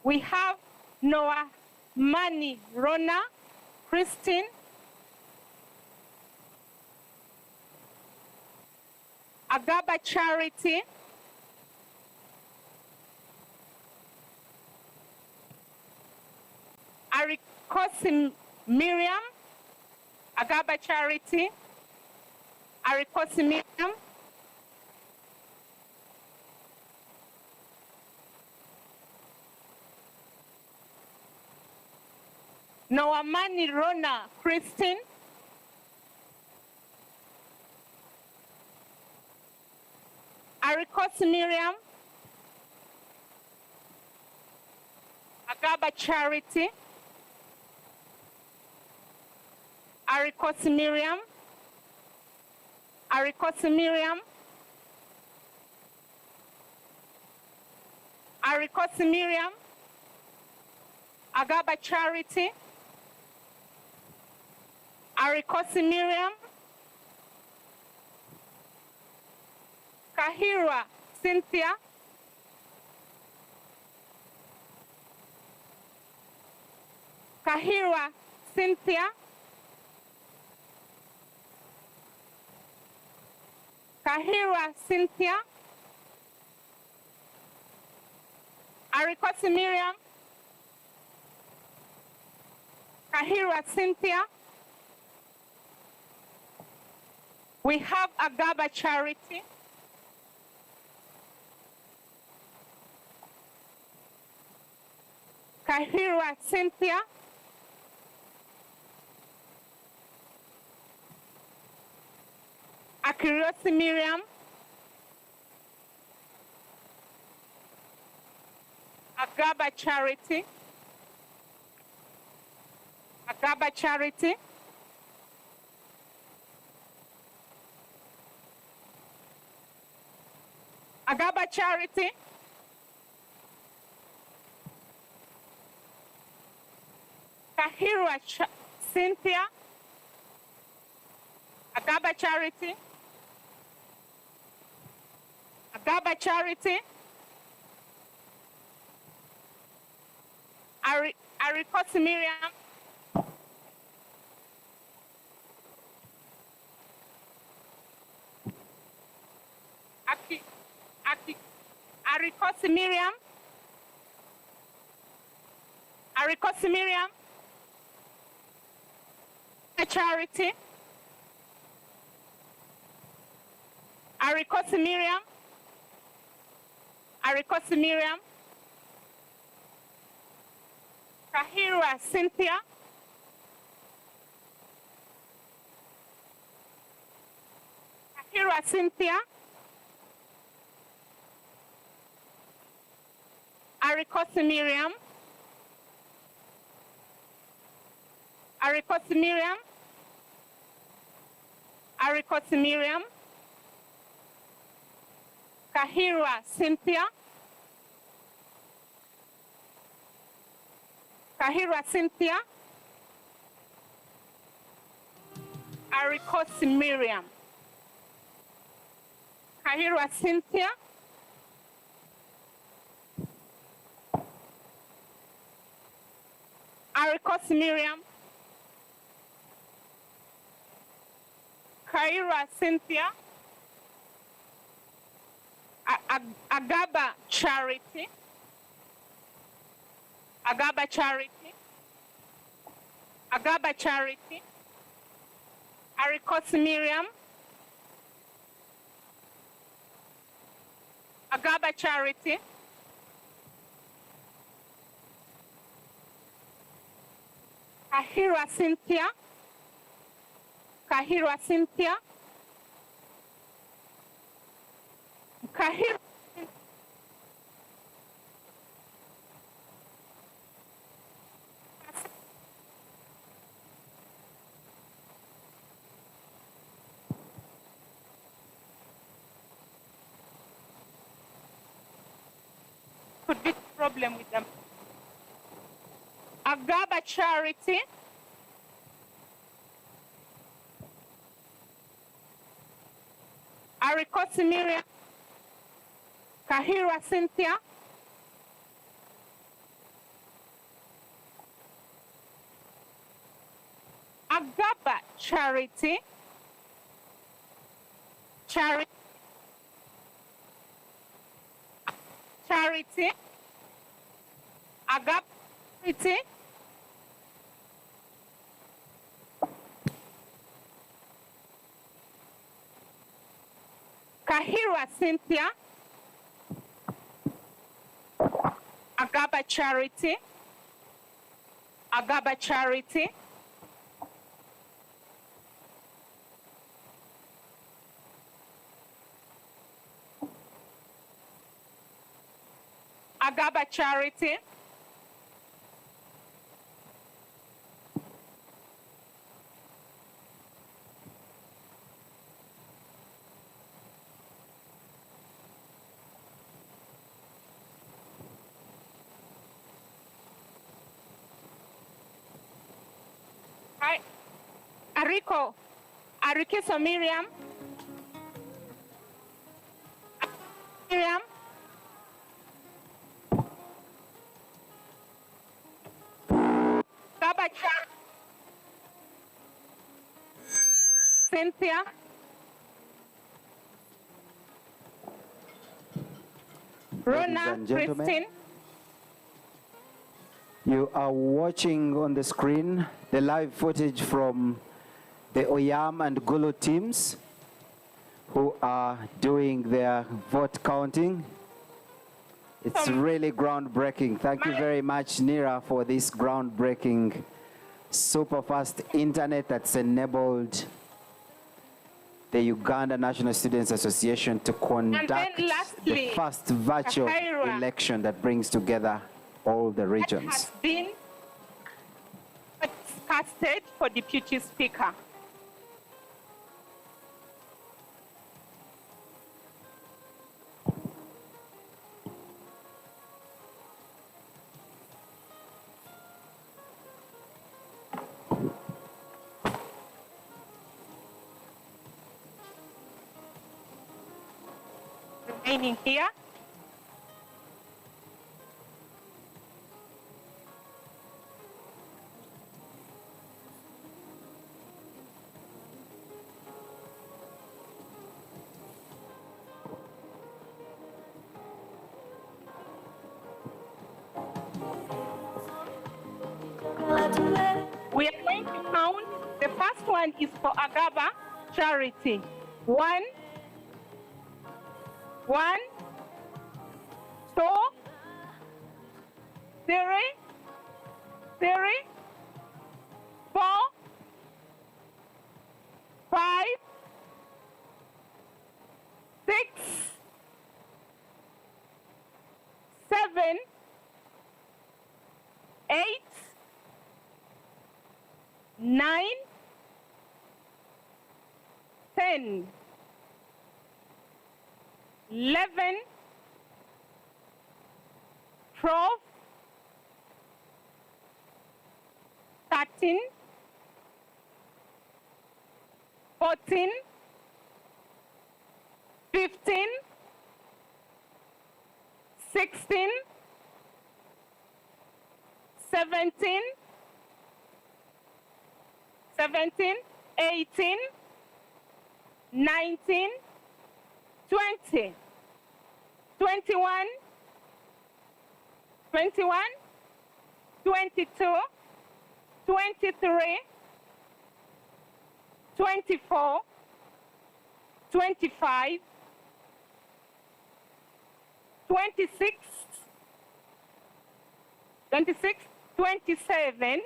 We have Noah Mani Rona Christine. Agaba Charity. Arikosi Miriam. Agaba Charity. Arikosi Miriam. Noamani Rona Christine. Arikosi Miriam. Agaba Charity. Arikosi Miriam. Arikosi Miriam. Arikosi Miriam. Agaba Charity. Arikosi Miriam. Kahira Cynthia. Kahira Cynthia. Kahira Cynthia. Arikosi Miriam. Kahira Cynthia. We have Agaba Charity. Kahira Cynthia. Akiriosi Miriam. Agaba Charity. Agaba Charity. Agaba Charity. Kahira Cynthia. Agaba Charity. Agaba Charity. Arikosi Miriam. Arikosi Miriam. Arikosi Miriam. Charity. Arikosi Miriam. Arikosi Miriam. Kahira Cynthia. Kahira Cynthia. Arikosi Miriam. Arikosi Miriam. Arikosi Miriam. Kahira Cynthia. Kahira Cynthia. Arikosi Miriam. Kahira Cynthia. Arikosi Miriam. Kahira Cynthia. Agaba Charity. Agaba Charity. Agaba Charity. Arikosi Miriam. Agaba Charity. Kahira Cynthia. Kahira Cynthia. Kahira. Could be a problem with them. Agaba Charity. Arikosi Miriam. Kahira Cynthia. Charity. Charity. Charity. Agape Charity. Kahira Cynthia. Agaba Charity. Agaba Charity. Agaba Charity. Hi, Ariko. Arikisa Miriam. Miriam. Gabachar. Cynthia. Rona and gentlemen, Christine. You are watching on the screen the live footage from the Oyam and Gulu teams who are doing their vote counting. It's really groundbreaking. Thank you very much, Nira, for this groundbreaking super fast internet that's enabled the Uganda National Students Association to conduct the first virtual election that brings together all the regions. Has been casted for Deputy Speaker. Remaining here. We are going to count. The first one is for Agaba Charity. 1, 2, 3, 4, 5, 6, 7, 8, 9, 10, 11, 12, 13, 14, 15, 16, 17, 18, 19, 20, 21, 22, 23, 24, 25, 26, 27,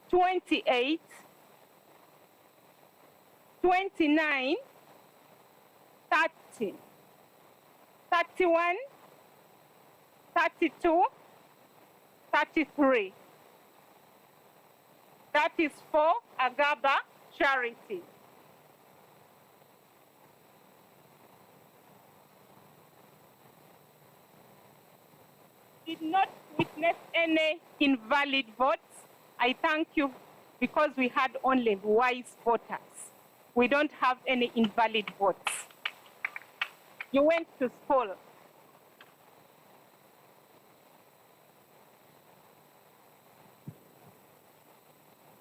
28, 29, 30, 31, 32, 33. That is for Agaba Charity. Did not witness any invalid votes. I thank you because we had only wise voters. We don't have any invalid votes. You went to school.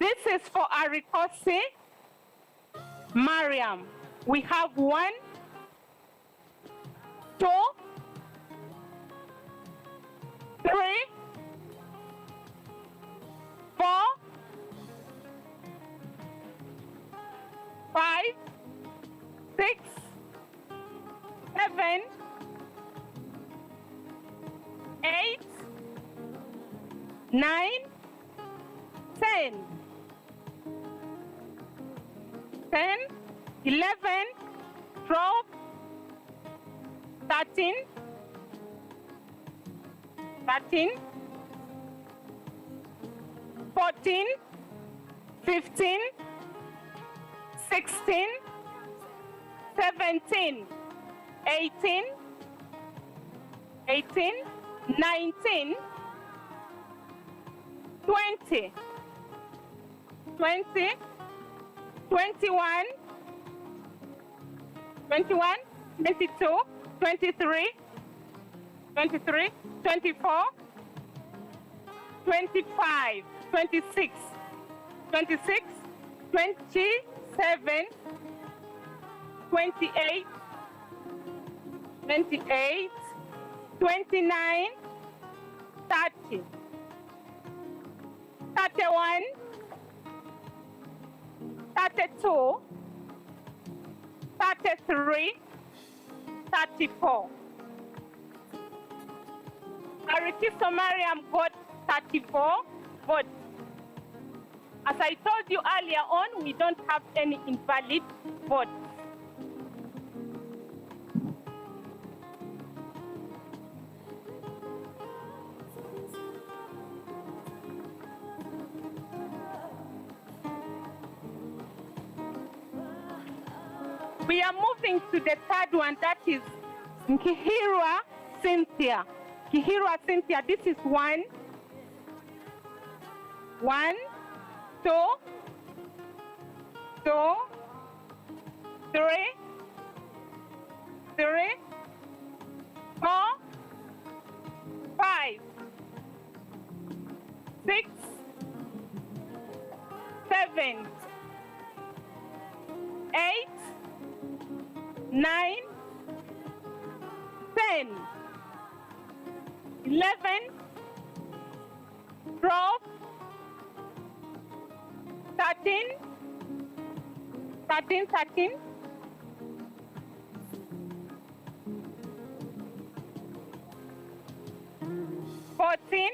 This is for Arikosi Mariam. We have 1, 2, 3, 4, 5, 6, 7, 8, 9, 10. 10, 11, 12, 13, 14, 15, 16, 17, 18, 19, 20, 21, 22, 23, 24, 25, 26, 27, 28, 29, 30, 31, 32, 33, 34. Arikiso Mariam got 34 votes. As I told you earlier on, we don't have any invalid votes. We are moving to the third one, that is Nkihirwa Cynthia. Nkihirwa Cynthia, this is 1, 2, 3, 4, 5, 6, 7, 8, 9, 10, 11, 12, 13, 14,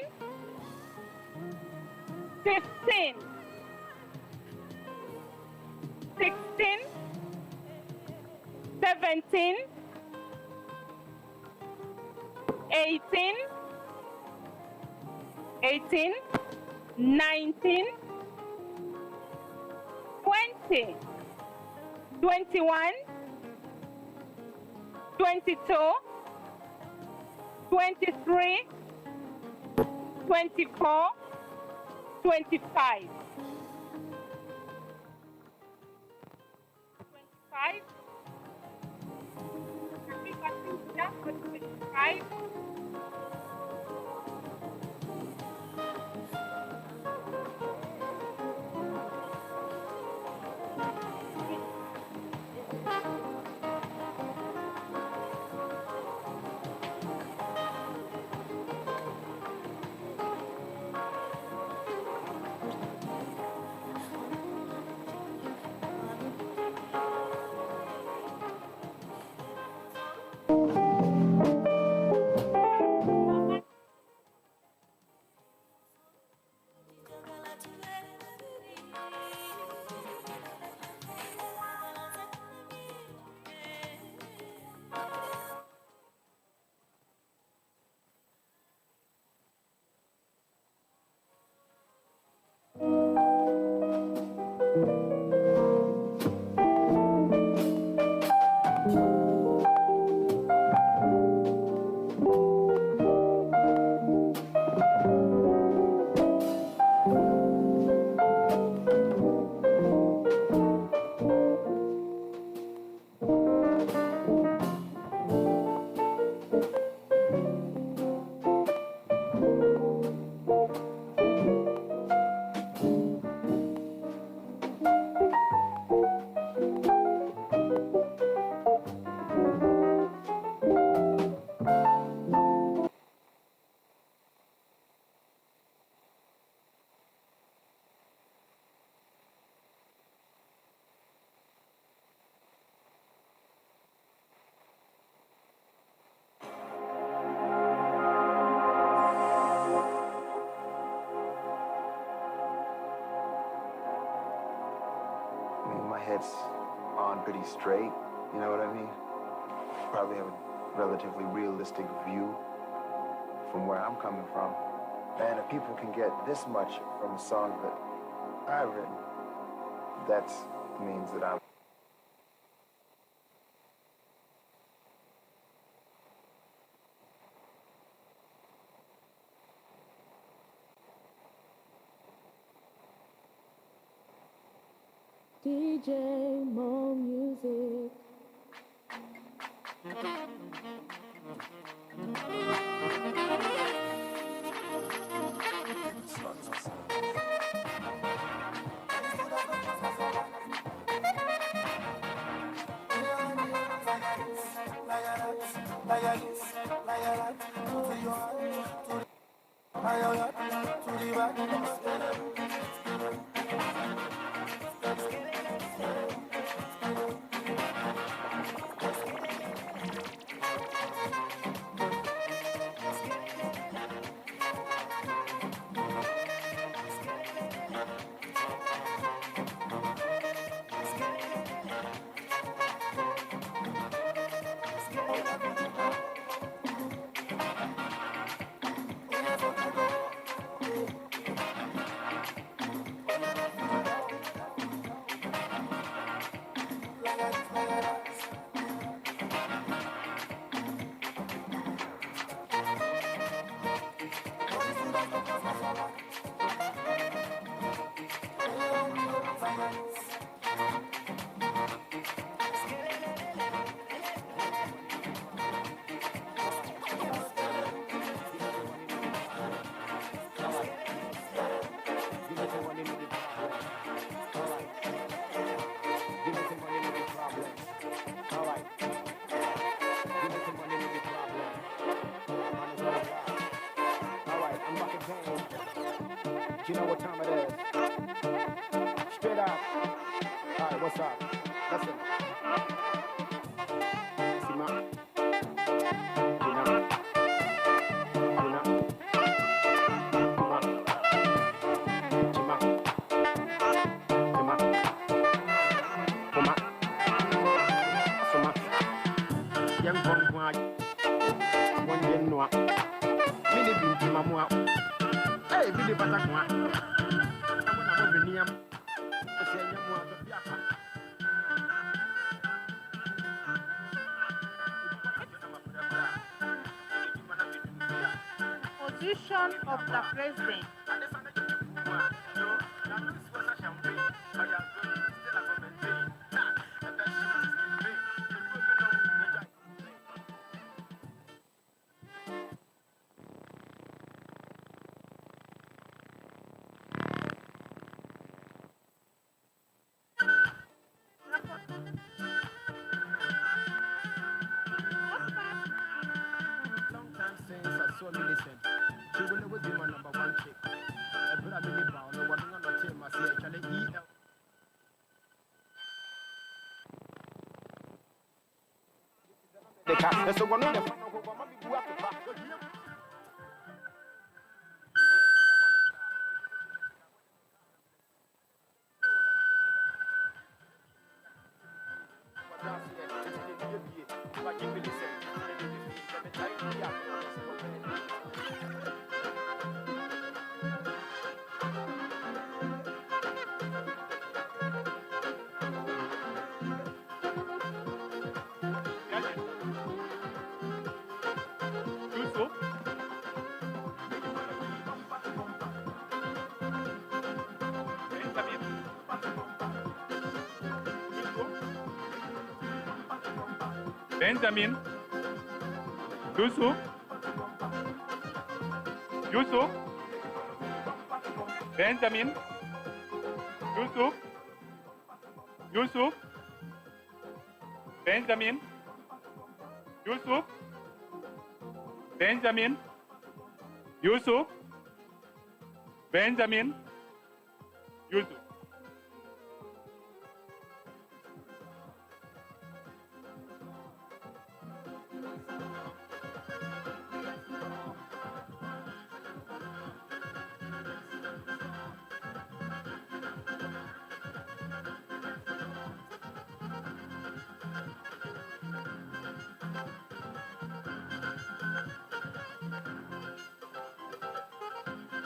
15, 16, 17, 18, 19, 20, 21, 22, 23, 24, 25. 25. 25. head's on pretty straight, you know what I mean? Probably have a relatively realistic view from where I'm coming from. And if people can get this much from a song that I've written, that means that I'm DJ, more music. You know what time it is. Straight up. All right, what's up? Listen. See my. Hey, Billy Patakwa. Position of the president. Benjamin, Yusuf, Yusuf, Benjamin, Yusuf, Yusuf, Benjamin, Yusuf, Benjamin, Yusuf, Benjamin, Yusuf.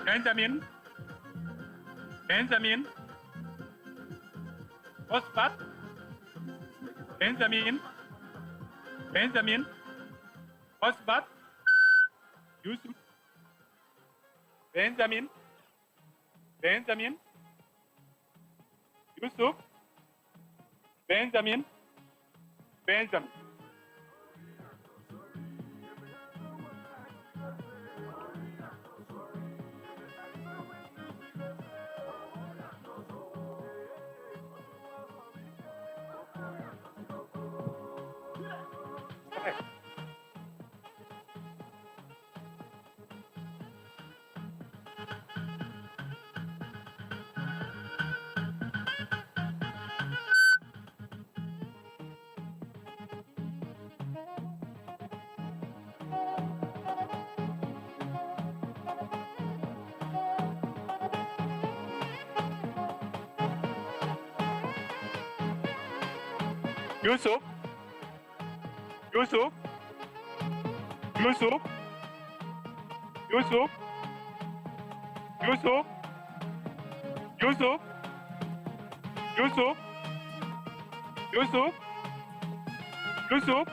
Benjamin, Benjamin, Ospat, Benjamin, Benjamin, Ospat, Yusuf, Benjamin, Benjamin, Yusuf, Benjamin, Benjamin. Yusuf, Yusuf, Yusuf, Yusuf, Yusuf, Yusuf, Yusuf, Yusuf, Yusuf,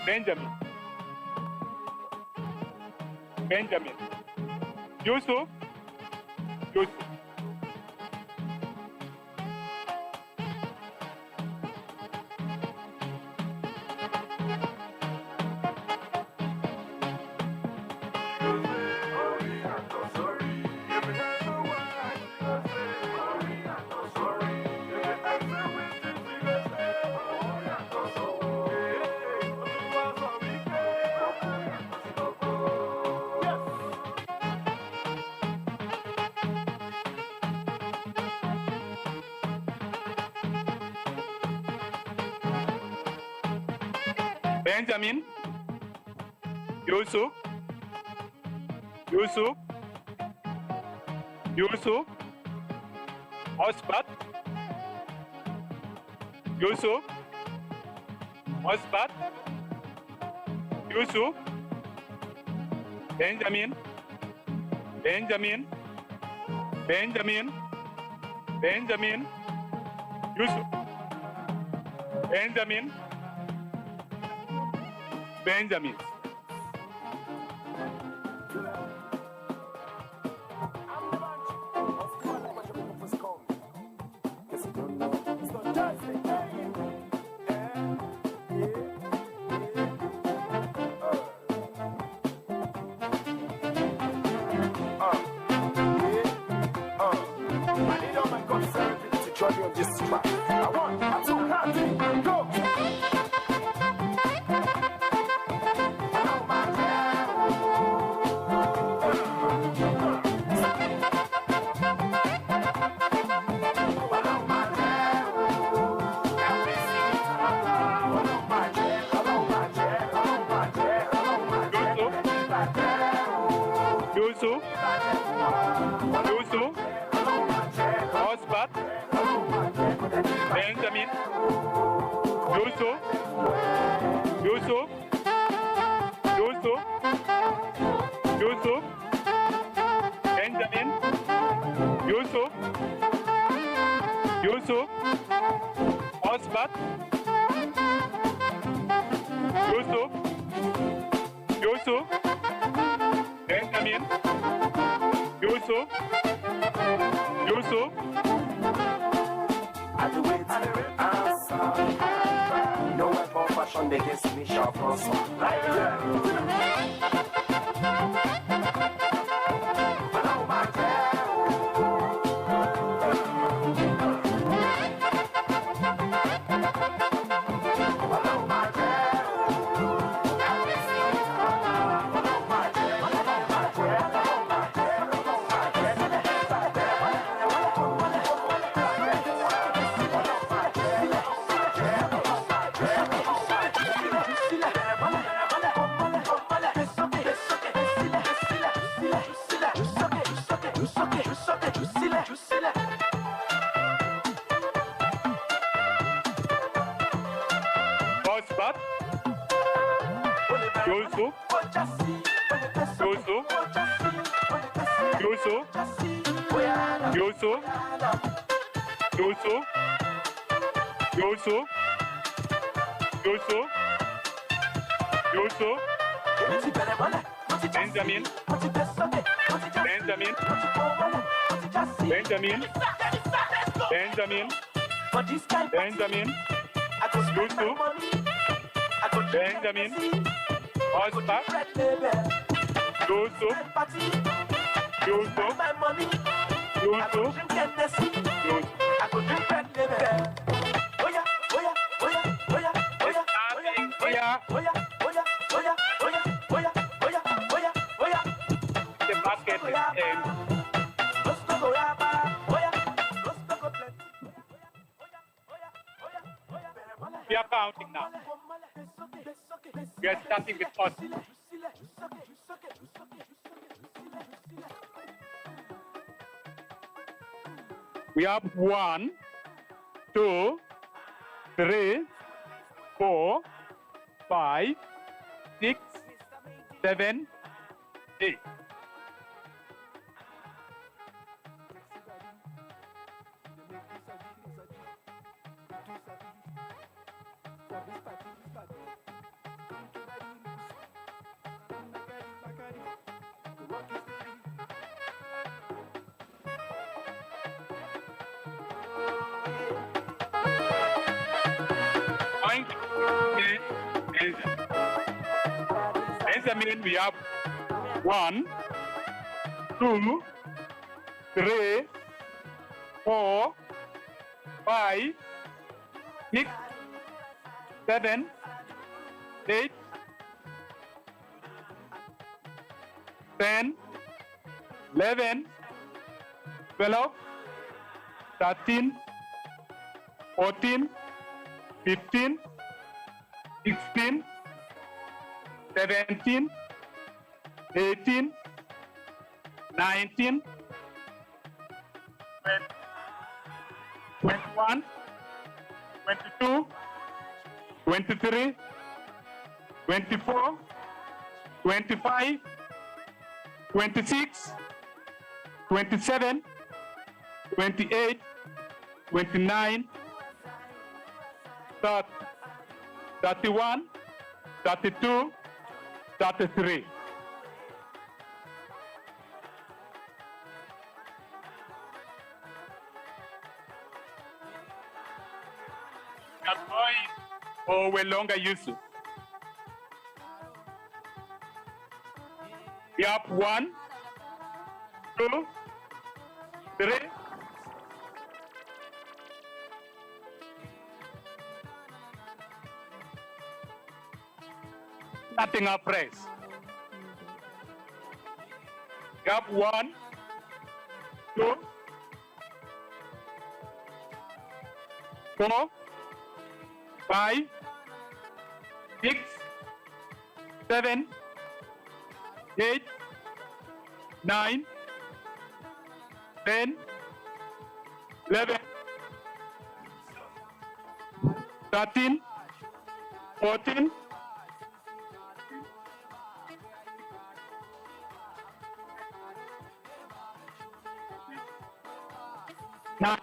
Benjamin, Benjamin, Yusuf, Yusuf. Benjamin, Yusuf, Yusuf, Yusuf, Ospat, Yusuf, Ospat, Yusuf, Benjamin, Benjamin, Benjamin, Benjamin, Yusuf, Benjamin, Benjamin. Yusuf, Yusuf, Ospat, Benjamin, Yusuf, Yusuf, Yusuf, Yusuf, Benjamin, Yusuf, Yusuf, Ospat, Yusuf, Yusuf, Benjamin, Yusuf, Yusuf. I do it, answer. No weapon fashion against me shall prosper. Like that. Ospat, Yusuf, Yusuf, Yusu, Yusu, Yusu, Yusu, Yusu, Yusu, Benjamin, Benjamin, Benjamin, Benjamin, Benjamin, Yusu, Benjamin, Oscar, Yusu, Yusu, Yusu, The basket is empty. We are counting now. We are starting with us. We have 1, 2, 3, 4, 5, 6, 7, 8. Benjamin, we have 1, 2, 3, 4, 5, 6, 7, 8, 10, 11, 12, 13, 14, 15, 16, 17, 18, 19, 21, 22, 23, 24, 25, 26, 27, 28, 29, 30, 31, 32, 33. Or we longer use it. We have 1, 2, 3. Starting our press. We have 1, 2, 4, 5, 6, 7, 8, 9, 10, 11, 13, 14, 9,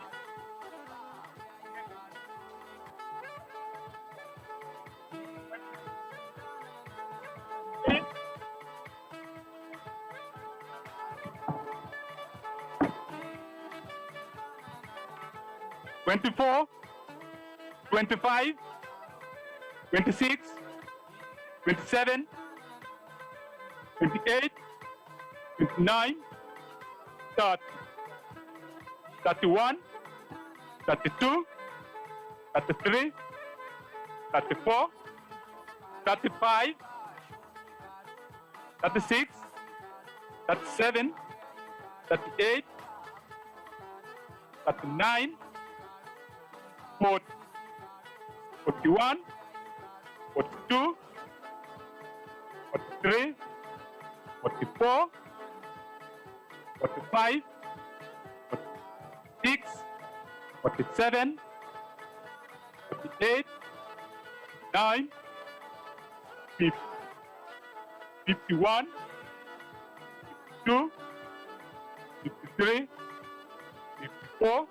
24, 25, 26, 27, 28, 29, 30, 31, 32, 33, 34, 35, 36, 37, 38, 39, 40, 41, 42, 43, 44, 45, 46, 47, 48, 9, 50, 51, 52, 53, 54,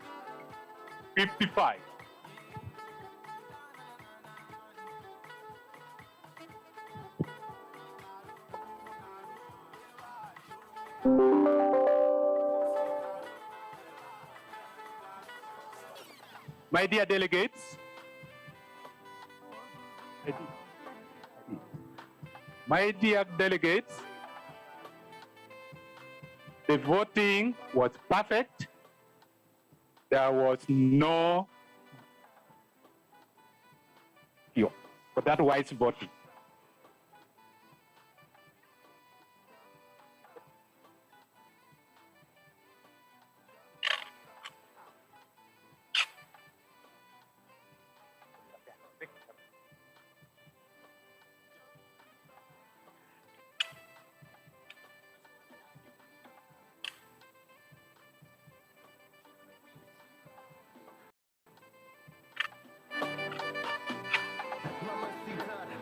55. My dear delegates, the voting was perfect. There was no for that wise voting.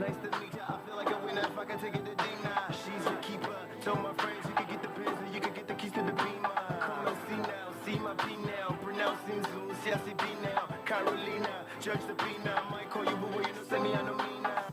Nice to meet ya. I feel like a winner if I can take it to D9. She's a keeper. Tell my friends you can get the pins and you can get the keys to the beamer. Come and see now, see my P now. Pronouncing Zoom, see I see B now. Carolina, judge the P now. Might call you, but you know, send me, I know me now.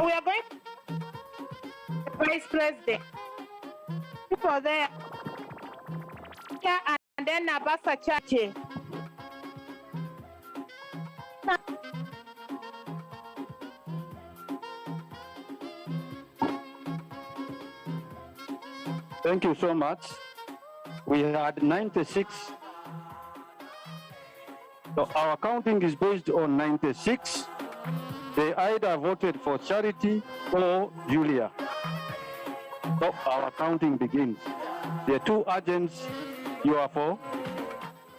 We are going to Vice President. People there. Yeah, and then Nabasa Chache. Thank you so much. We had 96. So our counting is based on 96. They either voted for Charity or Julia. So our counting begins. The two agents, you are for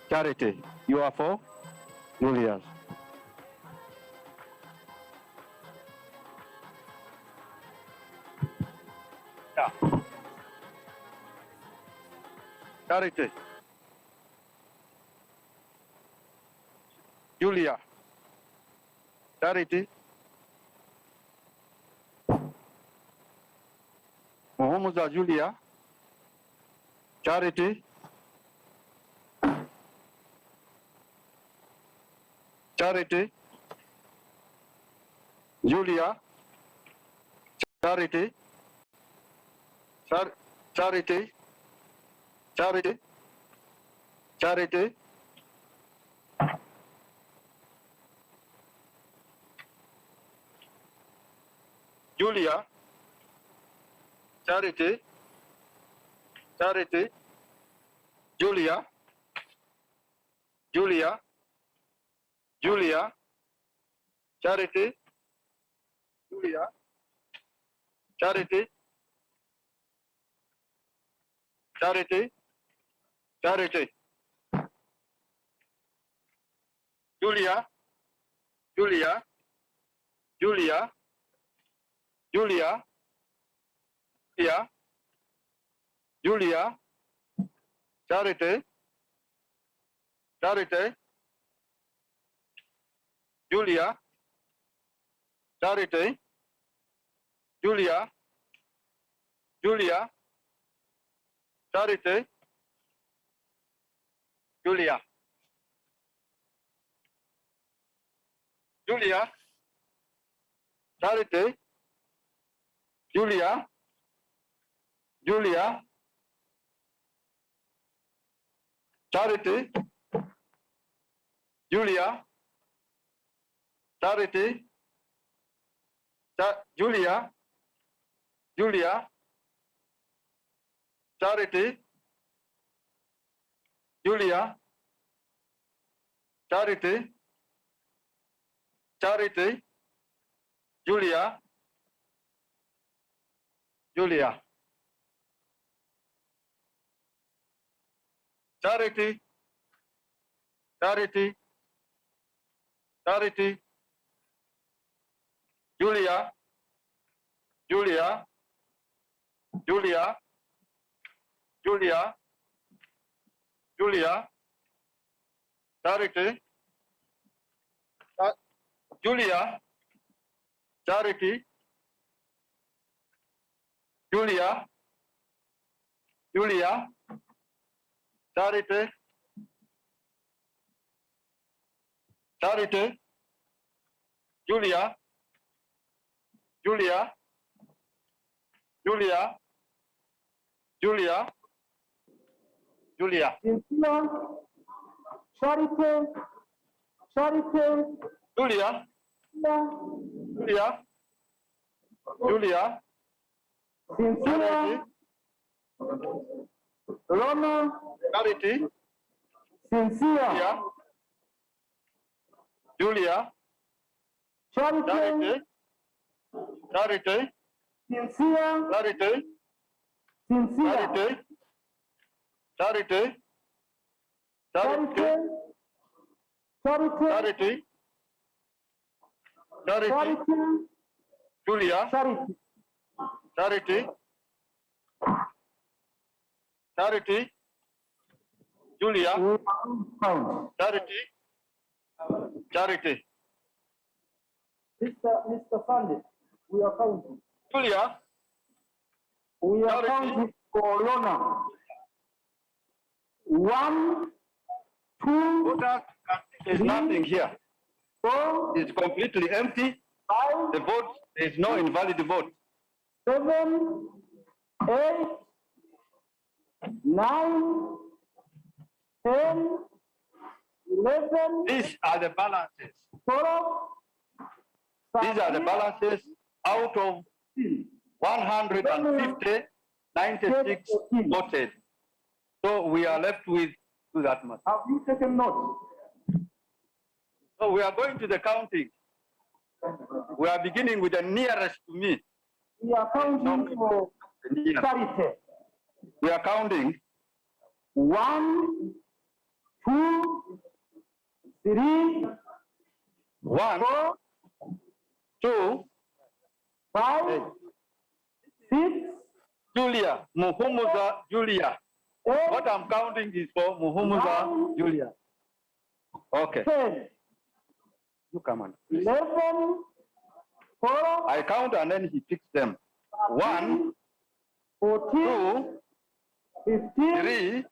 Charity. You are for Julia. Charity. Julia. Charity. Mohamuza Julia. Charity. Charity. Julia. Charity. Charity. Charity. Charity. Julia. Charity. Charity. Julia. Julia. Julia. Charity. Julia. Charity. Charity. Charity. Julia. Julia. Julia. Julia. Julia. Julia. Charity. Charity. Julia. Charity. Julia. Julia. Charity. Julia. Julia. Charity. Julia. Julia. Charity. Julia. Charity. Julia. Julia. Charity. Julia. Charity, Charity, Julia, Julia, Charity, Charity, Charity, Julia, Julia, Julia, Julia, Julia, Charity, Julia, Charity, Julia, Julia, Charity, Charity, Julia, Julia, Julia, Julia, Julia, Charity, Charity, Julia, Julia, Julia, Cynthia, Roma, Charity, Cynthia, Julia, Charity, Charity, Cynthia, Charity, Cynthia, Charity, Charity, Charity, Charity, Julia, Charity, Charity, Julia, Charity, Charity, Mr. Sunday, we are counting. Julia, We are counting for Lona. 1, 2, there's nothing here. 4, it's completely empty. 5, the vote, there is no invalid vote. 7, 8, 9, 10, 11. These are the balances. 12. These are the balances out of 150, 96 voted. So we are left with that much. Have you taken note? So we are going to the counting. We are beginning with the nearest to me. We are counting for Charity. We are counting. 1, 2, 3, 1, 2, 5, 6. Julia, Muhumuza, Julia. What I'm counting is for Muhumuza, Julia. Okay. 10. You come on. 11, 4. I count and then he picks them. 1, 14, 2, 15, 3,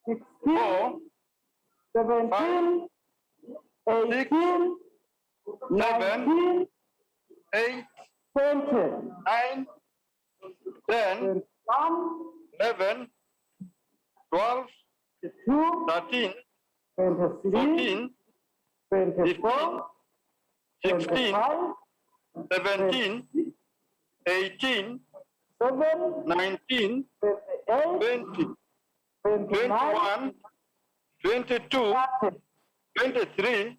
16, 4, 17, 18, 19, 8, 20, 9, 10, 11, 12, 13, 14, 15, 16, 17, 18, 19, 20, 21, 22, 23,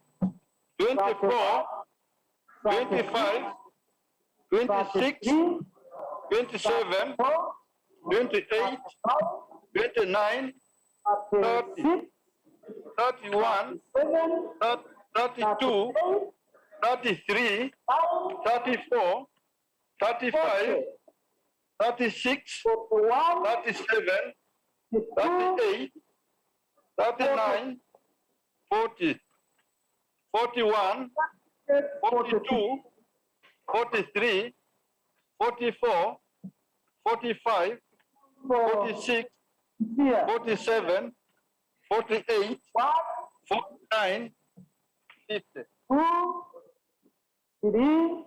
24, 25, 26, 27, 28, 29, 30, 31, 32, 33, 34, 35, 36, 37, 38, 39, 40, 41, 42, 43, 44, 45, 46, 47, 48, 49, 50. 2, 3,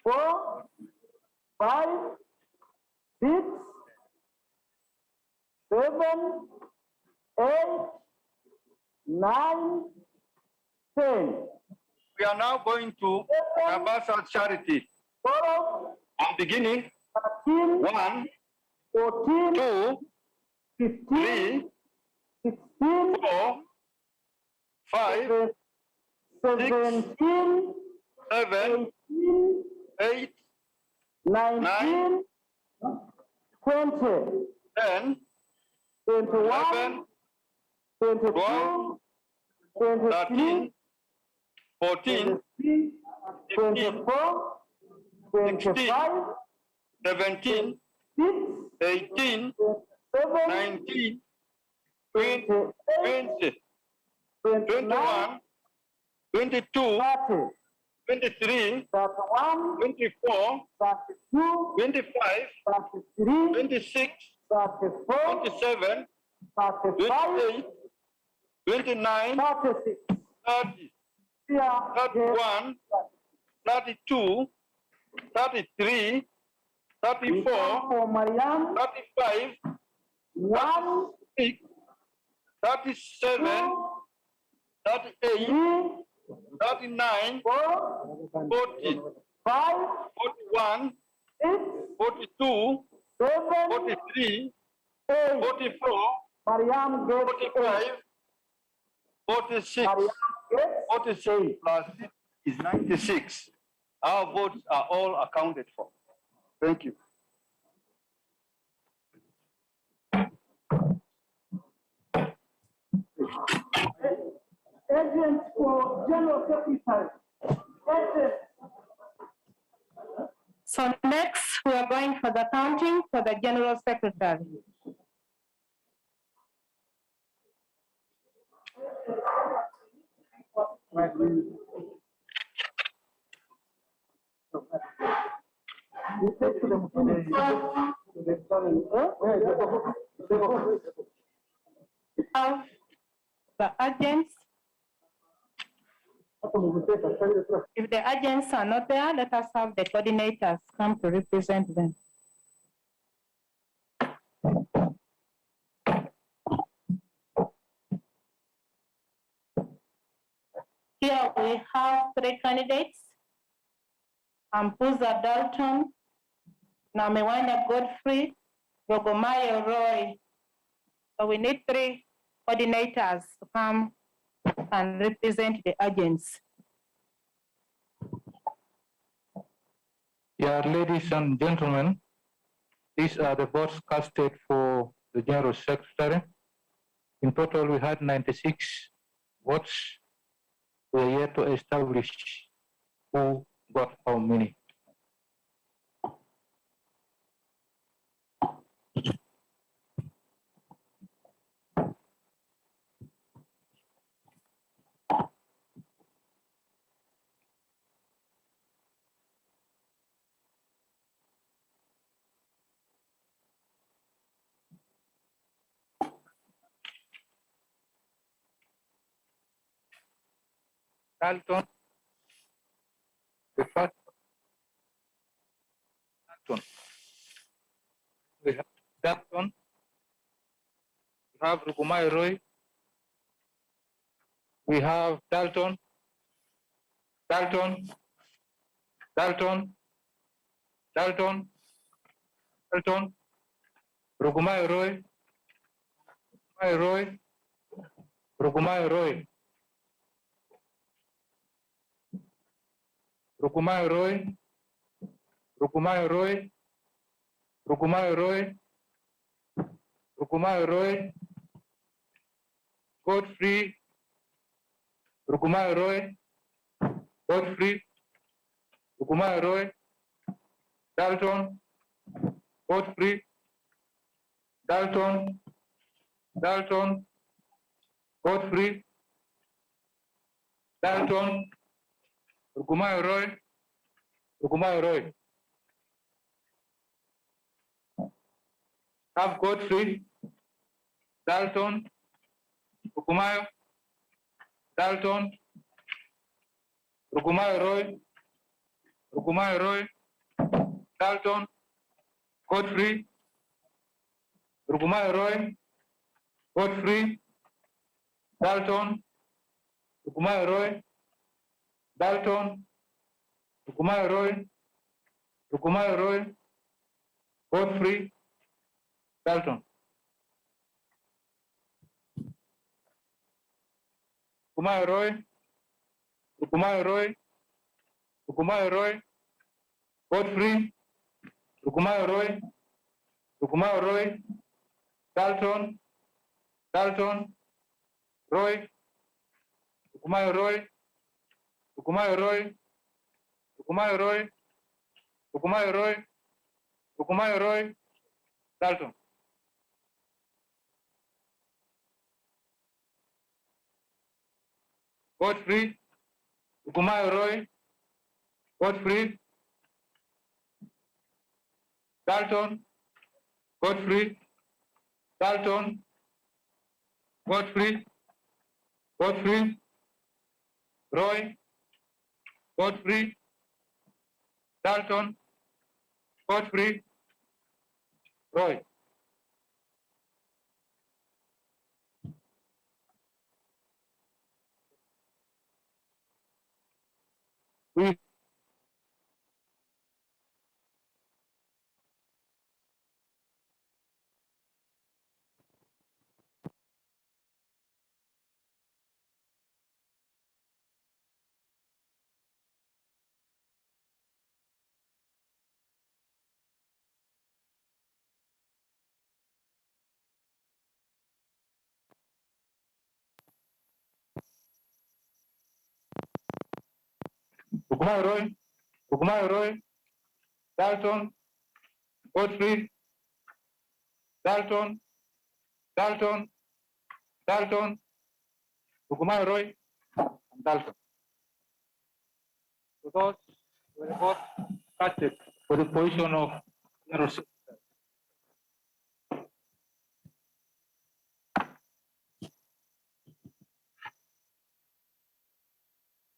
4, 5, 6, 7, 8, 9, 10. We are now going to Nabasa Charity. I'm beginning. 1, 2, 3, 4, 5, 6, 7, 8, 9, 20, 10, 21, 12, 13, 14, 15, 16, 17, 18, 19, 20, 21, 22, 23, 24, 25, 26, 27, 28, 29, 30, 31, 32, 33, 34, 35, 36, 37, 38, 39, 40, 41, 42, 43, 44, 45, 46, 46 plus 6 is 96. Our votes are all accounted for. Thank you. Agent for General Secretary. So next, we are going for the counting for the General Secretary. Have the agents. If the agents are not there, let us have the coordinators come to represent them. Here we have 3 candidates. Ampuza Dalton, Namewana Godfrey, Rogomayo Roy. So we need 3 coordinators to come and represent the agents. Yeah, ladies and gentlemen, these are the votes casted for the General Secretary. In total, we had 96 votes. We are yet to establish who got how many. Dalton, the first Dalton. We have Dalton, we have Rukumai Roy, we have Dalton, Dalton, Dalton, Dalton, Dalton, Rukumai Roy, Roy, Rukumai Roy. Rukumai Roy, Rukumai Roy, Rukumai Roy, Rukumai Roy, Godfrey, Rukumai Roy, Godfrey, Rukumai Roy, Dalton, Godfrey, Dalton, Dalton, Godfrey, Dalton, Rukumai Roy, Rukumai Roy. Have Godfrey, Dalton, Rukumai, Dalton, Rukumai Roy, Rukumai Roy, Dalton, Godfrey, Rukumai Roy, Godfrey, Dalton, Rukumai Roy, Dalton, Rukumai Roy, Rukumai Roy, Godfrey, Dalton. Rukumayo Roy, Rukumayo Roy, Rukumayo Roy, Godfrey, Rukumayo Roy, Rukumayo Roy, Dalton, Dalton, Roy, Rukumayo Roy, Rukumayo Roy, Rukumayo Roy, Rukumayo Roy, Rukumayo Roy, Dalton. Godfrey, Rukumayo Roy, Godfrey, Dalton, Godfrey, Dalton, Godfrey, Godfrey, Roy, Godfrey, Dalton, Godfrey, Roy. We Rukumayo Roy, Rukumayo Roy, Dalton, Godfrey, Dalton, Dalton, Dalton, Rukumayo Roy, and Dalton. So those were both casted for the position of General Secretary.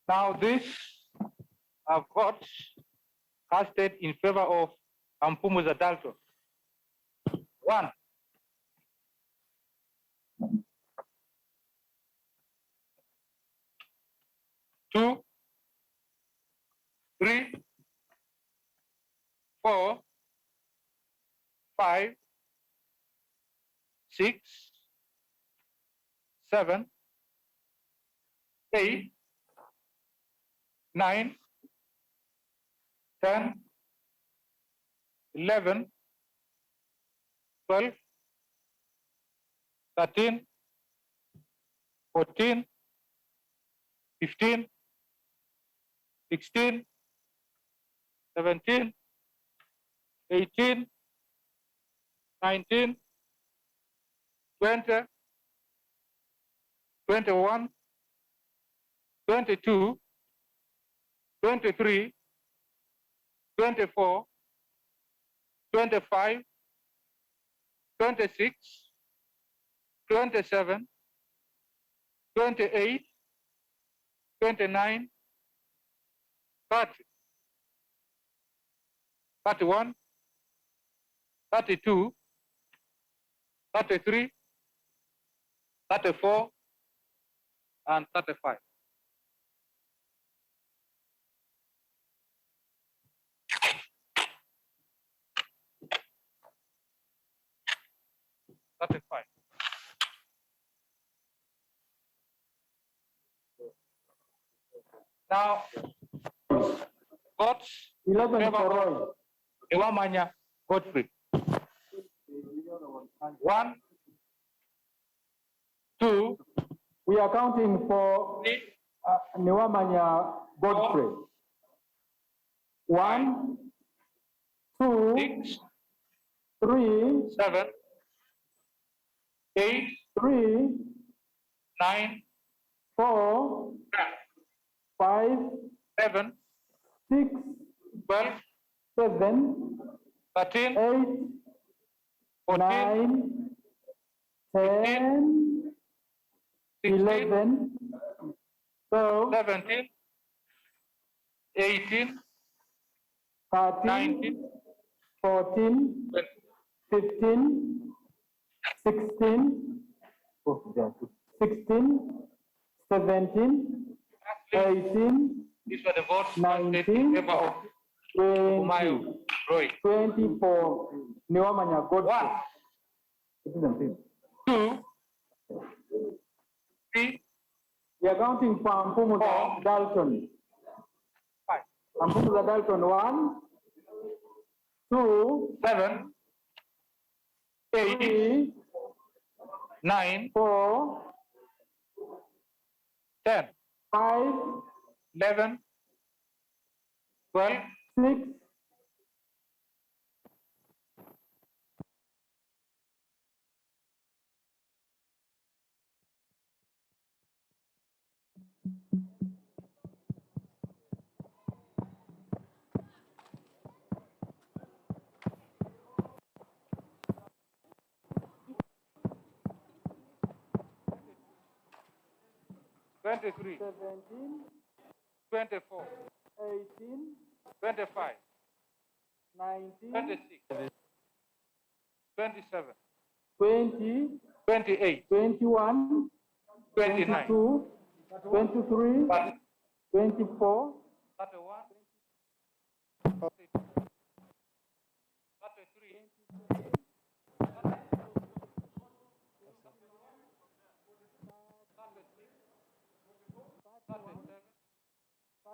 Now this I've got casted in favor of Ampumuza Dalton. 1. 2, 3, 4, 5, 6, 7, 8, 9, 10, 11, 12, 13, 14, 15, 16, 17, 18, 19, 20, 21, 22, 23, 24, 25, 26, 27, 28, 29, 30, 31, 32, 33, 34, and 35. Now, votes 11 for Roy. Iwamanya Godfrey. 1, 2. We are counting for Niwamanya Godfrey. 1, 2, 6, 3, 7, 8, 3, 9, 4, 5, 7, 6, 12, 7, 13, 8, 9, 10, 11, 12, 17, 18, 13, 19, 14, 15, 16, 16, 17, 18, these were the votes 19, in favor of 20, Roy. 20 for Niwamanya Godfrey. 1, 2, 3, We are counting for Ampumuza Dalton. Ampumuza Dalton, 1, 2, 7, 8, 3, 9, 4, 10, 5, 11, 12, 6, 23, 17, 24, 18, 25, 19, 26, 27, 20, 28, 21, 29, 22, 23, 24, 31,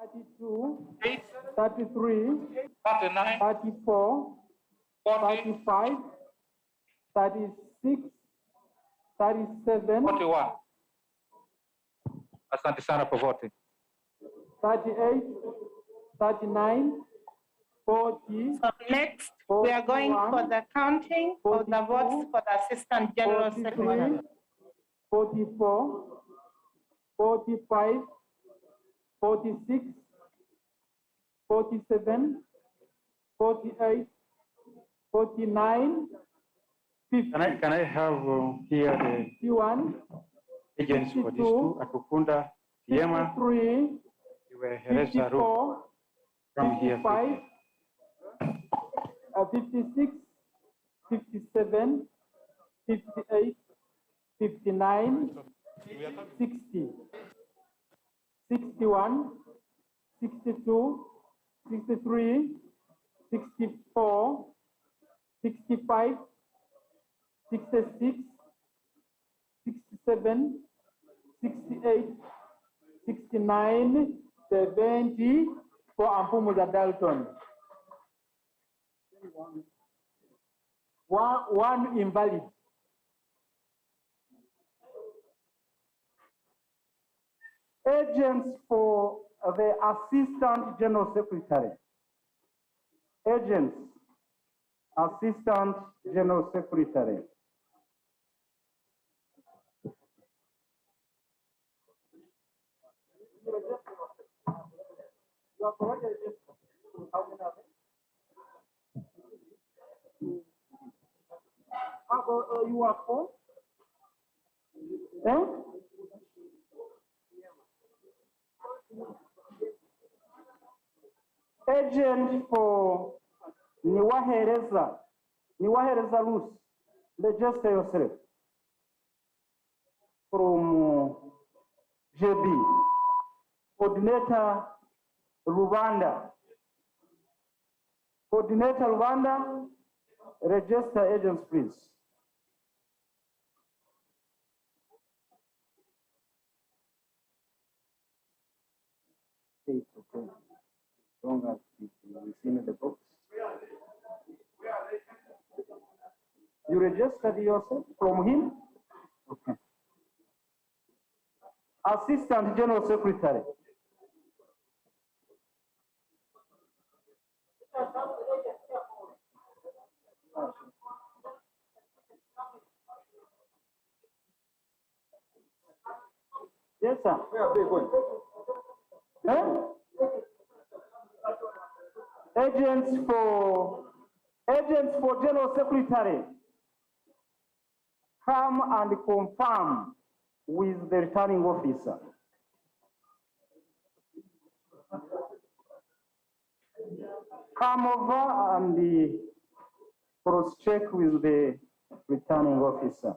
32, 33, 39, 34, 35, 36, 37, 41. Asante sana kwa vote. 38, 39, 40. So next, we are going for the counting of the votes for the Assistant General Secretary. 44, 45, 46, 47, 48, 49, 50. Can I have here the 51, agents for these two? Atukunda, Siema, 53, Hereza, 54, from here. 55, 56, 57, 58, 59, 60, 61, 62, 63, 64, 65, 66, 67, 68, 69, 70 for Ampumuza Dalton. One invalid. Agents for the Assistant General Secretary. Agents, Assistant General Secretary. You are for? Eh? Agent for Niwahereza Rus. Register yourself from JB. Coordinator Rwanda. Coordinator Rwanda, register agents, please. It's okay. As long as it's in the box. You registered yourself from him? Okay. Assistant General Secretary. Yes, sir. Where are they going? Agents for General Secretary, come and confirm with the returning officer. Come over and cross-check with the returning officer.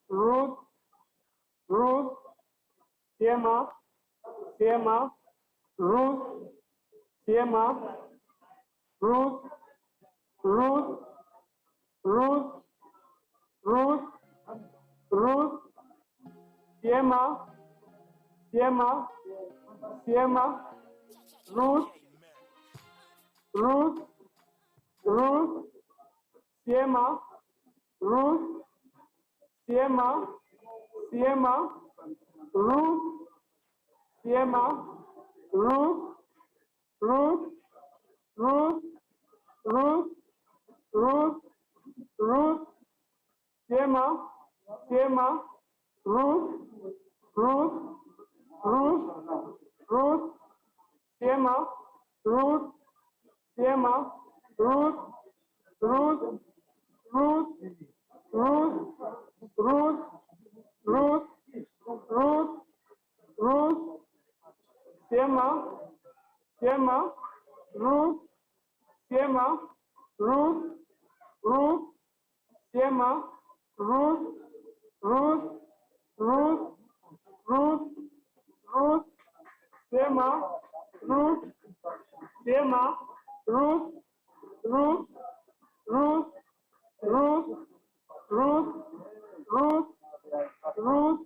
Ruth, Ruth, Siema, Siema, Ruth, Siema, Ruth, Ruth, Ruth, Ruth, Ruth, Siema, Siema, Siema, Ruth, Ruth, Ruth, Siema, Ruth, Siema, Siema, Ruth, Siema, Ruth, Ruth, Ruth, Ruth, Ruth, Ruth, Siema, Siema, Ruth, Ruth, Ruth, Ruth, Siema, Ruth, Siema, Ruth, Ruth, Ruth, Ruth, Ruth, Ruth, Ruth, Ruth, Siema, Siema, Ruth, Siema, Ruth, Ruth, Siema, Ruth, Ruth, Ruth, Ruth, Ruth, Siema, Ruth, Siema, Ruth, Ruth, Ruth, Ruth, Ruth, Ruth, Ruth,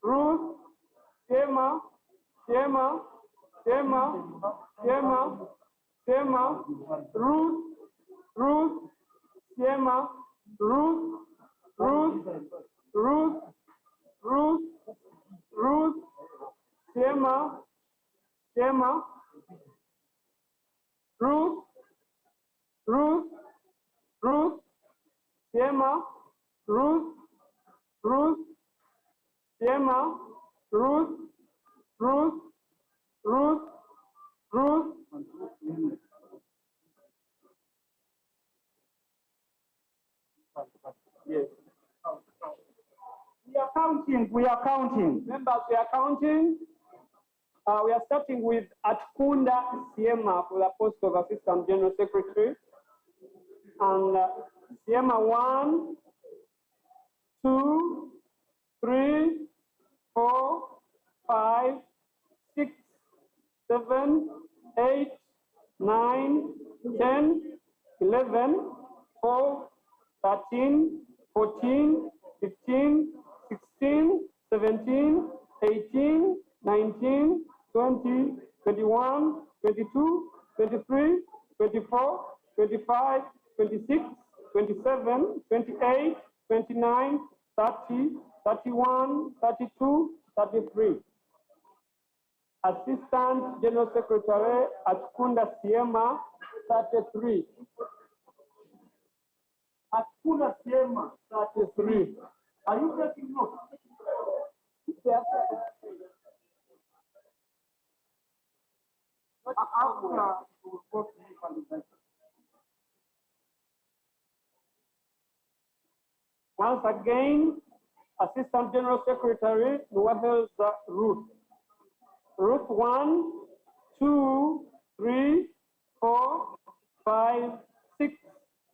Ruth, Siema, Siema, Siema, Siema, Siema, Ruth, Ruth, Siema, Ruth, Ruth, Ruth, Ruth, Ruth, Siema, Siema, Ruth, Ruth, Ruth, Siema, Ruth, Ruth, Siema, Ruth, Ruth, Ruth, Ruth. Yes. We are counting, we are counting. Members, we are counting. We are starting with Atkunda Siema for the post of Assistant General Secretary. And Siema 1, 2, 3, 4, 5, 6, 7, 8, 9, 10, 11, 12, 13, 14, 15, 16, 17, 18, 19, 20, 21, 22, 23, 24, 25, 26, 27, 28, 29, 30, 31, 32, 33. Assistant General Secretary Atkunda Siema, 33. Atkunda Siema, 33. Are you taking notes? Once again, Assistant General Secretary Nuwahel's Ruth. Ruth 1, 2, 3, 4, 5, 6,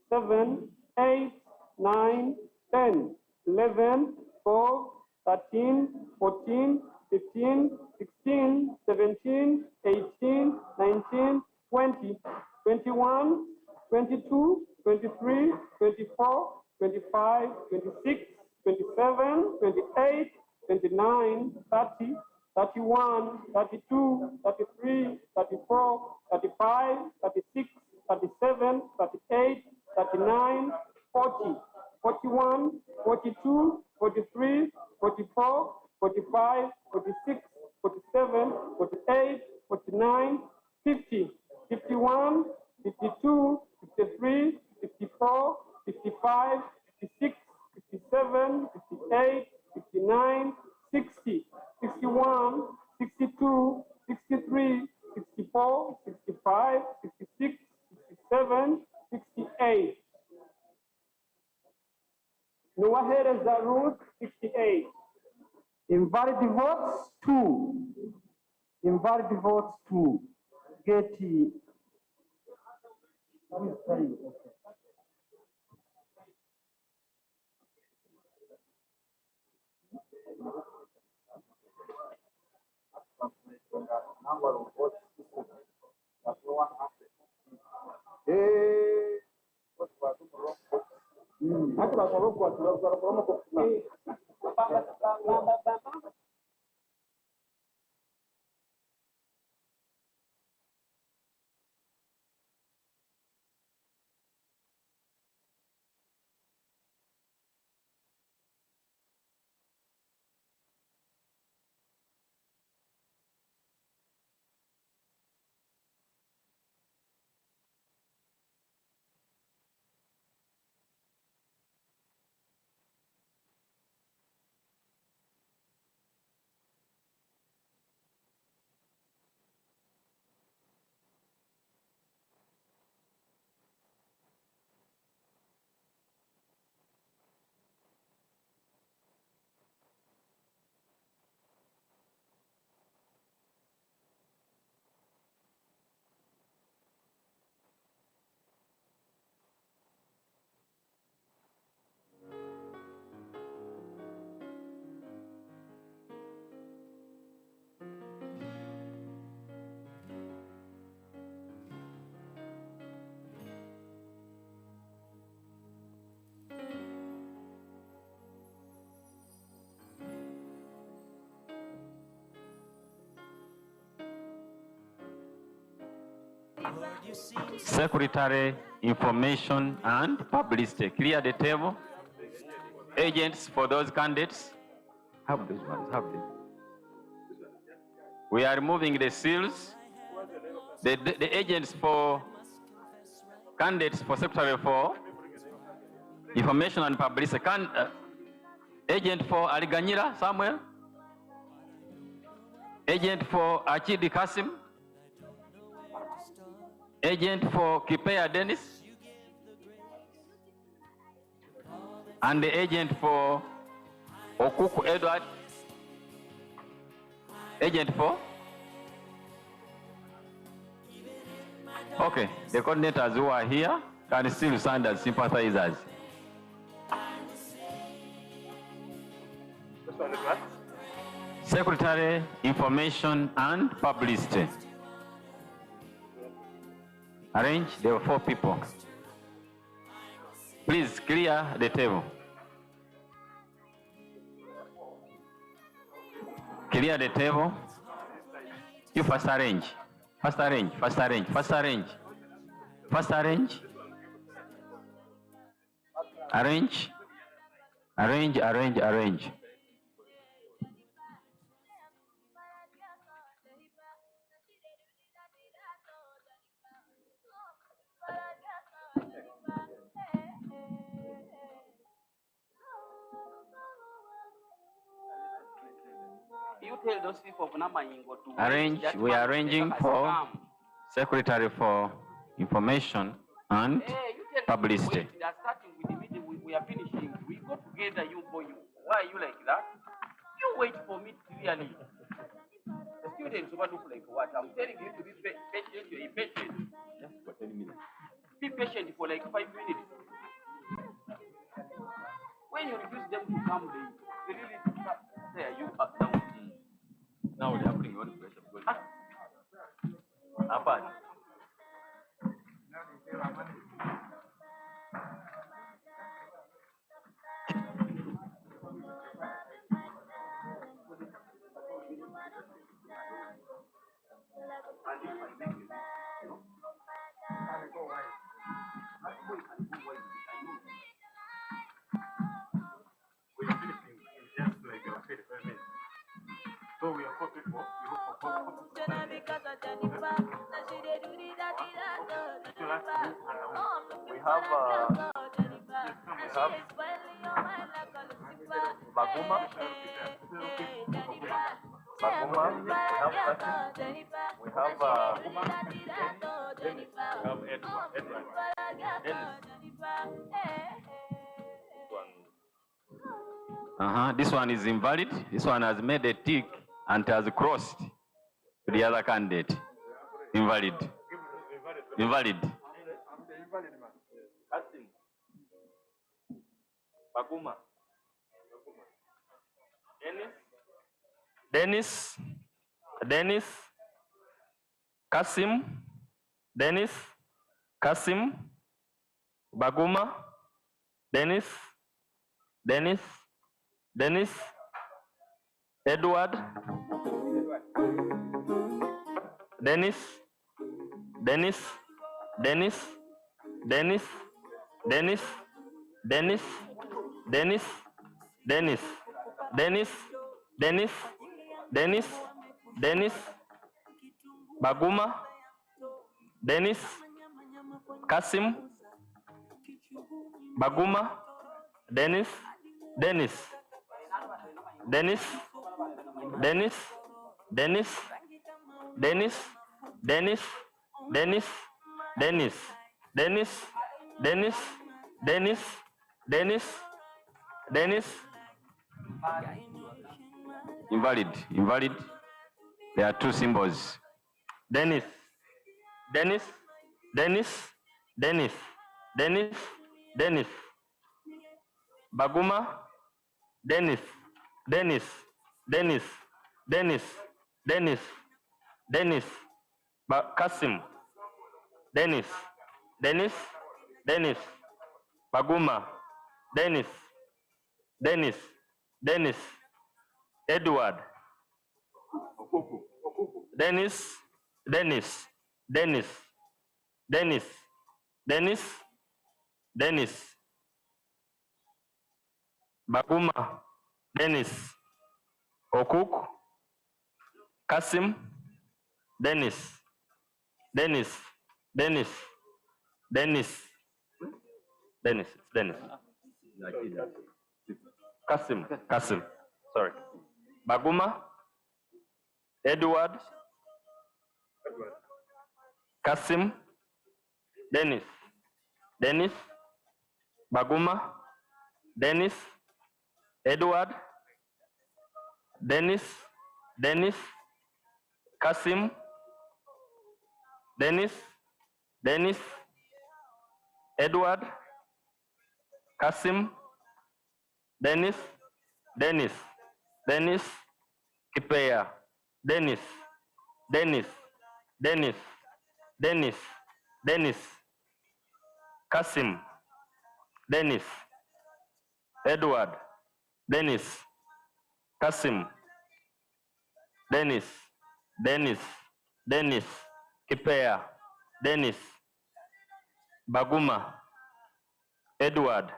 7, 8, 9, 10, 11, 12, 13, 14, 15, 16, 17, 18, 19, 20, 21, 22, 23, 24, 25, 26, 27, 28, 29, 30, 31, 32, 33, 34, 35, 36, 37, 38, 39, 40, 41, 42, 43, 44, 45, 46, 47, 48, 49, 50, 51, 52, 53, 54, 55, 56, 57, 58, 59, 60, 61, 62, 63, 64, 65, 66, 67, 68. Nuwahel's Ruth, 68. Invalid votes, 2. Invalid votes, 2. Getty. Secretary, Information and Publicity. Clear the table. Agents for those candidates. Have these ones, have them. We are removing the seals. The agents for candidates for Secretary for Information and Publicity. Agent for Aliganyira Samuel. Agent for Achidi Kasim. Agent for Kipea Dennis. And the agent for Okuku Edward. Agent for? Okay, the coordinators who are here can still stand as sympathizers. Secretary, Information and Publicity. Arrange, there were 4 people. Please clear the table. Clear the table. You first arrange. First arrange, first arrange, first arrange. First arrange. Arrange. Arrange, arrange, arrange. You tell those people to arrange. We are arranging for Secretary for Information and Publicity. We are starting with the meeting. We are finishing. We go together. You boy. Why are you like that? You wait for me clearly. The students over look like what? I'm telling you to be patient. You're impatient. Just for 10 minutes. Be patient for like 5 minutes. When you refuse them to come, they really start there. You are down. Now they are putting on pressure because apart. So we are 4 people. We look for 4 people. We have Baguma. Baguma. We have Edward. This one is invalid. This one has made a tick and has crossed to the other candidate. Invalid. Invalid. Baguma. Dennis. Kasim. Baguma. Dennis, Edward, Dennis, Baguma, Dennis, Kasim, Baguma, Dennis, Invalid. There are two symbols. Dennis, Baguma, Dennis, Kasim, Dennis, Baguma, Dennis, Edward, Dennis, Baguma, Dennis, Okuk, Kasim, Dennis, Kasim, sorry. Baguma, Edward, Kasim, Dennis, Baguma, Dennis, Edward, Dennis, Kasim, Dennis, Edward, Kasim, Dennis, Kipea, Dennis, Kasim, Dennis, Edward, Kasim, Dennis, Kipea, Dennis, Baguma, Edward,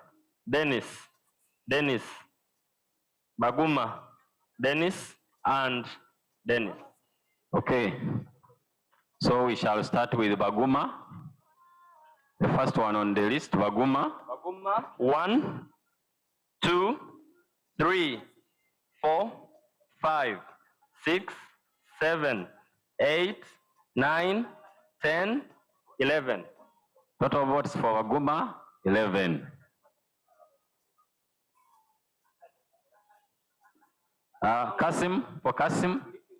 Dennis, Baguma, Dennis, and Dennis. Okay, so we shall start with Baguma. The first one on the list, Baguma. 1, 2, 3, 4, 5, 6, 7, 8, 9, 10, 11. Total votes for Baguma, 11.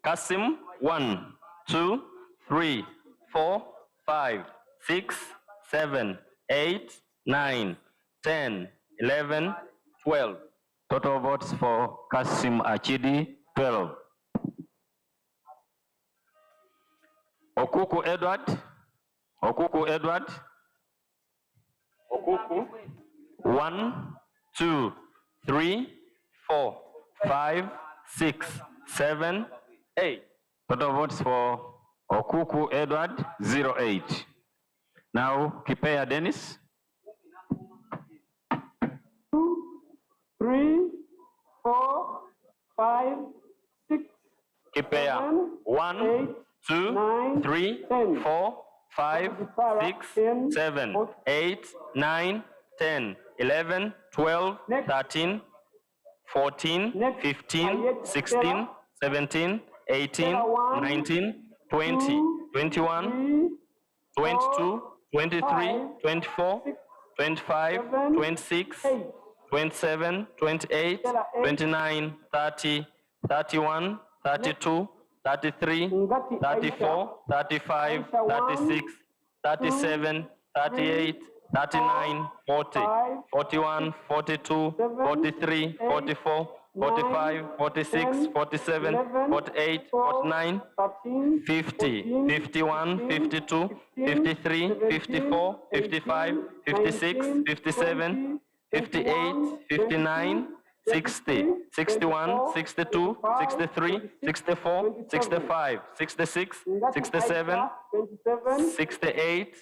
Kasim, 1, 2, 3, 4, 5, 6, 7, 8, 9, 10, 11, 12. Total votes for Kasim Achidi, 12. Okuku Edward, 1, 2, 3, 4, 5, 6, 7, 8. Total votes for Okuku Edward, 08. Now, Kipea Dennis. 2, 3, 4, 5, 6. Kipea 1, 2, 3, 4, 5, 6, 7, 8, 9, 10, 11, 12, 13, 14, 15, 16, 17, 18, 19, 20, 21, 22, 23, 24, 25, 26, 27, 28, 29, 30, 31, 32, 33, 34, 35, 36, 37, 38, 39, 40, 41, 42, 43, 44, 45, 46, 47, 48, 49, 50, 51, 52, 53, 54, 55, 56, 57, 58, 59, 60, 61, 62, 63, 64, 65, 66, 67, 68,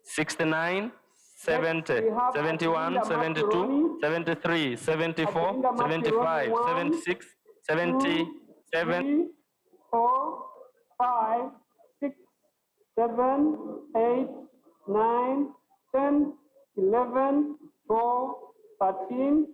69, 70, 71, 72, 73, 74, 75, 76, 77, 4, 5, 6, 7, 8, 9, 10, 11, 12, 13,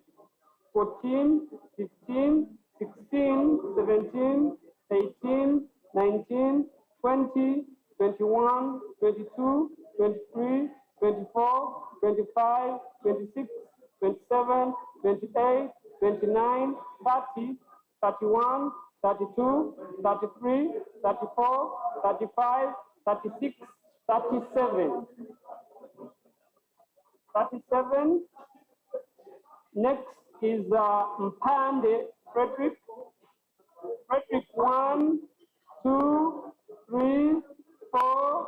14, 15, 16, 17, 18, 19, 20, 21, 22, 23, 24, 25, 26, 27, 28, 29, 30, 31, 32, 33, 34, 35, 36, 37. 37. Next is Mpande Frederick. Frederick 1, 2, 3, 4,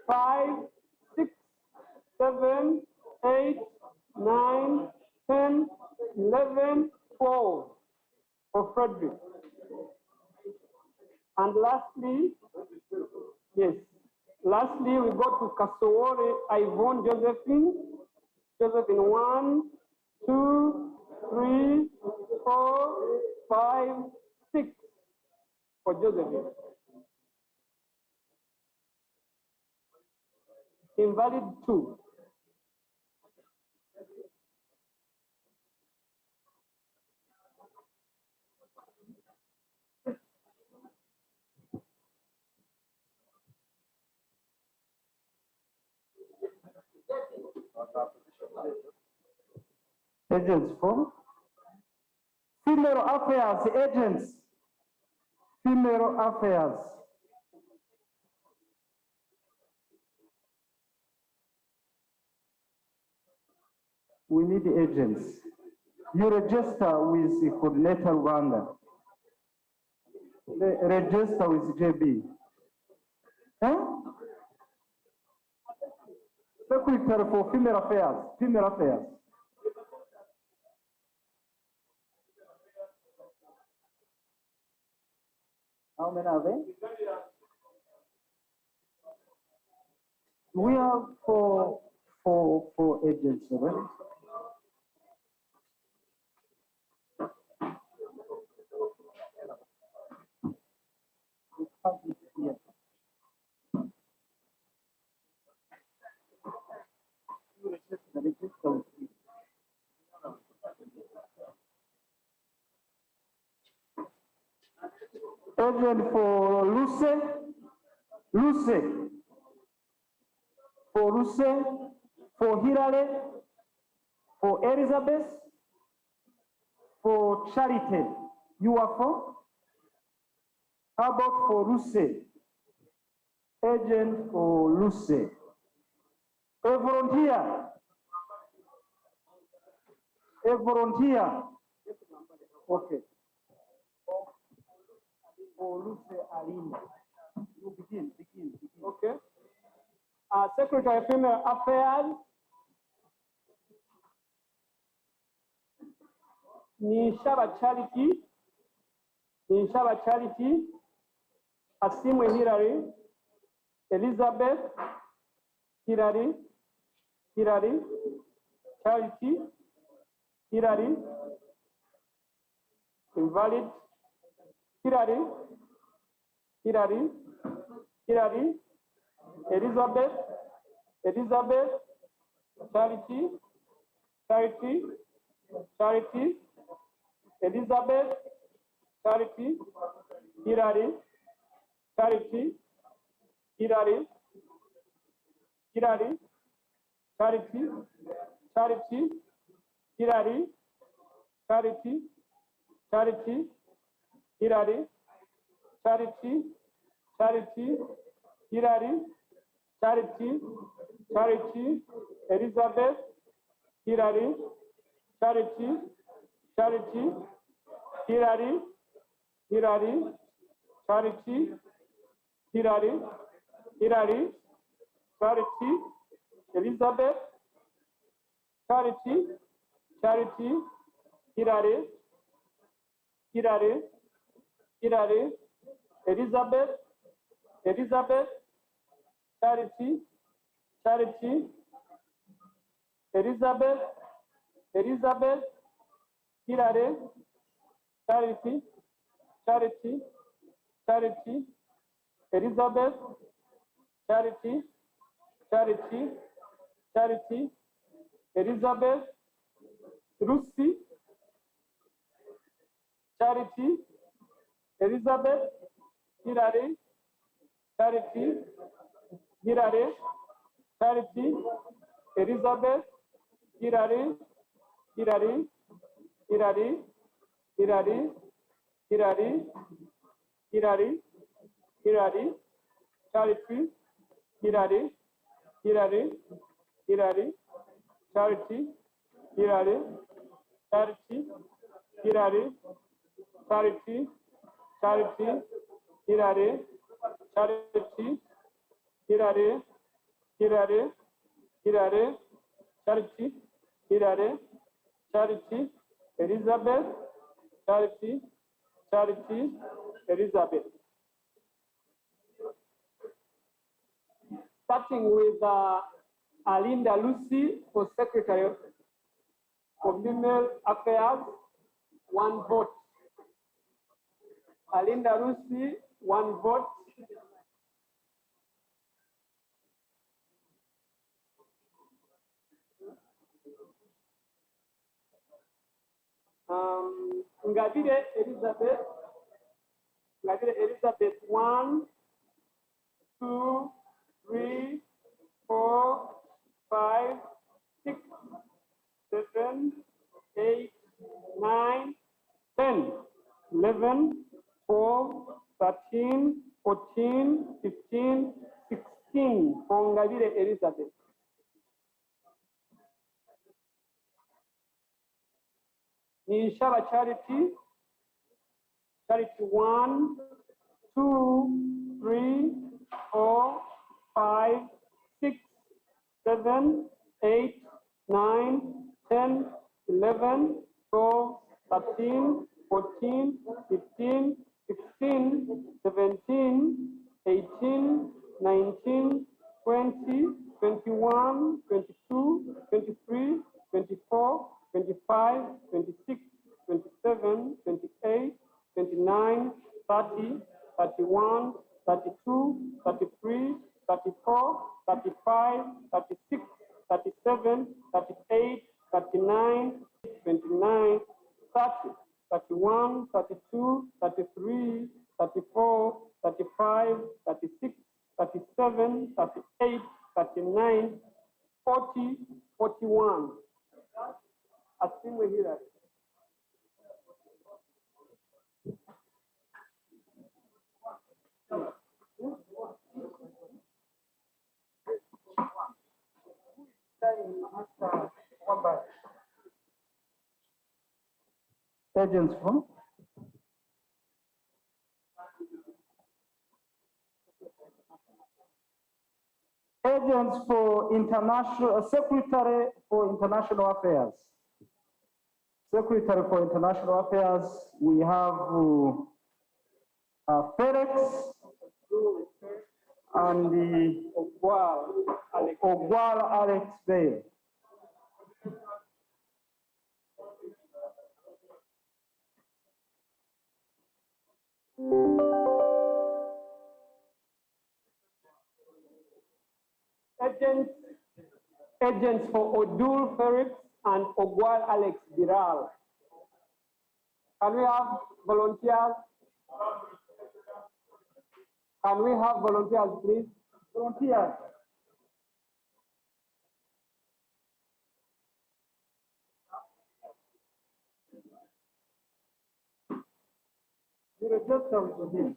5, 6, 7, 8, 9, 10, 11, 12 for Frederick. And lastly, yes, lastly we go to Kasowore Yvonne Josephine. Josephine 1, 2, 3, 4, 5, 6 for Josephine. Invalid 2. Agents for female affairs agents. Female affairs. We need agents. You register with the coordinator Uganda. Register with JB. Huh? Secretary for female affairs. Female affairs. How many are there? We have four agents, right? Agent for Luce, for Luce, for Hilary, for Elizabeth, for Charity. You are for? How about for Luce? Agent for Luce. A volunteer. A volunteer. Okay. For Luce Alina. You begin. Okay. Secretary of Female Affairs. Nishaba Charity. Asimwe Hilary. Elizabeth. Hilary. Charity. Hilary. Invalid. Hilary. Elizabeth. Charity. Elizabeth. Charity. Hilary. Charity. Charity. Hilary. Charity. Hilary. Charity, Elizabeth, Hilary, Charity, Hilary, Charity, Charity, Elizabeth, Charity, Charity, Hilary, Hilary, Hilary, Elizabeth, Elizabeth, Charity, Charity, Elizabeth, Elizabeth, Hilary, Charity, Charity, Charity, Elizabeth, Charity, Charity, Charity, Elizabeth, Lucy, Charity, Elizabeth, Hilary, Charity, Hilary, Charity, Elizabeth, Hilary, Hilary, Hilary, Hilary, Hilary, Hilary, Hilary, Charity, Hilary, Hilary, Hilary, Charity, Hilary, Charity, Hilary, Charity, Charity, Hilary, Charity, Hilary, Hilary, Hilary, Charity, Hilary, Charity, Elizabeth, Charity, Charity, Elizabeth. Starting with Alinda Lucy for Secretary for Female Affairs, 1 vote. Alinda Lucy, 1 vote. Ngabire Elizabeth, Ngabire Elizabeth, 1, 2, 3, 4, 5, 6, 7, 8, 9, 10, 11, 12, 13, 14, 15, 16 for Ngabire Elizabeth. Nishaba Charity, Charity 1, 2, 3, 4, 5, 6, 7, 8, 9, 10, 11, 12, 13, 14, 15, 16, 17, 18, 19, 20, 21, 22, 23, 24, 25, 26, 27, 28, 29, 30, 31, 32, 33, 34, 35, 36, 37, 38, 39, 29, 30, 31, 32, 33, 34, 35, 36, 37, 38, 39, 40, 41. Asimu Hilary. Agents for international secretary for international affairs. Secretary for international affairs, we have Felix and the Ogwal Alex Bale. Agents for Odul Felix and Ogwal Alex Biral. Can we have volunteers? Can we have volunteers, please? Volunteers. You register with him.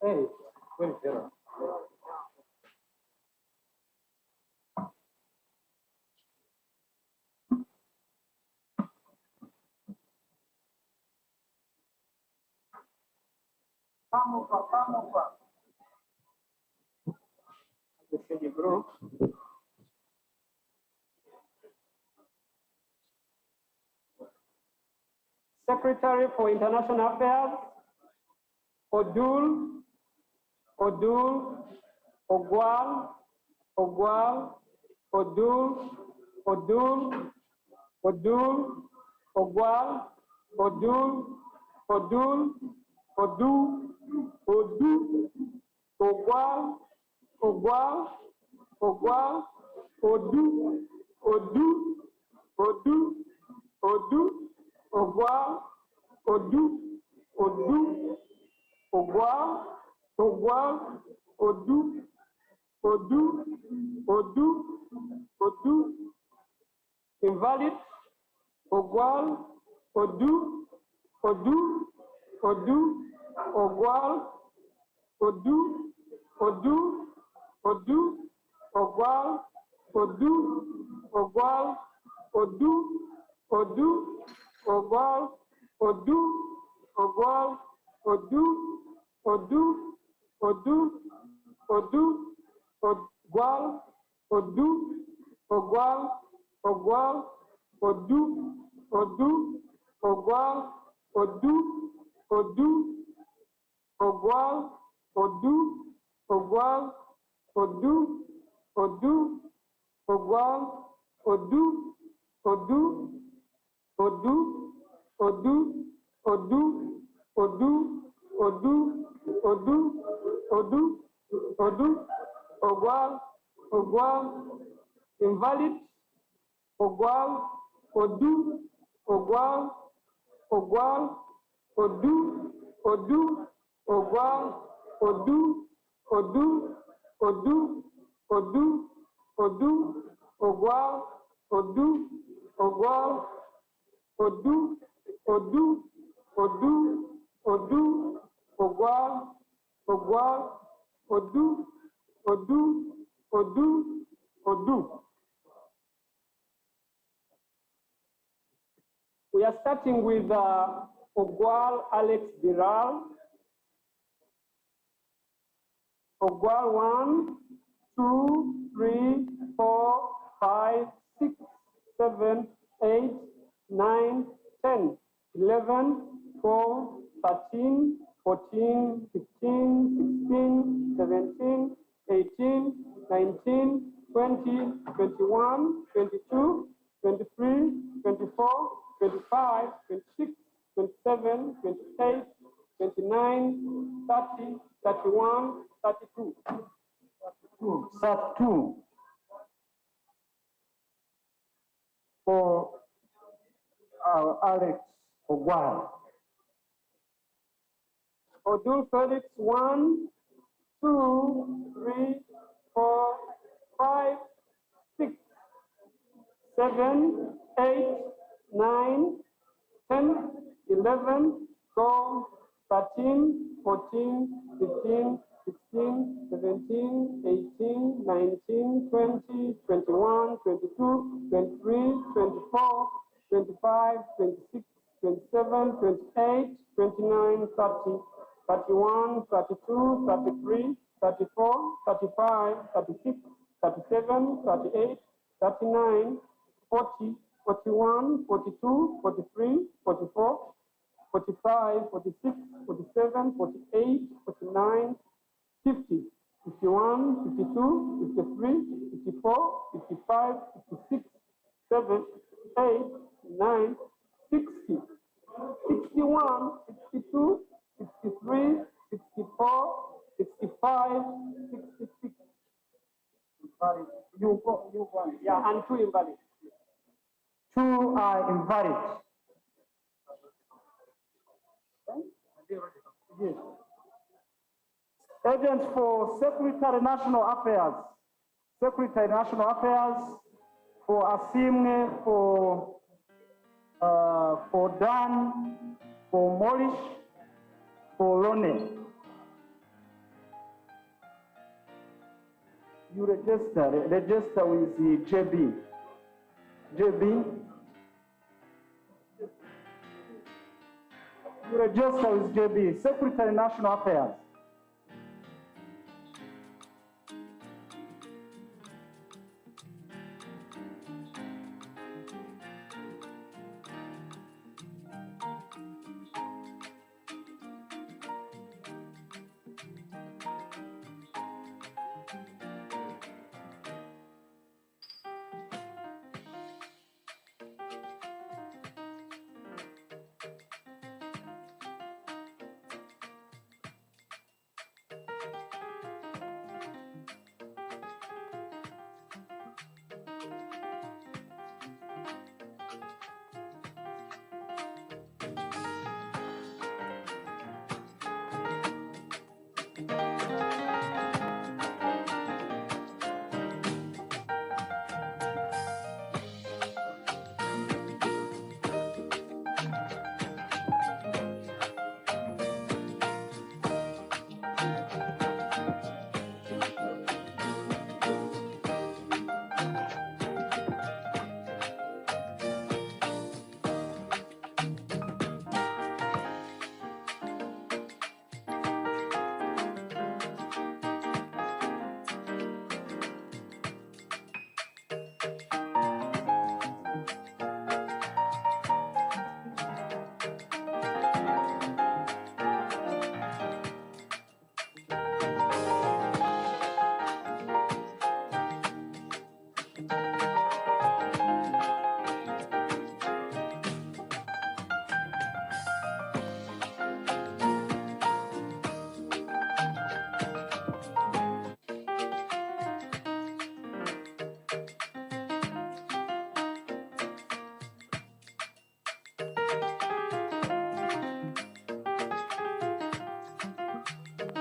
Hey, wait there. Secretary for International Affairs, Odul, Ogwal, Odul, Ogwal, invalid, Ogwal, Ogwal, invalid, Ogwal, Ogwal, We are starting with Ogwal Alex Biral. Ogwal 1, 2, 3, 4, 5, 6, 7, 8, 9, 10, 11, 12, 13, 14, 15, 16, 17, 18, 19, 20, 21, 22, 23, 24, 25, 26, 27, 28, 29, 30, 31, 32. Sub 2 for Alex Ogwal. Odul Felix 1, 2, 3, 4, 5, 6, 7, 8, 9, 10, 11, 12, 13, 14, 15, 16, 17, 18, 19, 20, 21, 22, 23, 24, 25, 26, 27, 28, 29, 30, 31, 32, 33, 34, 35, 36, 37, 38, 39, 40, 41, 42, 43, 44, 45, 46, 47, 48, 49, 50, 51, 52, 53, 54, 55, 56, 7, 8, 9, 60, 61, 61, 62, 63, 64, 65, 66. You go. Yeah, and 2 invalid. 2 are invalid. Yes. Agents for Secretary National Affairs. Secretary National Affairs for Asimwe, for Dan, for Morish, for Lone. You register with the JB. JB. You register with JB, Secretary National Affairs.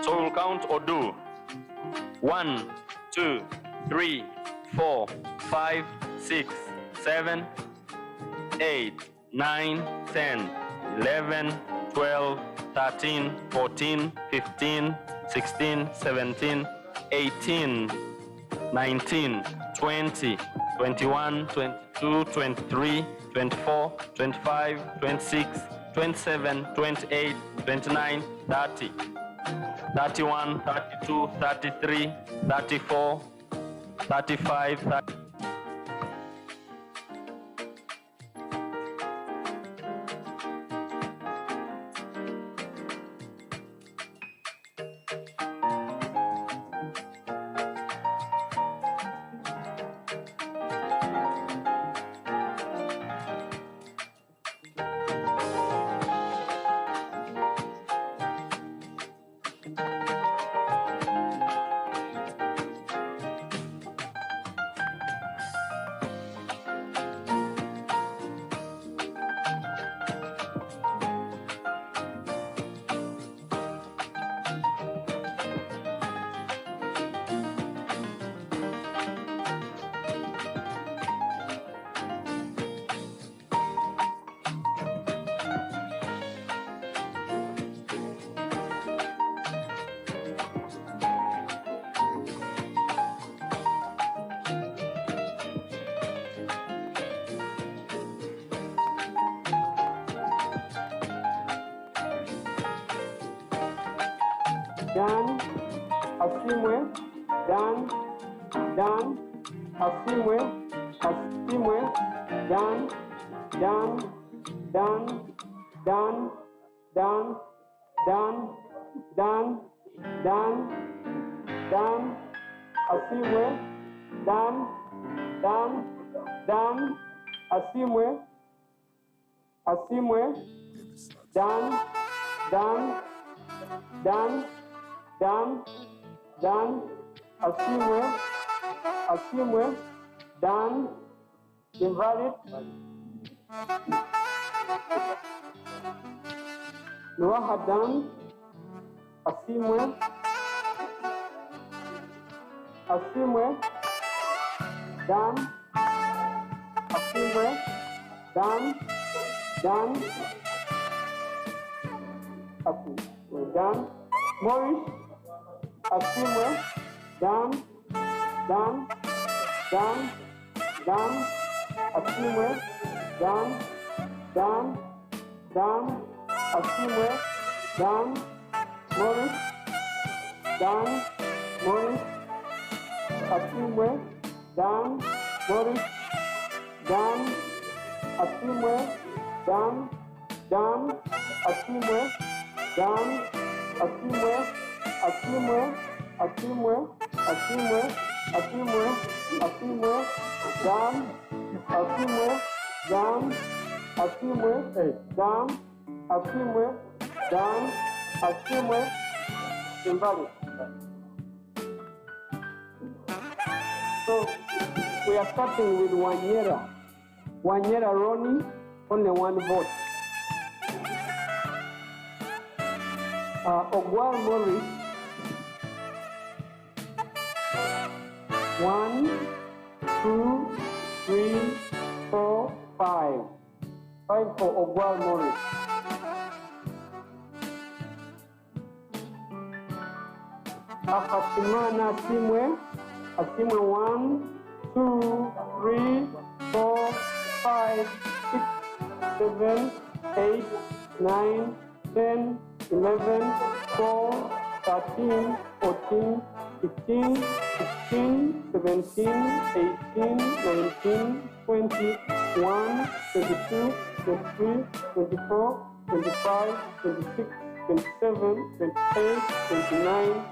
So we'll count or do 1, 2, 3, 4, 5, 6, 7, 8, 9, 10, 11, 12, 13, 14, 15, 16, 17, 18, 19, 20, 21, 22, 23, 24, 25, 26, 27, 28, 29, 30. 31, 32, 33, 34, 35, 30. Dan, Asimwe, Dan, Asimwe, Dan, Asimwe, Dan, Asimwe, Dan, Dan, Dan, Dan, Dan, Asimwe, Asimwe, Dan, invalid. Nuaha Dan, Asimwe, Asimwe, Dan, Asimwe, Dan, Dan, Asimwe, Dan, Maurice, Asimwe, Dan, Dan, Dan, Dan, Asimwe, Dan, Dan, Dan, Asimwe, Dan, Maurice, Dan, Maurice, Asimwe, Dan, Maurice, Dan, Asimwe, Dan, Dan, Asimwe, Dan, Asimwe, Asimwe, Asimwe, Asimwe, Asimwe, Asimwe, Dan, Asimwe, Dan, Asimwe, Dan, Asimwe, Dan, Asimwe, invalid. So we are starting with Wanyera. Wanyera Ronnie, only one vote. Ogwal Morris, 1, 2, 3, 4, 5. 5 for Ogwal Morris. Akashimana Asimwe, Asimwe 1, 2, 3, 4, 5, 6, 7, 8, 9, 10, 11, 12, 13, 14, 15, 16, 17, 18, 19, 20, 21, 22, 23, 24, 25, 26, 27, 28, 29,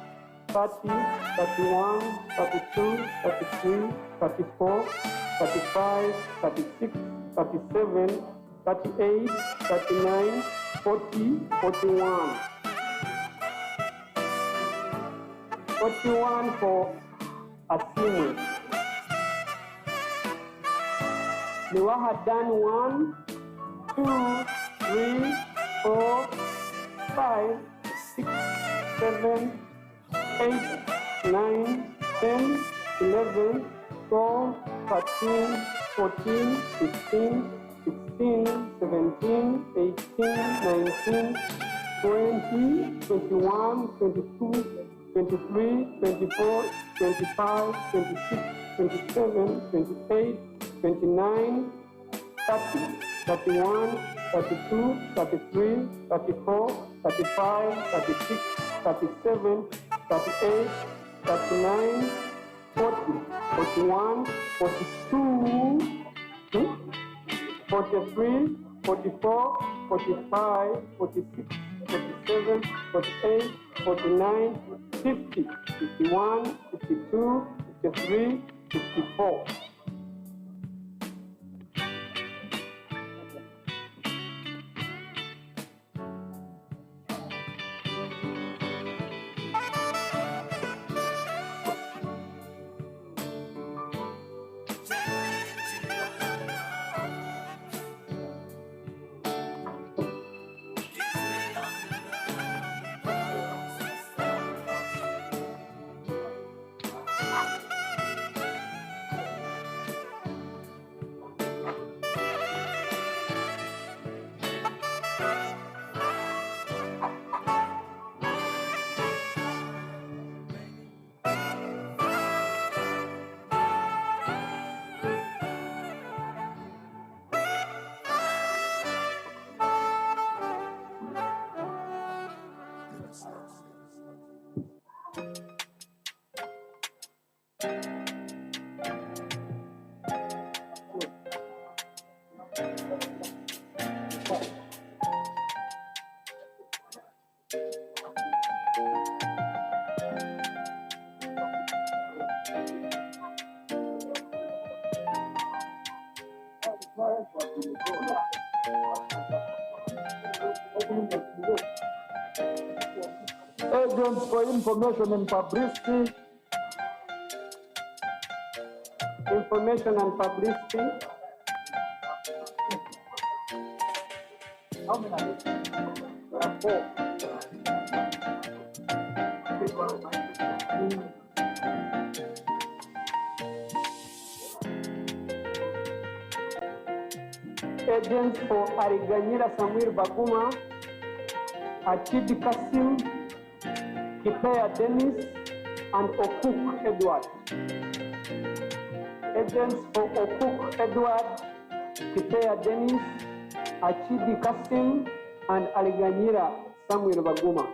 30, 31, 32, 33, 34, 35, 36, 37, 38, 39, 40, 41. 41 for Asimwe. Niwaha Dan 1, 2, 3, 4, 5, 6, 7, 8, 9, 10, 11, 12, 13, 14, 15, 16, 17, 18, 19, 20, 21, 22, 23, 24, 25, 26, 27, 28, 29, 30, 31, 32, 33, 34, 35, 36, 37, 38, 39, 40, 41, 42, 43, 44, 45, 46, 47, 48, 49, 50, 51, 52, 53, 54. Agents for Information and Publicity. Information and Publicity. How many are there? 4. Agents for Ariganyira Samuel Baguma, Achidi Kasim, Kipea Dennis, and Okuk Edward. Agents for Okuk Edward, Kipea Dennis, Achidi Kasim, and Ariganyira Samuel Baguma.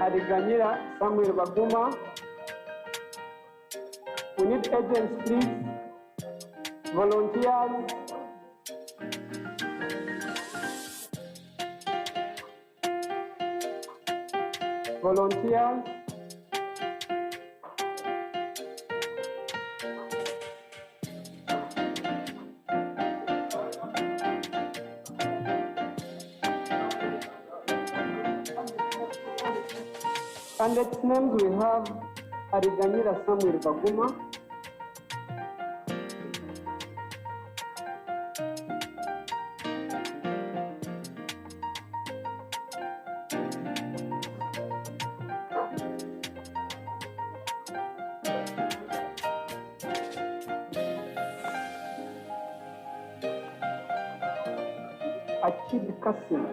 Ariganyira Samuel Baguma. We need agents, please. Volunteers. Volunteers. Candidates' names we have Ariganyira Samuel Baguma, Achidi Kasim,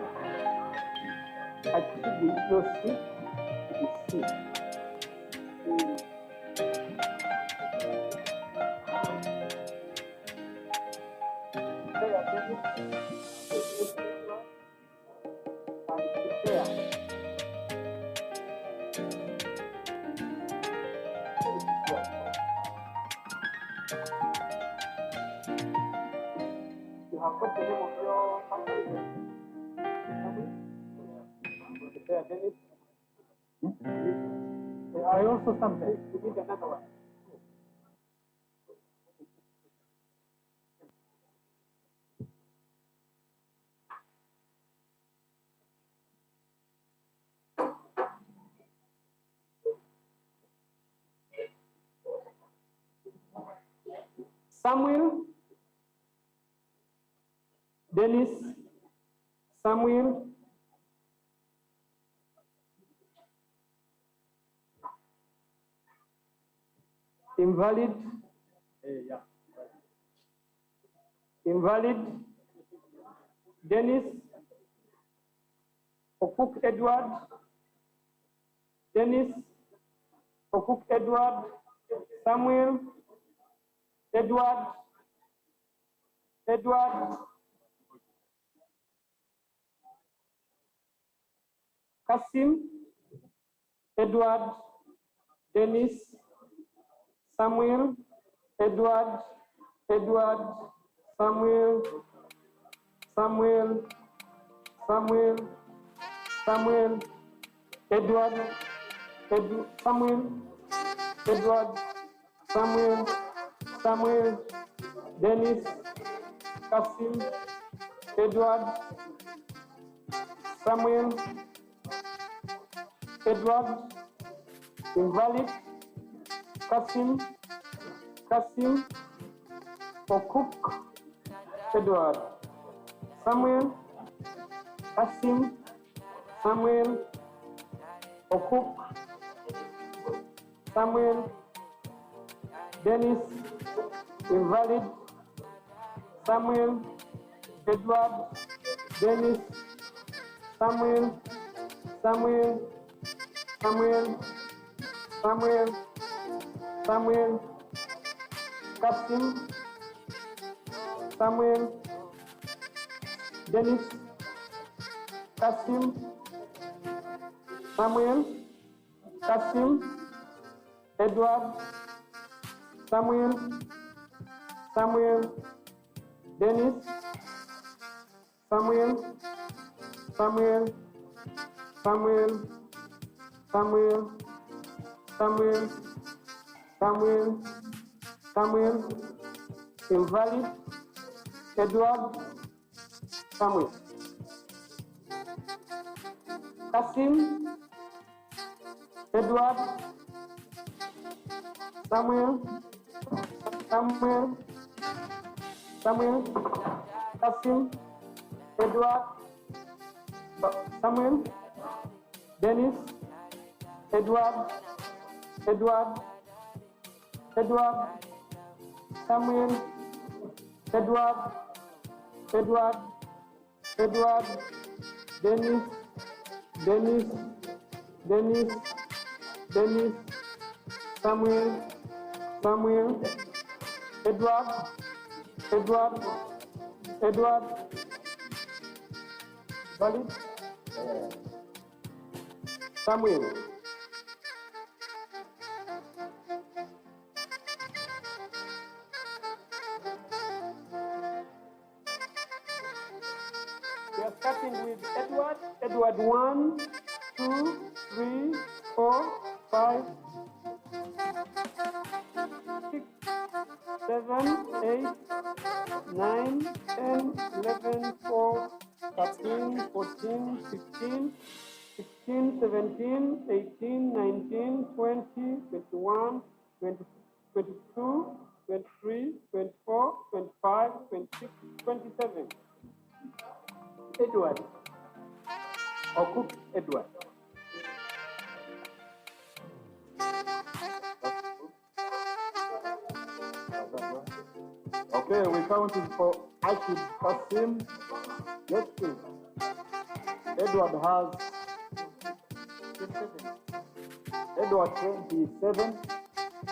Achidi Yossi, C. You have got the name of your family? I also something. We need another one. Samuel, Dennis, Samuel, invalid, invalid, Dennis, Okuk Edward, Dennis, Okuk Edward, Samuel, Edward, Edward, Kasim, Edward, Dennis, Samuel, Edward, Edward, Samuel, Samuel, Samuel, Samuel, Edward, Samuel, Edward, Samuel, Samuel, Dennis, Kasim, Edward, Samuel, Edward, invalid, Kasim, Kasim, Okuk, Edward, Samuel, Kasim, Samuel, Okuk, Samuel, Dennis, invalid, Samuel, Edward, Dennis, Samuel, Samuel, Samuel, Samuel, Samuel, Kasim, Samuel, Dennis, Kasim, Samuel, Kasim, Edward, Samuel, Samuel, Dennis, Samuel, Samuel, Samuel, Samuel, Samuel, Samuel, Samuel, invalid, Edward Samuel. Kasim Edward Samuel Kasim Edward Samuel Dennis Edward Samuel Edward Dennis Samuel Edward valid Samuel we are starting with Edward. Edward 1, 2, 3, 4, 5, 6, 7, 8, 9, 10, 11, 12, 13, 14, 15, 16, 17, 18, 19, 20, 21, 22, 23, 24, 25, 26, 27. Edward. Cook Edward. Okay, we counted for Ashid Kasim. Yes, please. Edward has 27.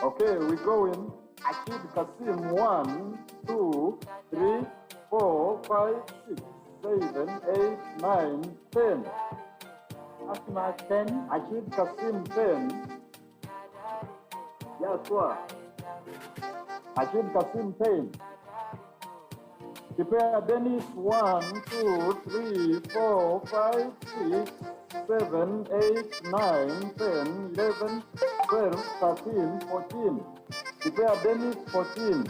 Okay, we go in. Ashid Kasim 1, 2, 3, 4, 5, 6, 7, 8, 9, 10. Asma 10. Ashid Kasim 10. Yes, sir. Ashid Kasim 10. Prepare Dennis 1, 2, 3, 4, 5, 6, 7, 8, 9, 10, 11, 12, 13, 14. Prepare Dennis 14.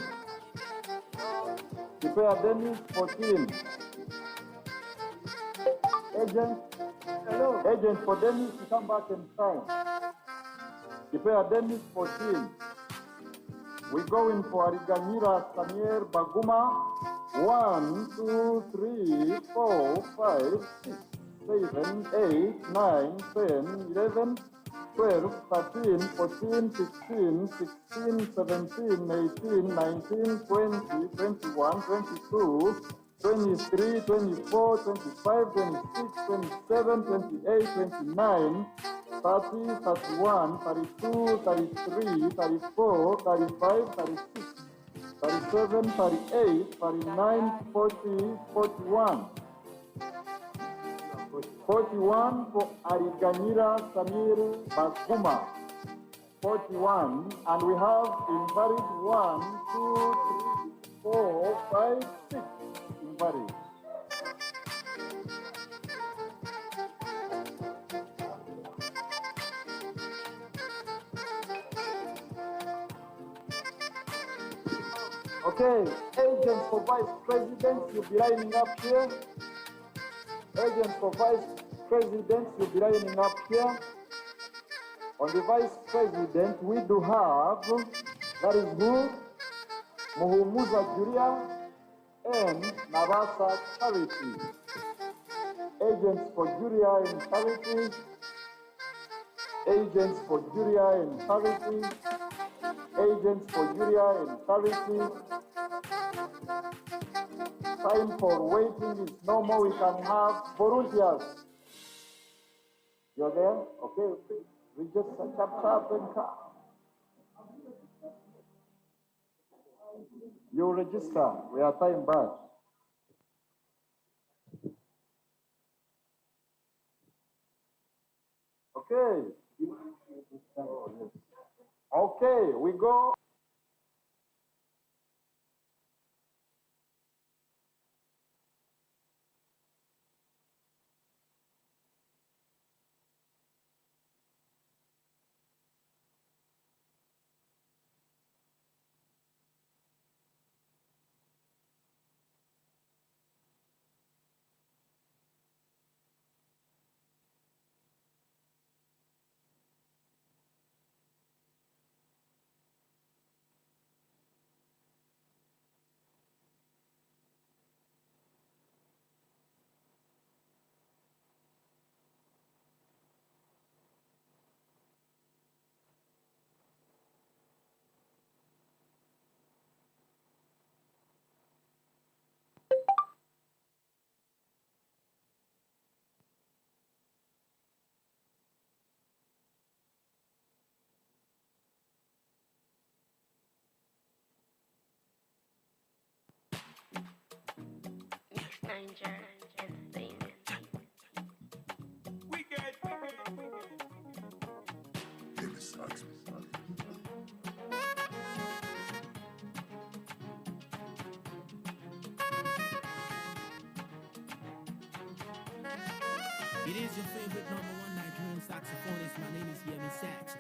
Prepare Dennis 14. Agent, hello. Agent for Dennis to come back and sign. Prepare Dennis 14. We go in for Ariganyira Samuel Baguma. 1, 2, 3, 4, 5, 6, 7, 8, 9, 10, 11, 12, 13, 14, 15, 16, 17, 18, 19, 20, 21, 22, 23, 24, 25, 26, 27, 28, 29, 30, 31, 32, 33, 34, 35, 36, 37, 38, 39, 40, 41. 41 for Ariganyira Samir Baguma. 41, and we have invalid 1, 2, 3, 4, 5, 6 invalid. Okay, agents for vice president, you'll be lining up here. Agents for vice president, you'll be lining up here. On the vice president, we do have, that is who? Muhumuza Julia and Nabasa Charity. Agents for Julia and Charity. Agents for Julia and Charity. Agents for Julia and Charity. Time for waiting is no more. We can have volunteers. You're there? Okay, please. We just tap and come. You register. We are time back. Okay. Okay, we go. Danger Entertainment. It is your favorite #1 Nigerian saxophonist. My name is Yemi Sax.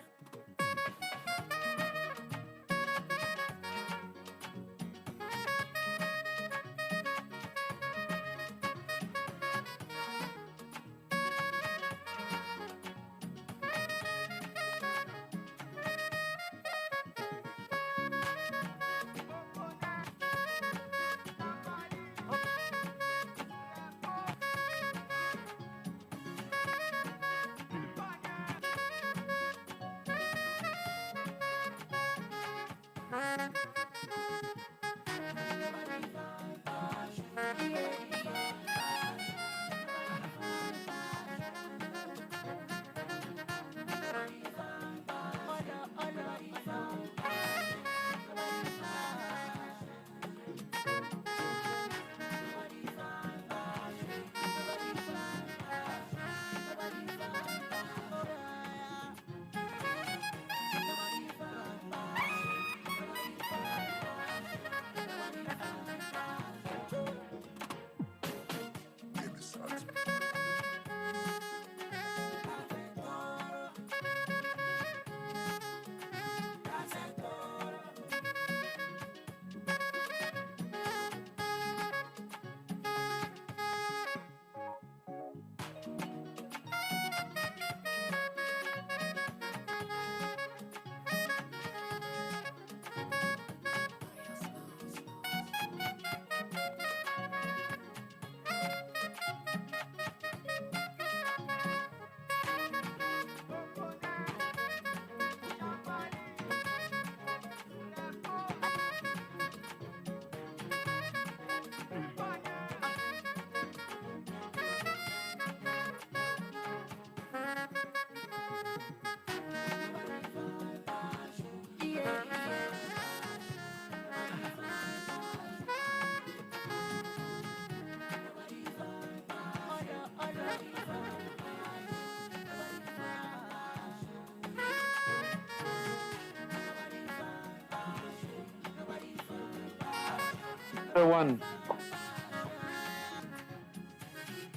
One,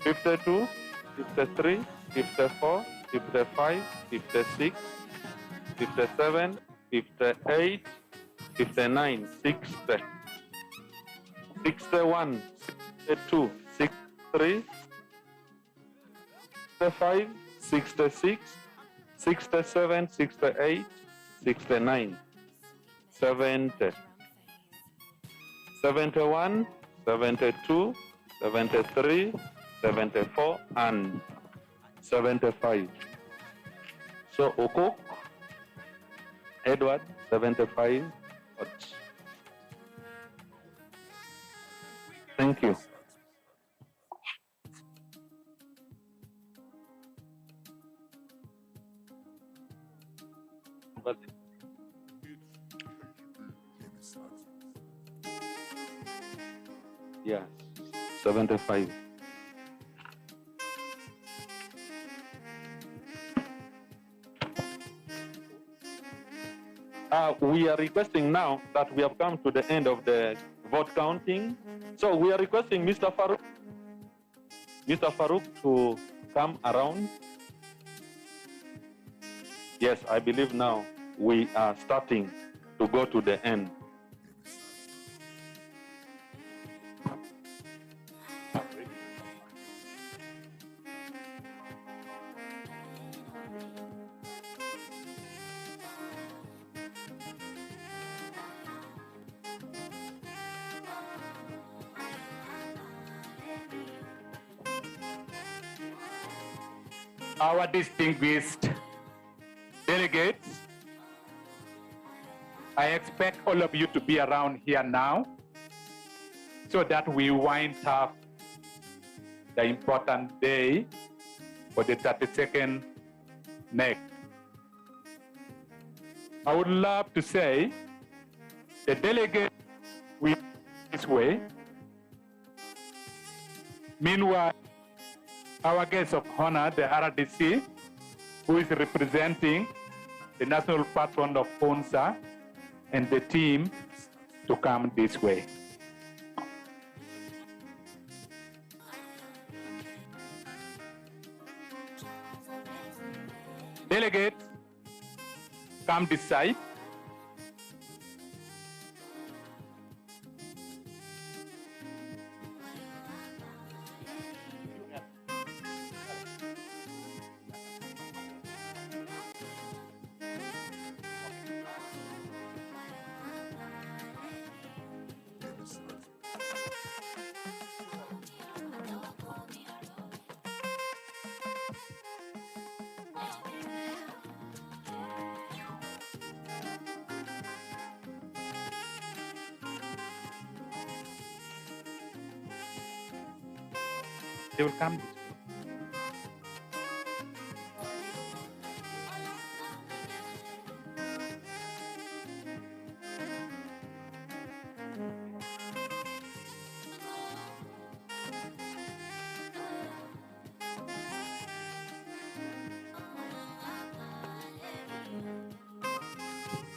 52, 53, 54, 55, 56, 57, 58, 59, 60, 61, 62, 63, 65, 66, 67, 68, 69, 70. 71, 72, 73, 74, and 75. So Okok, Edward, 75. Thank you. But yes, 75. We are requesting now that we have come to the end of the vote counting. So we are requesting Mr. Farouk to come around. Yes, I believe now we are starting to go to the end. Our distinguished delegates, I expect all of you to be around here now so that we wind up the important day for the 32nd NEC. I would love to say the delegates will this way. Meanwhile, our guest of honor, the RDC, who is representing the national patron of UNSA, and the team to come this way. Delegates, come this side. They will come this way.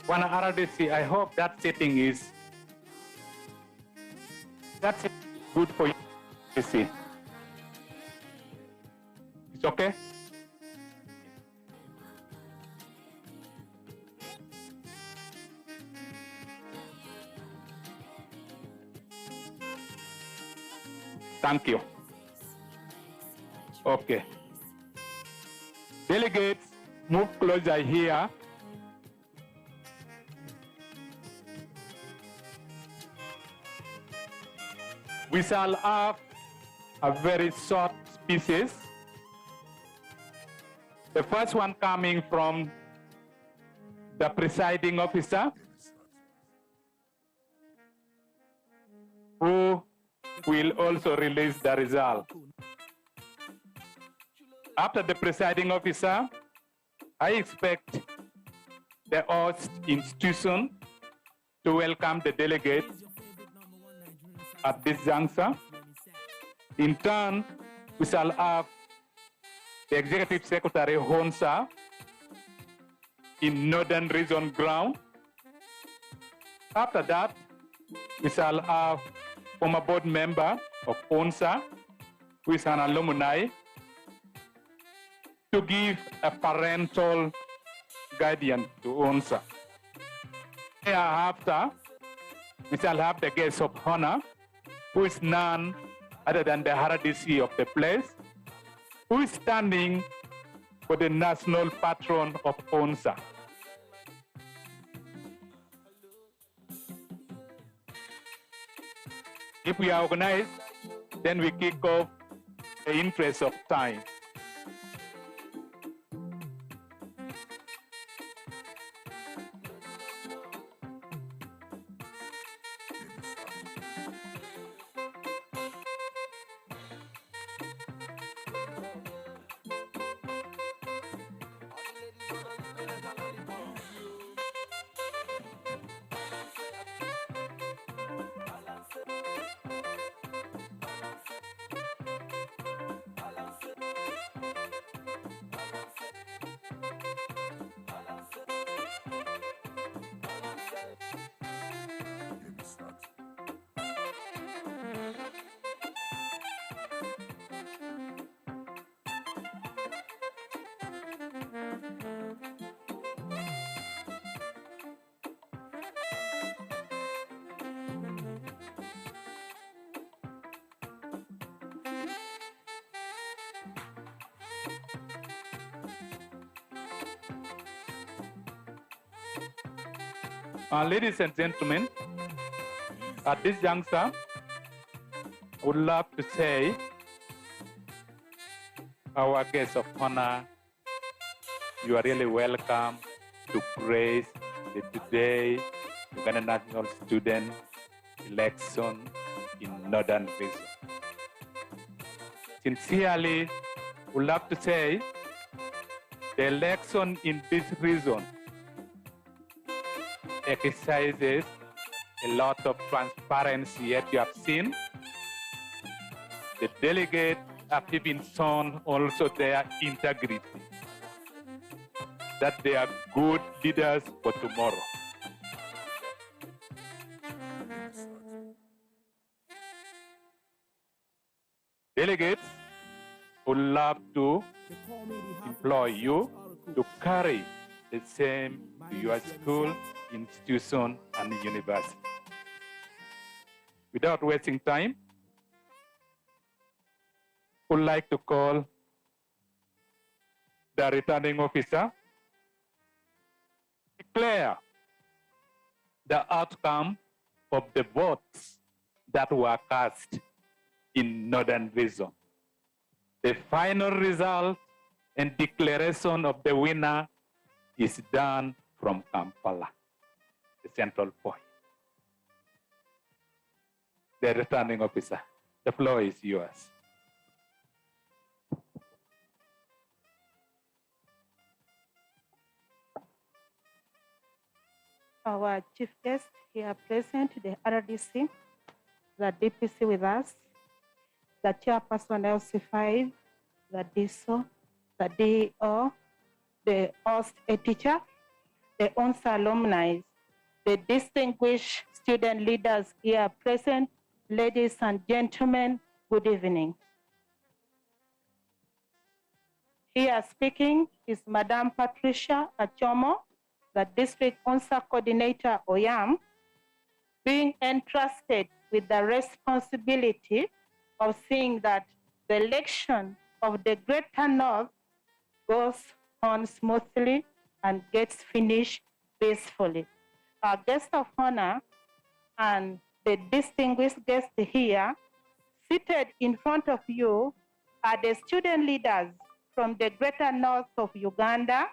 One RDC, I hope that setting is good for you to see. It's okay? Thank you. Okay. Delegates, move closer here. We shall have a very short speeches. The first one coming from the presiding officer, who will also release the result. After the presiding officer, I expect the host institution to welcome the delegates at this juncture. In turn, we shall have the Executive Secretary Honsa in Northern Region ground. After that, we shall have former board member of Honsa, who is an alumni, to give a parental guardian to Honsa. Thereafter, we shall have the guest of honor, who is none other than the RDC of the place, who is standing for the national patron of UNSA. If we are organized, then we kick off the interest of time. Ladies and gentlemen, at this juncture, I would love to say our guest of honor, you are really welcome to grace the today Uganda National Student Election in Northern Region. Sincerely, I would love to say the election in this region exercises a lot of transparency, yet you have seen The delegates have even shown also their integrity, that they are good leaders for tomorrow. Delegates would love to employ you to carry the same to your school, institution, and university. Without wasting time, would like to call the returning officer, declare the outcome of the votes that were cast in Northern Region. The final result and declaration of the winner is done from Kampala, the central point. The returning officer, the floor is yours. Our chief guest here present, the RDC, the DPC with us, the chairperson LC5, the DSO, the DO, the host a teacher, the ONSA alumni, the distinguished student leaders here present, ladies and gentlemen, good evening. Here speaking is Madam Patricia Achomo, the District ONSA Coordinator, OYAM, being entrusted with the responsibility of seeing that the election of the Greater North goes on smoothly and gets finished peacefully. Our guest of honor and the distinguished guest here, seated in front of you, are the student leaders from the Greater North of Uganda,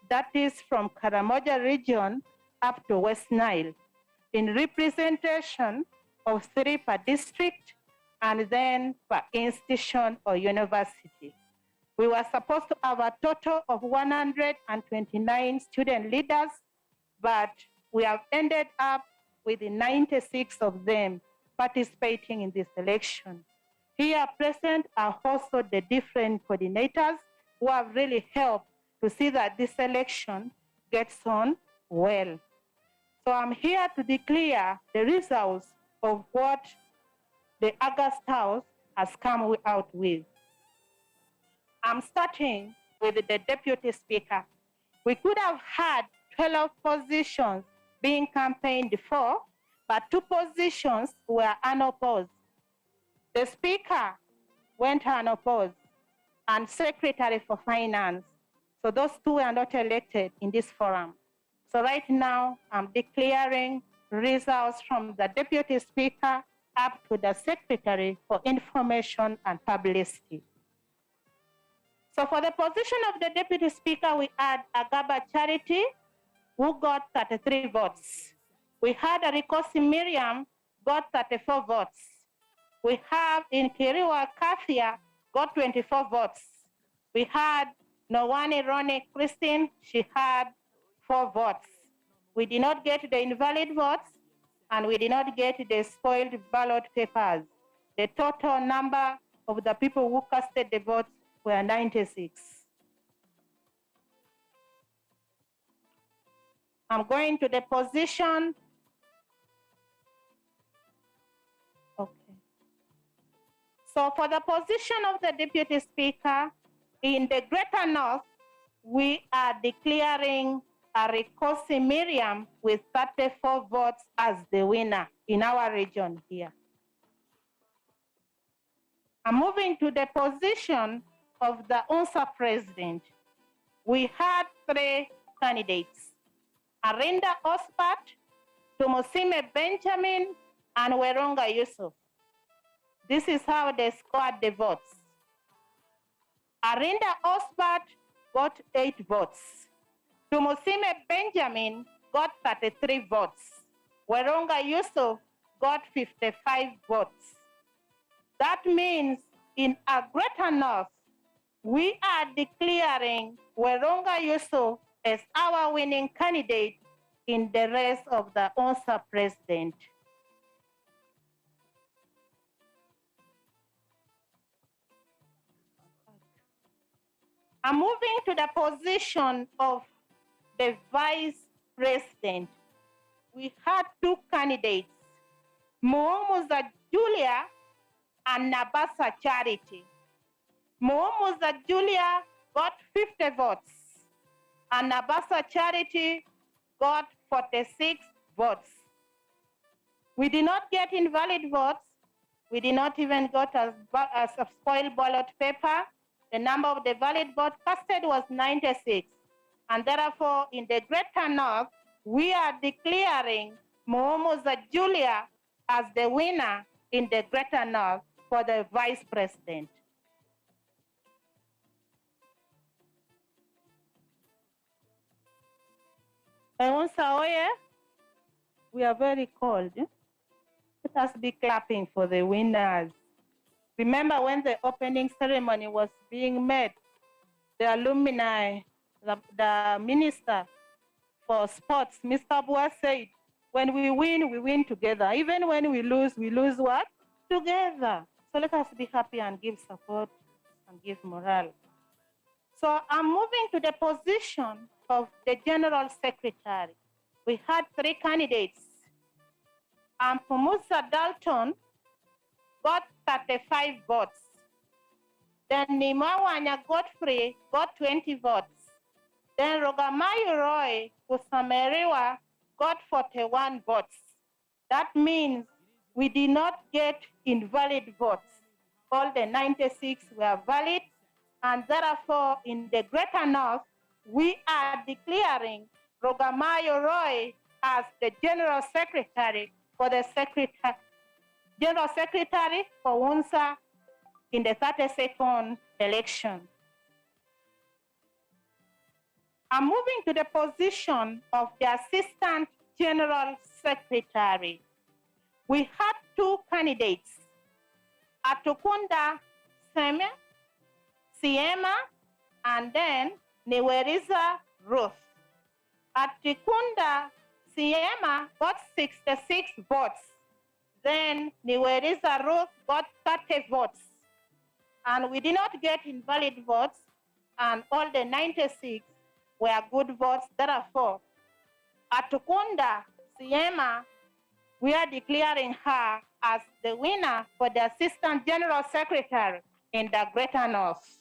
that is from Karamoja region up to West Nile, in representation of 3 per district and then per institution or university. We were supposed to have a total of 129 student leaders, but we have ended up with 96 of them participating in this election. Here present are also the different coordinators who have really helped to see that this election gets on well. So I'm here to declare the results of what the August House has come out with. I'm starting with the Deputy Speaker. We could have had 12 positions being campaigned for, but 2 positions were unopposed. The Speaker went unopposed, and Secretary for Finance. So those 2 were not elected in this forum. So right now, I'm declaring results from the Deputy Speaker up to the Secretary for Information and Publicity. So for the position of the Deputy Speaker, we had Agaba Charity, who got 33 votes. We had Arikosi Miriam, got 34 votes. We have Inkiriwa Kathia, got 24 votes. We had Nowani Ronnie Christine, she had 4 votes. We did not get the invalid votes, and we did not get the spoiled ballot papers. The total number of the people who casted the votes were 96. I'm going to the position. Okay. So for the position of the Deputy Speaker, in the Greater North, we are declaring Arikosi Miriam with 34 votes as the winner in our region here. I'm moving to the position of the UNSA president. We had 3 candidates, Arinda Ospat, Tumusime Benjamin, and Weronga Yusuf. This is how they scored the votes. Arinda Osbat got 8 votes. Tumusime Benjamin got 33 votes. Weronga Yusuf got 55 votes. That means in a Greater North, we are declaring Weronga Yusuf as our winning candidate in the race of the UNSA president. I'm moving to the position of the vice president. We had two candidates, Muomuza Julia and Nabasa Charity. Muomuza Julia got 50 votes, and Nabasa Charity got 46 votes. We did not get invalid votes. We did not even get a spoiled ballot paper. The number of the valid votes casted was 96. And therefore, in the Greater North, we are declaring Muomuza Julia as the winner in the Greater North for the vice president. Oye, we are very cold. Let us be clapping for the winners. Remember when the opening ceremony was being made, the alumni, the minister for sports, Mr. Bua said, when we win together. Even when we lose what? Together. So let us be happy and give support and give morale. So I'm moving to the position of the General Secretary. We had three candidates. Ampumusa Dalton got 35 votes. Then Nimawanya Godfrey got 20 votes. Then Rogamayu Roy Kusameriwa got 41 votes. That means we did not get invalid votes. All the 96 were valid, and therefore in the Greater North, we are declaring Rogamayu Roy as the General Secretary for the General Secretary for UNSA in the 32nd election. I'm moving to the position of the Assistant General Secretary. We had two candidates, Atukunda Siema, and then Niweriza Ruth. Atukunda Siema got 66 votes. Then Niweriza Ruth got 30 votes. And we did not get invalid votes, and all the 96 were good votes. Therefore, Atukunda Siema, we are declaring her as the winner for the Assistant General Secretary in the Greater North.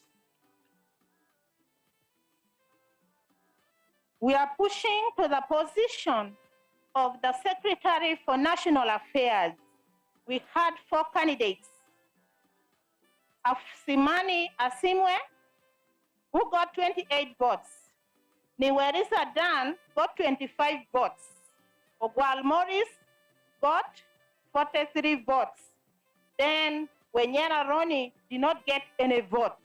We are pushing to the position of the Secretary for National Affairs. We had four candidates. Afsimani Asimwe, who got 28 votes. Niwerisa Dan got 25 votes. Ogwal Morris got 43 votes. Then Wenyera Roni did not get any vote.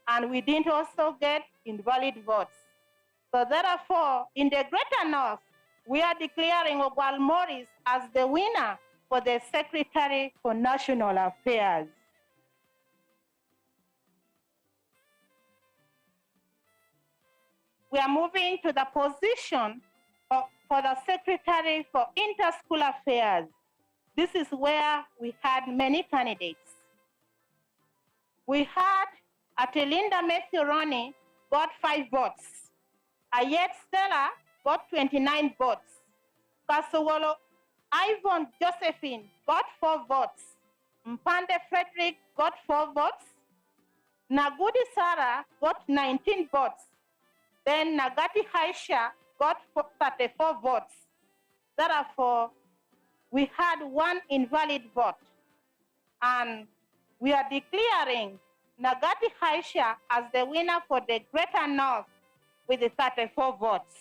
And we didn't also get invalid votes. So therefore, in the Greater North, we are declaring Ogwal Morris as the winner for the Secretary for National Affairs. We are moving to the position for the Secretary for Interschool Affairs. This is where we had many candidates. We had Atelinda Matthew Ronnie got 5 votes. Ayet Stella got 29 votes. Kasuwolo Ivan Josephine got 4 votes. Mpande Frederick got 4 votes. Nagudi Sarah got 19 votes. Then Nagati Haisha got 34 votes. Therefore, we had 1 invalid vote. And we are declaring Nagati Haisha as the winner for the Greater North with the 34 votes.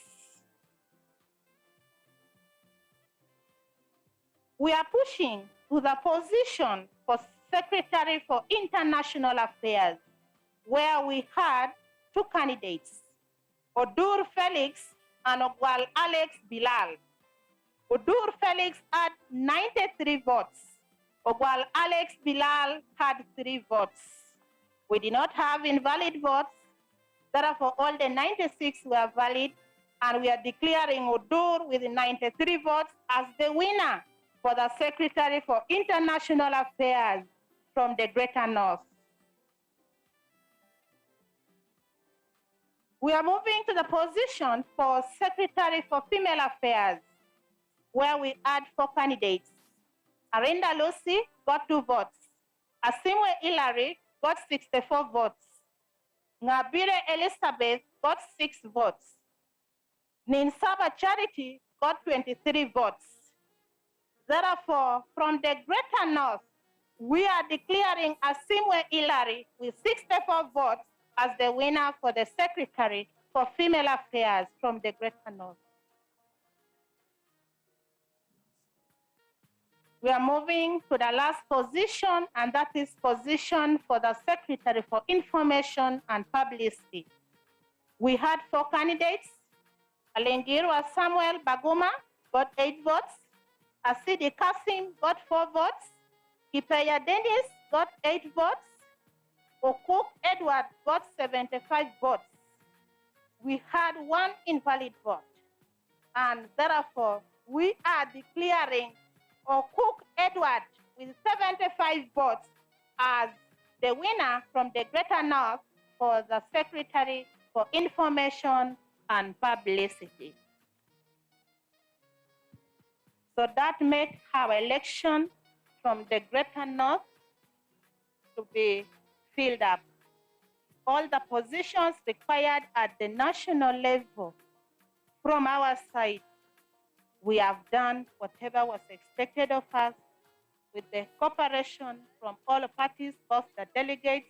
We are pushing to the position for Secretary for International Affairs, where we had 2 candidates, Odur Felix and Ogwal Alex Bilal. Odur Felix had 93 votes. Ogwal Alex Bilal had 3 votes. We did not have invalid votes. Therefore, all the 96 were valid, and we are declaring Odur with 93 votes as the winner for the Secretary for International Affairs from the Greater North. We are moving to the position for Secretary for Female Affairs, where we add 4 candidates. Arinda Lucy got 2 votes. Asimwe Hilary got 64 votes. Ngabire Elizabeth got 6 votes. Ninsaba Charity got 23 votes. Therefore, from the Greater North, we are declaring Asimwe Hilary with 64 votes as the winner for the Secretary for Female Affairs from the Greater North. We are moving to the last position, and that is position for the Secretary for Information and Publicity. We had 4 candidates. Alengirwa Samuel Baguma got 8 votes. Asidi Kasim got 4 votes. Kipeya Dennis got 8 votes. Okuk Edward got 75 votes. We had 1 invalid vote. And therefore, we are declaring Okuk Edward with 75 votes as the winner from the Greater North for the Secretary for Information and Publicity. So that makes our election from the Greater North to be filled up. All the positions required at the national level from our side, we have done whatever was expected of us with the cooperation from all parties, both the delegates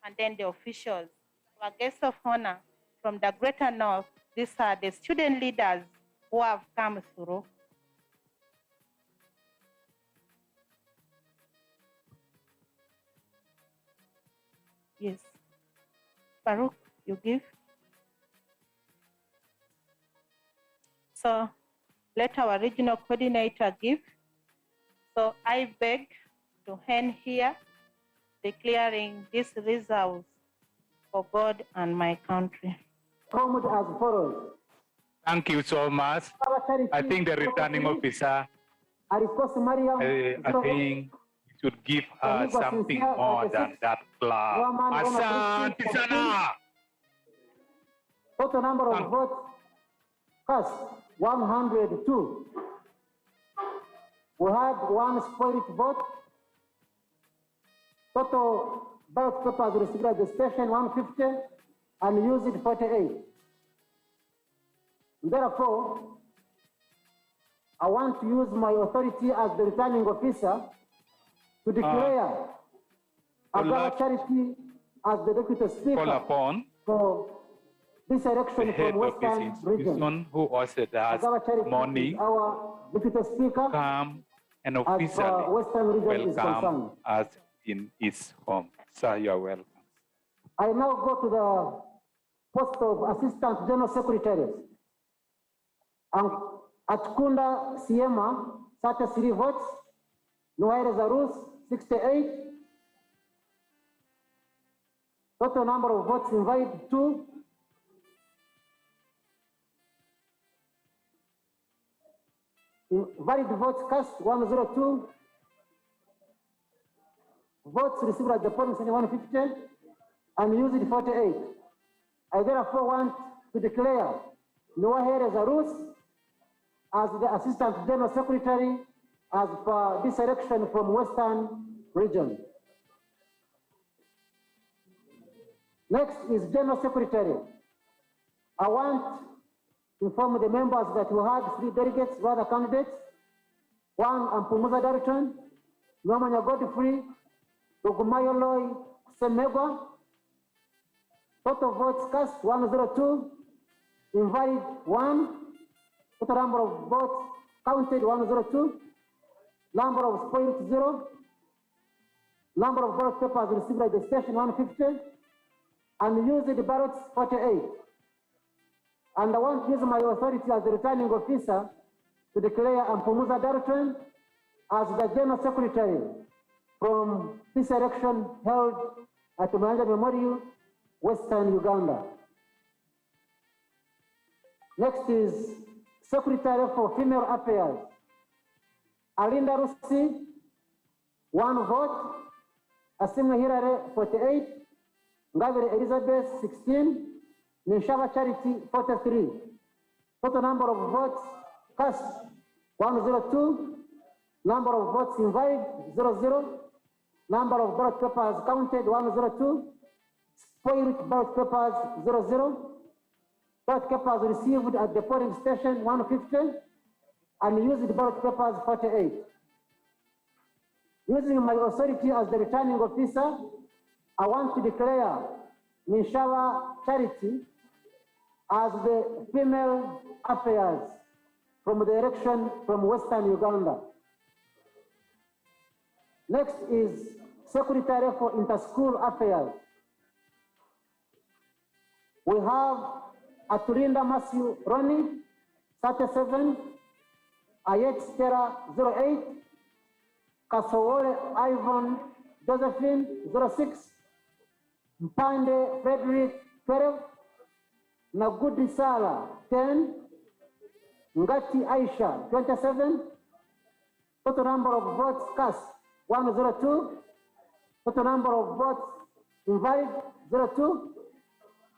and then the officials. Our guests of honor from the Greater North, these are the student leaders who have come through. Yes. Baruch, you give. So let our regional coordinator give. So I beg to hand here, declaring these results for God and my country. Formed as follows. Thank you so much. I think the returning officer, I think should give her something more than that club. Asante sana. Total number of votes cast, 102. We had 1 spoiled vote. Total ballot papers received at the station, 150, and used 48. Therefore, I want to use my authority as the returning officer to declare Agaba Charity as the deputy speaker for this election from Western region. Who also does morning, our deputy speaker, come and officially welcome us in his home. Sir, you are welcome. I now go to the post of Assistant General Secretary. At Kunda Siema, 33 votes. Noire Zarus, 68. Total number of votes invalid, 2. Valid votes cast, 102. Votes received at the polling station, 150, and used 48. I therefore want to declare Noire Zarus as the Assistant General Secretary as per this election from Western region. Next is General Secretary. I want to inform the members that we had 3 delegates, rather candidates. 1, Ampumuza Darton, Nomanya Godfrey, Ogumayoloi Semegwa. Total votes cast, 102. Invalid, 1. Total number of votes counted, 102. Number of spoiled, 0. Number of ballot papers received at the station, 150. And used ballots, 48. And I want to use my authority as the returning officer to declare Ampumuza Darton as the General Secretary from this election held at Mayanja Memorial, Western Uganda. Next is Secretary for Female Affairs. Alinda Rusi, 1 vote. Asimwe Hilary, 48. Ngabire Elizabeth, 16. Ninshava Charity, 43. Total number of votes cast, 102. Number of votes invalid, 00. Number of ballot papers counted, 102. Spoiled ballot papers, 00. Ballot papers received at the polling station, 150. And used ballot papers, 48. Using my authority as the returning officer, I want to declare Ninshava Charity as the female affairs from the election from Western Uganda. Next is Secretary for Interschool Affairs. We have Atulinda Matthew Ronnie, 37, Ayet Stella, 08, Kasowole Ivan Josephine, 06, Mpande Frederick, 12, Nagudi Sala, 10, Ngati Aisha, 27, total number of votes cast, 102, total number of votes invalid, 02,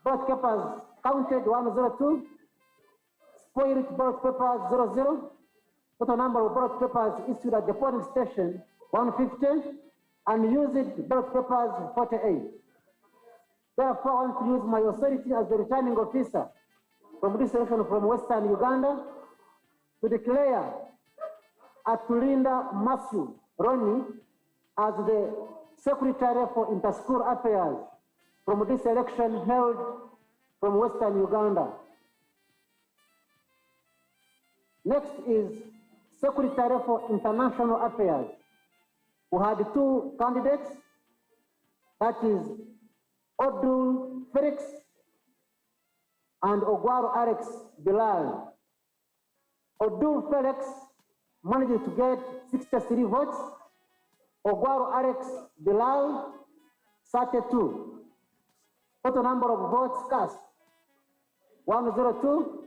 ballot papers counted, 102, spoiled ballot papers, 00, total number of ballot papers issued at the polling station, 150, and used ballot papers, 48. Therefore, I want to use my authority as the returning officer from this election from Western Uganda to declare Atulinda Matthew Ronnie as the Secretary for Interschool Affairs from this election held from Western Uganda. Next is Secretary for International Affairs. We had two candidates, that is Odul Felix and Ogwaro Alex Bilal. Odul Felix managed to get 63 votes. Ogwaro Alex Bilal, 32. Total number of votes cast, 102.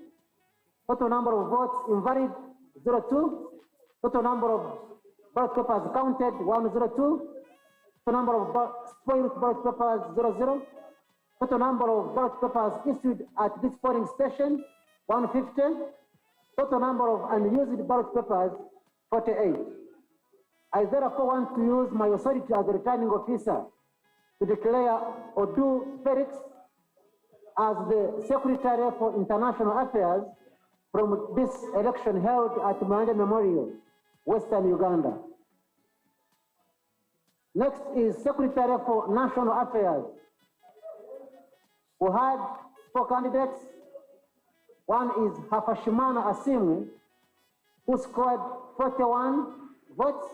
Total number of votes invalid, 02. Total number of ballot papers counted, 102. Total number of spoiled ballot papers, 00. Total number of ballot papers issued at this polling station, 150. Total number of unused ballot papers, 48. I therefore want to use my authority as the returning officer to declare Odu Felix as the Secretary for International Affairs from this election held at Mbale Memorial, Western Uganda. Next is Secretary for National Affairs. We had 4 candidates. One is Hafashimana Asimu, who scored 41 votes.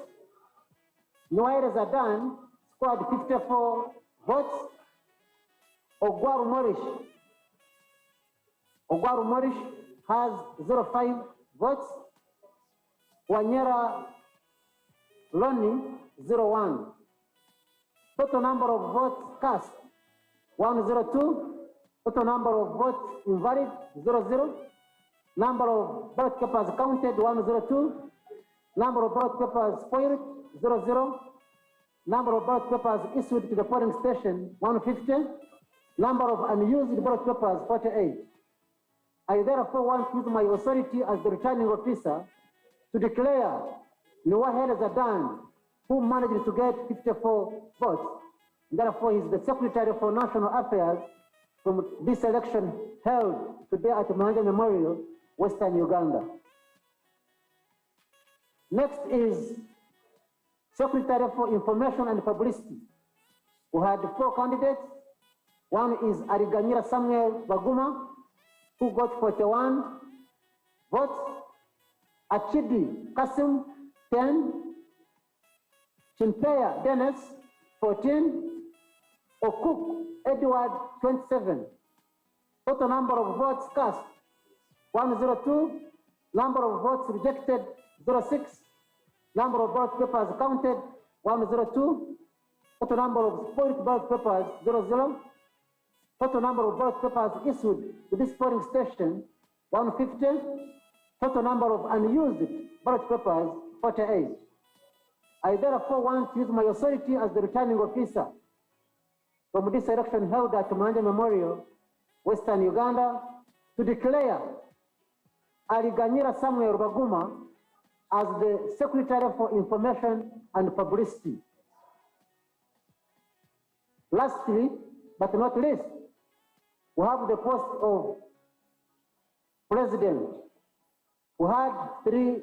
Noire Zadan scored 54 votes. Ogwaru Morish has 05 votes. Wanyera Loni, 01. Total number of votes cast, 102. Total number of votes invalid, 00. Number of ballot papers counted, 102. Number of ballot papers spoiled, 00. Number of ballot papers issued to the polling station, 150. Number of unused ballot papers, 48. I therefore want to use my authority as the returning officer to declare Nuwahere Zadan, who managed to get 54 votes. Therefore, he is the Secretary for National Affairs from this election held today at Mbale Memorial, Western Uganda. Next is Secretary for Information and Publicity. We had 4 candidates. One is Ariganyira Samuel Baguma, who got 41 votes. Achidi Kasim, 10. Chimpeya Dennis, 14. Okuk Edward, 27. Total number of votes cast, 102. Number of votes rejected, 06. Number of ballot papers counted, 102. Total number of spoiled ballot papers, 00. Total number of ballot papers issued to this polling station, 150. Total number of unused ballot papers, 48. I therefore want to use my authority as the returning officer from this election held at Mbale Memorial Western Uganda, to declare Aliganyira Samuel Baguma as the Secretary for Information and Publicity. Lastly, but not least, we have the post of President. We had 3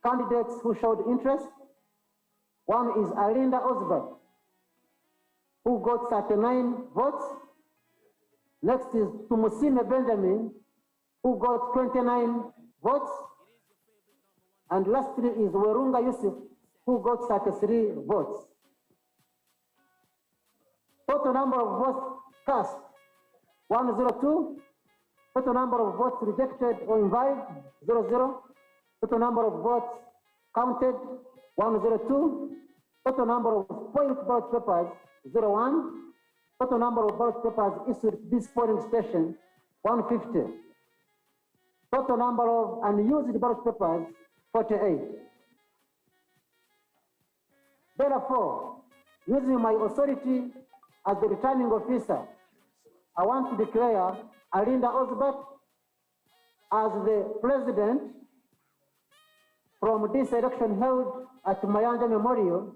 candidates who showed interest. One is Alinda Osbert, who got 39 votes. Next is Tumusime Benjamin, who got 29 votes. And lastly is Werunga Yusuf, who got 33 votes. Total number of votes cast, 102. Total number of votes rejected or invalid, 00. Total number of votes counted, 102. Total number of spoiled ballot papers, 01. Total number of ballot papers issued to this polling station, 150. Total number of unused ballot papers, 48. Therefore, using my authority as the returning officer, I want to declare Alinda Osbert as the president from this election held at Mayanja Memorial,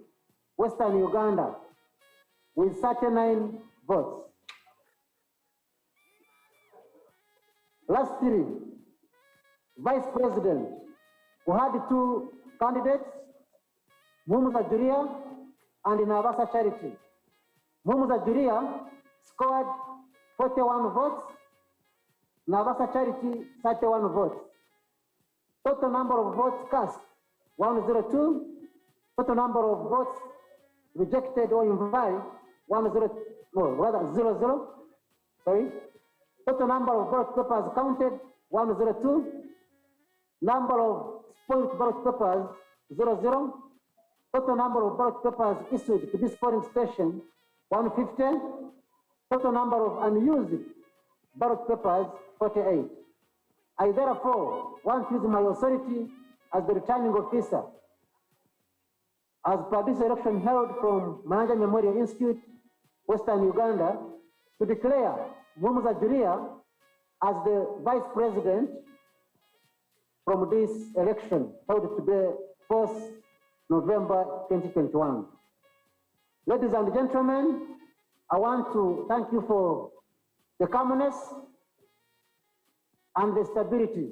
Western Uganda, with 39 votes. Lastly, vice president, we had 2 candidates, Mumuza Julia and Navasa Charity. Mumuza Julia scored 41 votes, Navasa Charity 31 votes. Total number of votes cast, 102. Total number of votes rejected or invalid, 00. Sorry. Total number of ballot papers counted, 102. Number of spoiled ballot papers, 00. Total number of ballot papers issued to this polling station, 150. Total number of unused ballot papers, 48. I therefore want to use my authority as the returning officer, as per this election held from Mayanja Memorial Institute, Western Uganda, to declare Mumuza Julia as the vice president from this election held today, 1st November 2021. Ladies and gentlemen, I want to thank you for the calmness and the stability.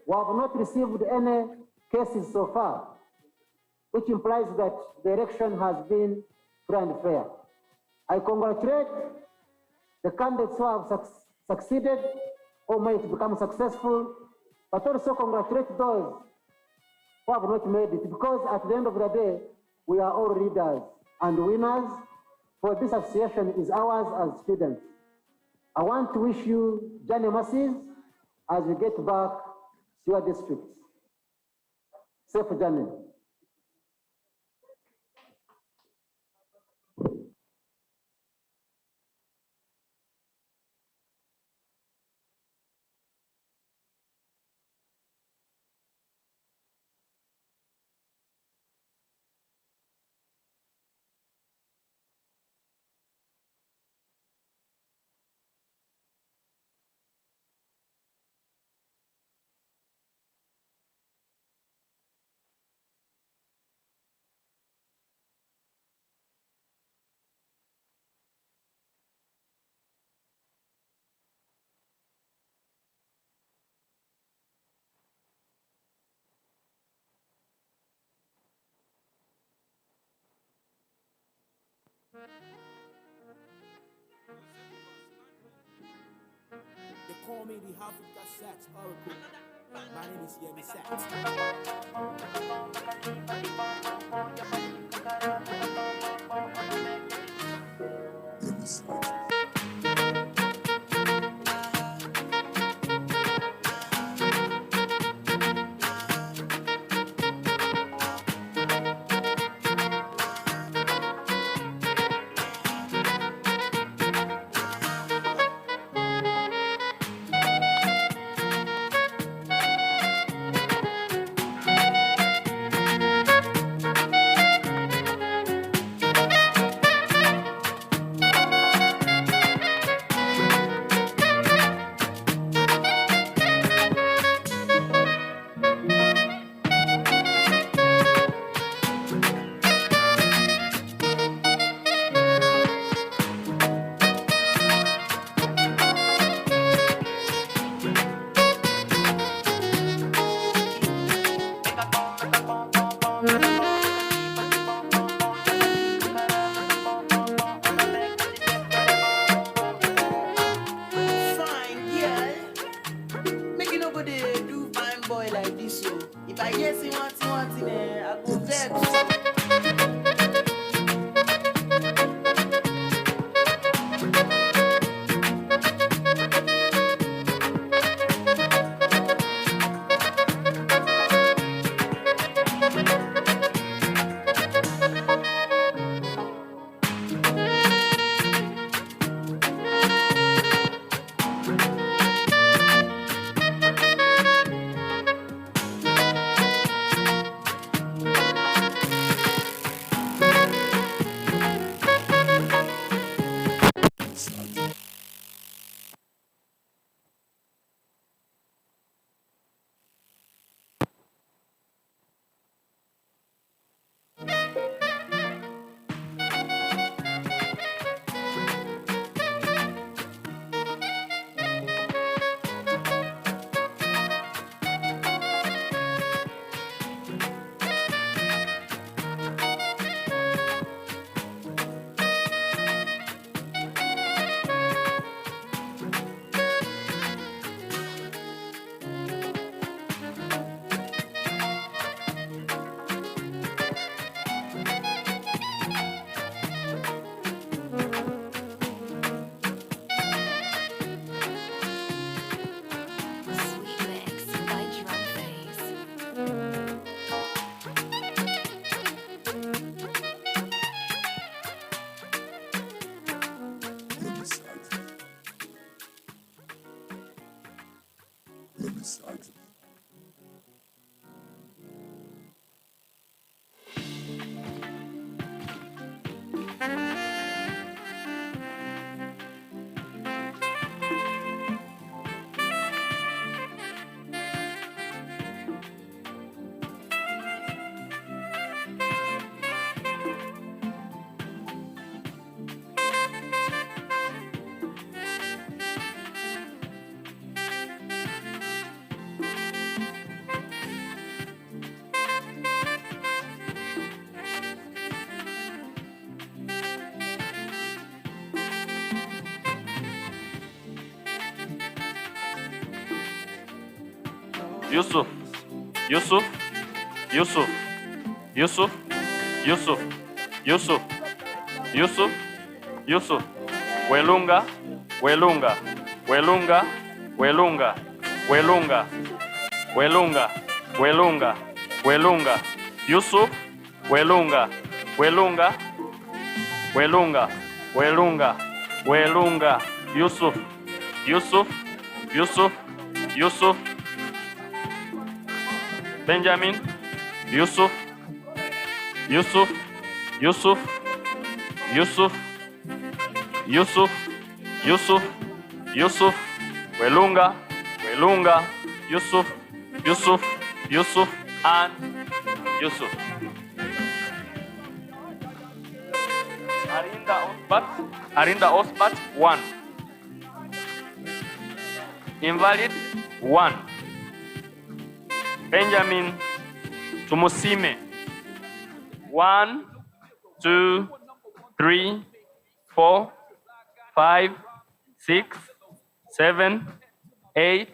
We have not received any cases so far, which implies that the election has been free and fair. I congratulate the candidates who have succeeded or might become successful, but also congratulate those who have not made it, because at the end of the day, we are all leaders and winners, for this association is ours as students. I want to wish you journey mercies as we get back to your districts. Safe journey. They call me the Africa Sax Oracle. My name is Yemi Sax. Yusuf, Yusuf, Yusuf, Yusuf, Yusuf, Yusuf, Yusuf, Yusuf, Welunga, Welunga, Welunga, Welunga, Welunga, Welunga, Welunga, Welunga, Yusuf, Welunga, Welunga, Welunga, Welunga, Welunga, Yusuf, Yusuf, Yusuf, Yusuf, Benjamin, Yusuf, Yusuf, Yusuf, Yusuf, Yusuf, Yusuf, Yusuf, Welunga, Welunga, Yusuf, Yusuf, Yusuf, and Yusuf. Arinda Osbat, 1. Invalid, 1. Benjamin Tumusime, 1, 2, 3, 4, 5, 6, 7, 8,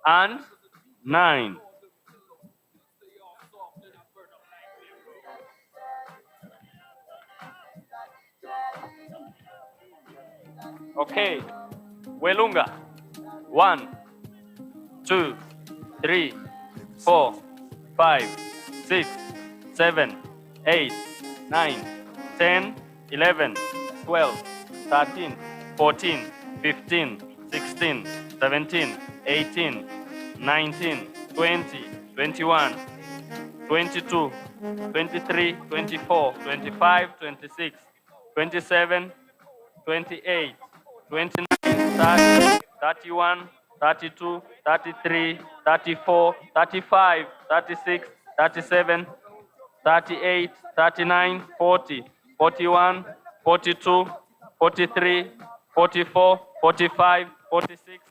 and 9. Okay, Welunga, 1, 2, 3, 4, 5, 6, 7, 8, 9, 10, 11, 12, 13, 14, 15, 16, 17, 18, 19, 20, 21, 22, 23, 24, 25, 26, 27, 28, 29, 30, 31, 32, 33, 34, 35, 36, 37, 38, 39, 40, 41, 42, 43, 44, 45, 46,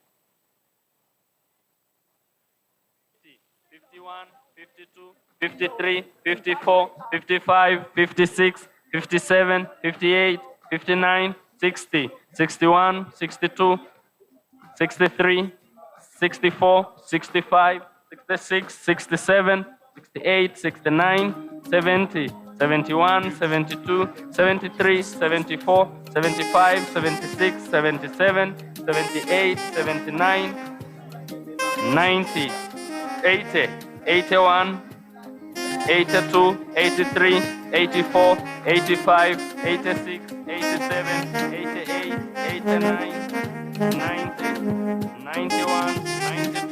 51, 52, 53, 54, 55, 56, 57, 58, 59, 60, 61, 62, 63, 64, 65, 66, 67, 68, 69, 70, 71, 72, 73, 74, 75, 76, 77, 78, 79, 90, 80, 81, 82, 83, 84, 85, 86, 87, 88, 89, 90, 91, 92,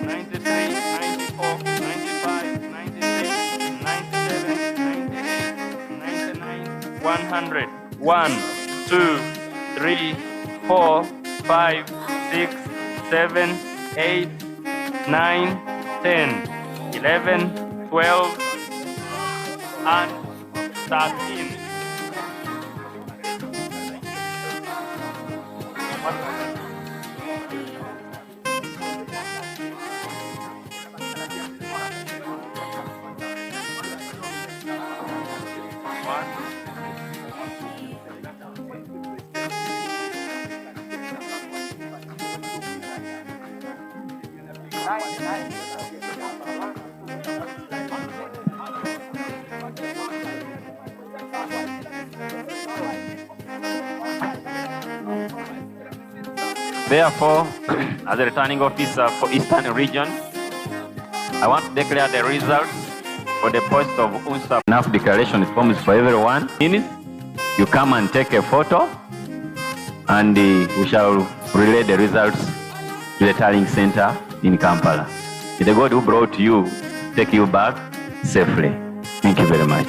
93, 94, 95, 96, 97, 98, 99, 100. 1, 2, 3, 4, 5, 6, 7, 8, 9, 10, 11, 12, and 13. Therefore, as a returning officer for Eastern Region, I want to declare the results for the post of UNSA. Enough declaration forms for everyone. You come and take a photo, and we shall relay the results to the tallying center in Kampala. May the God who brought you take you back safely. Thank you very much.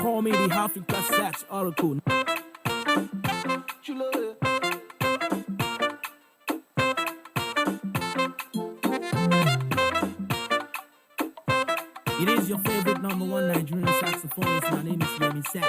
call me the Africa Sex Oracle. It is your favorite #1 Nigerian saxophonist. My name is Yemi Sax.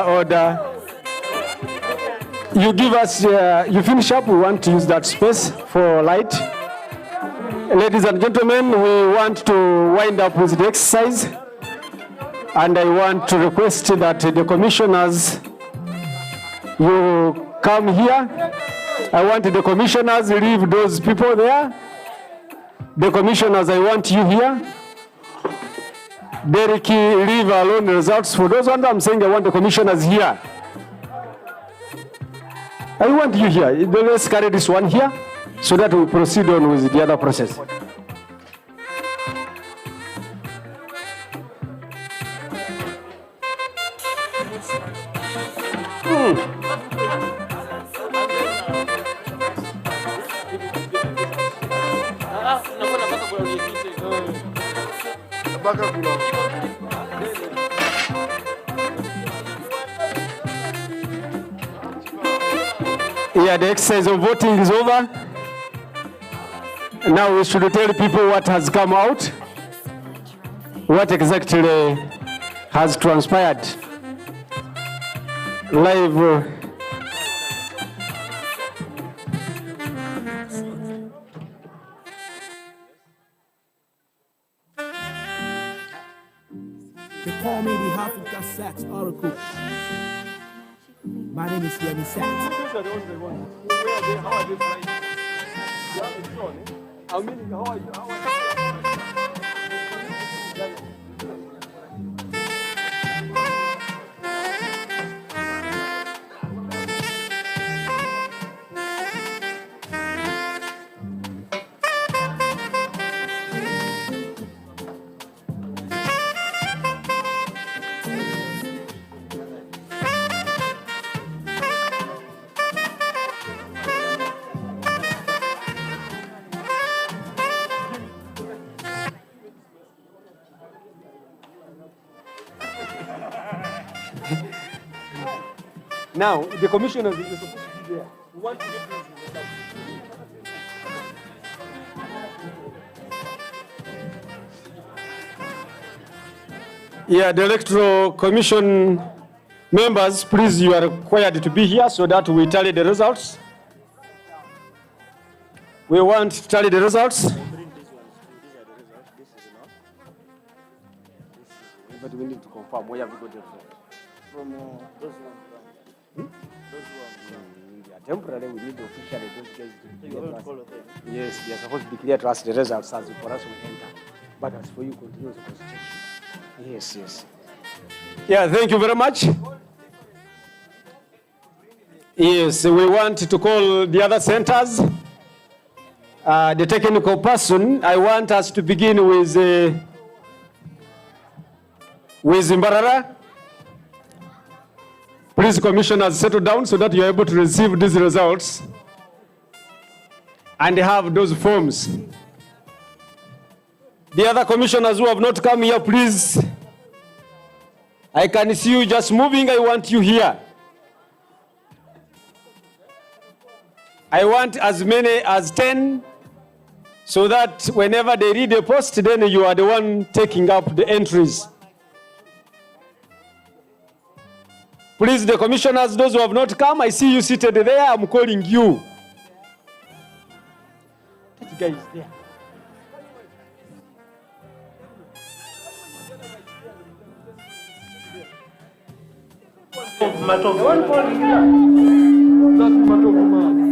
Order. You give us, you finish up, we want to use that space for light. Ladies and gentlemen, we want to wind up with the exercise. And I want to request that the commissioners, you come here. I want the commissioners leave those people there. The commissioners, I want you here. Derek, leave alone the results. For those ones I'm saying, I want the commissioners here. I want you here. Let's carry this one here so that we proceed on with the other process. Yeah, the exercise of voting is over. Now we should tell people what has come out, what exactly has transpired. Live. They call me the Africa Sex Oracle. My name is Yemi Sax. These are the ones they want. Where are they? How are they flying? Yeah, it's on, eh? I mean, how are you? How are you? Now, the commissioners are supposed to be there. We want to get this. Yeah, the Electoral Commission members, please, you are required to be here so that we tally the results. We want to tally the results. But we need to confirm where have we got them from. Those ones. They are temporary. We need officially those guys to clear us. Yes, they are supposed to be clear to us the results as for us we enter. But as for you, continue the constitution. Yes, yes. Yeah, thank you very much. Yes, we want to call the other centers. The technical person, I want us to begin with Mbarara. Please, commissioners, settle down so that you are able to receive these results and have those forms. The other commissioners who have not come here, please. I can see you just moving. I want you here. I want as many as 10, so that whenever they read the post, then you are the one taking up the entries. Please, the commissioners, those who have not come, I see you seated there. I'm calling you. That guy is there.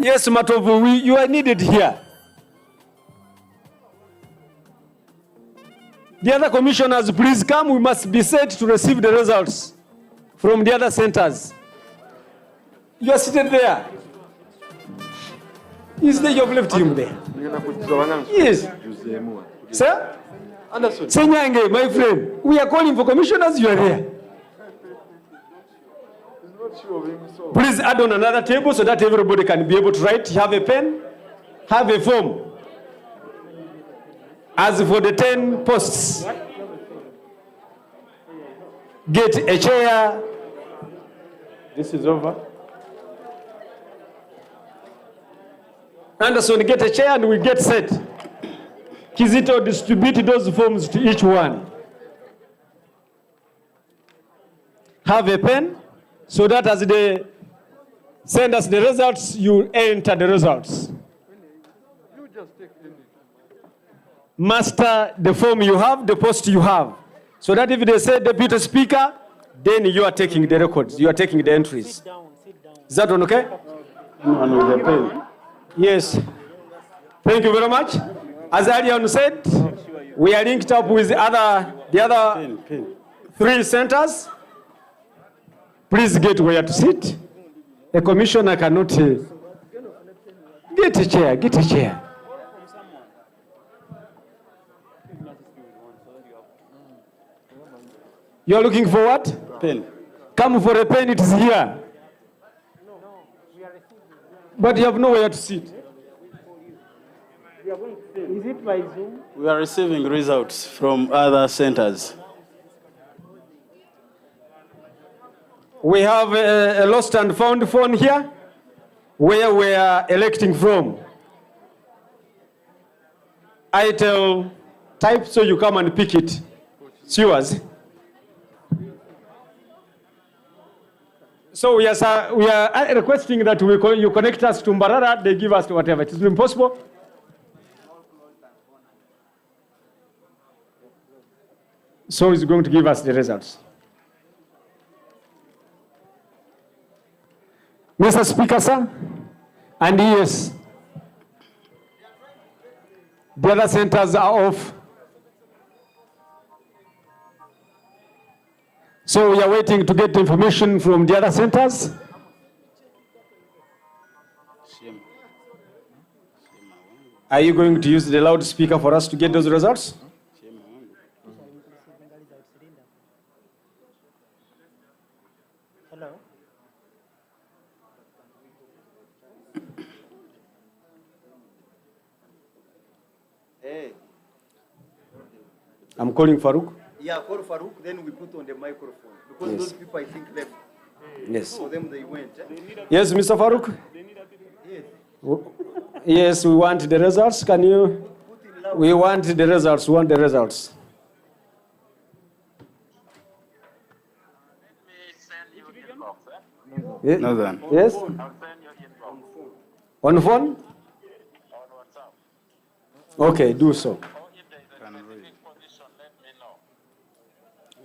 Yes, Matovu, you are needed here. The other commissioners, please come. We must be set to receive the results from the other centers. You are seated there. Is there? You have left him there. Yes. Sir? Senyange, my friend, we are calling for commissioners. You are there. Please add on another table so that everybody can be able to write. Have a pen, have a form. As for the 10 posts, get a chair. This is over. Anderson, get a chair and we get set. Kizito, distribute those forms to each one. Have a pen, so that as they send us the results, you enter the results. Master the form you have, the post you have. So that if they say Deputy Speaker, then you are taking the records, you are taking the entries. Is that one okay? Yes. Thank you very much. As Arian said, we are linked up with the other 3 centers. Please get where to sit. A commissioner cannot get a chair, get a chair. You are looking for what? Pen. Come for a pen, it is here. But you have nowhere to sit. Is it by Zoom? We are receiving results from other centers. We have a lost and found phone here, where we are electing from. ITEL type, so you come and pick it. It's yours. So we are requesting that you connect us to Mbarara, they give us whatever. It is impossible. So he's going to give us the results. Mr. Speaker, sir, and yes, the other centers are off. So we are waiting to get information from the other centers. Are you going to use the loudspeaker for us to get those results? Hello. Hey. I'm calling Farouk. Yeah, call Farouk, then we put on the microphone. Because Yes. those people, I think, left. Yes. For them, they went. Yes, Mr. Farouk? Yes. Yes, we want the results. Can you? We want the results. We want the results. No, then. Yes? On phone? Okay, do so.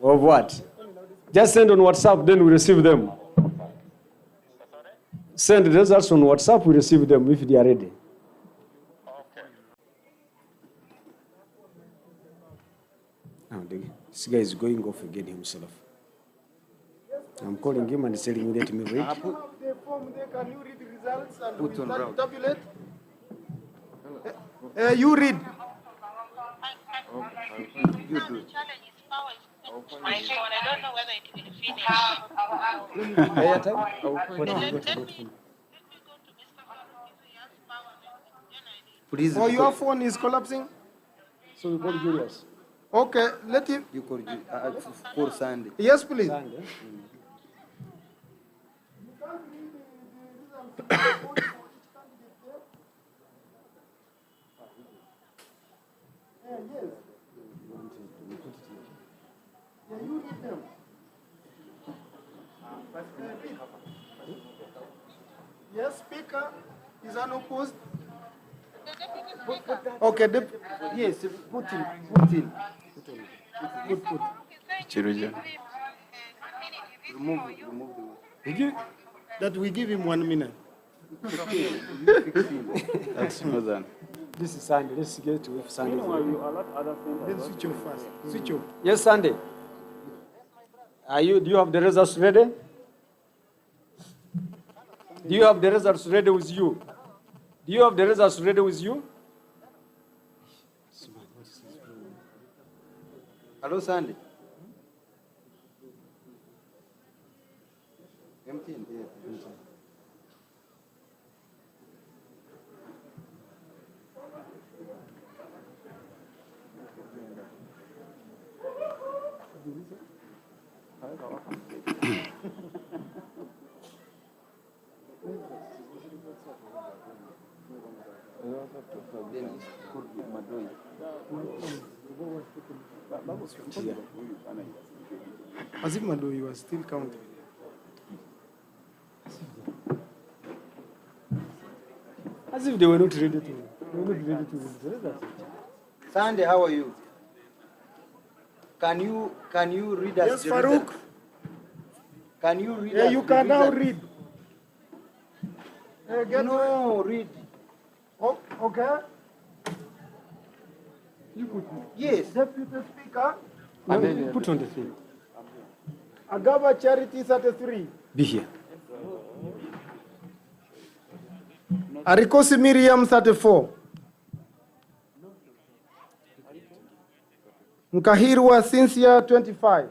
Of what? Just send on WhatsApp, then we receive them. Send the results on WhatsApp, we receive them if they are ready. This guy is going off again himself. I'm calling him and telling him, let me read. The form there, can you read the results and Put on round. tabulate? You read. You do. My phone, I don't know whether it will finish. Please. Oh, your phone is collapsing? So we call Julius. Okay, let him. You call Sunday. Yes, please. Sunday. Yes, Speaker is unopposed. Okay, yes, put in. Put. Children. Remove the word. That we give him 1 minute. Okay, fix him. That's more than. This is Sunday. Let's get with Sunday. Then switch off first. Switch off. Yes, Sunday. Do you have the results ready? Do you have the results ready with you? Do you have the results ready with you? Hello, Sandy. MTN. As if Madoi was still counting. As if they were not ready to. Sandy, how are you? Can you read us? Yes, the Farouk. result? Can you read? Yeah, us you the can now result? read. No, read. Oh, okay. You put. Yes. Deputy Speaker, Put on the thing. Agaba Charity 33. Be here. Arikosi Miriam 34. Nkahirwa Cynthia 25.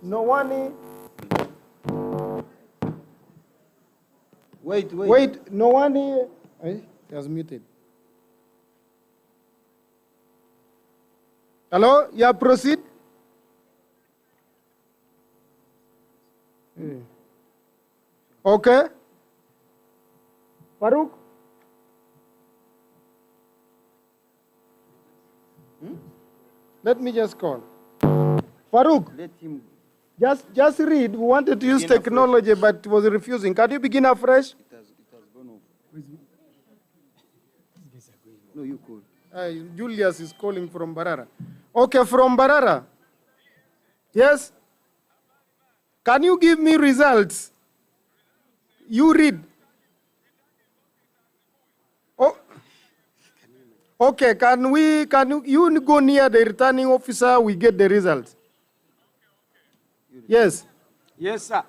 Nowani. Wait, Nowani. He has muted. Hello? Yeah, proceed. Okay. Farouk? Let me just call. Farouk, Let him. just read. We wanted to use Begin technology, but it was refusing. Can you begin afresh? It has gone off. No, you call. Julius is calling from Mbarara. Okay, from Mbarara. Yes? Can you give me results? You read. Oh. Okay, you go near the returning officer, we get the results. Yes. Yes, sir.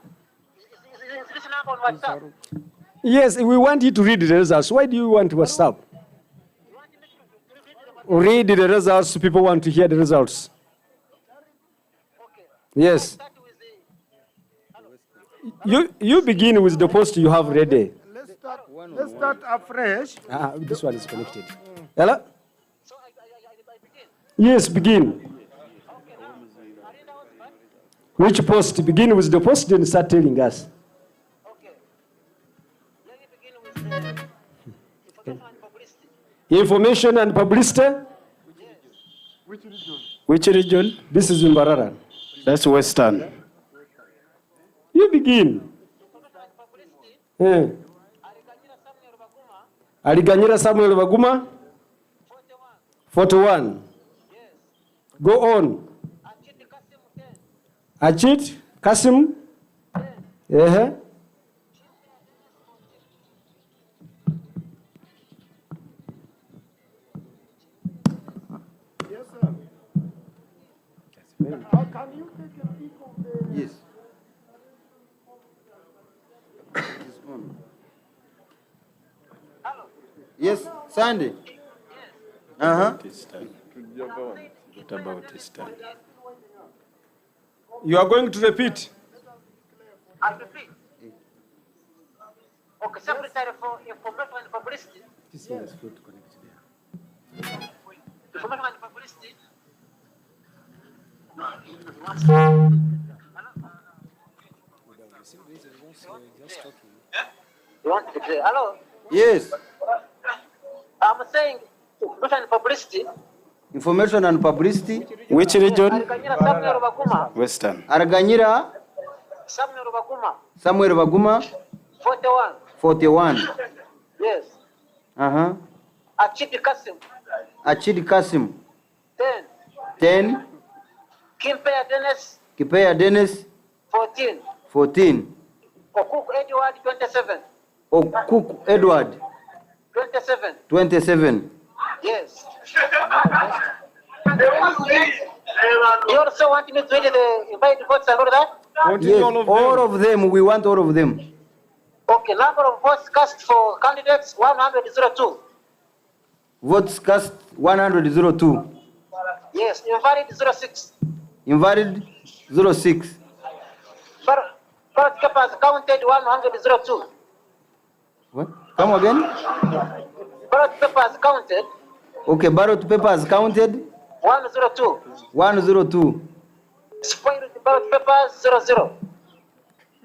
Yes, we want you to read the results. Why do you want WhatsApp? Read the results. People want to hear the results. Yes. You begin with the post you have ready. Let's start afresh. This one is connected. Hello? Yes, begin. Which post? Begin with the post, then start telling us. Information and publicity. Which region? This is Mbarara. That's Western. You begin. Aliganyira Samuel Baguma. 41. Go on. Achit Kasim. Yeah. Yes, sir. Can you take a peek of the... Yes. It is on. Yes, Sandy. What about this time? You are going to repeat. I repeat. Okay, Secretary for Information and Publicity. This one is good to connect there. Information and publicity. You want to say hello? Yes. I'm saying information and publicity. Information and publicity. Which region? Ariganyira Samuel Baguma. Western. Araganyira Samuel Baguma. Samuel Baguma 41. 41. Yes. Uh-huh. Achidi Kasim. Achidi Kasim 10. 10. Kimpea Dennis Kipeya Dennis 14. 14. Okuku Edward 27. Okuk Edward 27. 27. Yes. You also want me to read the invited votes and all that? Yes, all of them. We want all of them. Okay, number of votes cast for candidates 102. Votes cast 102. Yes, invalid 06. Invalid 06. Ballot papers counted 102. What? Come again? Ballot papers counted Okay, ballot papers counted 102. 102. Spoiled ballot papers 00.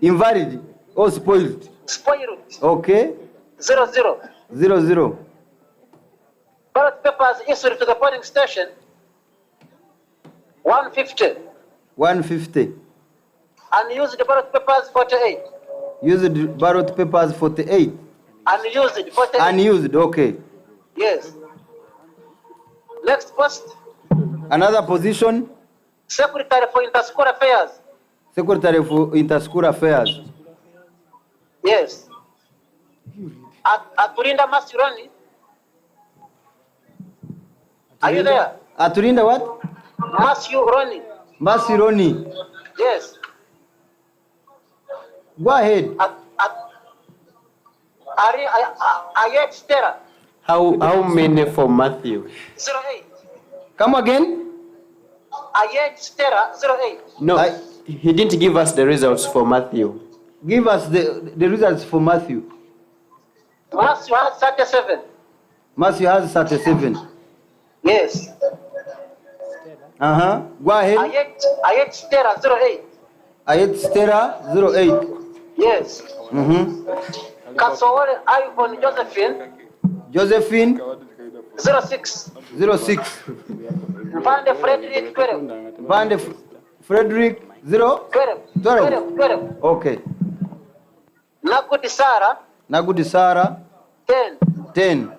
Invalid or spoiled. Spoiled Okay. 00. 00. Ballot papers issued to the polling station 150. 150. Unused ballot papers 48. Used ballot papers 48. Unused 48. Unused, okay. Yes. Next post, Another position, Secretary for Interschool Affairs. Secretary for Interschool Affairs. Yes. Aturinda Masironi. Are you there? Aturinda what? Masironi. Masironi. Yes. Go ahead. Ayet Stella. How many for Matthew? 08. Come again? Ayet Stella 08. No, he didn't give us the results for Matthew. Give us the results for Matthew. Matthew has 37. Matthew has 37. Yes. Uh-huh. Go ahead. Ayet Stella 08. Ayet Stella 08. Yes. Mm-hmm. Kasowole Ivan Josephine Josephine 06. 06. Vande Frederick 12. Vande Frederick 0? 12. Okay. Nagudi Sarah Nagudi Sarah 10. 10.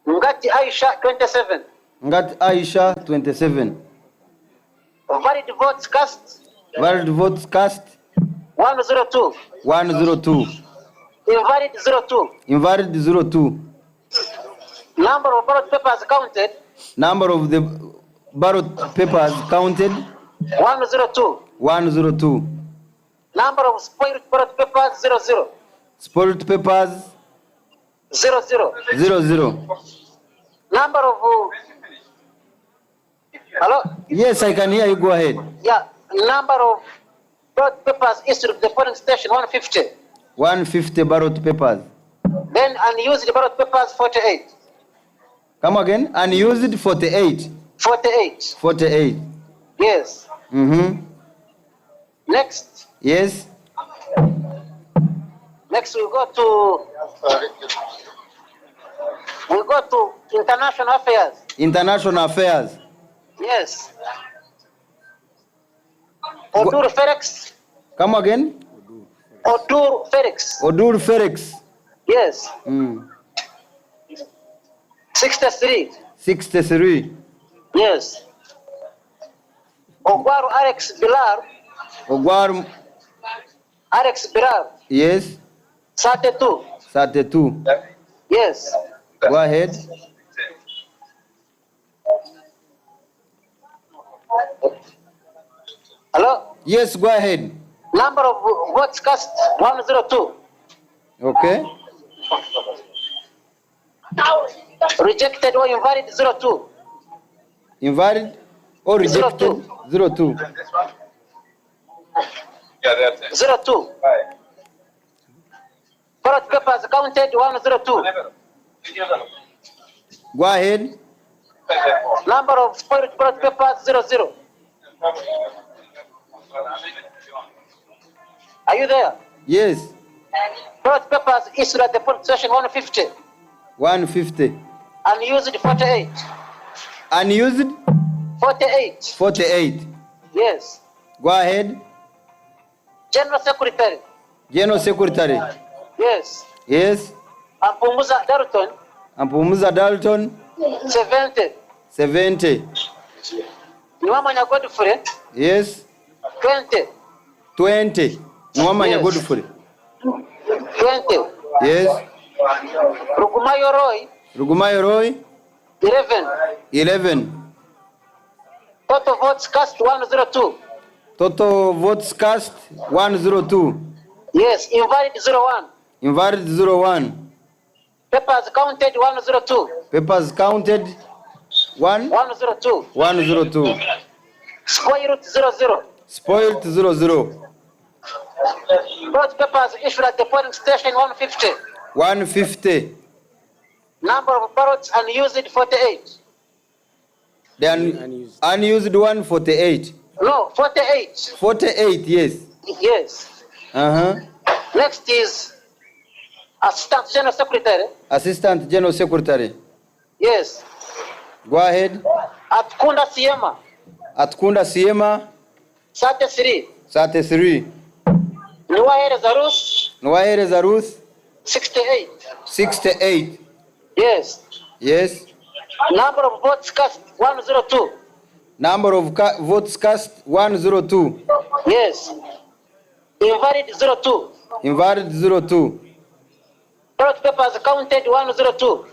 Ngati Aisha 27. Ngat Aisha 27. Valid votes cast Valid votes cast 102. 102. Invalid 02. Invalid 02. Number of ballot papers counted Number of the ballot papers counted 102. 102. Number of spoiled ballot papers 00. Spoiled papers 00. 00. Number of hello? Yes, I can hear you. Go ahead. Yeah. Number of ballot papers issued to the polling station 150. 150 ballot papers. Then unused ballot papers 48. Come again. Unused 48. 48. 48. Yes. Mm-hmm. Next. Yes. Next we go to international affairs. International affairs. Yes. Odur Felix. Come again. Odur Felix. Odur Felix. Yes. 63. 63. Yes. Ogwaru Alex Bilar. Ogwaru Alex Bilar. Yes. 32. 32. Yes. Go ahead. Hello? Yes, go ahead. Number of votes cast 102. Okay. Rejected or invalid 02. Invalid or rejected 02. 02. Ballot papers counted 102. Go ahead. Number of spoiled ballot papers, 00. Are you there? Yes. Ballot papers issued at the polling station, 150. 150. Unused, 48. Unused? 48. 48. Yes. Go ahead. General Secretary. General Secretary. Yes. Yes. Ampumuza Dalton. Ampumuza Dalton. 70. 70. Nwamanya Godfrey. Yes. 20. 20. Nwamanya Godfrey. 20. Yes. Rugumayo Roy. Rugumayo Roy. 11. 11. Total votes cast, 102. Total votes cast, 102. Yes. Invalid, 01. Invalid, 01. Papers counted, 102. Papers counted, 102. 102. Spoiled, 00. Spoiled, 00. Ballot papers issued at the polling station, 150. 150. Number of ballots unused, 48. The unused one, 48. No, 48. 48, yes. Yes. Next is Assistant General Secretary. Assistant General Secretary. Yes. Go ahead. Atkunda Siema. Atkunda Siema. 33. 33. Nuwahereza Ruth. Nuwahereza Ruth. 68. 68. Yes. Yes. Number of votes cast, 102. Number of votes cast, 102. Yes. Invalid, 02. Invalid, 02. Ballot papers counted, 102.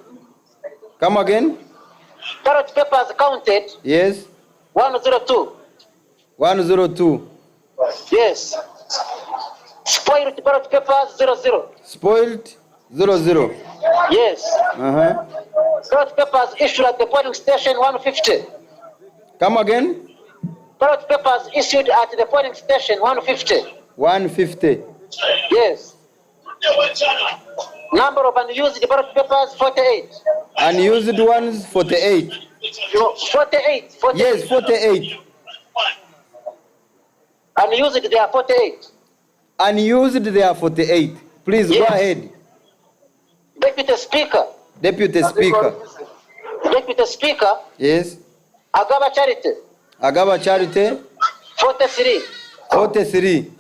Come again. Ballot papers counted. Yes. 102. 102. Yes. Spoiled ballot papers, 00. Spoiled, 00. Yes. Ballot papers issued at the polling station, 150. Come again. Ballot papers issued at the polling station, 150. 150. Yes. Number of unused ballot papers, 48. Unused ones, 48. No, 48. 48. Yes, 48. Unused, they are 48. Unused, they are 48. Please go ahead. Deputy Speaker. Deputy Speaker. Deputy Speaker. Yes. Agaba Charity. Agaba Charity. 43. 43.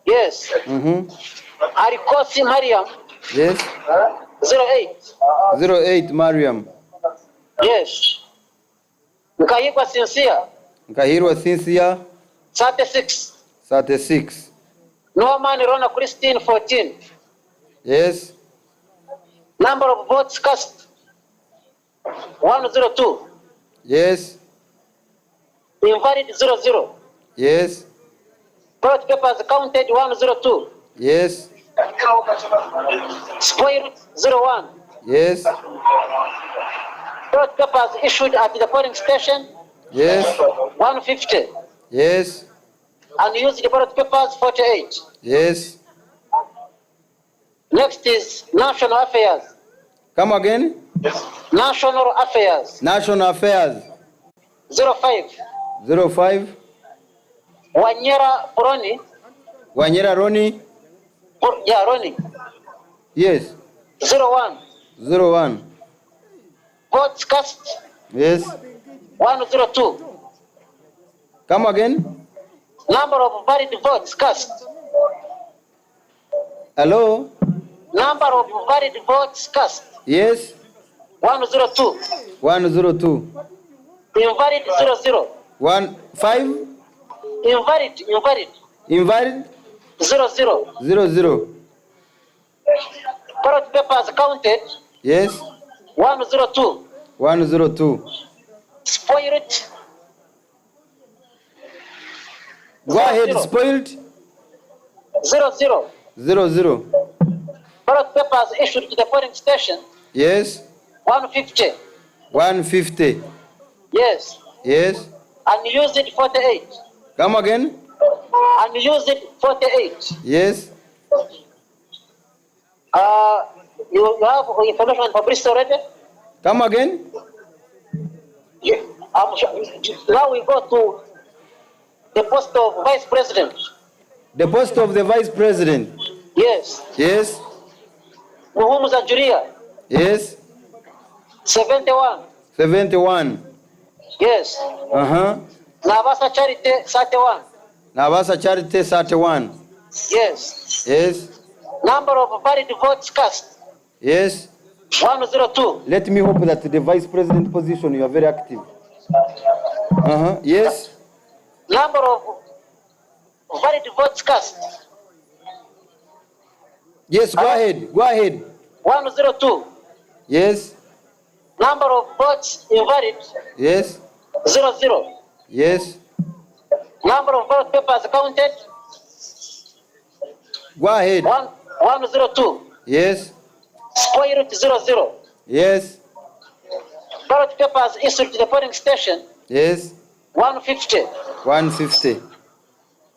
Yes. Arikosi Mariam. Yes. 08. 08 Mariam. Yes. Nkahirwa Sincere. Nkahirwa Sincere. 36. 36. Norman Rona Christine, 14. Yes. Number of votes cast, 102. Yes. Invalid, 00. Yes. Ballot papers counted, 102. Yes. Spoiled, 01. Yes. Ballot papers issued at the polling station, Yes. 150. Yes. Unused ballot papers, 48. Yes. Next is National Affairs. Come again. National Affairs. National Affairs. 05. 05. Wanyera Roni. Wanyera Roni. Yeah, Roni. Yes. 01. 01. Votes cast, Yes. 102. Come again. Number of valid votes cast. Hello. Number of valid votes cast. Yes. 102. 102. Invalid, 00. 15. Invalid. Invalid. 00. 00. Ballot papers counted. Yes. 102. 102. Spoiled. Go ahead. Spoiled. 00. 00. Ballot papers issued to the polling station. Yes. 150. 150. Yes. Yes. Unused, 48. Come again. Unused, 48. Yes. You have information and publicity already? Come again? Yeah. Now we go to the post of vice president. The post of the vice president. Yes. Yes. Muhumuza Julia. Yes. 71. 71. Yes. Uh-huh. Nabasa Charity 31. Nabasa Charity 31. Yes. Yes. Number of valid votes cast. Yes. 102. Let me hope that the vice president position you are very active. Uh-huh. Yes. Number of valid votes cast. Yes, go ahead. Go ahead. 102. Yes. Number of votes invalid. Yes. 00. Yes. Number of ballot papers counted. Go ahead. 102. Yes. Spoiled 00. Yes. Ballot papers issued to the polling station. Yes. 150. 150.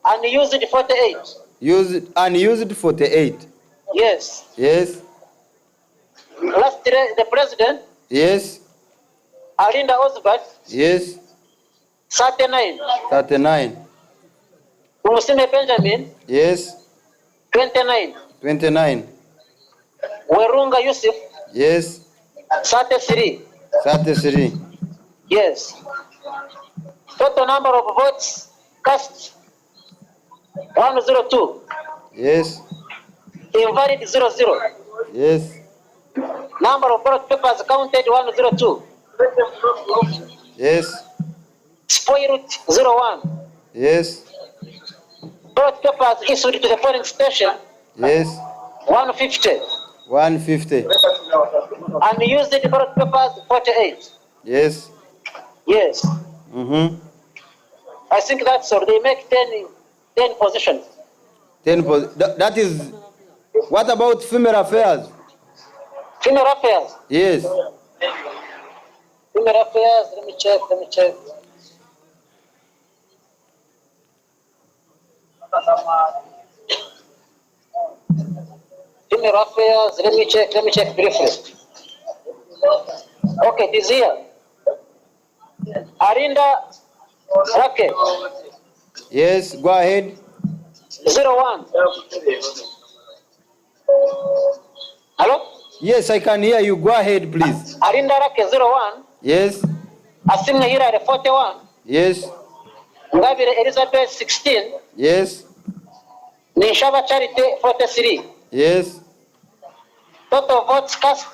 Unused 48. Used unused 48. Yes. Yes. Lastly, the president. Yes. Alinda Osbert. Yes. 39. 39. Umusime Benjamin. Yes. 29. 29. Werunga Yusuf. Yes. 33. 33. Yes. Total number of votes cast 102. Yes. Invalid 00. Yes. Number of ballot papers counted 102. Yes. Spoiled 01. Yes. Ballot papers issued to the polling station. Yes. 150. 150. Unused ballot papers 48. Yes. Yes. Mm-hmm. I think that's all. They make 10 positions. 10 that is. What about female affairs? Female affairs. Yes. Female affairs. Let me check. Female affairs. Let me check briefly. Okay, this here. Arinda Rake. Yes, go ahead. 01. Hello? Yes, I can hear you. Go ahead, please. Arinda Rake 01. Yes. Asimne Hirare 41. Yes. Ngabire Elizabeth 16. Yes. Nishaba Charity 43. Yes. Total votes cast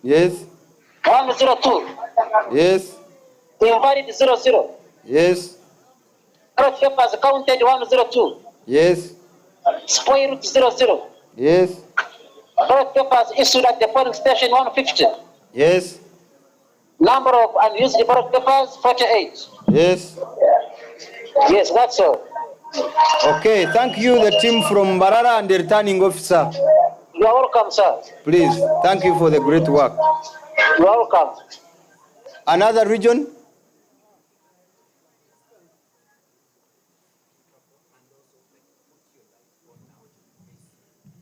Yes. 102. Yes. Invalid 00. Yes. Ballot papers counted 102. Yes. Spoiled 00. Yes. Ballot papers issued at the polling station 150. Yes. Number of unused ballot papers 48. Yes. Yes, that's all. Okay, thank you, the team from Mbarara and the returning officer. You are welcome, sir. Please, thank you for the great work. You are welcome. Another region?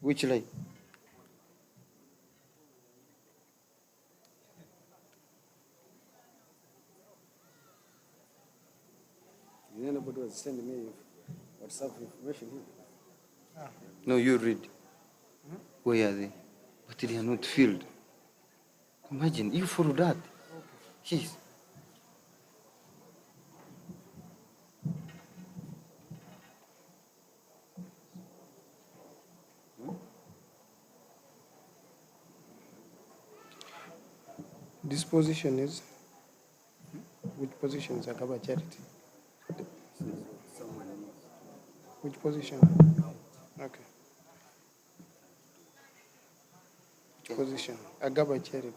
Which line? Anybody was sending me WhatsApp information here? No, you read. Where are they? But they are not filled. Imagine, you follow that. Jeez. This position is, which position is Agaba Charity? Which position? Okay. Which position? Agaba Charity.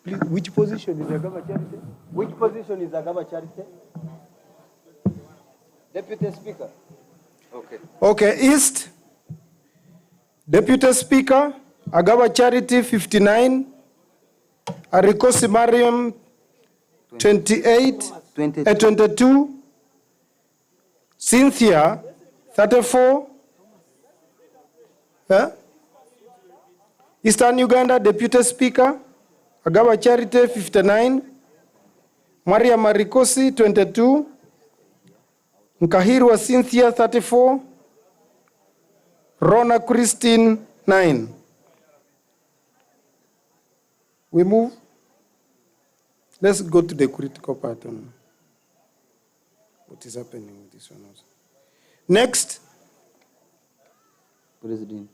Please, which position is Agaba Charity? Which position is Agaba Charity? Deputy Speaker. Okay. Okay, East. Deputy Speaker, Agaba Charity 59. Arikosi Mariam 22. Cynthia 34. Huh? Eastern Uganda Deputy Speaker, Agawa Charity 59, Maria Marikosi 22, Nkahirwa Cynthia 34, Rona Christine 9. We move. Let's go to the critical part on what is happening with this one also. Next. President.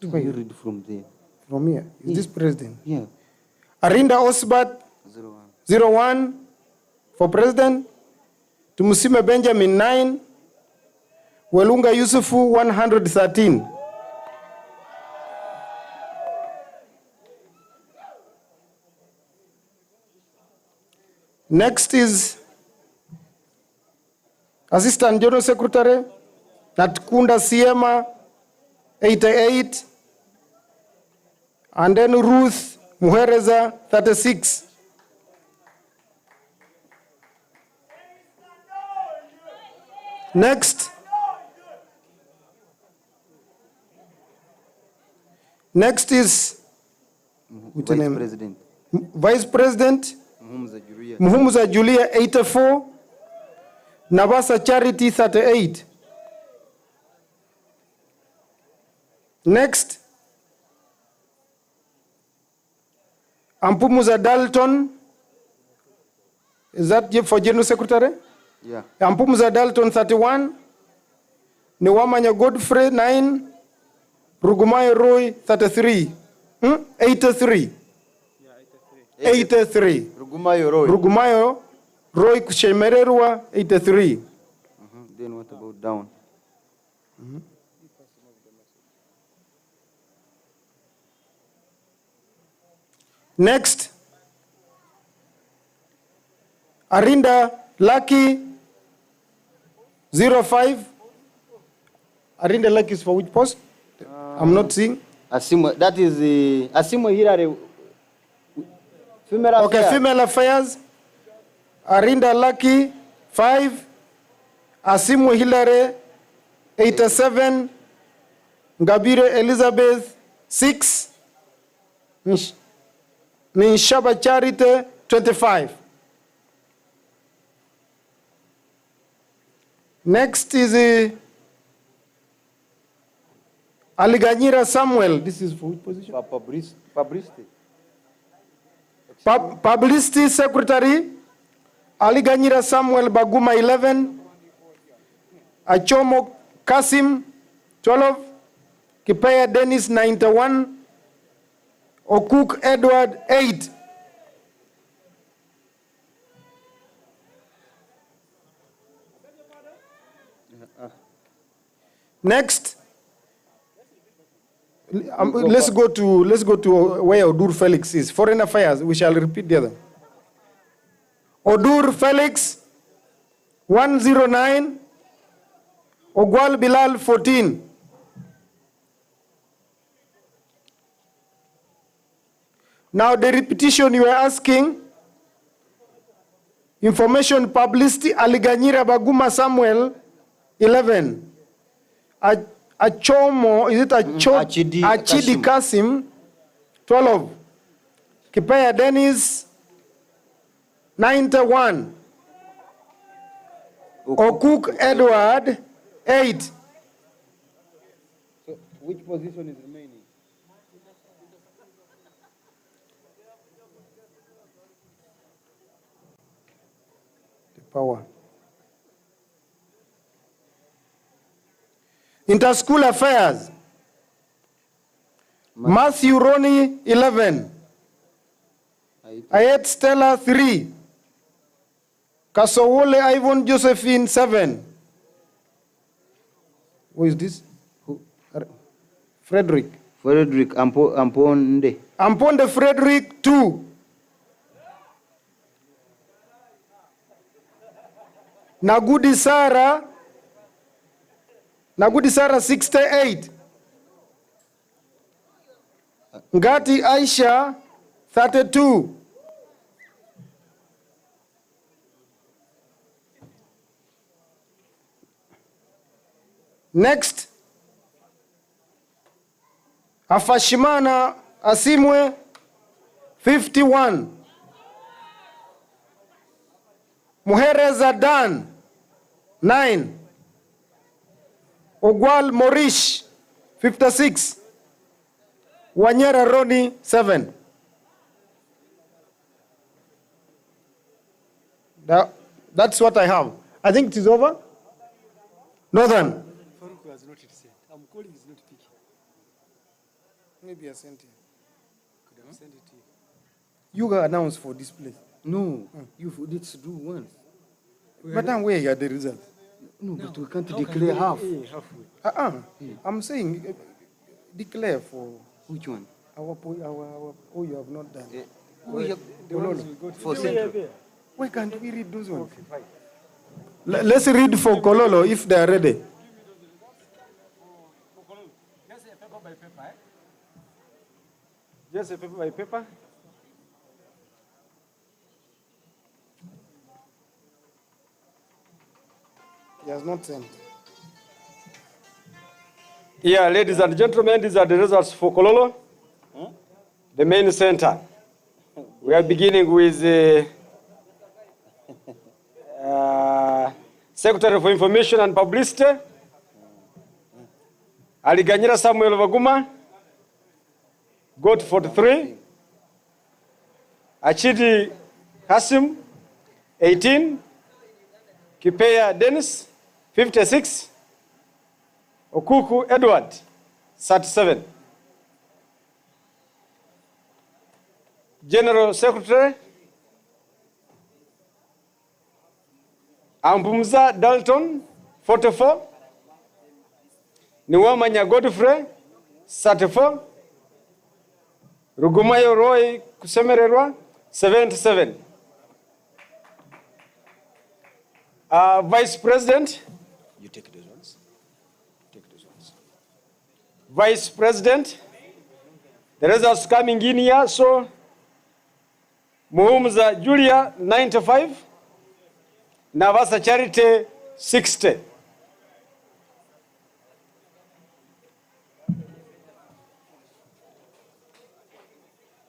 Why you read from there? From here. Is this president? Yeah. Arinda Osbat 01 for president. Tumusime Benjamin 9. Welunga Yusufu 113. Next is Assistant General Secretary Natkunda Siema 88. And then Ruth Muhereza 36. Next. Next is Vice President. Vice President Muhumuza Muhumuza Julia 84. Nabasa Charity 38. Next. Ampumuza Dalton. Is that for General Secretary? Yeah. Ampumuza Dalton 31. Niwamanya Godfrey 9. Rugumayo Roy 33. 83. 83. Rugumayo Roy Kushemererwa 83. Then what about down? Next. Arinda Lucky 05. Arinda Lucky is for which post? I'm not seeing. Asimo, that is the Asimo Hirare. Female Okay, affairs. female affairs. Arinda Lucky 5. Asimu Hilare 87. Ngabire Elizabeth 6. Minshaba Charity 25. Next is Aliganyira Samuel. This is for which position? Publicity. Publicity Secretary. Aliganyira Samuel Baguma 11. Achomo Kasim 12. Kipaya Dennis 91. Okuk Edward 8. Next. Let's go to where Odur Felix is. Foreign Affairs. We shall repeat the other. Odur Felix 109. Ogwal Bilal 14. Now the repetition you are asking, information publicity, Aliganyira Baguma Samuel 11. Achomo, is it Achidi Kasim 12. Kipaya Dennis 91. Okuk Edward 8. So which position is remaining? Power. Interschool affairs. Matthew Ronnie 11. Ayet Stella 3. Kasowole Ivan Josephine 7. Who is this? Who? Frederick. Frederick Amponde. Amponde Frederick 2. Nagudi Sarah 68. Ngati Aisha 32. Next. Afashimana Asimwe, 51. Muhereza Dan, 9. Ogwal Morish, 56. Wanyera Roni, 7. That's what I have. I think it is over. Northern. Faruku has not said. I'm calling, is not picking. Maybe I sent it. Could have sent it to you. You got announced for this place. No, you need to do once. But then where are the results? No, but we can't declare half. I'm saying declare for which one? Our you have not done. We have the ones we got for Central. Why can't we read those ones? Let's read for Kololo if they are ready. Just a paper by paper, eh? Just a paper by paper. He has not sent. Yeah, ladies and gentlemen, these are the results for Kololo, the main center. We are beginning with Secretary for Information and Publicity, Aliganyira Samuel Vaguma, got 43. Achidi Hasim, 18. Kipeya Dennis, 56. Okuku Edward, 37. General Secretary, Ambumza Dalton, 44. Niwamanya Godfrey, 34. Rugumayo Roy Kusemererwa, 77. Vice President. You take those ones. Take those ones. Vice President. The results coming in here. So, Muhumuza Julia, 95. Navasa Charity, 60.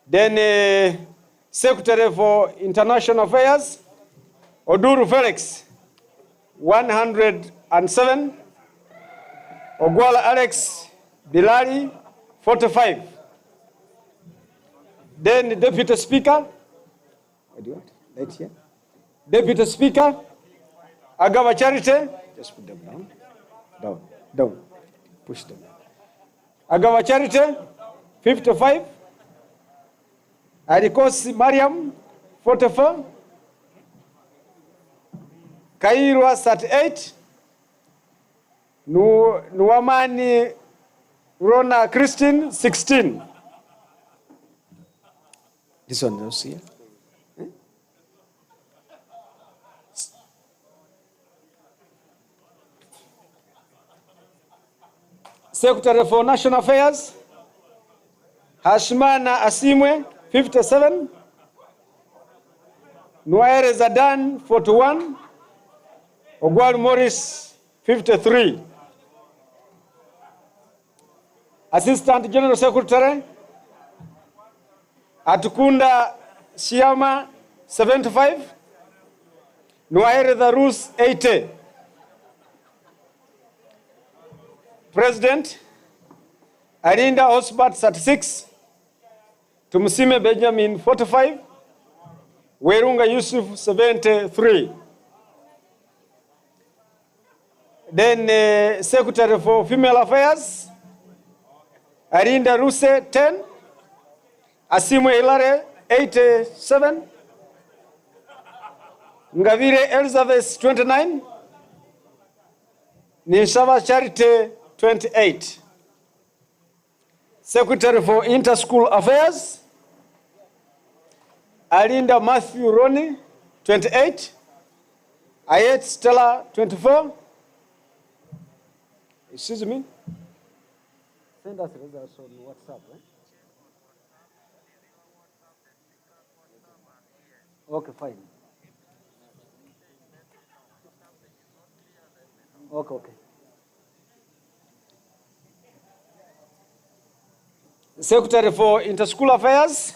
Then, Secretary for International Affairs, Oduru Felix, 107. Ogwala Alex Bilali, 45. Then the Deputy Speaker. What do you want? Right here. Deputy Speaker, Agawa Charity. Just put them down. Down, down. Push them. Agawa Charity, 55. Arikosi Mariam, 44. Kairwa, 38. Nuamani Rona Christine, 16. This one also here. Secretary for National Affairs, Hashmana Asimwe, 57. Noire Zadan, 41. Ogwal Morris, 53. Assistant General Secretary, Atukunda Siama, 75. Noire Darus, 80. President, Arinda Osbat, 36. Tumusime Benjamin, 45. Werunga Yusuf, 73. Then Secretary for Female Affairs, Arinda Ruse, 10. Asimwe Ilare, 87. Ngavire Elizabeth, 29. Ninshava Charity, 28. Secretary for Inter-School Affairs, Alinda Matthew Roni, 28. Ayet Stella, 24. Excuse me. Send us results on WhatsApp. Okay, fine. Okay. Secretary for Interschool Affairs,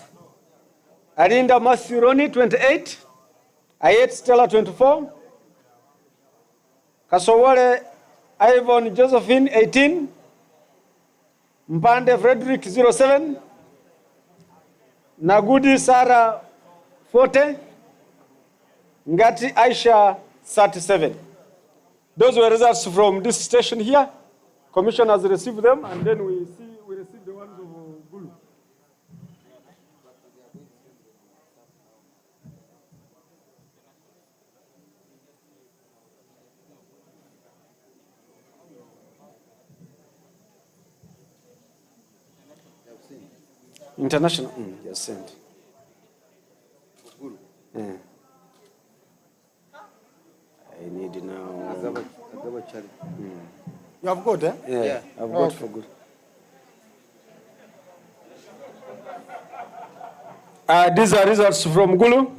Arinda Matthew Roni, 28. Ayet Stella, 24. Kasowale Ivan Josephine, 18. Mpande Frederick, 07. Nagudi Sarah, 40. Ngati Aisha, 37. Those were results from this station here. Commission has received them, and then we receive the ones of Gulu. International, yes, sent. Yeah. I need now. You have got, eh? Yeah, I've got for good. These are results from Gulu.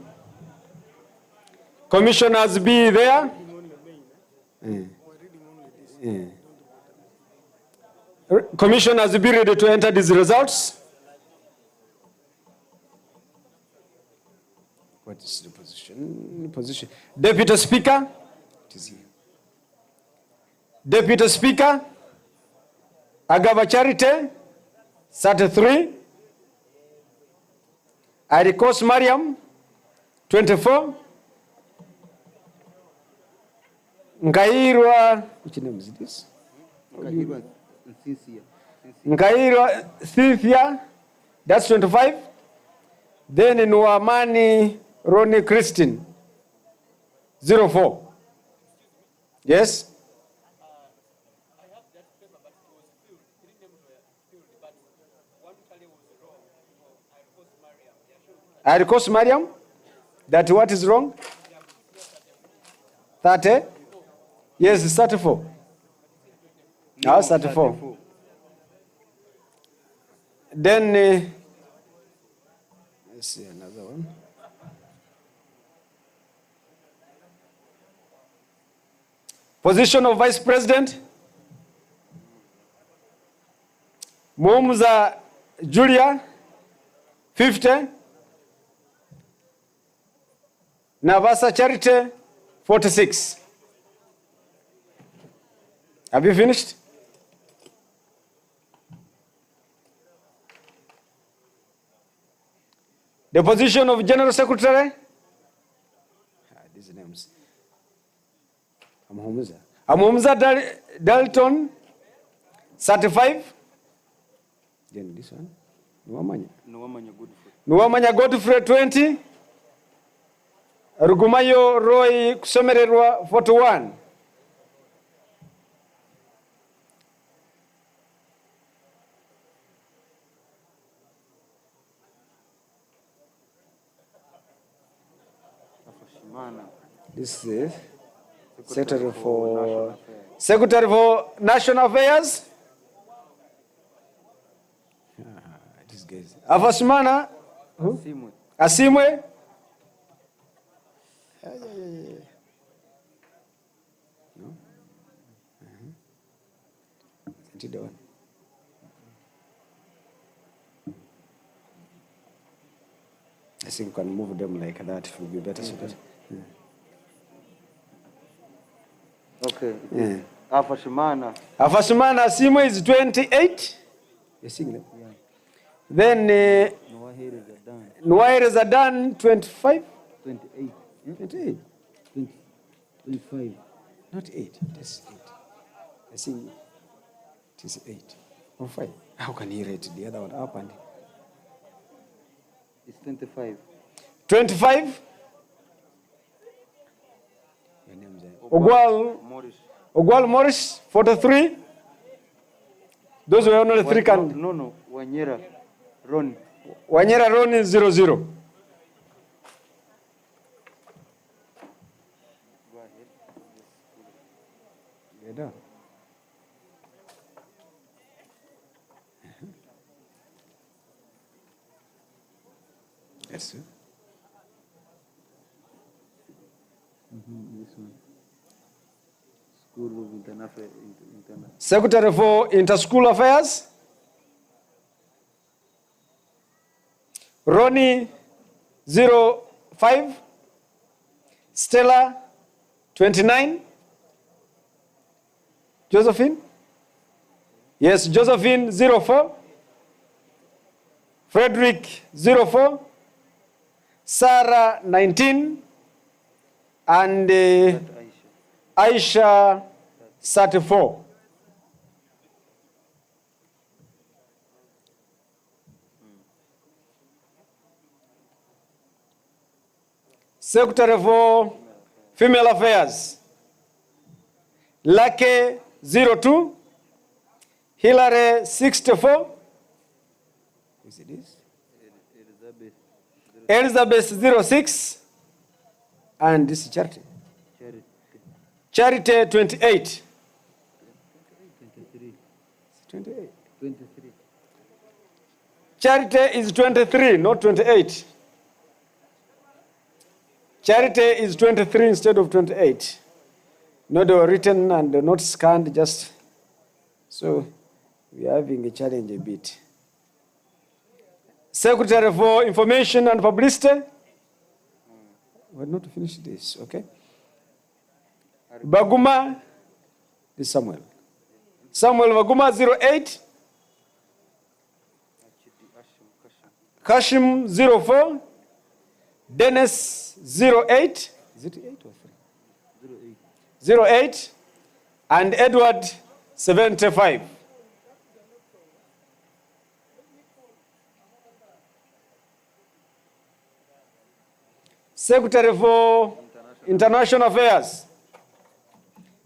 Commissioners be there. Commissioners be ready to enter these results. What is the position? Deputy Speaker. It is here. Deputy Speaker. Agava Charite. 33. Arikos Mariam. 24. Ngairwa. Which name is this? Ngairwa Cynthia. That's 25. Then Nwamani Ronnie Christine, 04. Yes? I request Mariam that what is wrong? 30? Yes, it's 34. No, 34. Then, let's see another one. Position of Vice President. Mumza Julia, 50. Navasa Charity, 46. Have you finished? The position of General Secretary? These names. Amhumuza Dalton, 35. Then this one. Nuwamanya Godfrey, 20. Rugumayo Roy Kusomererwa, 41. This is Secretary for National Affairs. This guys. Afasumana. Asimwe. No. I think we can move them like that. It will be better. So that. Okay. Yeah. Afashimana Asimwe is 28. You see them? Yeah. Then Noire Zadan 25. 28. Yeah? 28. 25. Not 8. That's 8. I think it is 8 or 5. How can he rate the other one up and? It's 25. 25. Ogwal Morris, 43. Those were only 3 candidates. No. Wanyera Ron. Wanyera Ron is 00. Go ahead. Get down. Yes, sir. This one. School of International. Secretary for Interschool Affairs. Ronnie 05, Stella 29, Josephine? Yes, Josephine 04, Frederick 04, Sarah 19, and Aisha 34. Secretary for Female Affairs, Lucky 02, Hillary 64, is it this? Elizabeth 06, and this is Charity. Charity 28. 28. 23. Charity is 23, not 28. Charity is 23 instead of 28. No, they were written and not scanned, just so we are having a challenge a bit. Secretary for Information and Publicity. We're not to finish this, okay? Baguma, this is Samuel. Samuel Baguma 08. Kashim 04. Dennis 08. Is it 8 or 3? 08. And Edward 75. Secretary for International Affairs,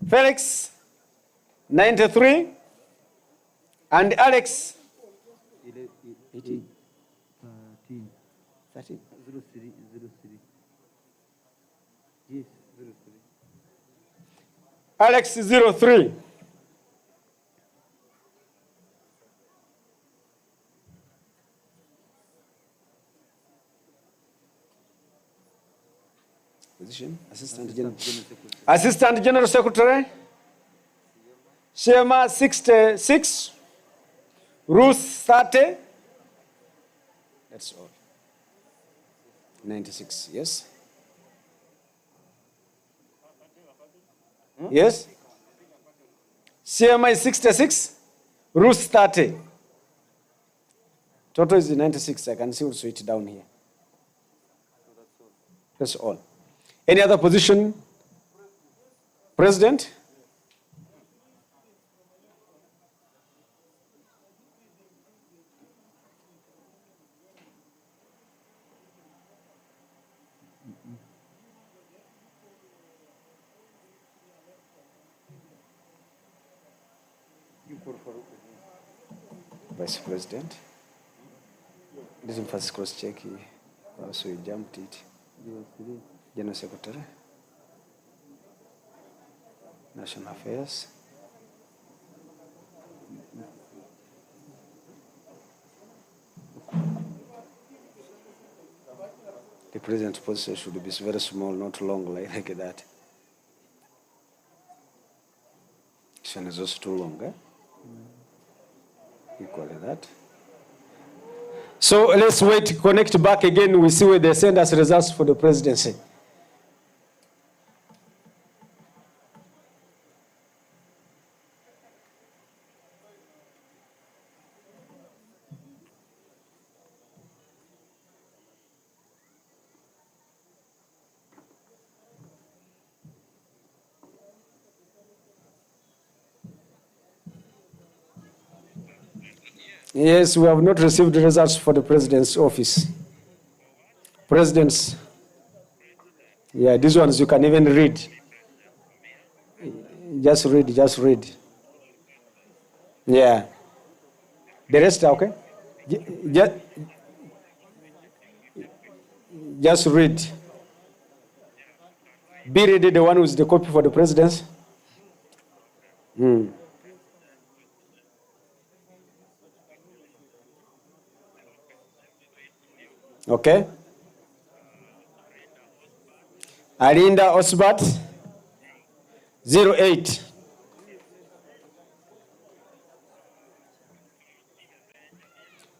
Felix 93, and Alex 13. 13. 03. Yes, 03. Alex 03. Position, Assistant General Secretary, Shema 66, Ruth 30. That's all. 96, yes? Yes? CMI 66, Ruth 30. Total is 96. I can see also it down here. That's all. Any other position? President? Vice President. This is first cross check. So he jumped it. General Secretary. National Affairs. The President's position should be very small, not long like that. This one is also too long, eh? Equally that. So let's wait, connect back again. We see where they send us results for the presidency. Yes, we have not received the results for the president's office. Presidents. Yeah, these ones you can even read. Just read. Yeah. The rest are okay? Just read. Be ready, the one who's the copy for the presidents. Okay. Alinda Osbat 08.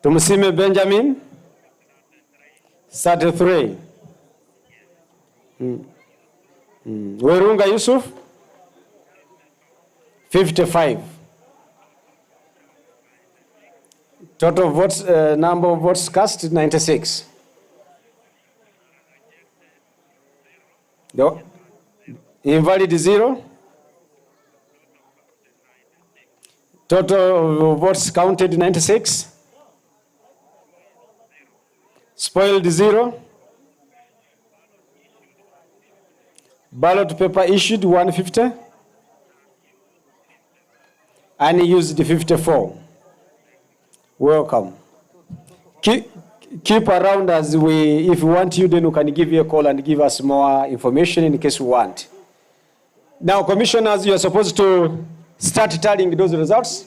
Tumusime Benjamin 33. Werunga Yusuf, 55. Total votes, number of votes cast, 96. No. Invalid 0. Total votes counted, 96. Spoiled 0. Ballot paper issued 150. Unused 54. Welcome. Keep around as we, if we want you, then we can give you a call and give us more information in case we want. Now, commissioners, you are supposed to start tallying those results.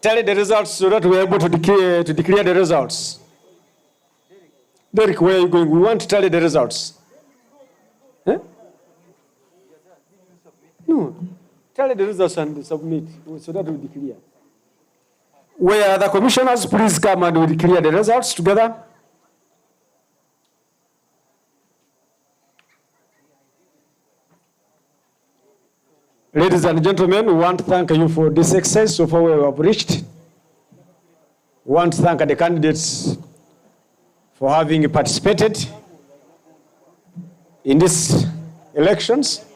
Tally the results so that we are able to declare the results. Derek, where are you going? We want to tally the results. Eh? No. Tally the results and submit so that we declare. Where are the commissioners? Please come and we declare the results together. Ladies and gentlemen, we want to thank you for this exercise so far we have reached. We want to thank the candidates for having participated in these elections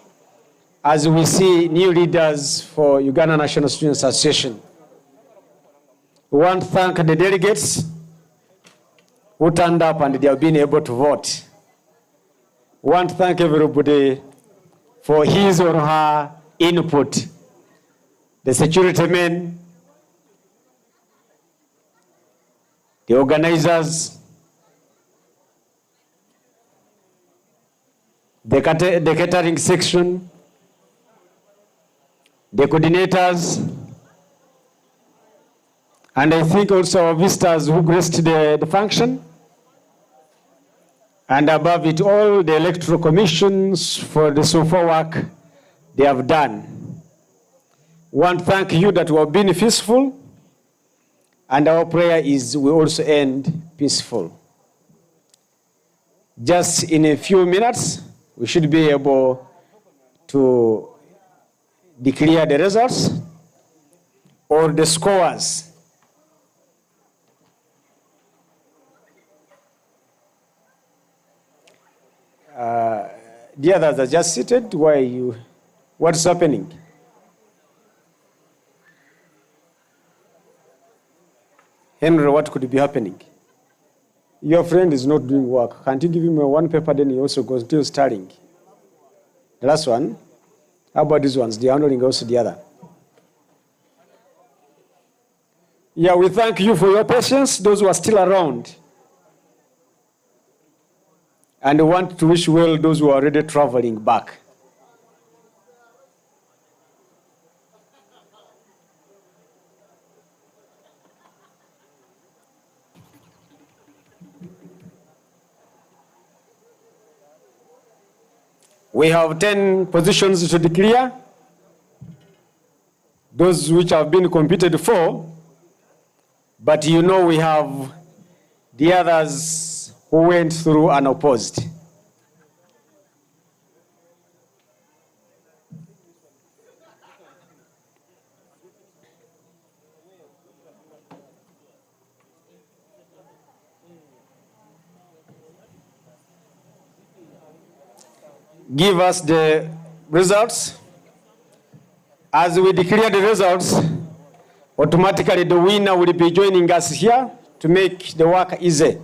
as we see new leaders for Uganda National Students Association. We want to thank the delegates who turned up and they have been able to vote. We want to thank everybody for his or her input. The security men, the organizers, the catering section, the coordinators, and I think also our visitors who graced the function, and above it all, the electoral commissions for the so far work they have done. We want to thank you that we have been peaceful, and our prayer is we also end peaceful. Just in a few minutes, we should be able to declare the results or the scores. The others are just seated. Why are you? What's happening? Henry, what could be happening? Your friend is not doing work. Can't you give him one paper, then he also goes still studying? The last one. How about these ones? They are handling also the other. Yeah, we thank you for your patience, those who are still around. And we want to wish well those who are already traveling back. We have 10 positions to declare, those which have been competed for, but you know we have the others who went through unopposed. Give us the results. As we declare the results, automatically the winner will be joining us here to make the work easy.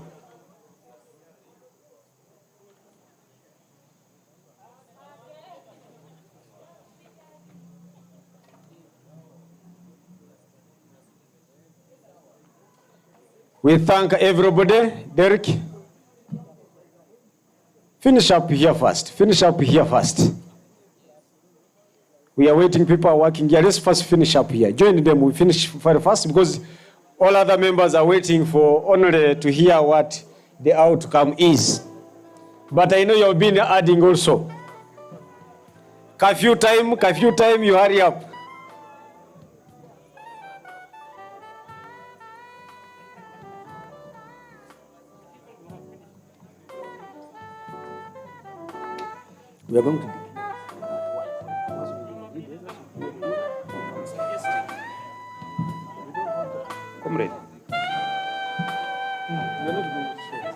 We thank everybody. Derek, finish up here first. Finish up here first. We are waiting, people are working here. Let's first finish up here. Join them, we finish first because all other members are waiting for only to hear what the outcome is. But I know you have been adding also. Curfew time, you hurry up. We are going to comrade. We are not going to share.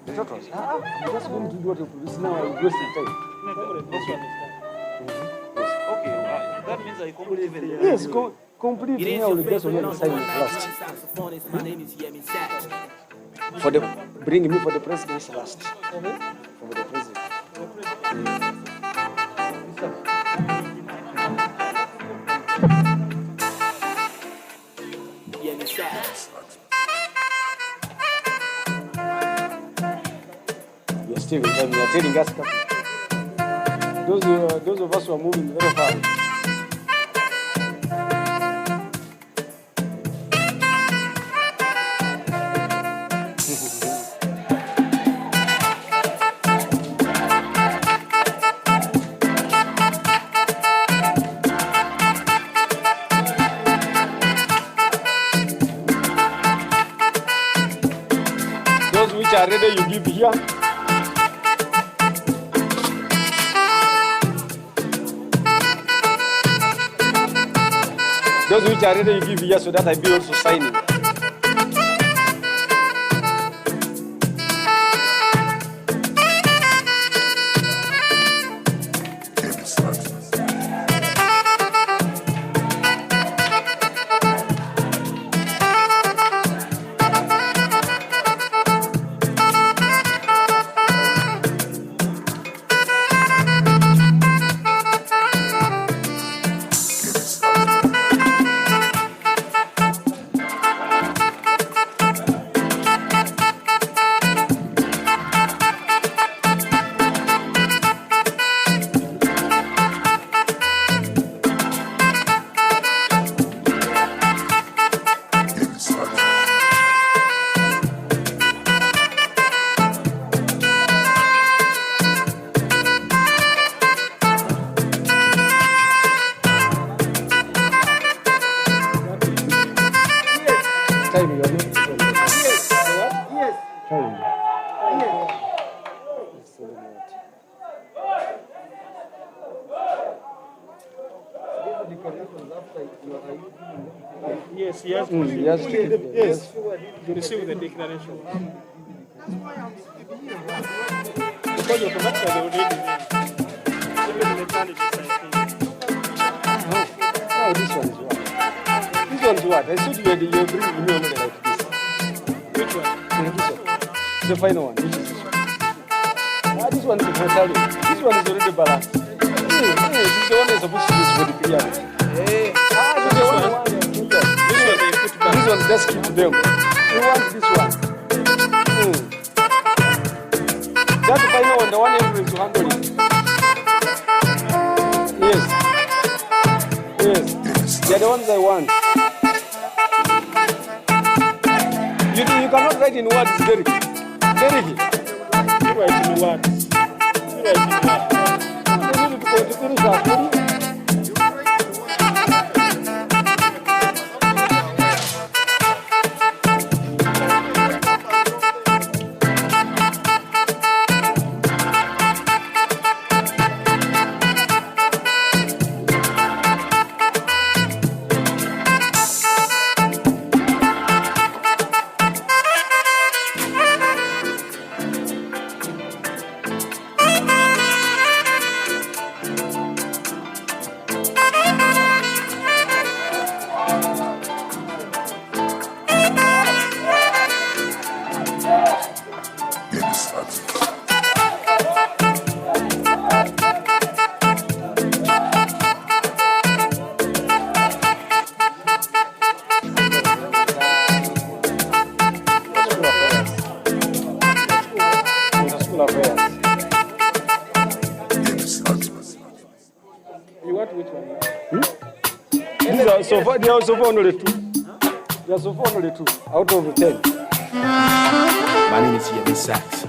The totals. I'm just going to do what you produce now. I will waste the time. Okay, that means I complete even. Yes, complete now. We just only sign it last. For the bring me for the president's last. For the president. You're still in time. You're telling us. Those of us who are moving very fast. Those which are ready, you give here. Those which are ready, you give here so that I be also signing. Yes, yes. Yes. You receive the declaration. Because you automatically already even the challenge Oh, this one is what? This one's what? I said you agree with me only like this. Which one? This one. The final one. Which is this one? This one is the total. This one is already balanced. This is the one that's supposed to use for the clearance. This one, just keep them. We want this one. That final one, the one is to handle it. Yes. They're the ones I want. You cannot write in words, Derek. You write in words. You need to finish that. So far, they are so far only 2. They are so far only 2 out of 10. My name is Yemi Sachs.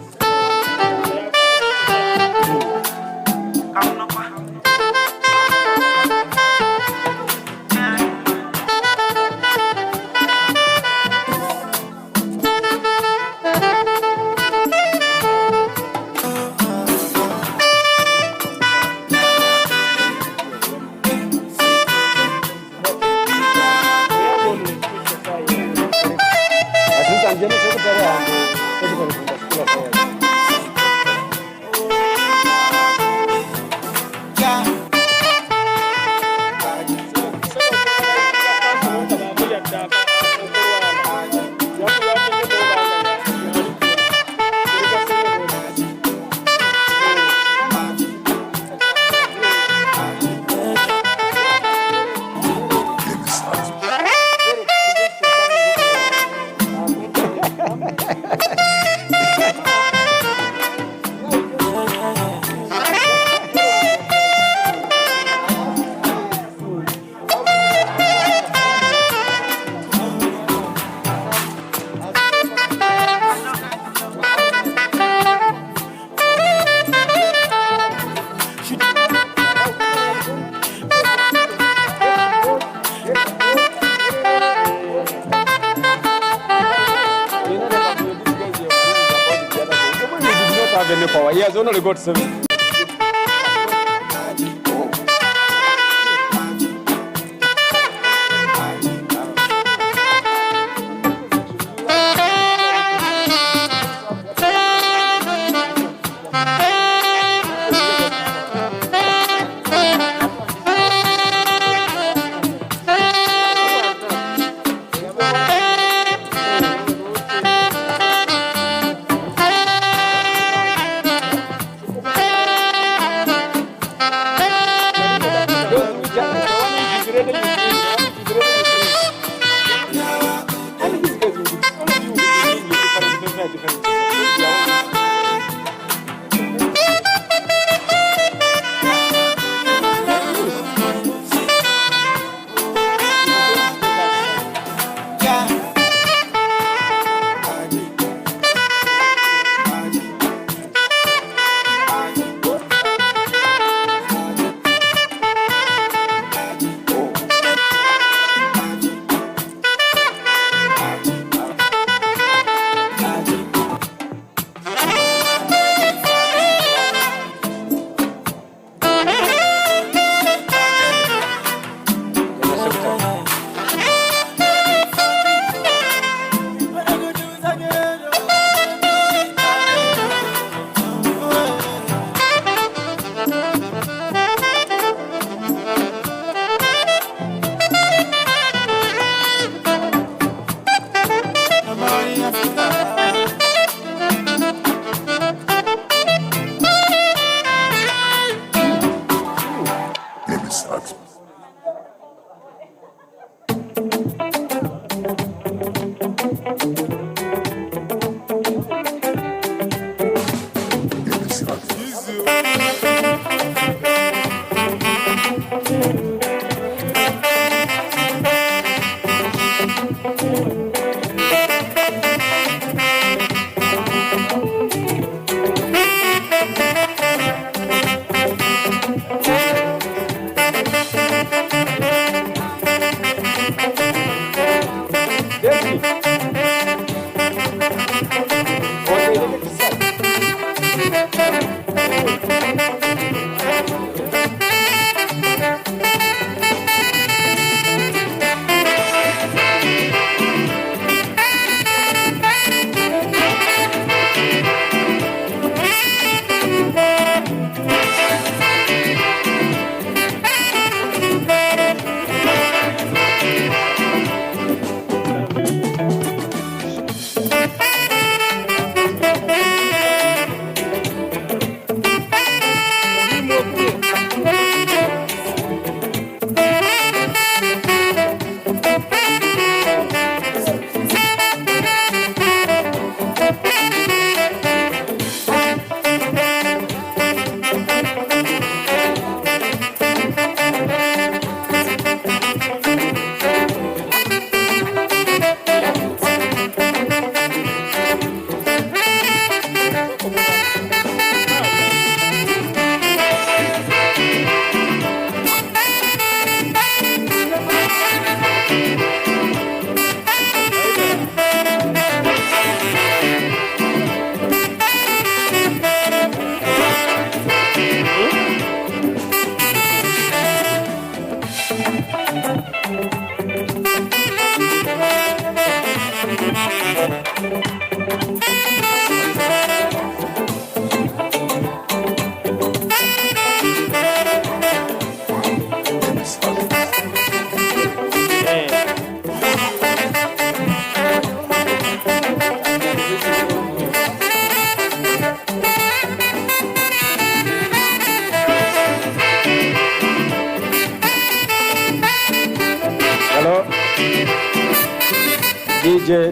any power. He has only got 7.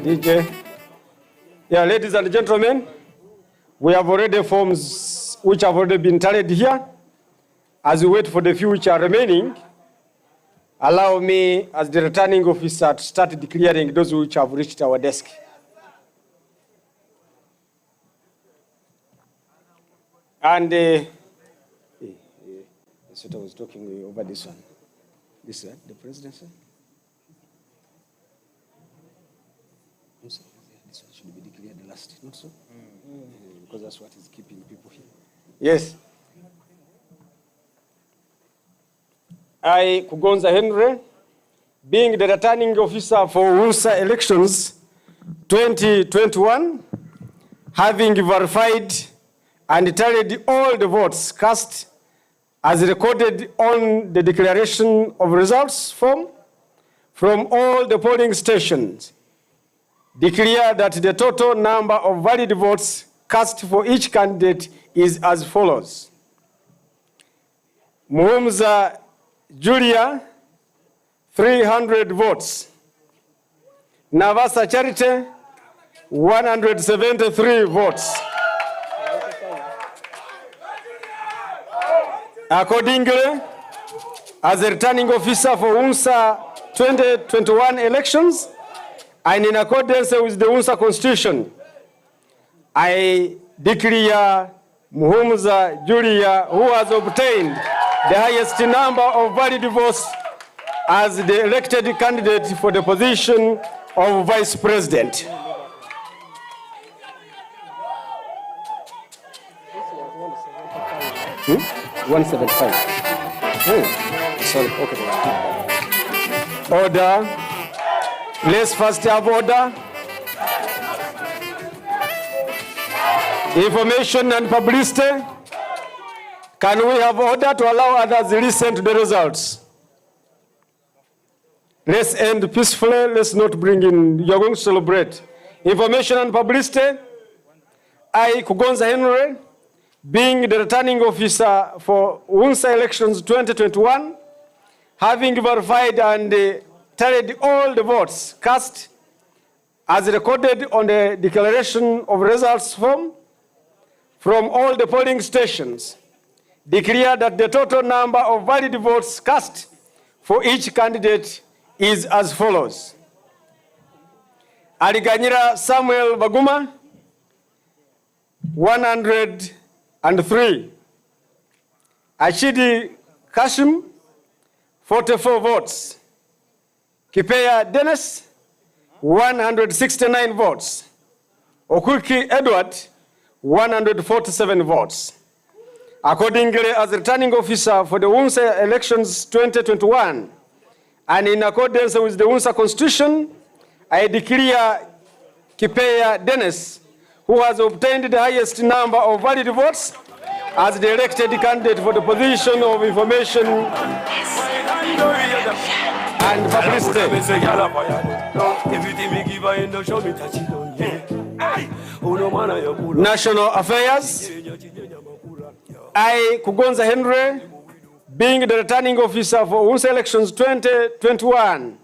DJ. Yeah, ladies and gentlemen, we have already forms which have already been tallied here. As we wait for the few which are remaining, allow me, as the returning officer, to start declaring those which have reached our desk. And that's what I was talking over this one. This one, the presidency. This one should be declared the last, not so? Because that's what is keeping people here. Yes. I, Kugonza Henry, being the returning officer for UNSA elections 2021, having verified and tallied all the votes cast as recorded on the declaration of results form from all the polling stations, declare that the total number of valid votes cast for each candidate is as follows. Muhumuza Julia, 300 votes. Navasa Charity, 173 votes. Accordingly, as a returning officer for UNSA 2021 elections, and in accordance with the UNSA Constitution, I declare Muhumuza Julia, who has obtained the highest number of valid votes, as the elected candidate for the position of Vice President. Hmm? 175. Sorry, okay. Order. Let's first have order. Information and publicity. Can we have order to allow others to listen to the results? Let's end peacefully. Let's not bring in, you're going to celebrate. Information and publicity. I, Kugonza Henry, being the returning officer for UNSA elections 2021, having verified and tallied all the votes cast as recorded on the declaration of results form from all the polling stations, declare that the total number of valid votes cast for each candidate is as follows. Aliganyira Samuel Baguma, 103. Ashidi Kashim, 44 votes. Kipeya Dennis, 169 votes. Okuki Edward, 147 votes. Accordingly, as returning officer for the UNSA elections 2021, and in accordance with the UNSA Constitution, I declare Kipeya Dennis, who has obtained the highest number of valid votes, as the elected candidate for the position of information and publicity. National Affairs. I, Kugonza Henry, being the returning officer for UNSA elections 2021,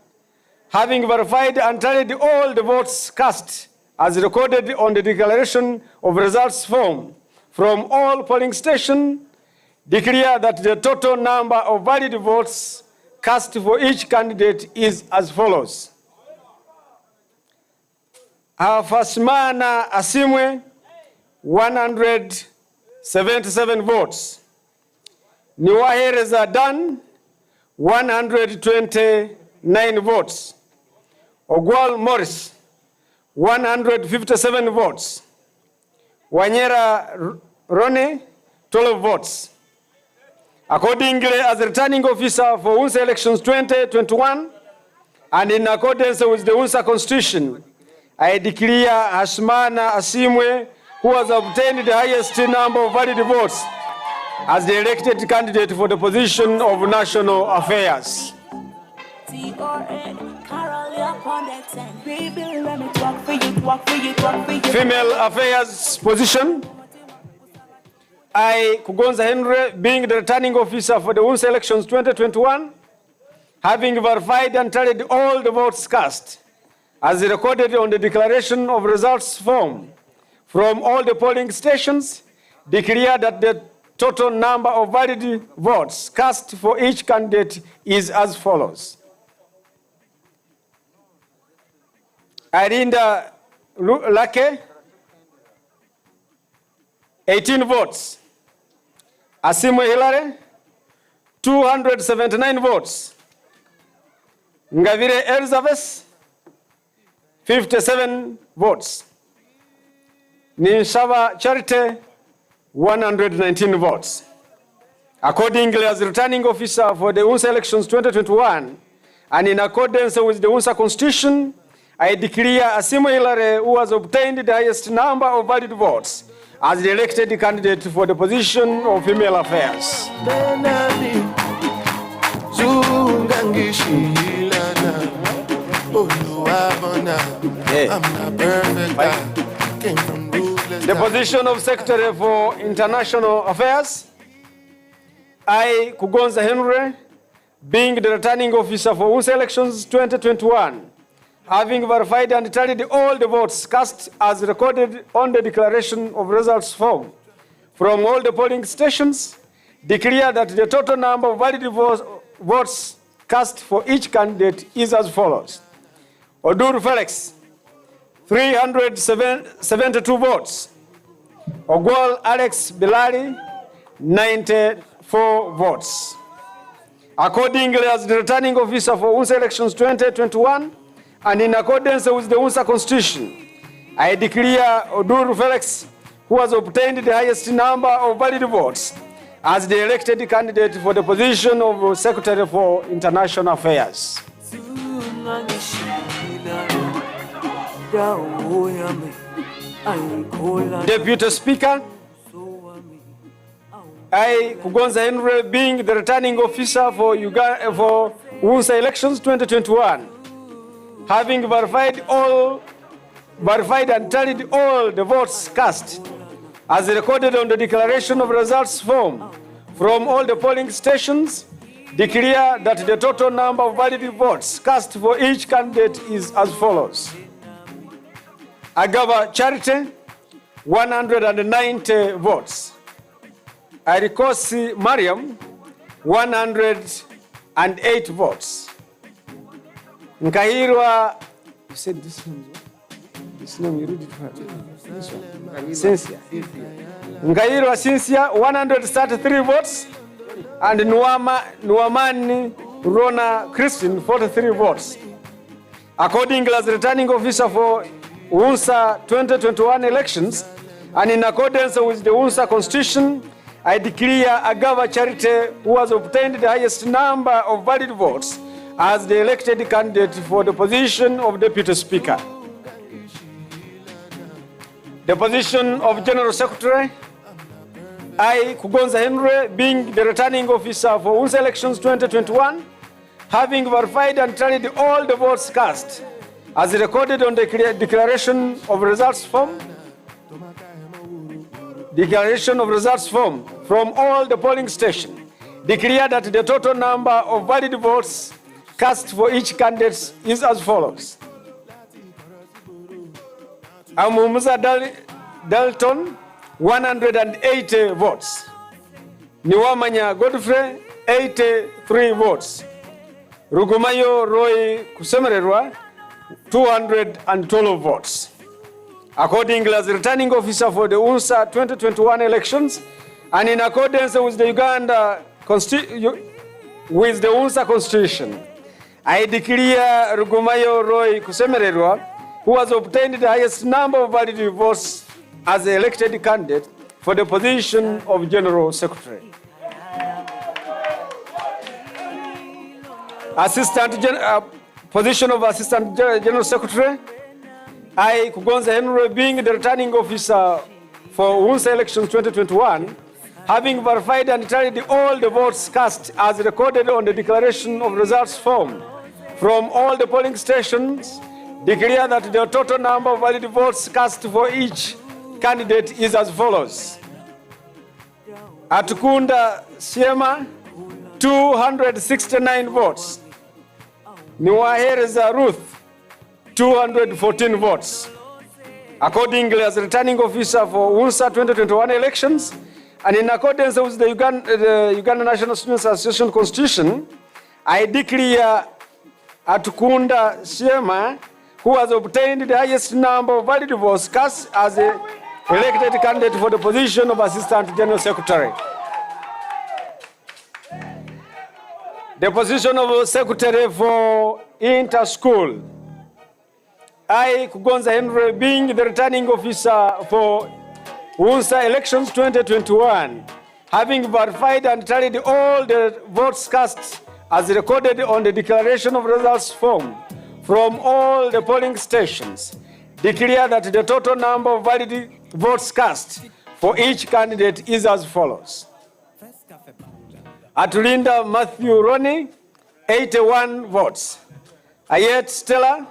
having verified and tallied all the votes cast as recorded on the declaration of results form from all polling stations, declare that the total number of valid votes cast for each candidate is as follows. Afasmana Asimwe, 177 votes. Niwahereza Dan, 129 votes. Ogwal Morris, 157 votes. Wanyera Rone, 12 votes. Accordingly, as returning officer for UNSA elections 2021, and in accordance with the UNSA Constitution, I declare Hashmana Asimwe, who has obtained the highest number of valid votes, as the elected candidate for the position of National Affairs. Female Affairs position. I, Kugonza Henry, being the returning officer for the UNSA elections 2021, having verified and tallied all the votes cast, as recorded on the declaration of results form from all the polling stations, declare that the total number of valid votes cast for each candidate is as follows. Arinda Lake, 18 votes. Asimwe Hilary, 279 votes. Ngavire Elizabeth, 57 votes. Ninsaba Charity, 119 votes. Accordingly, as returning officer for the UNSA elections 2021, and in accordance with the UNSA constitution, I declare Asimo Hilary, who has obtained the highest number of valid votes, as the elected candidate for the position of female affairs. The position of Secretary for International Affairs, I, Kugonza Henry, being the returning officer for UNSA elections 2021, having verified and tallied all the votes cast as recorded on the declaration of results form from all the polling stations, declare that the total number of valid votes cast for each candidate is as follows. Odur Felix, 372 votes. Ogwal Alex Bilali, 94 votes. Accordingly, as the returning officer for UNSA elections 2021, and in accordance with the UNSA constitution, I declare Odur Felix, who has obtained the highest number of valid votes, as the elected candidate for the position of Secretary for International Affairs. Deputy Speaker, I, Kugonza Henry, being the returning officer for UNSA elections 2021, having verified and tallied all the votes cast as recorded on the declaration of results form from all the polling stations, declare that the total number of valid votes cast for each candidate is as follows. Agaba Charity, 190 votes. Arikosi Mariam, 108 votes. Nkahirwa, you said this name, you read it for this one. Cynthia. Nkahirwa Cynthia, 133 votes. And Nuamani Rona Christian, 43 votes. Accordingly, as returning officer for UNSA 2021 elections, and in accordance with the UNSA constitution, I declare Agava Charity, who has obtained the highest number of valid votes, as the elected candidate for the position of Deputy Speaker. The position of General Secretary, I, Kugonza Henry, being the returning officer for UNSA elections 2021, having verified and tallied all the votes cast, as recorded on the declaration of results form, from all the polling stations, declare that the total number of valid votes cast for each candidate is as follows. Amumuza Dalton, 180 votes. Niwamanya Godfrey, 83 votes. Rugumayo Roy Kusemererwa, 212 votes. Accordingly, as returning officer for the UNSA 2021 elections, and in accordance with the UNSA constitution, I declare Rugumayo Roy Kusemererwa, who has obtained the highest number of valid votes, as the elected candidate for the position of General Secretary. Position of Assistant General Secretary, I, Kugonza Henry, being the returning officer for UNSA elections 2021, having verified and tallied all the votes cast as recorded on the declaration of results form from all the polling stations, declare that the total number of valid votes cast for each candidate is as follows. Atukunda Siema, 269 votes. Niwahereza Ruth, 214 votes. Accordingly, as returning officer for UNSA 2021 elections, and in accordance with the Uganda National Students Association Constitution, I declare Atukunda Siema, who has obtained the highest number of valid votes cast as a elected candidate for the position of Assistant General Secretary. The position of Secretary for Inter-School, I, Kugonza Henry, being the returning officer for UNSA elections 2021, having verified and tallied all the votes cast as recorded on the declaration of results form from all the polling stations, declare that the total number of valid votes cast for each candidate is as follows. Atulinda Matthew Ronnie, 81 votes. Ayet Stella,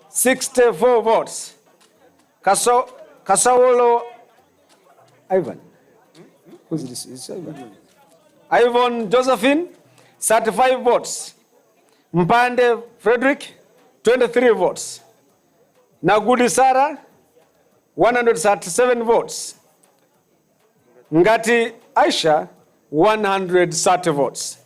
64 votes. Kasawolo Ivan. Who's this? Is Ivan? Ivan Josephine, 35 votes. Mpande Frederick, 23 votes. Nagudi Sarah, 137 votes. Ngati Aisha, 130 votes.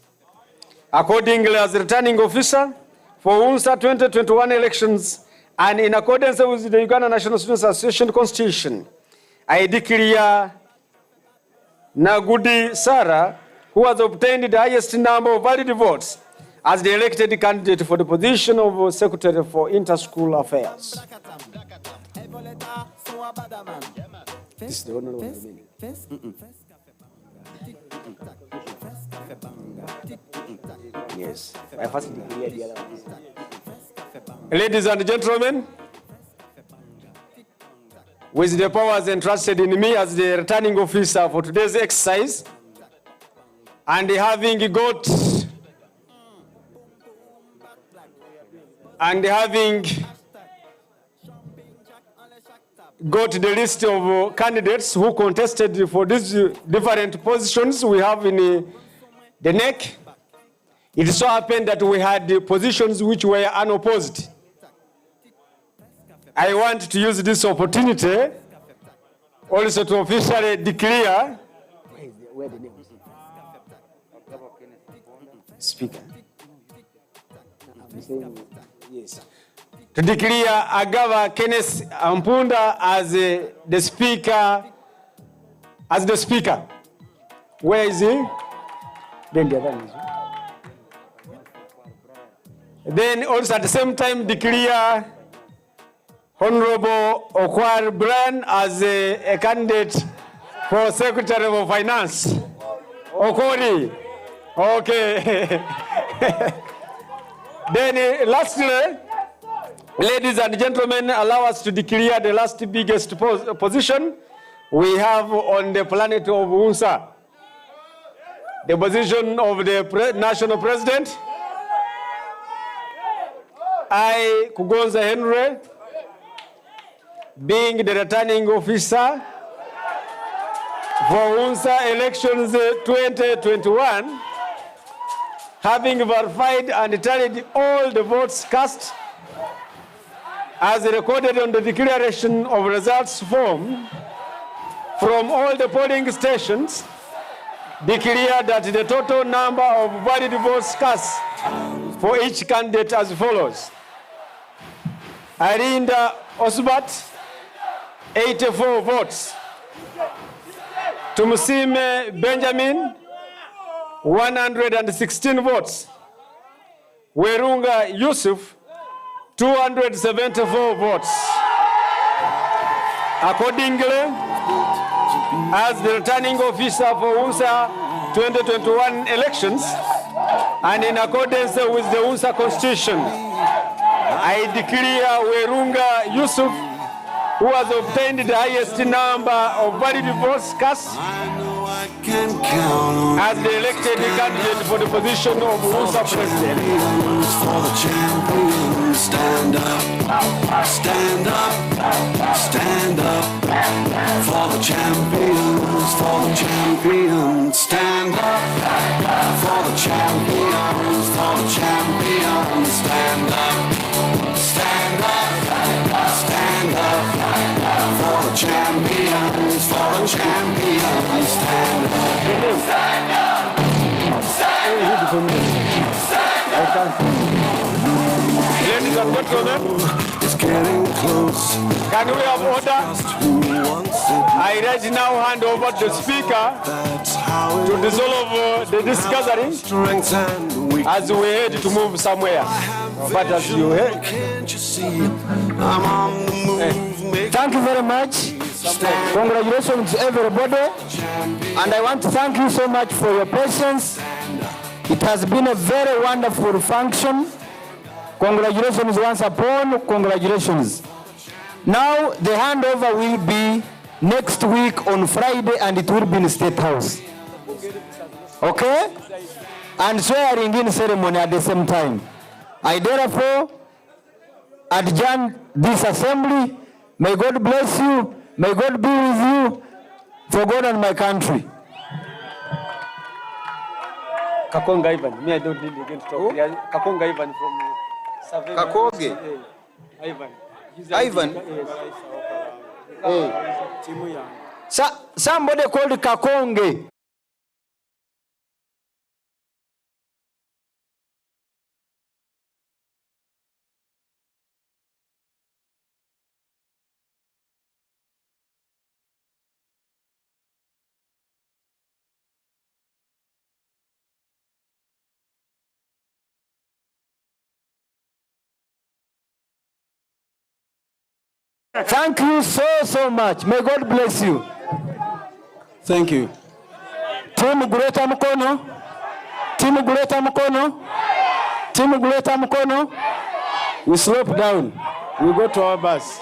Accordingly, as returning officer for UNSA 2021 elections and in accordance with the Uganda National Students Association Constitution, I declare Nagudi Sarah, who has obtained the highest number of valid votes, as the elected candidate for the position of Secretary for Inter-School Affairs. This is the only one remaining. Yes, I first declared the other ones. Ladies and gentlemen, with the powers entrusted in me as the returning officer for today's exercise, and having got the list of candidates who contested for these different positions we have in the NEC, it so happened that we had the positions which were unopposed. I want to use this opportunity also to officially declare where the name is. Speaker. Yes. To declare Agava Kenneth Ampunda as the speaker. Where is he? Then the other one. Then also at the same time declare Honorable Okwar Brian as a candidate for Secretary of Finance. Okori. Okay. Then lastly, ladies and gentlemen, allow us to declare the last biggest position we have on the planet of UNSA. The position of the national president. I, Kugonza Henry, being the returning officer for UNSA elections 2021, having verified and tallied all the votes cast as recorded on the declaration of results form from all the polling stations, declare that the total number of valid votes cast for each candidate as follows. Arinda Osbat, 84 votes. Tumusime Benjamin, 116 votes. Werunga Yusuf, 274 votes. Accordingly, as the returning officer for UNSA 2021 elections, and in accordance with the UNSA Constitution, I declare Werunga Yusuf, who has obtained the highest number of valid votes cast, as the elected candidate for the position of UNSA president. For the champions, stand up, stand up, stand up. For the champions, stand up. For the champions, stand up, stand up, stand up. For the champions, stand up, stand up. Ladies and gentlemen, it's getting close. Can we have order? I right now hand over to the speaker to dissolve this gathering as we head to move somewhere. But as you head, Thank you very much. Congratulations to everybody. And I want to thank you so much for your patience. It has been a very wonderful function. Congratulations once upon, congratulations. Now the handover will be next week on Friday and it will be in State House. Okay? And swearing in ceremony at the same time. I therefore adjourn this assembly. May God bless you. May God be with you for God and my country. Kakonga Ivan. Me, I don't need again to talk. Kakonga Ivan from Savannah. Kakoge. Ivan. Ivan. Somebody called Kakonge. Thank you so much. May God bless you. Thank you. Timu kuleta mkono. Timu kuleta mkono. Timu kuleta mkono. We slope down. We go to our bus.